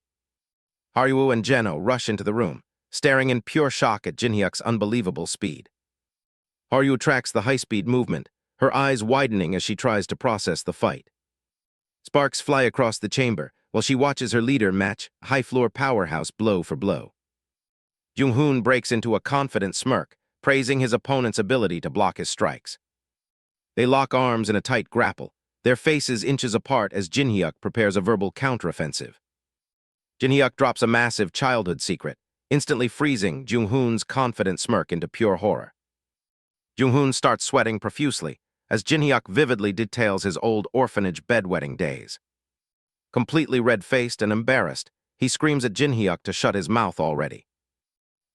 Speaker 1: Haruo and Jeno rush into the room, staring in pure shock at Jin-hyuk's unbelievable speed. Haruo tracks the high-speed movement, her eyes widening as she tries to process the fight. Sparks fly across the chamber while she watches her leader match high-floor powerhouse blow for blow. Jung-hoon breaks into a confident smirk, praising his opponent's ability to block his strikes. They lock arms in a tight grapple, their faces inches apart as Jin-hyuk prepares a verbal counteroffensive. Jin-hyuk drops a massive childhood secret, instantly freezing Jung-hoon's confident smirk into pure horror. Jung-hoon starts sweating profusely as Jin-hyuk vividly details his old orphanage bedwetting days. Completely red-faced and embarrassed, he screams at Jin-hyuk to shut his mouth already.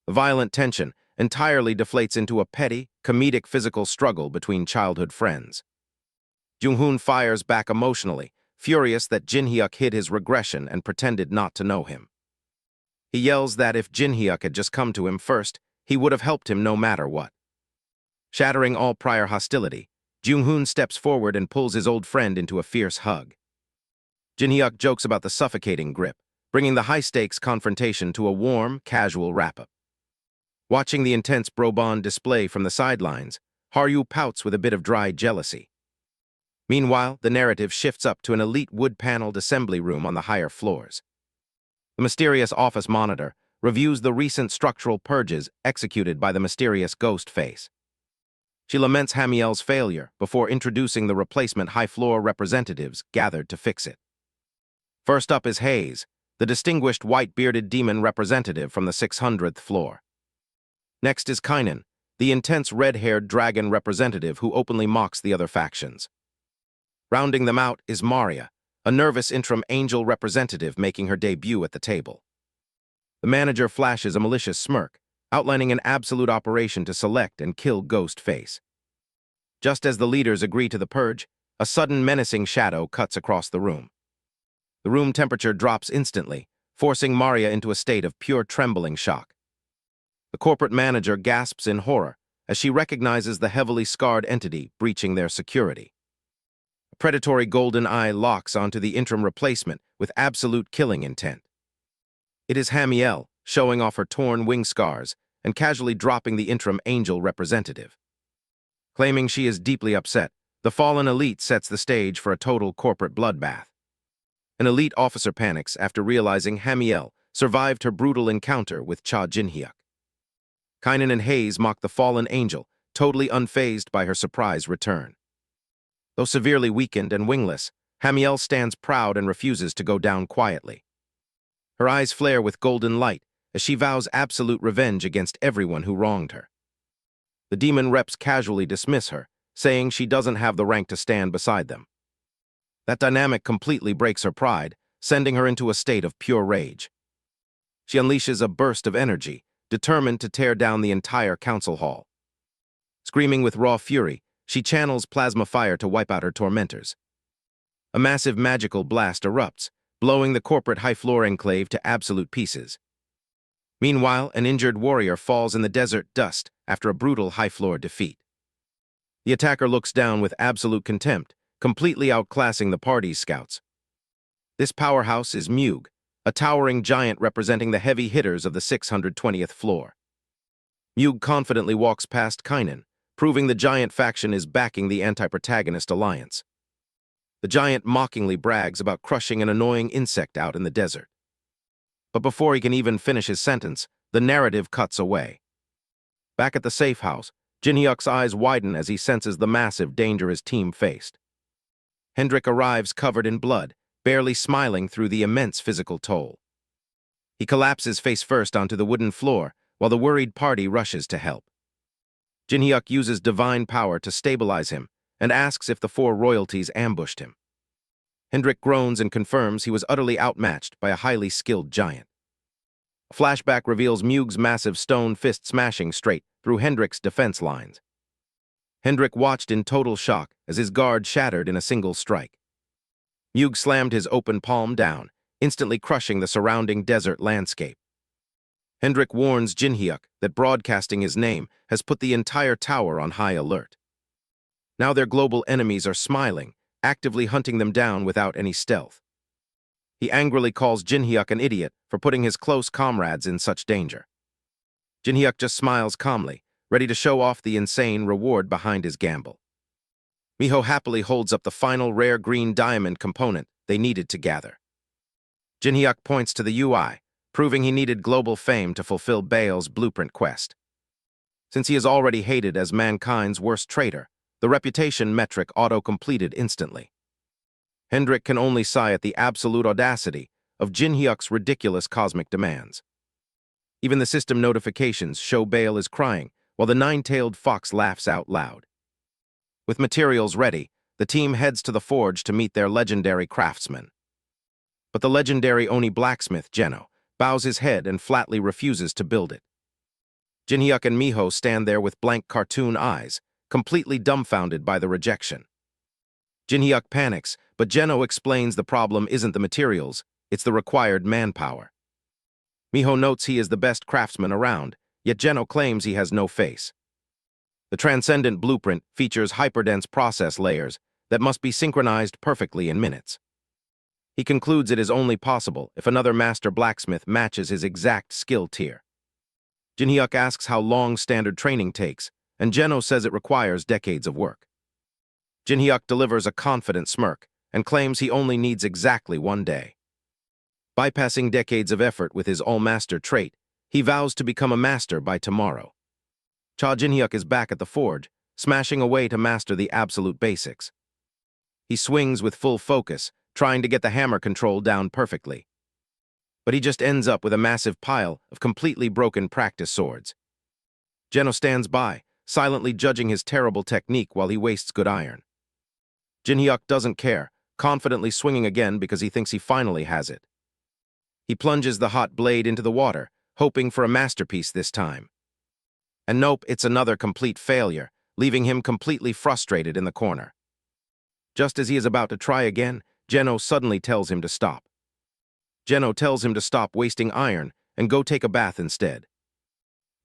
Speaker 1: The violent tension entirely deflates into a petty, comedic physical struggle between childhood friends. Jung-hoon fires back emotionally, furious that Jin-hyuk hid his regression and pretended not to know him. He yells that if Jin-hyuk had just come to him first, he would have helped him no matter what. Shattering all prior hostility, Jung-hoon steps forward and pulls his old friend into a fierce hug. Jin-hyuk jokes about the suffocating grip, bringing the high-stakes confrontation to a warm, casual wrap-up. Watching the intense bro-bond display from the sidelines, Haruo pouts with a bit of dry jealousy. Meanwhile, the narrative shifts up to an elite wood-paneled assembly room on the higher floors. The mysterious office monitor reviews the recent structural purges executed by the mysterious ghost face. She laments Hamiel's failure before introducing the replacement high-floor representatives gathered to fix it. First up is Hayes, the distinguished white-bearded demon representative from the 600th floor. Next is Kynan, the intense red-haired dragon representative who openly mocks the other factions. Rounding them out is Maria, a nervous interim angel representative making her debut at the table. The manager flashes a malicious smirk, outlining an absolute operation to select and kill Ghostface. Just as the leaders agree to the purge, a sudden menacing shadow cuts across the room. The room temperature drops instantly, forcing Maria into a state of pure trembling shock. The corporate manager gasps in horror as she recognizes the heavily scarred entity breaching their security. A predatory golden eye locks onto the interim replacement with absolute killing intent. It is Hamiel, showing off her torn wing scars and casually dropping the interim angel representative. Claiming she is deeply upset, the fallen elite sets the stage for a total corporate bloodbath. An elite officer panics after realizing Hamiel survived her brutal encounter with Cha Jin-hyuk. Kynan and Hayes mock the fallen angel, totally unfazed by her surprise return. Though severely weakened and wingless, Hamiel stands proud and refuses to go down quietly. Her eyes flare with golden light as she vows absolute revenge against everyone who wronged her. The demon reps casually dismiss her, saying she doesn't have the rank to stand beside them. That dynamic completely breaks her pride, sending her into a state of pure rage. She unleashes a burst of energy, determined to tear down the entire council hall. Screaming with raw fury, she channels plasma fire to wipe out her tormentors. A massive magical blast erupts, blowing the corporate high-floor enclave to absolute pieces. Meanwhile, an injured warrior falls in the desert dust after a brutal high-floor defeat. The attacker looks down with absolute contempt, completely outclassing the party's scouts. This powerhouse is Mug, a towering giant representing the heavy hitters of the 620th floor. Mug confidently walks past Kynan, proving the giant faction is backing the anti-protagonist alliance. The giant mockingly brags about crushing an annoying insect out in the desert. But before he can even finish his sentence, the narrative cuts away. Back at the safe house, Jin-hyuk's eyes widen as he senses the massive danger his team faced. Hendrik arrives covered in blood, barely smiling through the immense physical toll. He collapses face first onto the wooden floor, while the worried party rushes to help. Jinhyuk uses divine power to stabilize him and asks if the four royalties ambushed him. Hendrik groans and confirms he was utterly outmatched by a highly skilled giant. A flashback reveals Mugh's massive stone fist smashing straight through Hendrik's defense lines. Hendrik watched in total shock as his guard shattered in a single strike. Mugh slammed his open palm down, instantly crushing the surrounding desert landscape. Hendrik warns Jinhyuk that broadcasting his name has put the entire tower on high alert. Now their global enemies are smiling, actively hunting them down without any stealth. He angrily calls Jinhyuk an idiot for putting his close comrades in such danger. Jinhyuk just smiles calmly, ready to show off the insane reward behind his gamble. Miho happily holds up the final rare green diamond component they needed to gather. Jinhyuk points to the UI, proving he needed global fame to fulfill Bael's blueprint quest. Since he is already hated as mankind's worst traitor, the reputation metric auto-completed instantly. Hendrik can only sigh at the absolute audacity of Jinhyuk's ridiculous cosmic demands. Even the system notifications show Bael is crying, while the nine-tailed fox laughs out loud. With materials ready, the team heads to the forge to meet their legendary craftsman. But the legendary Oni blacksmith, Geno, bows his head and flatly refuses to build it. Jinhyuk and Miho stand there with blank cartoon eyes, completely dumbfounded by the rejection. Jinhyuk panics, but Geno explains the problem isn't the materials, it's the required manpower. Miho notes he is the best craftsman around, yet Geno claims he has no face. The transcendent blueprint features hyperdense process layers that must be synchronized perfectly in minutes. He concludes it is only possible if another master blacksmith matches his exact skill tier. Jinhyuk asks how long standard training takes, and Geno says it requires decades of work. Jinhyuk delivers a confident smirk and claims he only needs exactly 1 day. Bypassing decades of effort with his all-master trait, he vows to become a master by tomorrow. Cha Jinhyuk is back at the forge, smashing away to master the absolute basics. He swings with full focus, trying to get the hammer control down perfectly. But he just ends up with a massive pile of completely broken practice swords. Geno stands by, silently judging his terrible technique while he wastes good iron. Jinhyuk doesn't care, confidently swinging again because he thinks he finally has it. He plunges the hot blade into the water, hoping for a masterpiece this time. And nope, it's another complete failure, leaving him completely frustrated in the corner. Just as he is about to try again, Geno suddenly tells him to stop. Geno tells him to stop wasting iron and go take a bath instead.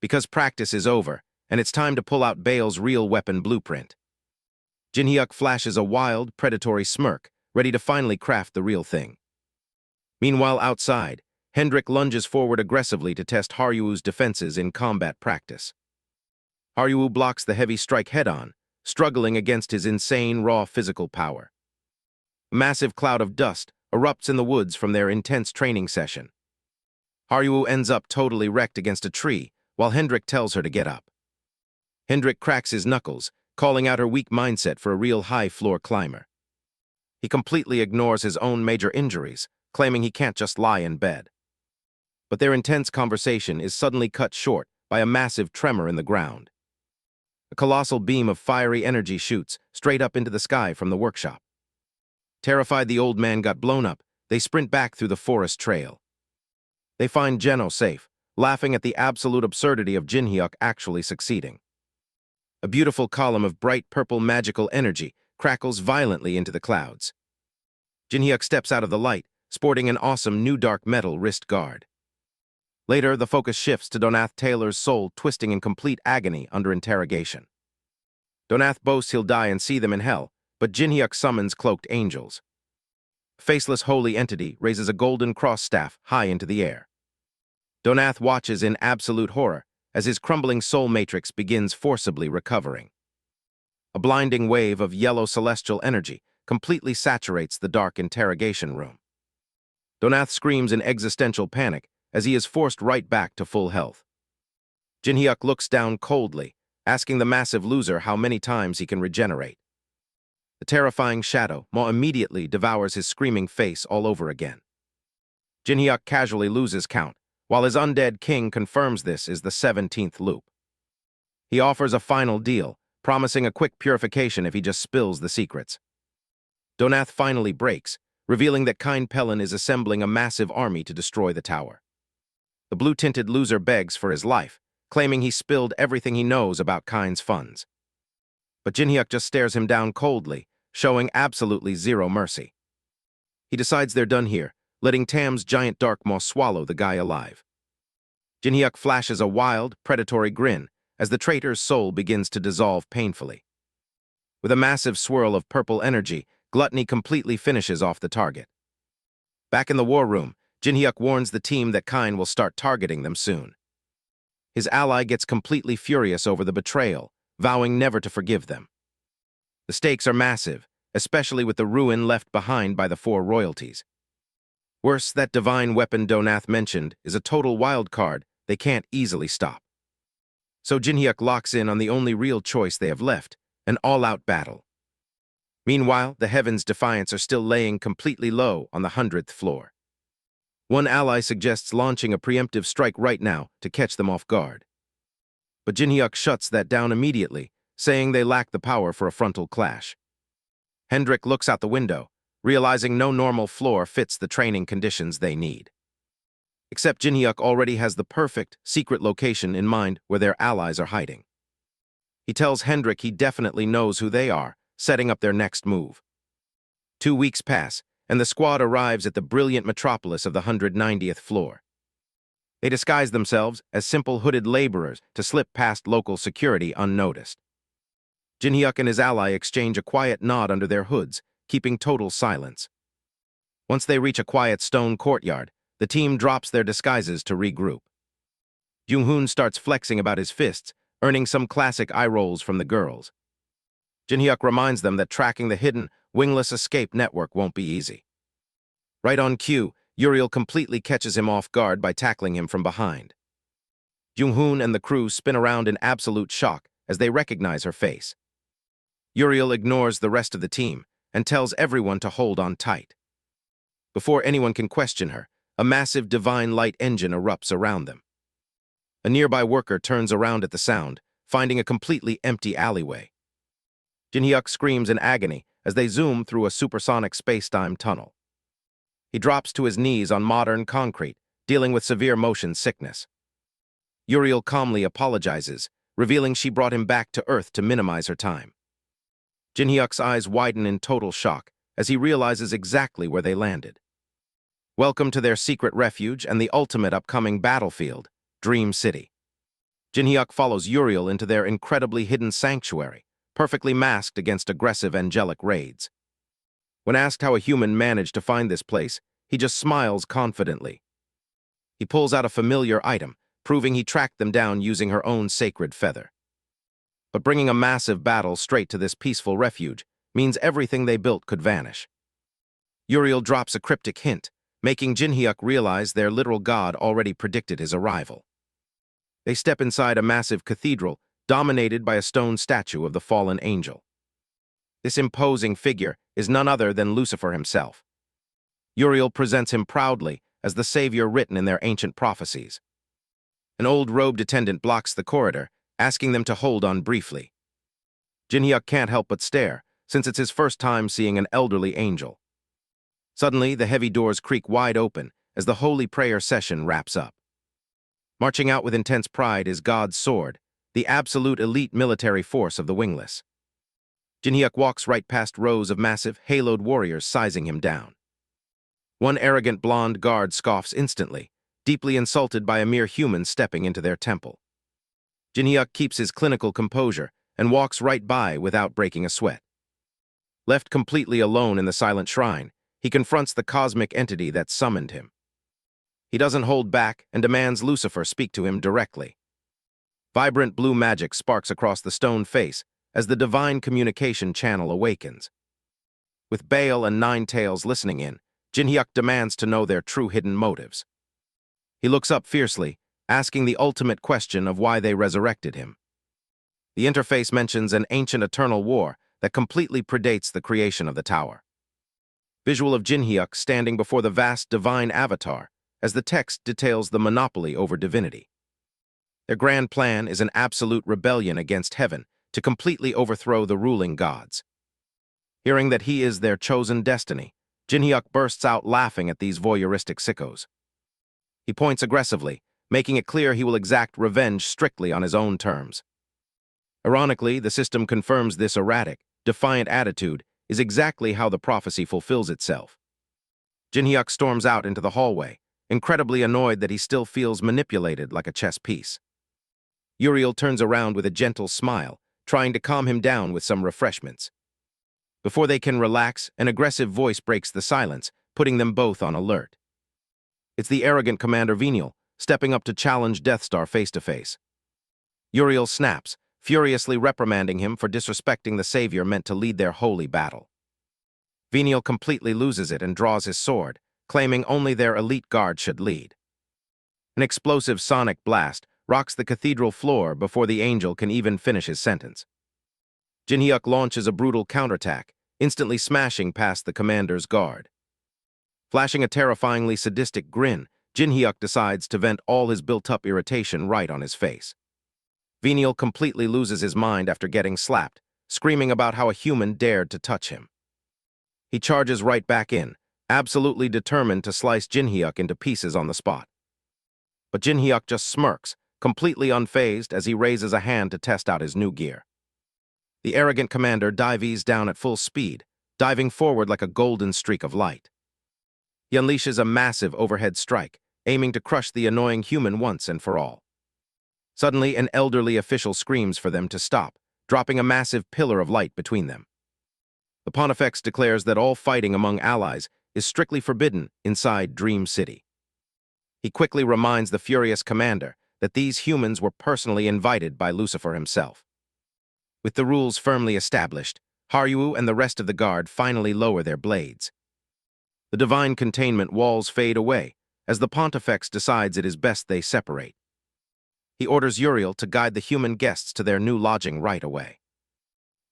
Speaker 1: Because practice is over, and it's time to pull out Bael's real weapon blueprint. Jinhyuk flashes a wild, predatory smirk, ready to finally craft the real thing. Meanwhile, outside, Hendrik lunges forward aggressively to test Haryuu's defenses in combat practice. Haryuu blocks the heavy strike head-on, struggling against his insane, raw physical power. A massive cloud of dust erupts in the woods from their intense training session. Haryuu ends up totally wrecked against a tree, while Hendrik tells her to get up. Hendrik cracks his knuckles, calling out her weak mindset for a real high-floor climber. He completely ignores his own major injuries, claiming he can't just lie in bed. But their intense conversation is suddenly cut short by a massive tremor in the ground. A colossal beam of fiery energy shoots straight up into the sky from the workshop. Terrified the old man got blown up, they sprint back through the forest trail. They find Geno safe, laughing at the absolute absurdity of Jinhyuk actually succeeding. A beautiful column of bright purple magical energy crackles violently into the clouds. Jinhyuk steps out of the light, sporting an awesome new dark metal wrist guard. Later, the focus shifts to Donath Taylor's soul twisting in complete agony under interrogation. Donath boasts he'll die and see them in hell, but Jinhyuk summons cloaked angels. A faceless holy entity raises a golden cross staff high into the air. Donath watches in absolute horror as his crumbling soul matrix begins forcibly recovering. A blinding wave of yellow celestial energy completely saturates the dark interrogation room. Donath screams in existential panic as he is forced right back to full health. Jinhyuk looks down coldly, asking the massive loser how many times he can regenerate. The terrifying shadow Maw immediately devours his screaming face all over again. Jinhyuk casually loses count, while his undead king confirms this is the 17th loop. He offers a final deal, promising a quick purification if he just spills the secrets. Donath finally breaks, revealing that Kind Pellin is assembling a massive army to destroy the tower. The blue-tinted loser begs for his life, claiming he spilled everything he knows about Kind's funds. But Jinhyuk just stares him down coldly, showing absolutely zero mercy. He decides they're done here, letting Tam's giant dark maw swallow the guy alive. Jinhyuk flashes a wild, predatory grin as the traitor's soul begins to dissolve painfully. With a massive swirl of purple energy, Gluttony completely finishes off the target. Back in the war room, Jinhyuk warns the team that Kind will start targeting them soon. His ally gets completely furious over the betrayal, vowing never to forgive them. The stakes are massive, especially with the ruin left behind by the four royalties. Worse, that divine weapon Donath mentioned is a total wild card they can't easily stop. So Jinhyuk locks in on the only real choice they have left, an all-out battle. Meanwhile, the Heaven's Defiants are still laying completely low on the 100th floor. One ally suggests launching a preemptive strike right now to catch them off guard. But Jinhyuk shuts that down immediately, saying they lack the power for a frontal clash. Hendrik looks out the window, realizing no normal floor fits the training conditions they need. Except Jinhyuk already has the perfect, secret location in mind where their allies are hiding. He tells Hendrik he definitely knows who they are, setting up their next move. 2 weeks pass, and the squad arrives at the brilliant metropolis of the 190th floor. They disguise themselves as simple hooded laborers to slip past local security unnoticed. Jinhyuk and his ally exchange a quiet nod under their hoods, keeping total silence. Once they reach a quiet stone courtyard, the team drops their disguises to regroup. Jung-hoon starts flexing about his fists, earning some classic eye rolls from the girls. Jinhyuk reminds them that tracking the hidden, wingless escape network won't be easy. Right on cue, Uriel completely catches him off guard by tackling him from behind. Jung-hoon and the crew spin around in absolute shock as they recognize her face. Uriel ignores the rest of the team and tells everyone to hold on tight. Before anyone can question her, a massive divine light engine erupts around them. A nearby worker turns around at the sound, finding a completely empty alleyway. Jinhyuk screams in agony as they zoom through a supersonic space-time tunnel. He drops to his knees on modern concrete, dealing with severe motion sickness. Uriel calmly apologizes, revealing she brought him back to Earth to minimize her time. Jinhyuk's eyes widen in total shock as he realizes exactly where they landed. Welcome to their secret refuge and the ultimate upcoming battlefield, Dream City. Jinhyuk follows Uriel into their incredibly hidden sanctuary, perfectly masked against aggressive angelic raids. When asked how a human managed to find this place, he just smiles confidently. He pulls out a familiar item, proving he tracked them down using her own sacred feather. But bringing a massive battle straight to this peaceful refuge means everything they built could vanish. Uriel drops a cryptic hint, making Jinhyuk realize their literal god already predicted his arrival. They step inside a massive cathedral dominated by a stone statue of the fallen angel. This imposing figure is none other than Lucifer himself. Uriel presents him proudly as the savior written in their ancient prophecies. An old robed attendant blocks the corridor, asking them to hold on briefly. Jinhyuk can't help but stare, since it's his first time seeing an elderly angel. Suddenly, the heavy doors creak wide open as the holy prayer session wraps up. Marching out with intense pride is God's sword, the absolute elite military force of the wingless. Jinhyuk walks right past rows of massive, haloed warriors sizing him down. One arrogant blonde guard scoffs instantly, deeply insulted by a mere human stepping into their temple. Jinhyuk keeps his clinical composure and walks right by without breaking a sweat. Left completely alone in the silent shrine, he confronts the cosmic entity that summoned him. He doesn't hold back and demands Lucifer speak to him directly. Vibrant blue magic sparks across the stone face as the divine communication channel awakens. With Baal and Ninetails listening in, Jinhyuk demands to know their true hidden motives. He looks up fiercely, asking the ultimate question of why they resurrected him. The interface mentions an ancient eternal war that completely predates the creation of the tower. Visual of Jinhyuk standing before the vast divine avatar as the text details the monopoly over divinity. Their grand plan is an absolute rebellion against heaven to completely overthrow the ruling gods. Hearing that he is their chosen destiny, Jinhyuk bursts out laughing at these voyeuristic sickos. He points aggressively, making it clear he will exact revenge strictly on his own terms. Ironically, the system confirms this erratic, defiant attitude is exactly how the prophecy fulfills itself. Jinhyuk storms out into the hallway, incredibly annoyed that he still feels manipulated like a chess piece. Uriel turns around with a gentle smile, trying to calm him down with some refreshments. Before they can relax, an aggressive voice breaks the silence, putting them both on alert. It's the arrogant Commander Venial, stepping up to challenge Deathstar face-to-face. Uriel snaps, furiously reprimanding him for disrespecting the savior meant to lead their holy battle. Venial completely loses it and draws his sword, claiming only their elite guard should lead. An explosive sonic blast rocks the cathedral floor before the angel can even finish his sentence. Jinhyuk launches a brutal counterattack, instantly smashing past the commander's guard. Flashing a terrifyingly sadistic grin, Jinhyuk decides to vent all his built-up irritation right on his face. Venial completely loses his mind after getting slapped, screaming about how a human dared to touch him. He charges right back in, absolutely determined to slice Jinhyuk into pieces on the spot. But Jinhyuk just smirks, completely unfazed as he raises a hand to test out his new gear. The arrogant commander dives down at full speed, diving forward like a golden streak of light. He unleashes a massive overhead strike, aiming to crush the annoying human once and for all. Suddenly, an elderly official screams for them to stop, dropping a massive pillar of light between them. The Pontifex declares that all fighting among allies is strictly forbidden inside Dream City. He quickly reminds the furious commander that these humans were personally invited by Lucifer himself. With the rules firmly established, Haruo and the rest of the guard finally lower their blades. The divine containment walls fade away as the Pontifex decides it is best they separate. He orders Uriel to guide the human guests to their new lodging right away.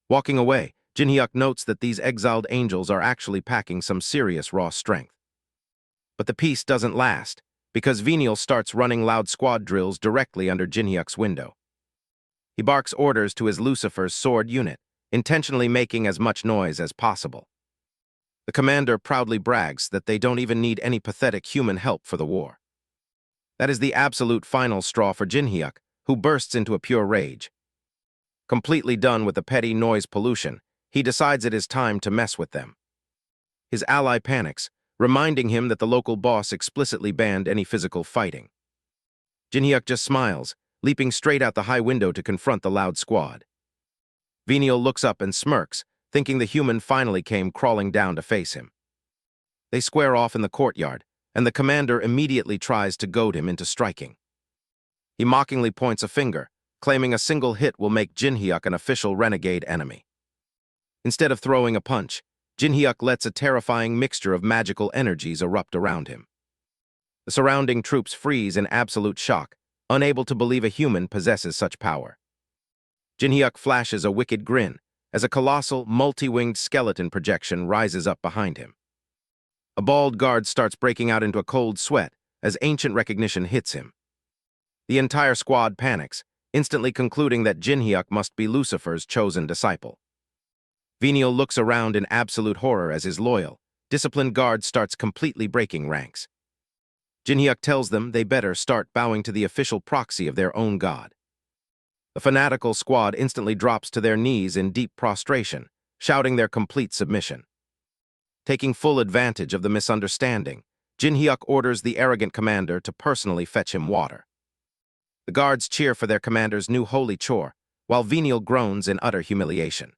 Speaker 1: Walking away, Jinhyuk notes that these exiled angels are actually packing some serious raw strength. But the peace doesn't last, because Venial starts running loud squad drills directly under Jinhyuk's window. He barks orders to his Lucifer's sword unit, intentionally making as much noise as possible. The commander proudly brags that they don't even need any pathetic human help for the war. That is the absolute final straw for Jinhyuk, who bursts into a pure rage. Completely done with the petty noise pollution, he decides it is time to mess with them. His ally panics, reminding him that the local boss explicitly banned any physical fighting. Jinhyuk just smiles, leaping straight out the high window to confront the loud squad. Venial looks up and smirks, thinking the human finally came crawling down to face him. They square off in the courtyard, and the commander immediately tries to goad him into striking. He mockingly points a finger, claiming a single hit will make Jinhyuk an official renegade enemy. Instead of throwing a punch, Jinhyuk lets a terrifying mixture of magical energies erupt around him. The surrounding troops freeze in absolute shock, unable to believe a human possesses such power. Jinhyuk flashes a wicked grin as a colossal, multi-winged skeleton projection rises up behind him. A bald guard starts breaking out into a cold sweat as ancient recognition hits him. The entire squad panics, instantly concluding that Jinhyuk must be Lucifer's chosen disciple. Venial looks around in absolute horror as his loyal, disciplined guard starts completely breaking ranks. Jinhyuk tells them they better start bowing to the official proxy of their own god. The fanatical squad instantly drops to their knees in deep prostration, shouting their complete submission. Taking full advantage of the misunderstanding, Jinhyuk orders the arrogant commander to personally fetch him water. The guards cheer for their commander's new holy chore, while Venial groans in utter humiliation.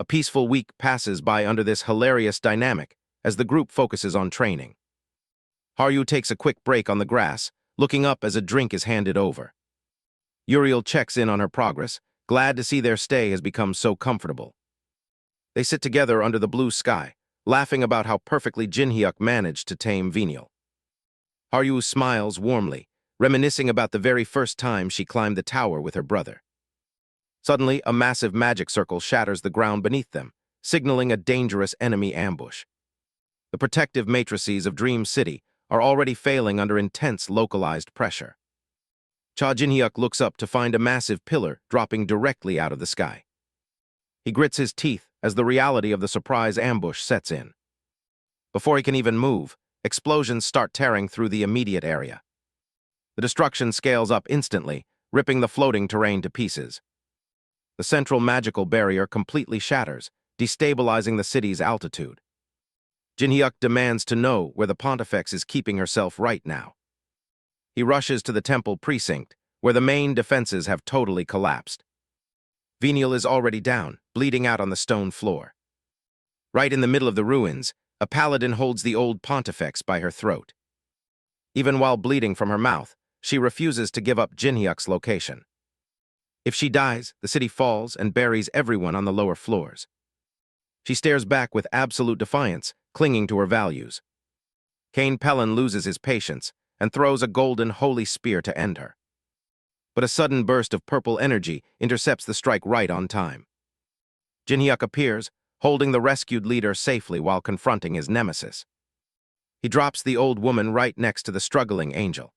Speaker 1: A peaceful week passes by under this hilarious dynamic as the group focuses on training. Haruo takes a quick break on the grass, looking up as a drink is handed over. Uriel checks in on her progress, glad to see their stay has become so comfortable. They sit together under the blue sky, laughing about how perfectly Jinhyuk managed to tame Venial. Haruo smiles warmly, reminiscing about the very first time she climbed the tower with her brother. Suddenly, a massive magic circle shatters the ground beneath them, signaling a dangerous enemy ambush. The protective matrices of Dream City are already failing under intense localized pressure. Cha Jinhyuk looks up to find a massive pillar dropping directly out of the sky. He grits his teeth as the reality of the surprise ambush sets in. Before he can even move, explosions start tearing through the immediate area. The destruction scales up instantly, ripping the floating terrain to pieces. The central magical barrier completely shatters, destabilizing the city's altitude. Jinhyuk demands to know where the Pontifex is keeping herself right now. He rushes to the temple precinct, where the main defenses have totally collapsed. Venial is already down, bleeding out on the stone floor. Right in the middle of the ruins, a paladin holds the old Pontifex by her throat. Even while bleeding from her mouth, she refuses to give up Jinhyuk's location. If she dies, the city falls and buries everyone on the lower floors. She stares back with absolute defiance, clinging to her values. Cain Pelin loses his patience and throws a golden holy spear to end her. But a sudden burst of purple energy intercepts the strike right on time. Jinhyuk appears, holding the rescued leader safely while confronting his nemesis. He drops the old woman right next to the struggling angel.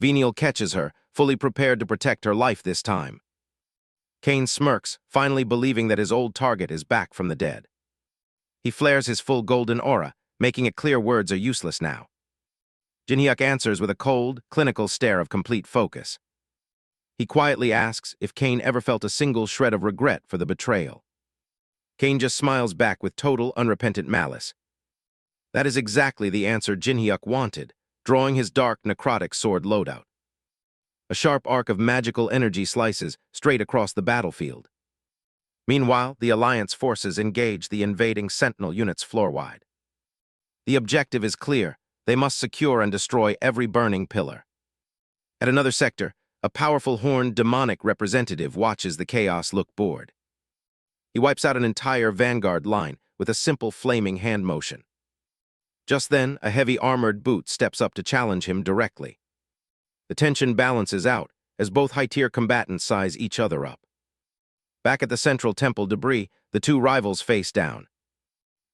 Speaker 1: Venial catches her, fully prepared to protect her life this time. Cain smirks, finally believing that his old target is back from the dead. He flares his full golden aura, making it clear words are useless now. Jinhyuk answers with a cold, clinical stare of complete focus. He quietly asks if Cain ever felt a single shred of regret for the betrayal. Cain just smiles back with total, unrepentant malice. That is exactly the answer Jinhyuk wanted, drawing his dark, necrotic sword loadout. A sharp arc of magical energy slices straight across the battlefield. Meanwhile, the Alliance forces engage the invading Sentinel units floor-wide. The objective is clear. They must secure and destroy every burning pillar. At another sector, a powerful horned demonic representative watches the chaos look bored. He wipes out an entire vanguard line with a simple flaming hand motion. Just then, a heavy armored boot steps up to challenge him directly. The tension balances out as both high-tier combatants size each other up. Back at the central temple debris, the two rivals face down.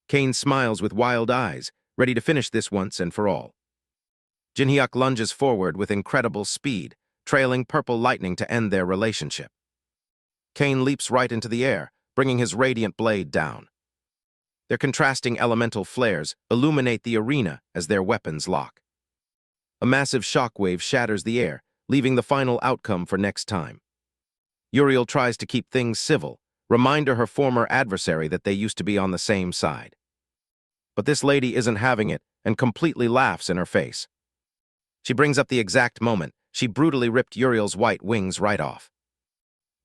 Speaker 1: Cain smiles with wild eyes, ready to finish this once and for all. Jinhyuk lunges forward with incredible speed, trailing purple lightning to end their relationship. Cain leaps right into the air, bringing his radiant blade down. Their contrasting elemental flares illuminate the arena as their weapons lock. A massive shockwave shatters the air, leaving the final outcome for next time. Uriel tries to keep things civil, remind her former adversary that they used to be on the same side. But this lady isn't having it and completely laughs in her face. She brings up the exact moment she brutally ripped Uriel's white wings right off.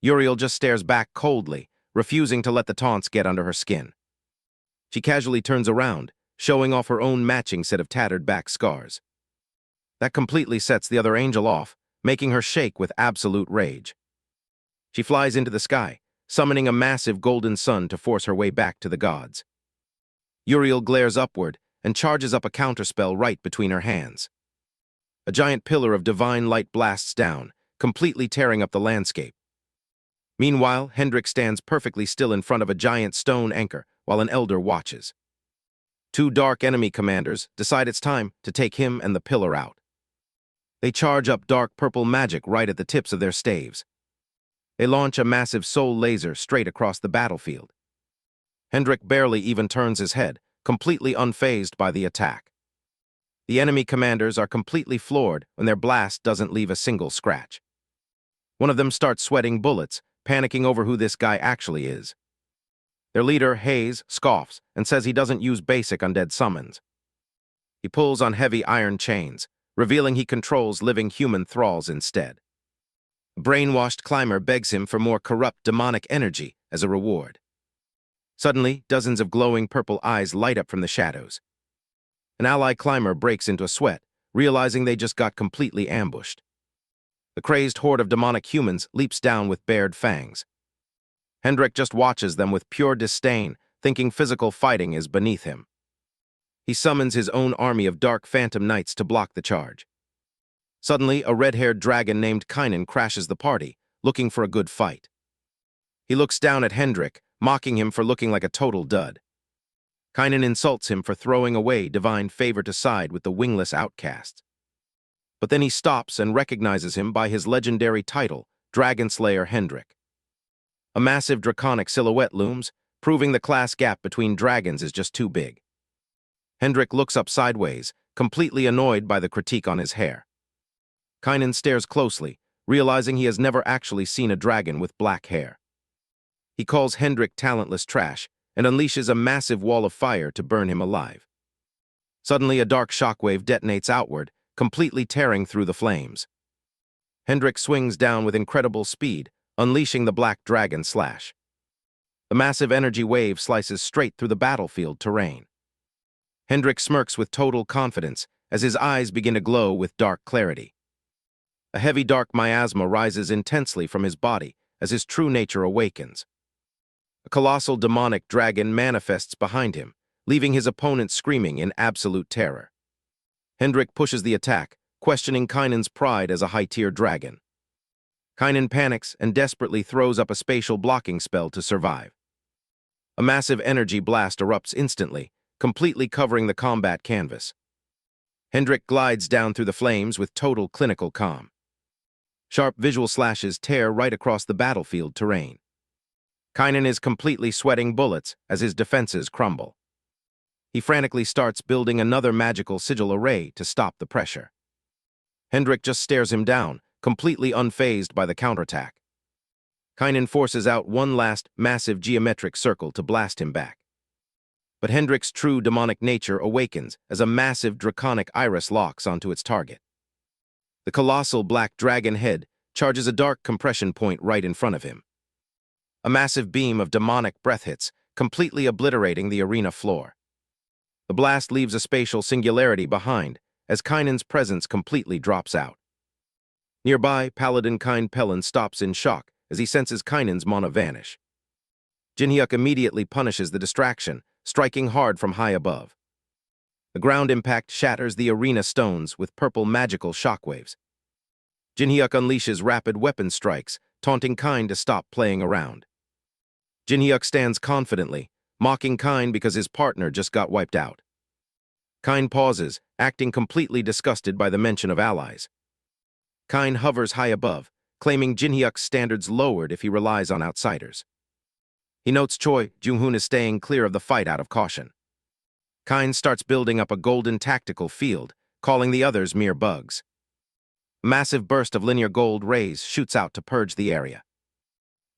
Speaker 1: Uriel just stares back coldly, refusing to let the taunts get under her skin. She casually turns around, showing off her own matching set of tattered back scars. That completely sets the other angel off, making her shake with absolute rage. She flies into the sky, summoning a massive golden sun to force her way back to the gods. Uriel glares upward and charges up a counterspell right between her hands. A giant pillar of divine light blasts down, completely tearing up the landscape. Meanwhile, Hendrik stands perfectly still in front of a giant stone anchor while an elder watches. Two dark enemy commanders decide it's time to take him and the pillar out. They charge up dark purple magic right at the tips of their staves. They launch a massive soul laser straight across the battlefield. Hendrik barely even turns his head, completely unfazed by the attack. The enemy commanders are completely floored when their blast doesn't leave a single scratch. One of them starts sweating bullets, panicking over who this guy actually is. Their leader, Hayes, scoffs and says he doesn't use basic undead summons. He pulls on heavy iron chains, revealing he controls living human thralls instead. A brainwashed climber begs him for more corrupt demonic energy as a reward. Suddenly, dozens of glowing purple eyes light up from the shadows. An ally climber breaks into a sweat, realizing they just got completely ambushed. The crazed horde of demonic humans leaps down with bared fangs. Hendrik just watches them with pure disdain, thinking physical fighting is beneath him. He summons his own army of dark phantom knights to block the charge. Suddenly, a red-haired dragon named Kynan crashes the party, looking for a good fight. He looks down at Hendrik, mocking him for looking like a total dud. Kynan insults him for throwing away divine favor to side with the wingless outcasts. But then he stops and recognizes him by his legendary title, Dragon Slayer Hendrik. A massive draconic silhouette looms, proving the class gap between dragons is just too big. Hendrik looks up sideways, completely annoyed by the critique on his hair. Kynan stares closely, realizing he has never actually seen a dragon with black hair. He calls Hendrik talentless trash and unleashes a massive wall of fire to burn him alive. Suddenly, a dark shockwave detonates outward, completely tearing through the flames. Hendrik swings down with incredible speed, unleashing the black dragon slash. The massive energy wave slices straight through the battlefield terrain. Hendrik smirks with total confidence as his eyes begin to glow with dark clarity. A heavy dark miasma rises intensely from his body as his true nature awakens. A colossal demonic dragon manifests behind him, leaving his opponent screaming in absolute terror. Hendrik pushes the attack, questioning Kynan's pride as a high-tier dragon. Kynan panics and desperately throws up a spatial blocking spell to survive. A massive energy blast erupts instantly, completely covering the combat canvas. Hendrik glides down through the flames with total clinical calm. Sharp visual slashes tear right across the battlefield terrain. Kynan is completely sweating bullets as his defenses crumble. He frantically starts building another magical sigil array to stop the pressure. Hendrik just stares him down, completely unfazed by the counterattack. Kynan forces out one last massive geometric circle to blast him back. But Hendrik's true demonic nature awakens as a massive draconic iris locks onto its target. The colossal black dragon head charges a dark compression point right in front of him. A massive beam of demonic breath hits, completely obliterating the arena floor. The blast leaves a spatial singularity behind, as Kynan's presence completely drops out. Nearby, Paladin Kyn Pellin stops in shock as he senses Kynan's mana vanish. Jinhyuk immediately punishes the distraction, striking hard from high above. The ground impact shatters the arena stones with purple magical shockwaves. Jinhyuk unleashes rapid weapon strikes, taunting Kyn to stop playing around. Jinhyuk stands confidently, mocking Kyn because his partner just got wiped out. Kyn pauses, acting completely disgusted by the mention of allies. Kyn hovers high above, claiming Jinhyuk's standards lowered if he relies on outsiders. He notes Choi Jung-hoon is staying clear of the fight out of caution. Kyn starts building up a golden tactical field, calling the others mere bugs. A massive burst of linear gold rays shoots out to purge the area.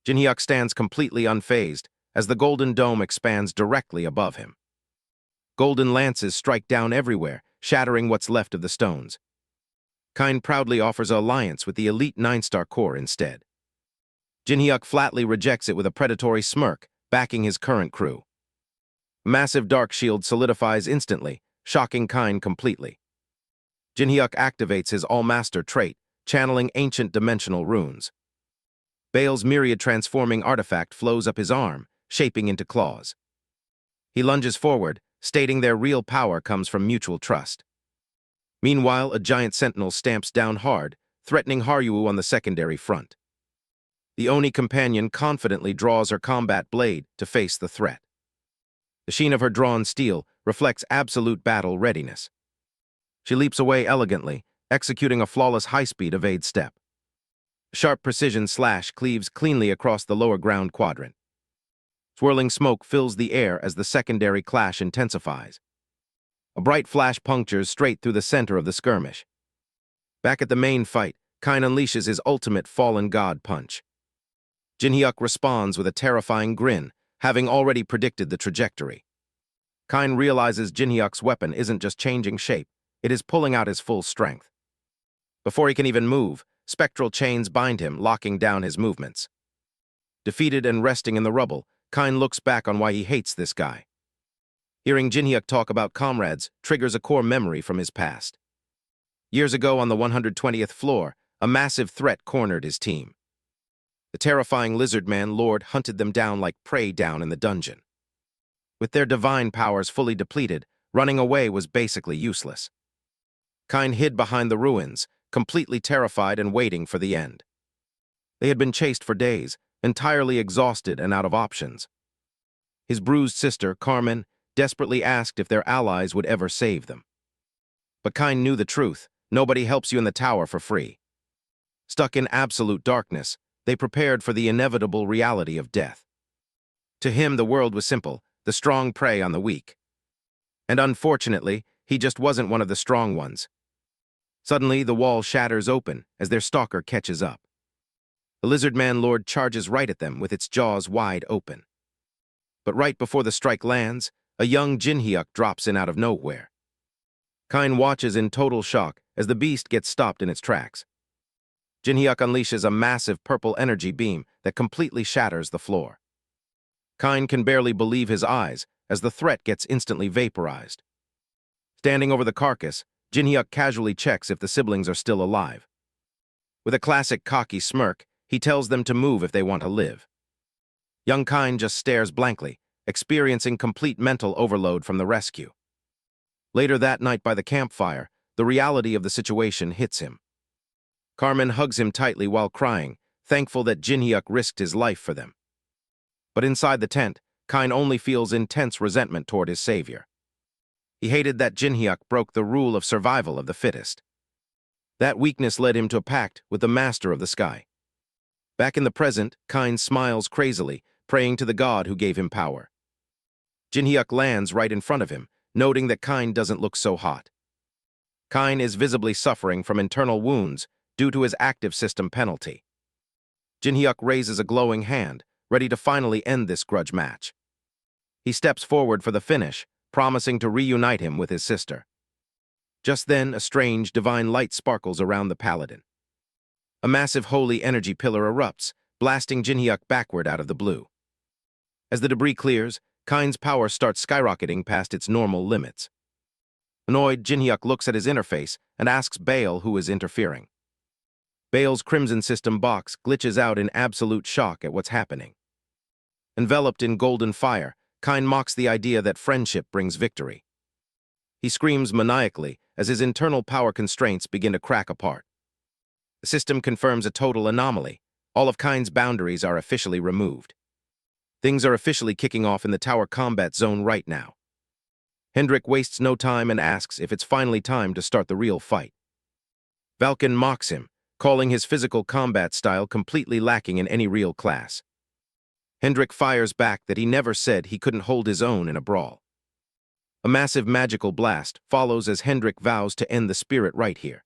Speaker 1: Jinhyuk stands completely unfazed as the golden dome expands directly above him. Golden lances strike down everywhere, shattering what's left of the stones. Kyn proudly offers an alliance with the elite 9-star Corps instead. Jinhyuk flatly rejects it with a predatory smirk, backing his current crew. A massive dark shield solidifies instantly, shocking Kyn completely. Jinhyuk activates his All-Master trait, channeling ancient dimensional runes. Bale's myriad transforming artifact flows up his arm, shaping into claws. He lunges forward, stating their real power comes from mutual trust. Meanwhile, a giant sentinel stamps down hard, threatening Haryuu on the secondary front. The Oni companion confidently draws her combat blade to face the threat. The sheen of her drawn steel reflects absolute battle readiness. She leaps away elegantly, executing a flawless high-speed evade step. Sharp precision slash cleaves cleanly across the lower ground quadrant. Swirling smoke fills the air as the secondary clash intensifies. A bright flash punctures straight through the center of the skirmish. Back at the main fight, Kyn unleashes his ultimate fallen god punch. Jinhyuk responds with a terrifying grin, having already predicted the trajectory. Kyn realizes Jinhyuk's weapon isn't just changing shape, it is pulling out his full strength. Before he can even move, spectral chains bind him, locking down his movements. Defeated and resting in the rubble, Kyn looks back on why he hates this guy. Hearing Jinhyuk talk about comrades triggers a core memory from his past. Years ago on the 120th floor, a massive threat cornered his team. The terrifying lizard man Lord hunted them down like prey down in the dungeon. With their divine powers fully depleted, running away was basically useless. Kyn hid behind the ruins, completely terrified and waiting for the end. They had been chased for days, entirely exhausted and out of options. His bruised sister, Carmen, desperately asked if their allies would ever save them. But Kyn knew the truth. Nobody helps you in the tower for free. Stuck in absolute darkness, they prepared for the inevitable reality of death. To him, the world was simple, the strong prey on the weak. And unfortunately, he just wasn't one of the strong ones. Suddenly, the wall shatters open as their stalker catches up. The lizard man lord charges right at them with its jaws wide open. But right before the strike lands, a young Jinhyuk drops in out of nowhere. Kain watches in total shock as the beast gets stopped in its tracks. Jinhyuk unleashes a massive purple energy beam that completely shatters the floor. Kain can barely believe his eyes as the threat gets instantly vaporized. Standing over the carcass, Jinhyuk casually checks if the siblings are still alive. With a classic cocky smirk, he tells them to move if they want to live. Young Kain just stares blankly, experiencing complete mental overload from the rescue. Later that night by the campfire, the reality of the situation hits him. Carmen hugs him tightly while crying, thankful that Jinhyuk risked his life for them. But inside the tent, Kain only feels intense resentment toward his savior. He hated that Jinhyuk broke the rule of survival of the fittest. That weakness led him to a pact with the master of the sky. Back in the present, Kain smiles crazily, praying to the god who gave him power. Jinhyuk lands right in front of him, noting that Kain doesn't look so hot. Kain is visibly suffering from internal wounds due to his active system penalty. Jinhyuk raises a glowing hand, ready to finally end this grudge match. He steps forward for the finish, promising to reunite him with his sister. Just then, a strange, divine light sparkles around the paladin. A massive holy energy pillar erupts, blasting Jinhyuk backward out of the blue. As the debris clears, Kain's power starts skyrocketing past its normal limits. Annoyed, Jinhyuk looks at his interface and asks Baal who is interfering. Baal's crimson system box glitches out in absolute shock at what's happening. Enveloped in golden fire, Kain mocks the idea that friendship brings victory. He screams maniacally as his internal power constraints begin to crack apart. The system confirms a total anomaly. All of Kain's boundaries are officially removed. Things are officially kicking off in the tower combat zone right now. Hendrik wastes no time and asks if it's finally time to start the real fight. Valken mocks him, calling his physical combat style completely lacking in any real class. Hendrik fires back that he never said he couldn't hold his own in a brawl. A massive magical blast follows as Hendrik vows to end the spirit right here.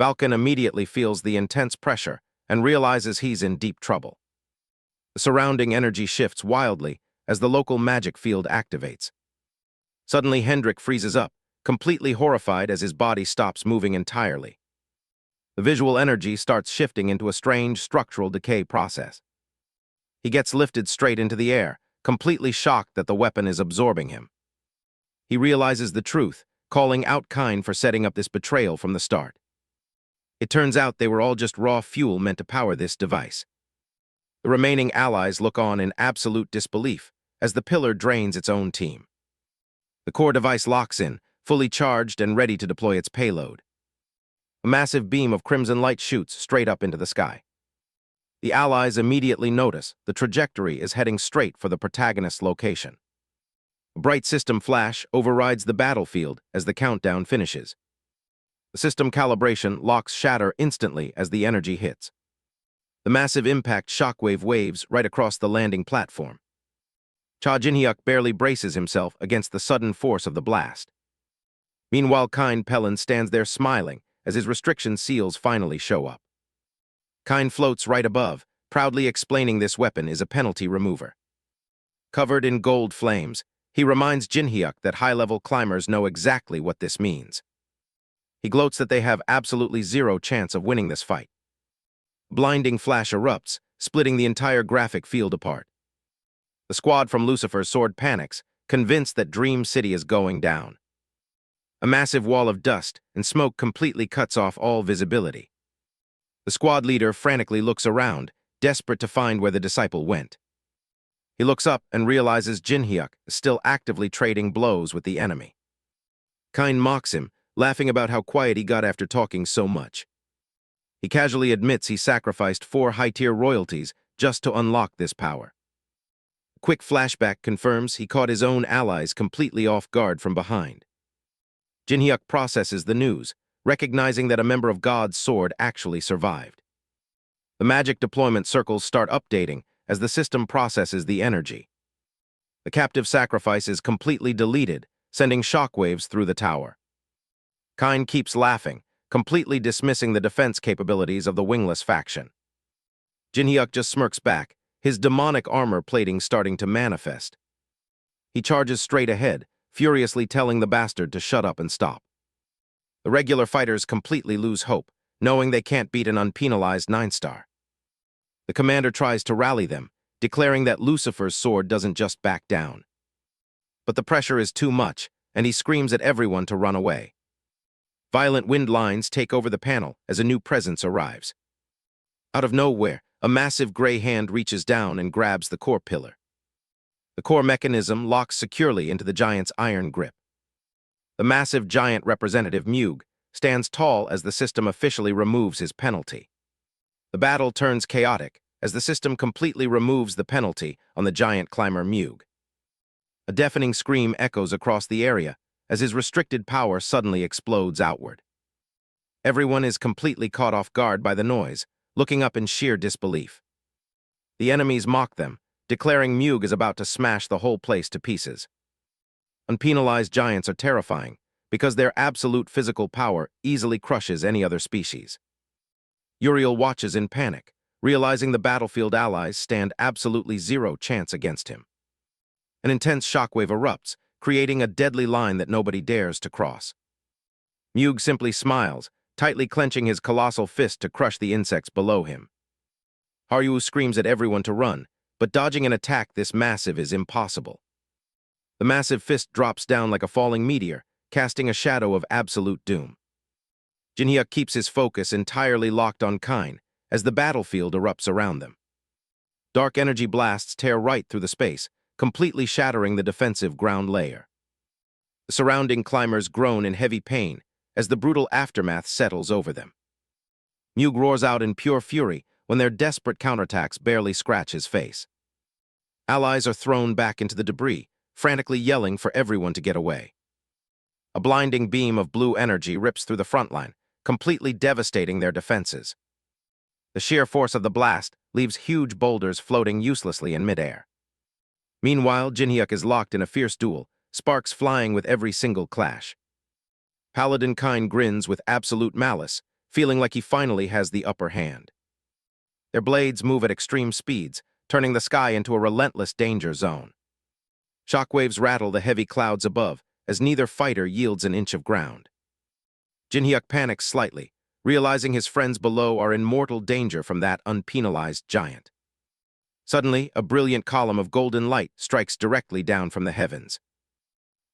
Speaker 1: Valken immediately feels the intense pressure and realizes he's in deep trouble. The surrounding energy shifts wildly as the local magic field activates. Suddenly, Hendrik freezes up, completely horrified as his body stops moving entirely. The visual energy starts shifting into a strange structural decay process. He gets lifted straight into the air, completely shocked that the weapon is absorbing him. He realizes the truth, calling out Kain for setting up this betrayal from the start. It turns out they were all just raw fuel meant to power this device. The remaining allies look on in absolute disbelief as the pillar drains its own team. The core device locks in, fully charged and ready to deploy its payload. A massive beam of crimson light shoots straight up into the sky. The allies immediately notice the trajectory is heading straight for the Protagonist's location. A bright system flash overrides the battlefield as the countdown finishes. The system calibration locks shatter instantly as the energy hits. The massive impact shockwave waves right across the landing platform. Cha Jinhyuk barely braces himself against the sudden force of the blast. Meanwhile, Kain Pelin stands there smiling as his restriction seals finally show up. Kain floats right above, proudly explaining this weapon is a penalty remover. Covered in gold flames, he reminds Jinhyuk that high-level climbers know exactly what this means. He gloats that they have absolutely zero chance of winning this fight. Blinding flash erupts, splitting the entire graphic field apart. The squad from Lucifer's sword panics, convinced that Dream City is going down. A massive wall of dust and smoke completely cuts off all visibility. The squad leader frantically looks around, desperate to find where the disciple went. He looks up and realizes Jinhyuk is still actively trading blows with the enemy. Kain mocks him, laughing about how quiet he got after talking so much. He casually admits he sacrificed 4 high-tier royalties just to unlock this power. A quick flashback confirms he caught his own allies completely off guard from behind. Jinhyuk processes the news, recognizing that a member of God's sword actually survived. The magic deployment circles start updating as the system processes the energy. The captive sacrifice is completely deleted, sending shockwaves through the tower. Kine keeps laughing, completely dismissing the defense capabilities of the wingless faction. Jinhyuk just smirks back, his demonic armor plating starting to manifest. He charges straight ahead, furiously telling the bastard to shut up and stop. The regular fighters completely lose hope, knowing they can't beat an unpenalized 9-star. The commander tries to rally them, declaring that Lucifer's sword doesn't just back down. But the pressure is too much, and he screams at everyone to run away. Violent wind lines take over the panel as a new presence arrives. Out of nowhere, a massive gray hand reaches down and grabs the core pillar. The core mechanism locks securely into the giant's iron grip. The massive giant representative, Mug, stands tall as the system officially removes his penalty. The battle turns chaotic as the system completely removes the penalty on the giant climber Mug. A deafening scream echoes across the area as his restricted power suddenly explodes outward. Everyone is completely caught off guard by the noise, looking up in sheer disbelief. The enemies mock them, declaring Mug is about to smash the whole place to pieces. Unpenalized giants are terrifying because their absolute physical power easily crushes any other species. Uriel watches in panic, realizing the battlefield allies stand absolutely zero chance against him. An intense shockwave erupts, creating a deadly line that nobody dares to cross. Mug simply smiles, tightly clenching his colossal fist to crush the insects below him. Haryu screams at everyone to run, but dodging an attack this massive is impossible. The massive fist drops down like a falling meteor, casting a shadow of absolute doom. Jinhyuk keeps his focus entirely locked on Kine as the battlefield erupts around them. Dark energy blasts tear right through the space, completely shattering the defensive ground layer. The surrounding climbers groan in heavy pain as the brutal aftermath settles over them. Mug roars out in pure fury when their desperate counterattacks barely scratch his face. Allies are thrown back into the debris, frantically yelling for everyone to get away. A blinding beam of blue energy rips through the front line, completely devastating their defenses. The sheer force of the blast leaves huge boulders floating uselessly in midair. Meanwhile, Jinhyuk is locked in a fierce duel, sparks flying with every single clash. Paladin Kine grins with absolute malice, feeling like he finally has the upper hand. Their blades move at extreme speeds, turning the sky into a relentless danger zone. Shockwaves rattle the heavy clouds above as neither fighter yields an inch of ground. Jinhyuk panics slightly, realizing his friends below are in mortal danger from that unpenalized giant. Suddenly, a brilliant column of golden light strikes directly down from the heavens.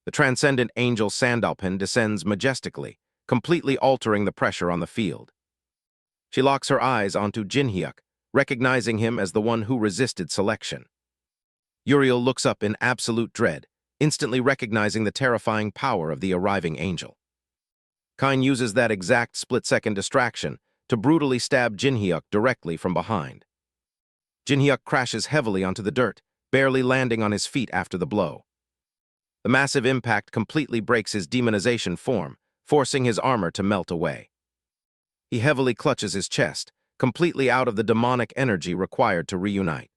Speaker 1: The transcendent angel Sandalpin descends majestically, completely altering the pressure on the field. She locks her eyes onto Jinhyuk, recognizing him as the one who resisted selection. Uriel looks up in absolute dread, instantly recognizing the terrifying power of the arriving angel. Kine uses that exact split-second distraction to brutally stab Jinhyuk directly from behind. Jinhyuk crashes heavily onto the dirt, barely landing on his feet after the blow. The massive impact completely breaks his demonization form, forcing his armor to melt away. He heavily clutches his chest, completely out of the demonic energy required to reunite.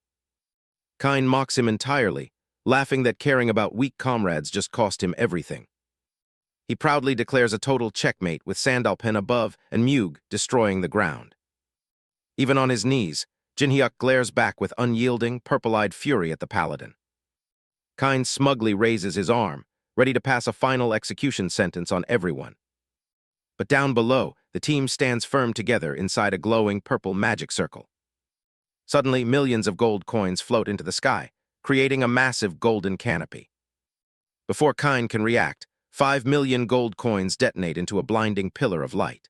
Speaker 1: Kine mocks him entirely, laughing that caring about weak comrades just cost him everything. He proudly declares a total checkmate with Sandalpin above and Mug destroying the ground. Even on his knees, Jinhyuk glares back with unyielding, purple-eyed fury at the paladin. Kine smugly raises his arm, ready to pass a final execution sentence on everyone. But down below, the team stands firm together inside a glowing purple magic circle. Suddenly, millions of gold coins float into the sky, creating a massive golden canopy. Before Kine can react, 5 million gold coins detonate into a blinding pillar of light.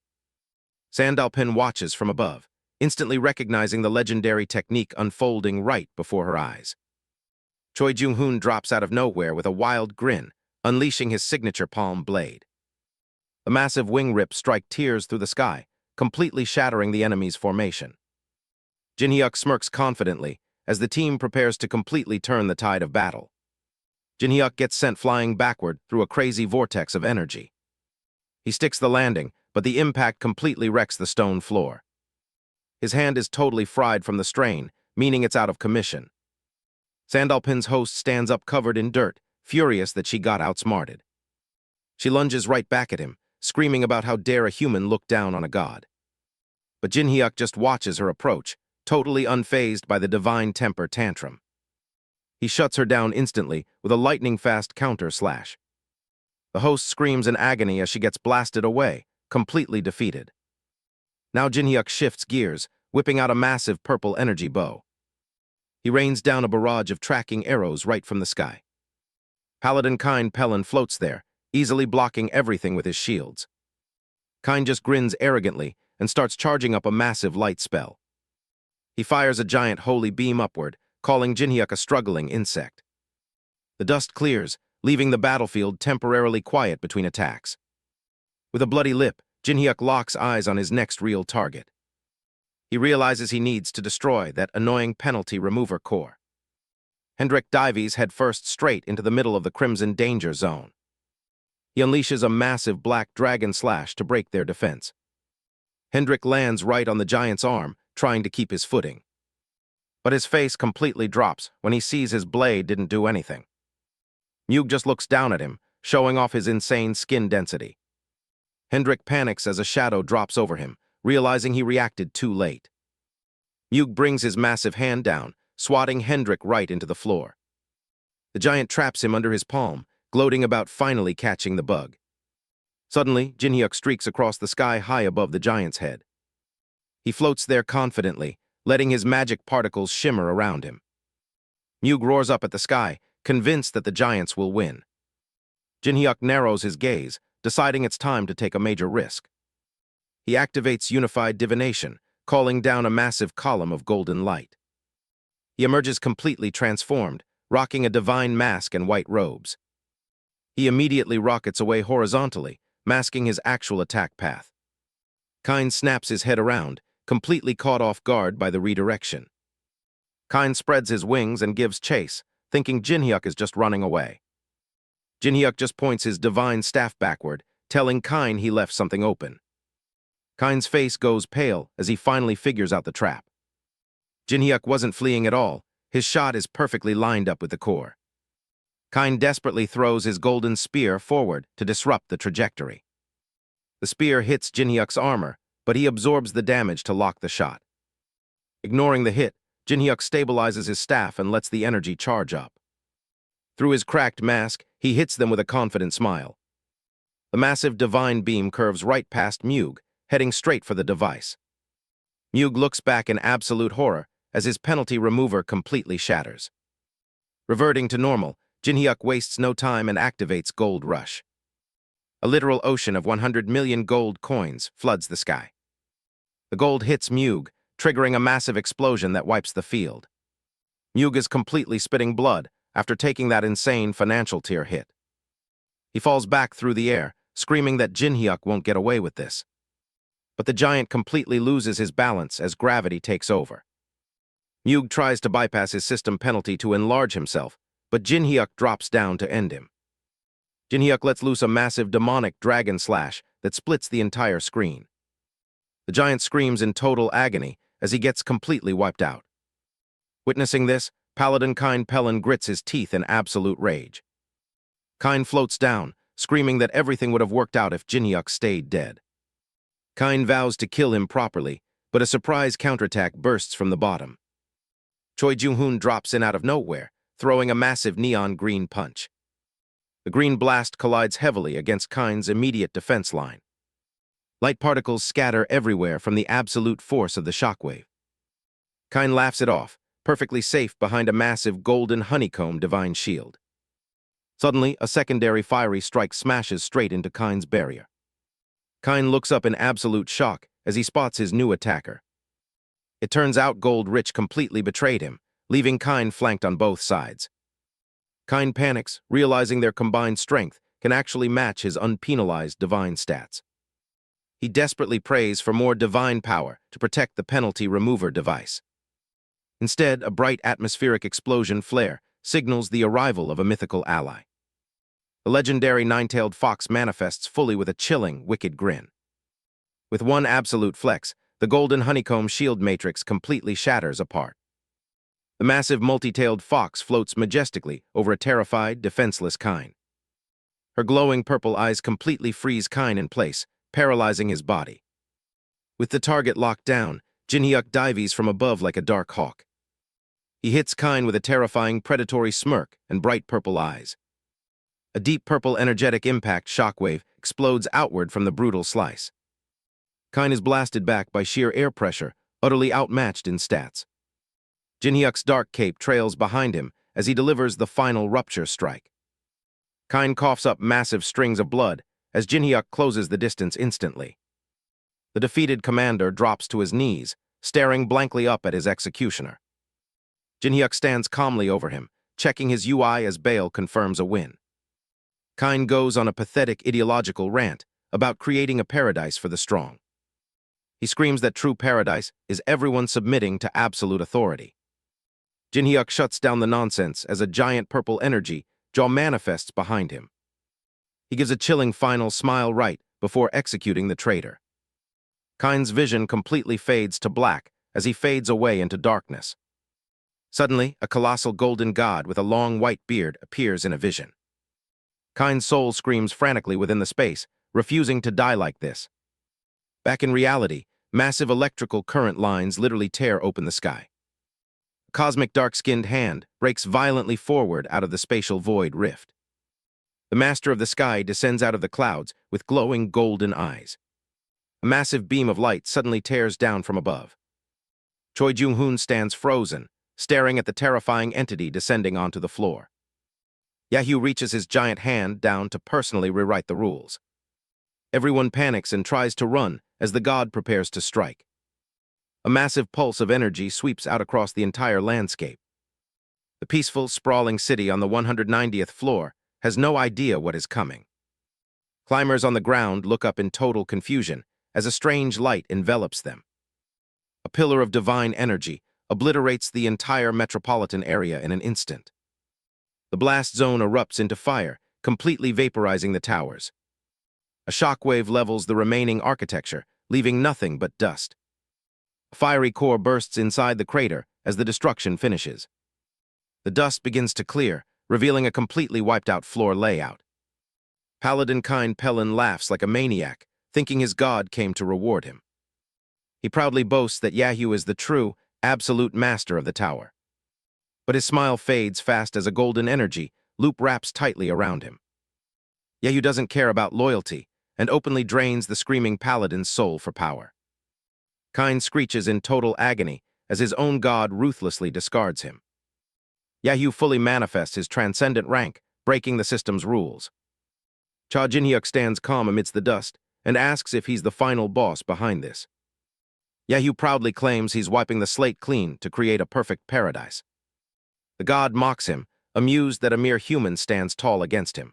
Speaker 1: Sandalpin watches from above, instantly recognizing the legendary technique unfolding right before her eyes. Choi Jung-hoon drops out of nowhere with a wild grin, unleashing his signature palm blade. The massive wing rips strike tears through the sky, completely shattering the enemy's formation. Jinhyuk smirks confidently as the team prepares to completely turn the tide of battle. Jinhyuk gets sent flying backward through a crazy vortex of energy. He sticks the landing, but the impact completely wrecks the stone floor. His hand is totally fried from the strain, meaning it's out of commission. Sandalpin's host stands up covered in dirt, furious that she got outsmarted. She lunges right back at him, screaming about how dare a human look down on a god. But Jinhyuk just watches her approach, totally unfazed by the divine temper tantrum. He shuts her down instantly with a lightning-fast counter-slash. The host screams in agony as she gets blasted away, completely defeated. Now Jinhyuk shifts gears, whipping out a massive purple energy bow. He rains down a barrage of tracking arrows right from the sky. Paladin Kine Pellin floats there, easily blocking everything with his shields. Kine just grins arrogantly and starts charging up a massive light spell. He fires a giant holy beam upward, calling Jinhyuk a struggling insect. The dust clears, leaving the battlefield temporarily quiet between attacks. With a bloody lip, Jinhyuk locks eyes on his next real target. He realizes he needs to destroy that annoying penalty remover core. Hendrik dives headfirst straight into the middle of the Crimson Danger Zone. He unleashes a massive black dragon slash to break their defense. Hendrik lands right on the giant's arm, trying to keep his footing. But his face completely drops when he sees his blade didn't do anything. Mug just looks down at him, showing off his insane skin density. Hendrik panics as a shadow drops over him, realizing he reacted too late. Mug brings his massive hand down, swatting Hendrik right into the floor. The giant traps him under his palm, gloating about finally catching the bug. Suddenly, Jinhyuk streaks across the sky high above the giant's head. He floats there confidently, letting his magic particles shimmer around him. Mug roars up at the sky, convinced that the giants will win. Jinhyuk narrows his gaze, deciding it's time to take a major risk. He activates Unified Divination, calling down a massive column of golden light. He emerges completely transformed, rocking a divine mask and white robes. He immediately rockets away horizontally, masking his actual attack path. Kine snaps his head around, completely caught off guard by the redirection. Kine spreads his wings and gives chase, thinking Jinhyuk is just running away. Jinhyuk just points his divine staff backward, telling Kine he left something open. Kine's face goes pale as he finally figures out the trap. Jinhyuk wasn't fleeing at all. His shot is perfectly lined up with the core. Kine desperately throws his golden spear forward to disrupt the trajectory. The spear hits Jinhyuk's armor, but he absorbs the damage to lock the shot. Ignoring the hit, Jinhyuk stabilizes his staff and lets the energy charge up. Through his cracked mask, he hits them with a confident smile. The massive divine beam curves right past Mug, heading straight for the device. Mug looks back in absolute horror as his penalty remover completely shatters. Reverting to normal, Jinhyuk wastes no time and activates Gold Rush. A literal ocean of 100 million gold coins floods the sky. The gold hits Mug, triggering a massive explosion that wipes the field. Mug is completely spitting blood after taking that insane financial tier hit. He falls back through the air, screaming that Jinhyuk won't get away with this. But the giant completely loses his balance as gravity takes over. Mug tries to bypass his system penalty to enlarge himself, but Jinhyuk drops down to end him. Jinhyuk lets loose a massive demonic dragon slash that splits the entire screen. The giant screams in total agony as he gets completely wiped out. Witnessing this, Paladin Kine Pellin grits his teeth in absolute rage. Kine floats down, screaming that everything would have worked out if Jinhyuk stayed dead. Kine vows to kill him properly, but a surprise counterattack bursts from the bottom. Choi Jung-hoon drops in out of nowhere, throwing a massive neon green punch. The green blast collides heavily against Kine's immediate defense line. Light particles scatter everywhere from the absolute force of the shockwave. Kine laughs it off, perfectly safe behind a massive golden honeycomb divine shield. Suddenly, a secondary fiery strike smashes straight into Kine's barrier. Kine looks up in absolute shock as he spots his new attacker. It turns out Gold Rich completely betrayed him, leaving Kine flanked on both sides. Kine panics, realizing their combined strength can actually match his unpenalized divine stats. He desperately prays for more divine power to protect the penalty remover device. Instead, a bright atmospheric explosion flare signals the arrival of a mythical ally. The legendary nine-tailed fox manifests fully with a chilling, wicked grin. With one absolute flex, the golden honeycomb shield matrix completely shatters apart. The massive multi-tailed fox floats majestically over a terrified, defenseless Kine. Her glowing purple eyes completely freeze Kine in place, paralyzing his body. With the target locked down, Jinhyuk dives from above like a dark hawk. He hits Kine with a terrifying predatory smirk and bright purple eyes. A deep purple energetic impact shockwave explodes outward from the brutal slice. Kine is blasted back by sheer air pressure, utterly outmatched in stats. Jinhyuk's dark cape trails behind him as he delivers the final rupture strike. Kine coughs up massive strings of blood as Jinhyuk closes the distance instantly. The defeated commander drops to his knees, staring blankly up at his executioner. Jinhyuk stands calmly over him, checking his UI as Bale confirms a win. Kine goes on a pathetic ideological rant about creating a paradise for the strong. He screams that true paradise is everyone submitting to absolute authority. Jinhyuk shuts down the nonsense as a giant purple energy jaw manifests behind him. He gives a chilling final smile right before executing the traitor. Kine's vision completely fades to black as he fades away into darkness. Suddenly, a colossal golden god with a long white beard appears in a vision. Kine's soul screams frantically within the space, refusing to die like this. Back in reality, massive electrical current lines literally tear open the sky. A cosmic dark-skinned hand breaks violently forward out of the spatial void rift. The master of the sky descends out of the clouds with glowing golden eyes. A massive beam of light suddenly tears down from above. Choi Jung-hoon stands frozen, staring at the terrifying entity descending onto the floor. Yahoo reaches his giant hand down to personally rewrite the rules. Everyone panics and tries to run as the god prepares to strike. A massive pulse of energy sweeps out across the entire landscape. The peaceful, sprawling city on the 190th floor has no idea what is coming. Climbers on the ground look up in total confusion as a strange light envelops them. A pillar of divine energy obliterates the entire metropolitan area in an instant. The blast zone erupts into fire, completely vaporizing the towers. A shockwave levels the remaining architecture, leaving nothing but dust. A fiery core bursts inside the crater as the destruction finishes. The dust begins to clear, revealing a completely wiped-out floor layout. Paladin Kine Pellin laughs like a maniac, thinking his god came to reward him. He proudly boasts that Yahoo is the true, absolute master of the tower. But his smile fades fast as a golden energy loop wraps tightly around him. Yahoo doesn't care about loyalty and openly drains the screaming paladin's soul for power. Kine screeches in total agony as his own god ruthlessly discards him. Yahoo fully manifests his transcendent rank, breaking the system's rules. Cha Jinhyuk stands calm amidst the dust and asks if he's the final boss behind this. Yahoo proudly claims he's wiping the slate clean to create a perfect paradise. The god mocks him, amused that a mere human stands tall against him.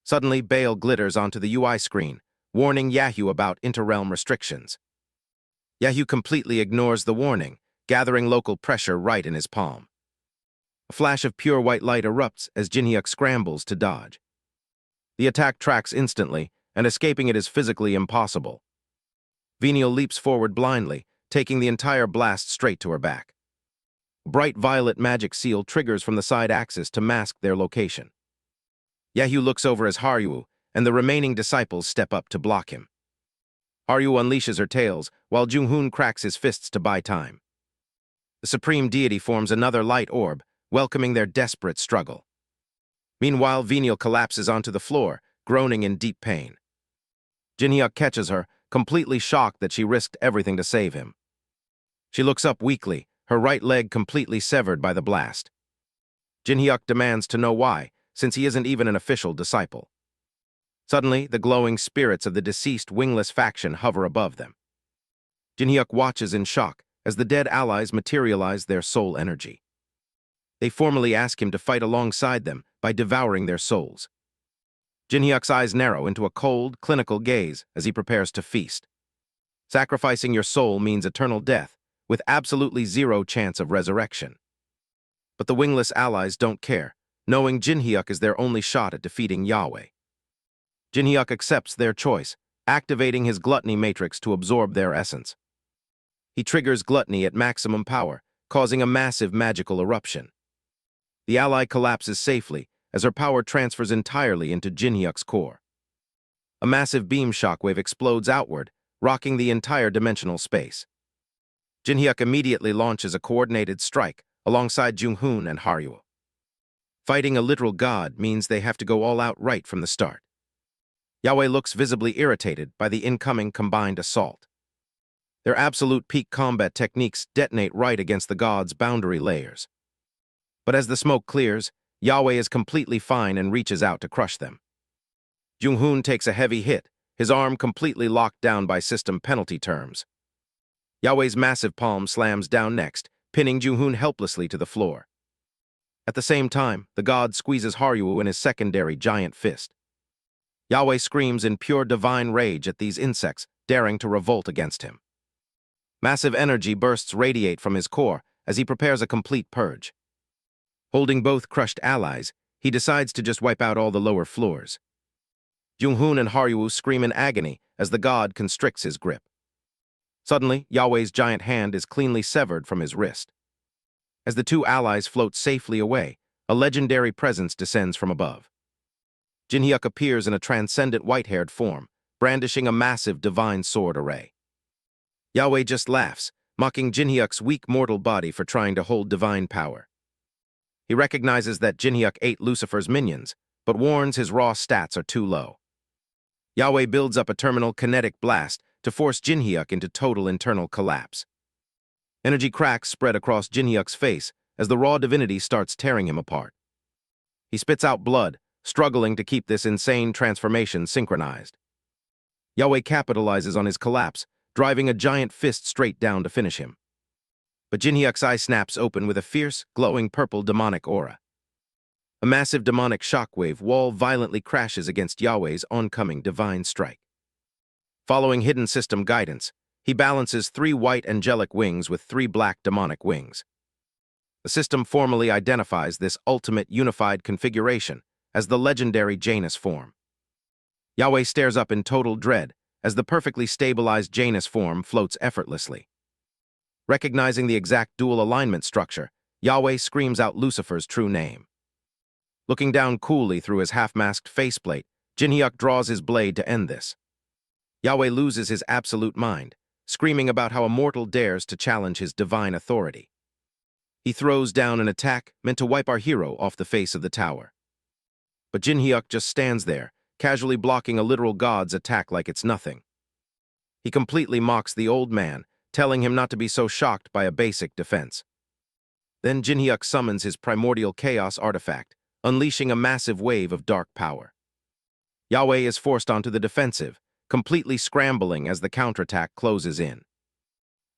Speaker 1: Suddenly, Bale glitters onto the UI screen, warning Yahoo about interrealm restrictions. Yahoo completely ignores the warning, gathering local pressure right in his palm. A flash of pure white light erupts as Jinhyuk scrambles to dodge. The attack tracks instantly, and escaping it is physically impossible. Venial leaps forward blindly, taking the entire blast straight to her back. A bright violet magic seal triggers from the side axis to mask their location. Yahoo looks over as Haru, and the remaining disciples step up to block him. Haru unleashes her tails, while Jung-hoon cracks his fists to buy time. The supreme deity forms another light orb, welcoming their desperate struggle. Meanwhile, Venial collapses onto the floor, groaning in deep pain. Jinhyuk catches her, completely shocked that she risked everything to save him. She looks up weakly, her right leg completely severed by the blast. Jinhyuk demands to know why, since he isn't even an official disciple. Suddenly, the glowing spirits of the deceased wingless faction hover above them. Jinhyuk watches in shock as the dead allies materialize their soul energy. They formally ask him to fight alongside them by devouring their souls. Jinhyuk's eyes narrow into a cold, clinical gaze as he prepares to feast. Sacrificing your soul means eternal death, with absolutely zero chance of resurrection. But the wingless allies don't care, knowing Jinhyuk is their only shot at defeating Yahweh. Jinhyuk accepts their choice, activating his gluttony matrix to absorb their essence. He triggers gluttony at maximum power, causing a massive magical eruption. The ally collapses safely as her power transfers entirely into Jinhyuk's core. A massive beam shockwave explodes outward, rocking the entire dimensional space. Jinhyuk immediately launches a coordinated strike alongside Junghoon and Haryuo. Fighting a literal god means they have to go all out right from the start. Yahweh looks visibly irritated by the incoming combined assault. Their absolute peak combat techniques detonate right against the god's boundary layers. But as the smoke clears, Yahweh is completely fine and reaches out to crush them. Junghoon takes a heavy hit, his arm completely locked down by system penalty terms. Yahweh's massive palm slams down next, pinning Junghoon helplessly to the floor. At the same time, the god squeezes Haryuo in his secondary giant fist. Yahweh screams in pure divine rage at these insects, daring to revolt against him. Massive energy bursts radiate from his core as he prepares a complete purge. Holding both crushed allies, he decides to just wipe out all the lower floors. Junghoon and Haryuo scream in agony as the god constricts his grip. Suddenly, Yahweh's giant hand is cleanly severed from his wrist. As the two allies float safely away, a legendary presence descends from above. Jinhyuk appears in a transcendent white-haired form, brandishing a massive divine sword array. Yahweh just laughs, mocking Jinhyuk's weak mortal body for trying to hold divine power. He recognizes that Jinhyuk ate Lucifer's minions, but warns his raw stats are too low. Yahweh builds up a terminal kinetic blast to force Jinhyuk into total internal collapse. Energy cracks spread across Jinhyuk's face as the raw divinity starts tearing him apart. He spits out blood, struggling to keep this insane transformation synchronized. Yahweh capitalizes on his collapse, driving a giant fist straight down to finish him. But Jinhyuk's eye snaps open with a fierce, glowing purple demonic aura. A massive demonic shockwave wall violently crashes against Yahweh's oncoming divine strike. Following hidden system guidance, he balances 3 white angelic wings with 3 black demonic wings. The system formally identifies this ultimate unified configuration as the legendary Janus form. Yahweh stares up in total dread as the perfectly stabilized Janus form floats effortlessly. Recognizing the exact dual alignment structure, Yahweh screams out Lucifer's true name. Looking down coolly through his half-masked faceplate, Jinhyuk draws his blade to end this. Yahweh loses his absolute mind, screaming about how a mortal dares to challenge his divine authority. He throws down an attack meant to wipe our hero off the face of the tower. But Jinhyuk just stands there, casually blocking a literal god's attack like it's nothing. He completely mocks the old man, telling him not to be so shocked by a basic defense. Then Jinhyuk summons his primordial chaos artifact, unleashing a massive wave of dark power. Yahweh is forced onto the defensive, completely scrambling as the counterattack closes in.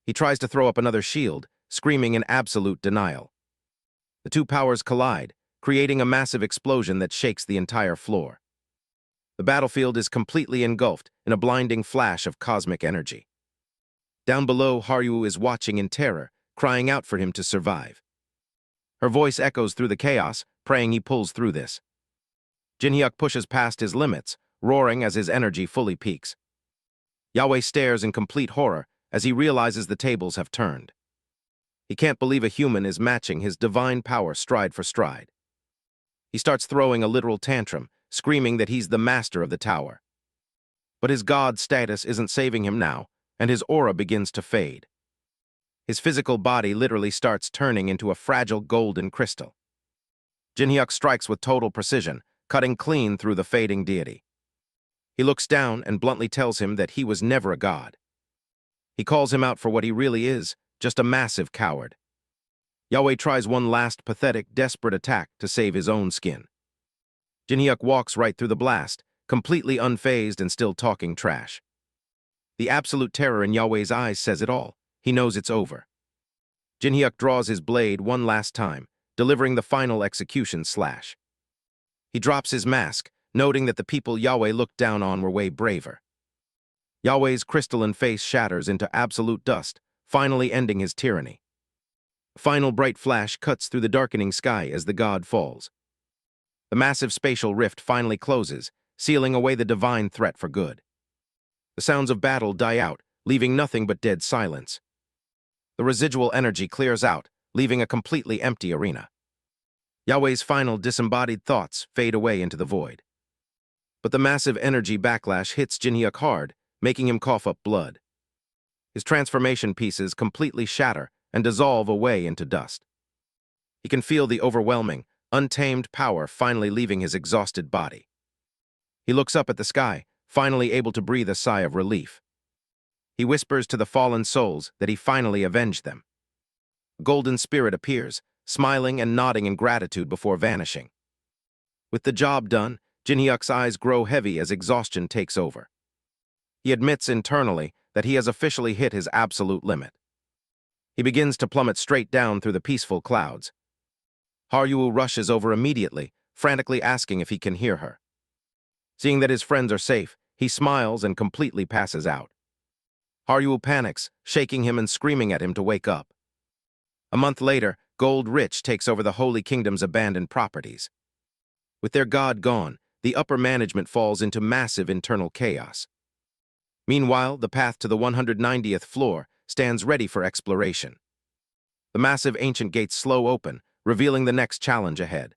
Speaker 1: He tries to throw up another shield, screaming in absolute denial. The two powers collide, creating a massive explosion that shakes the entire floor. The battlefield is completely engulfed in a blinding flash of cosmic energy. Down below, Haryuo is watching in terror, crying out for him to survive. Her voice echoes through the chaos, praying he pulls through this. Jinhyuk pushes past his limits, roaring as his energy fully peaks. Yahweh stares in complete horror as he realizes the tables have turned. He can't believe a human is matching his divine power stride for stride. He starts throwing a literal tantrum, screaming that he's the master of the tower. But his god status isn't saving him now, and his aura begins to fade. His physical body literally starts turning into a fragile golden crystal. Jinhyuk strikes with total precision, cutting clean through the fading deity. He looks down and bluntly tells him that he was never a god. He calls him out for what he really is, just a massive coward. Yahweh tries one last pathetic, desperate attack to save his own skin. Jinhyuk walks right through the blast, completely unfazed and still talking trash. The absolute terror in Yahweh's eyes says it all. He knows it's over. Jinhyuk draws his blade one last time, delivering the final execution slash. He drops his mask, noting that the people Yahweh looked down on were way braver. Yahweh's crystalline face shatters into absolute dust, finally ending his tyranny. A final bright flash cuts through the darkening sky as the god falls. The massive spatial rift finally closes, sealing away the divine threat for good. The sounds of battle die out, leaving nothing but dead silence. The residual energy clears out, leaving a completely empty arena. Yahweh's final disembodied thoughts fade away into the void. But the massive energy backlash hits Jinhyuk hard, making him cough up blood. His transformation pieces completely shatter and dissolve away into dust. He can feel the overwhelming, untamed power finally leaving his exhausted body. He looks up at the sky, finally able to breathe a sigh of relief. He whispers to the fallen souls that he finally avenged them. A golden spirit appears, smiling and nodding in gratitude before vanishing. With the job done, Jinhyuk's eyes grow heavy as exhaustion takes over. He admits internally that he has officially hit his absolute limit. He begins to plummet straight down through the peaceful clouds. Haryuu rushes over immediately, frantically asking if he can hear her. Seeing that his friends are safe, he smiles and completely passes out. Haryuu panics, shaking him and screaming at him to wake up. A month later, Gold Rich takes over the Holy Kingdom's abandoned properties. With their god gone, the upper management falls into massive internal chaos. Meanwhile, the path to the 190th floor stands ready for exploration. The massive ancient gates slow open, revealing the next challenge ahead.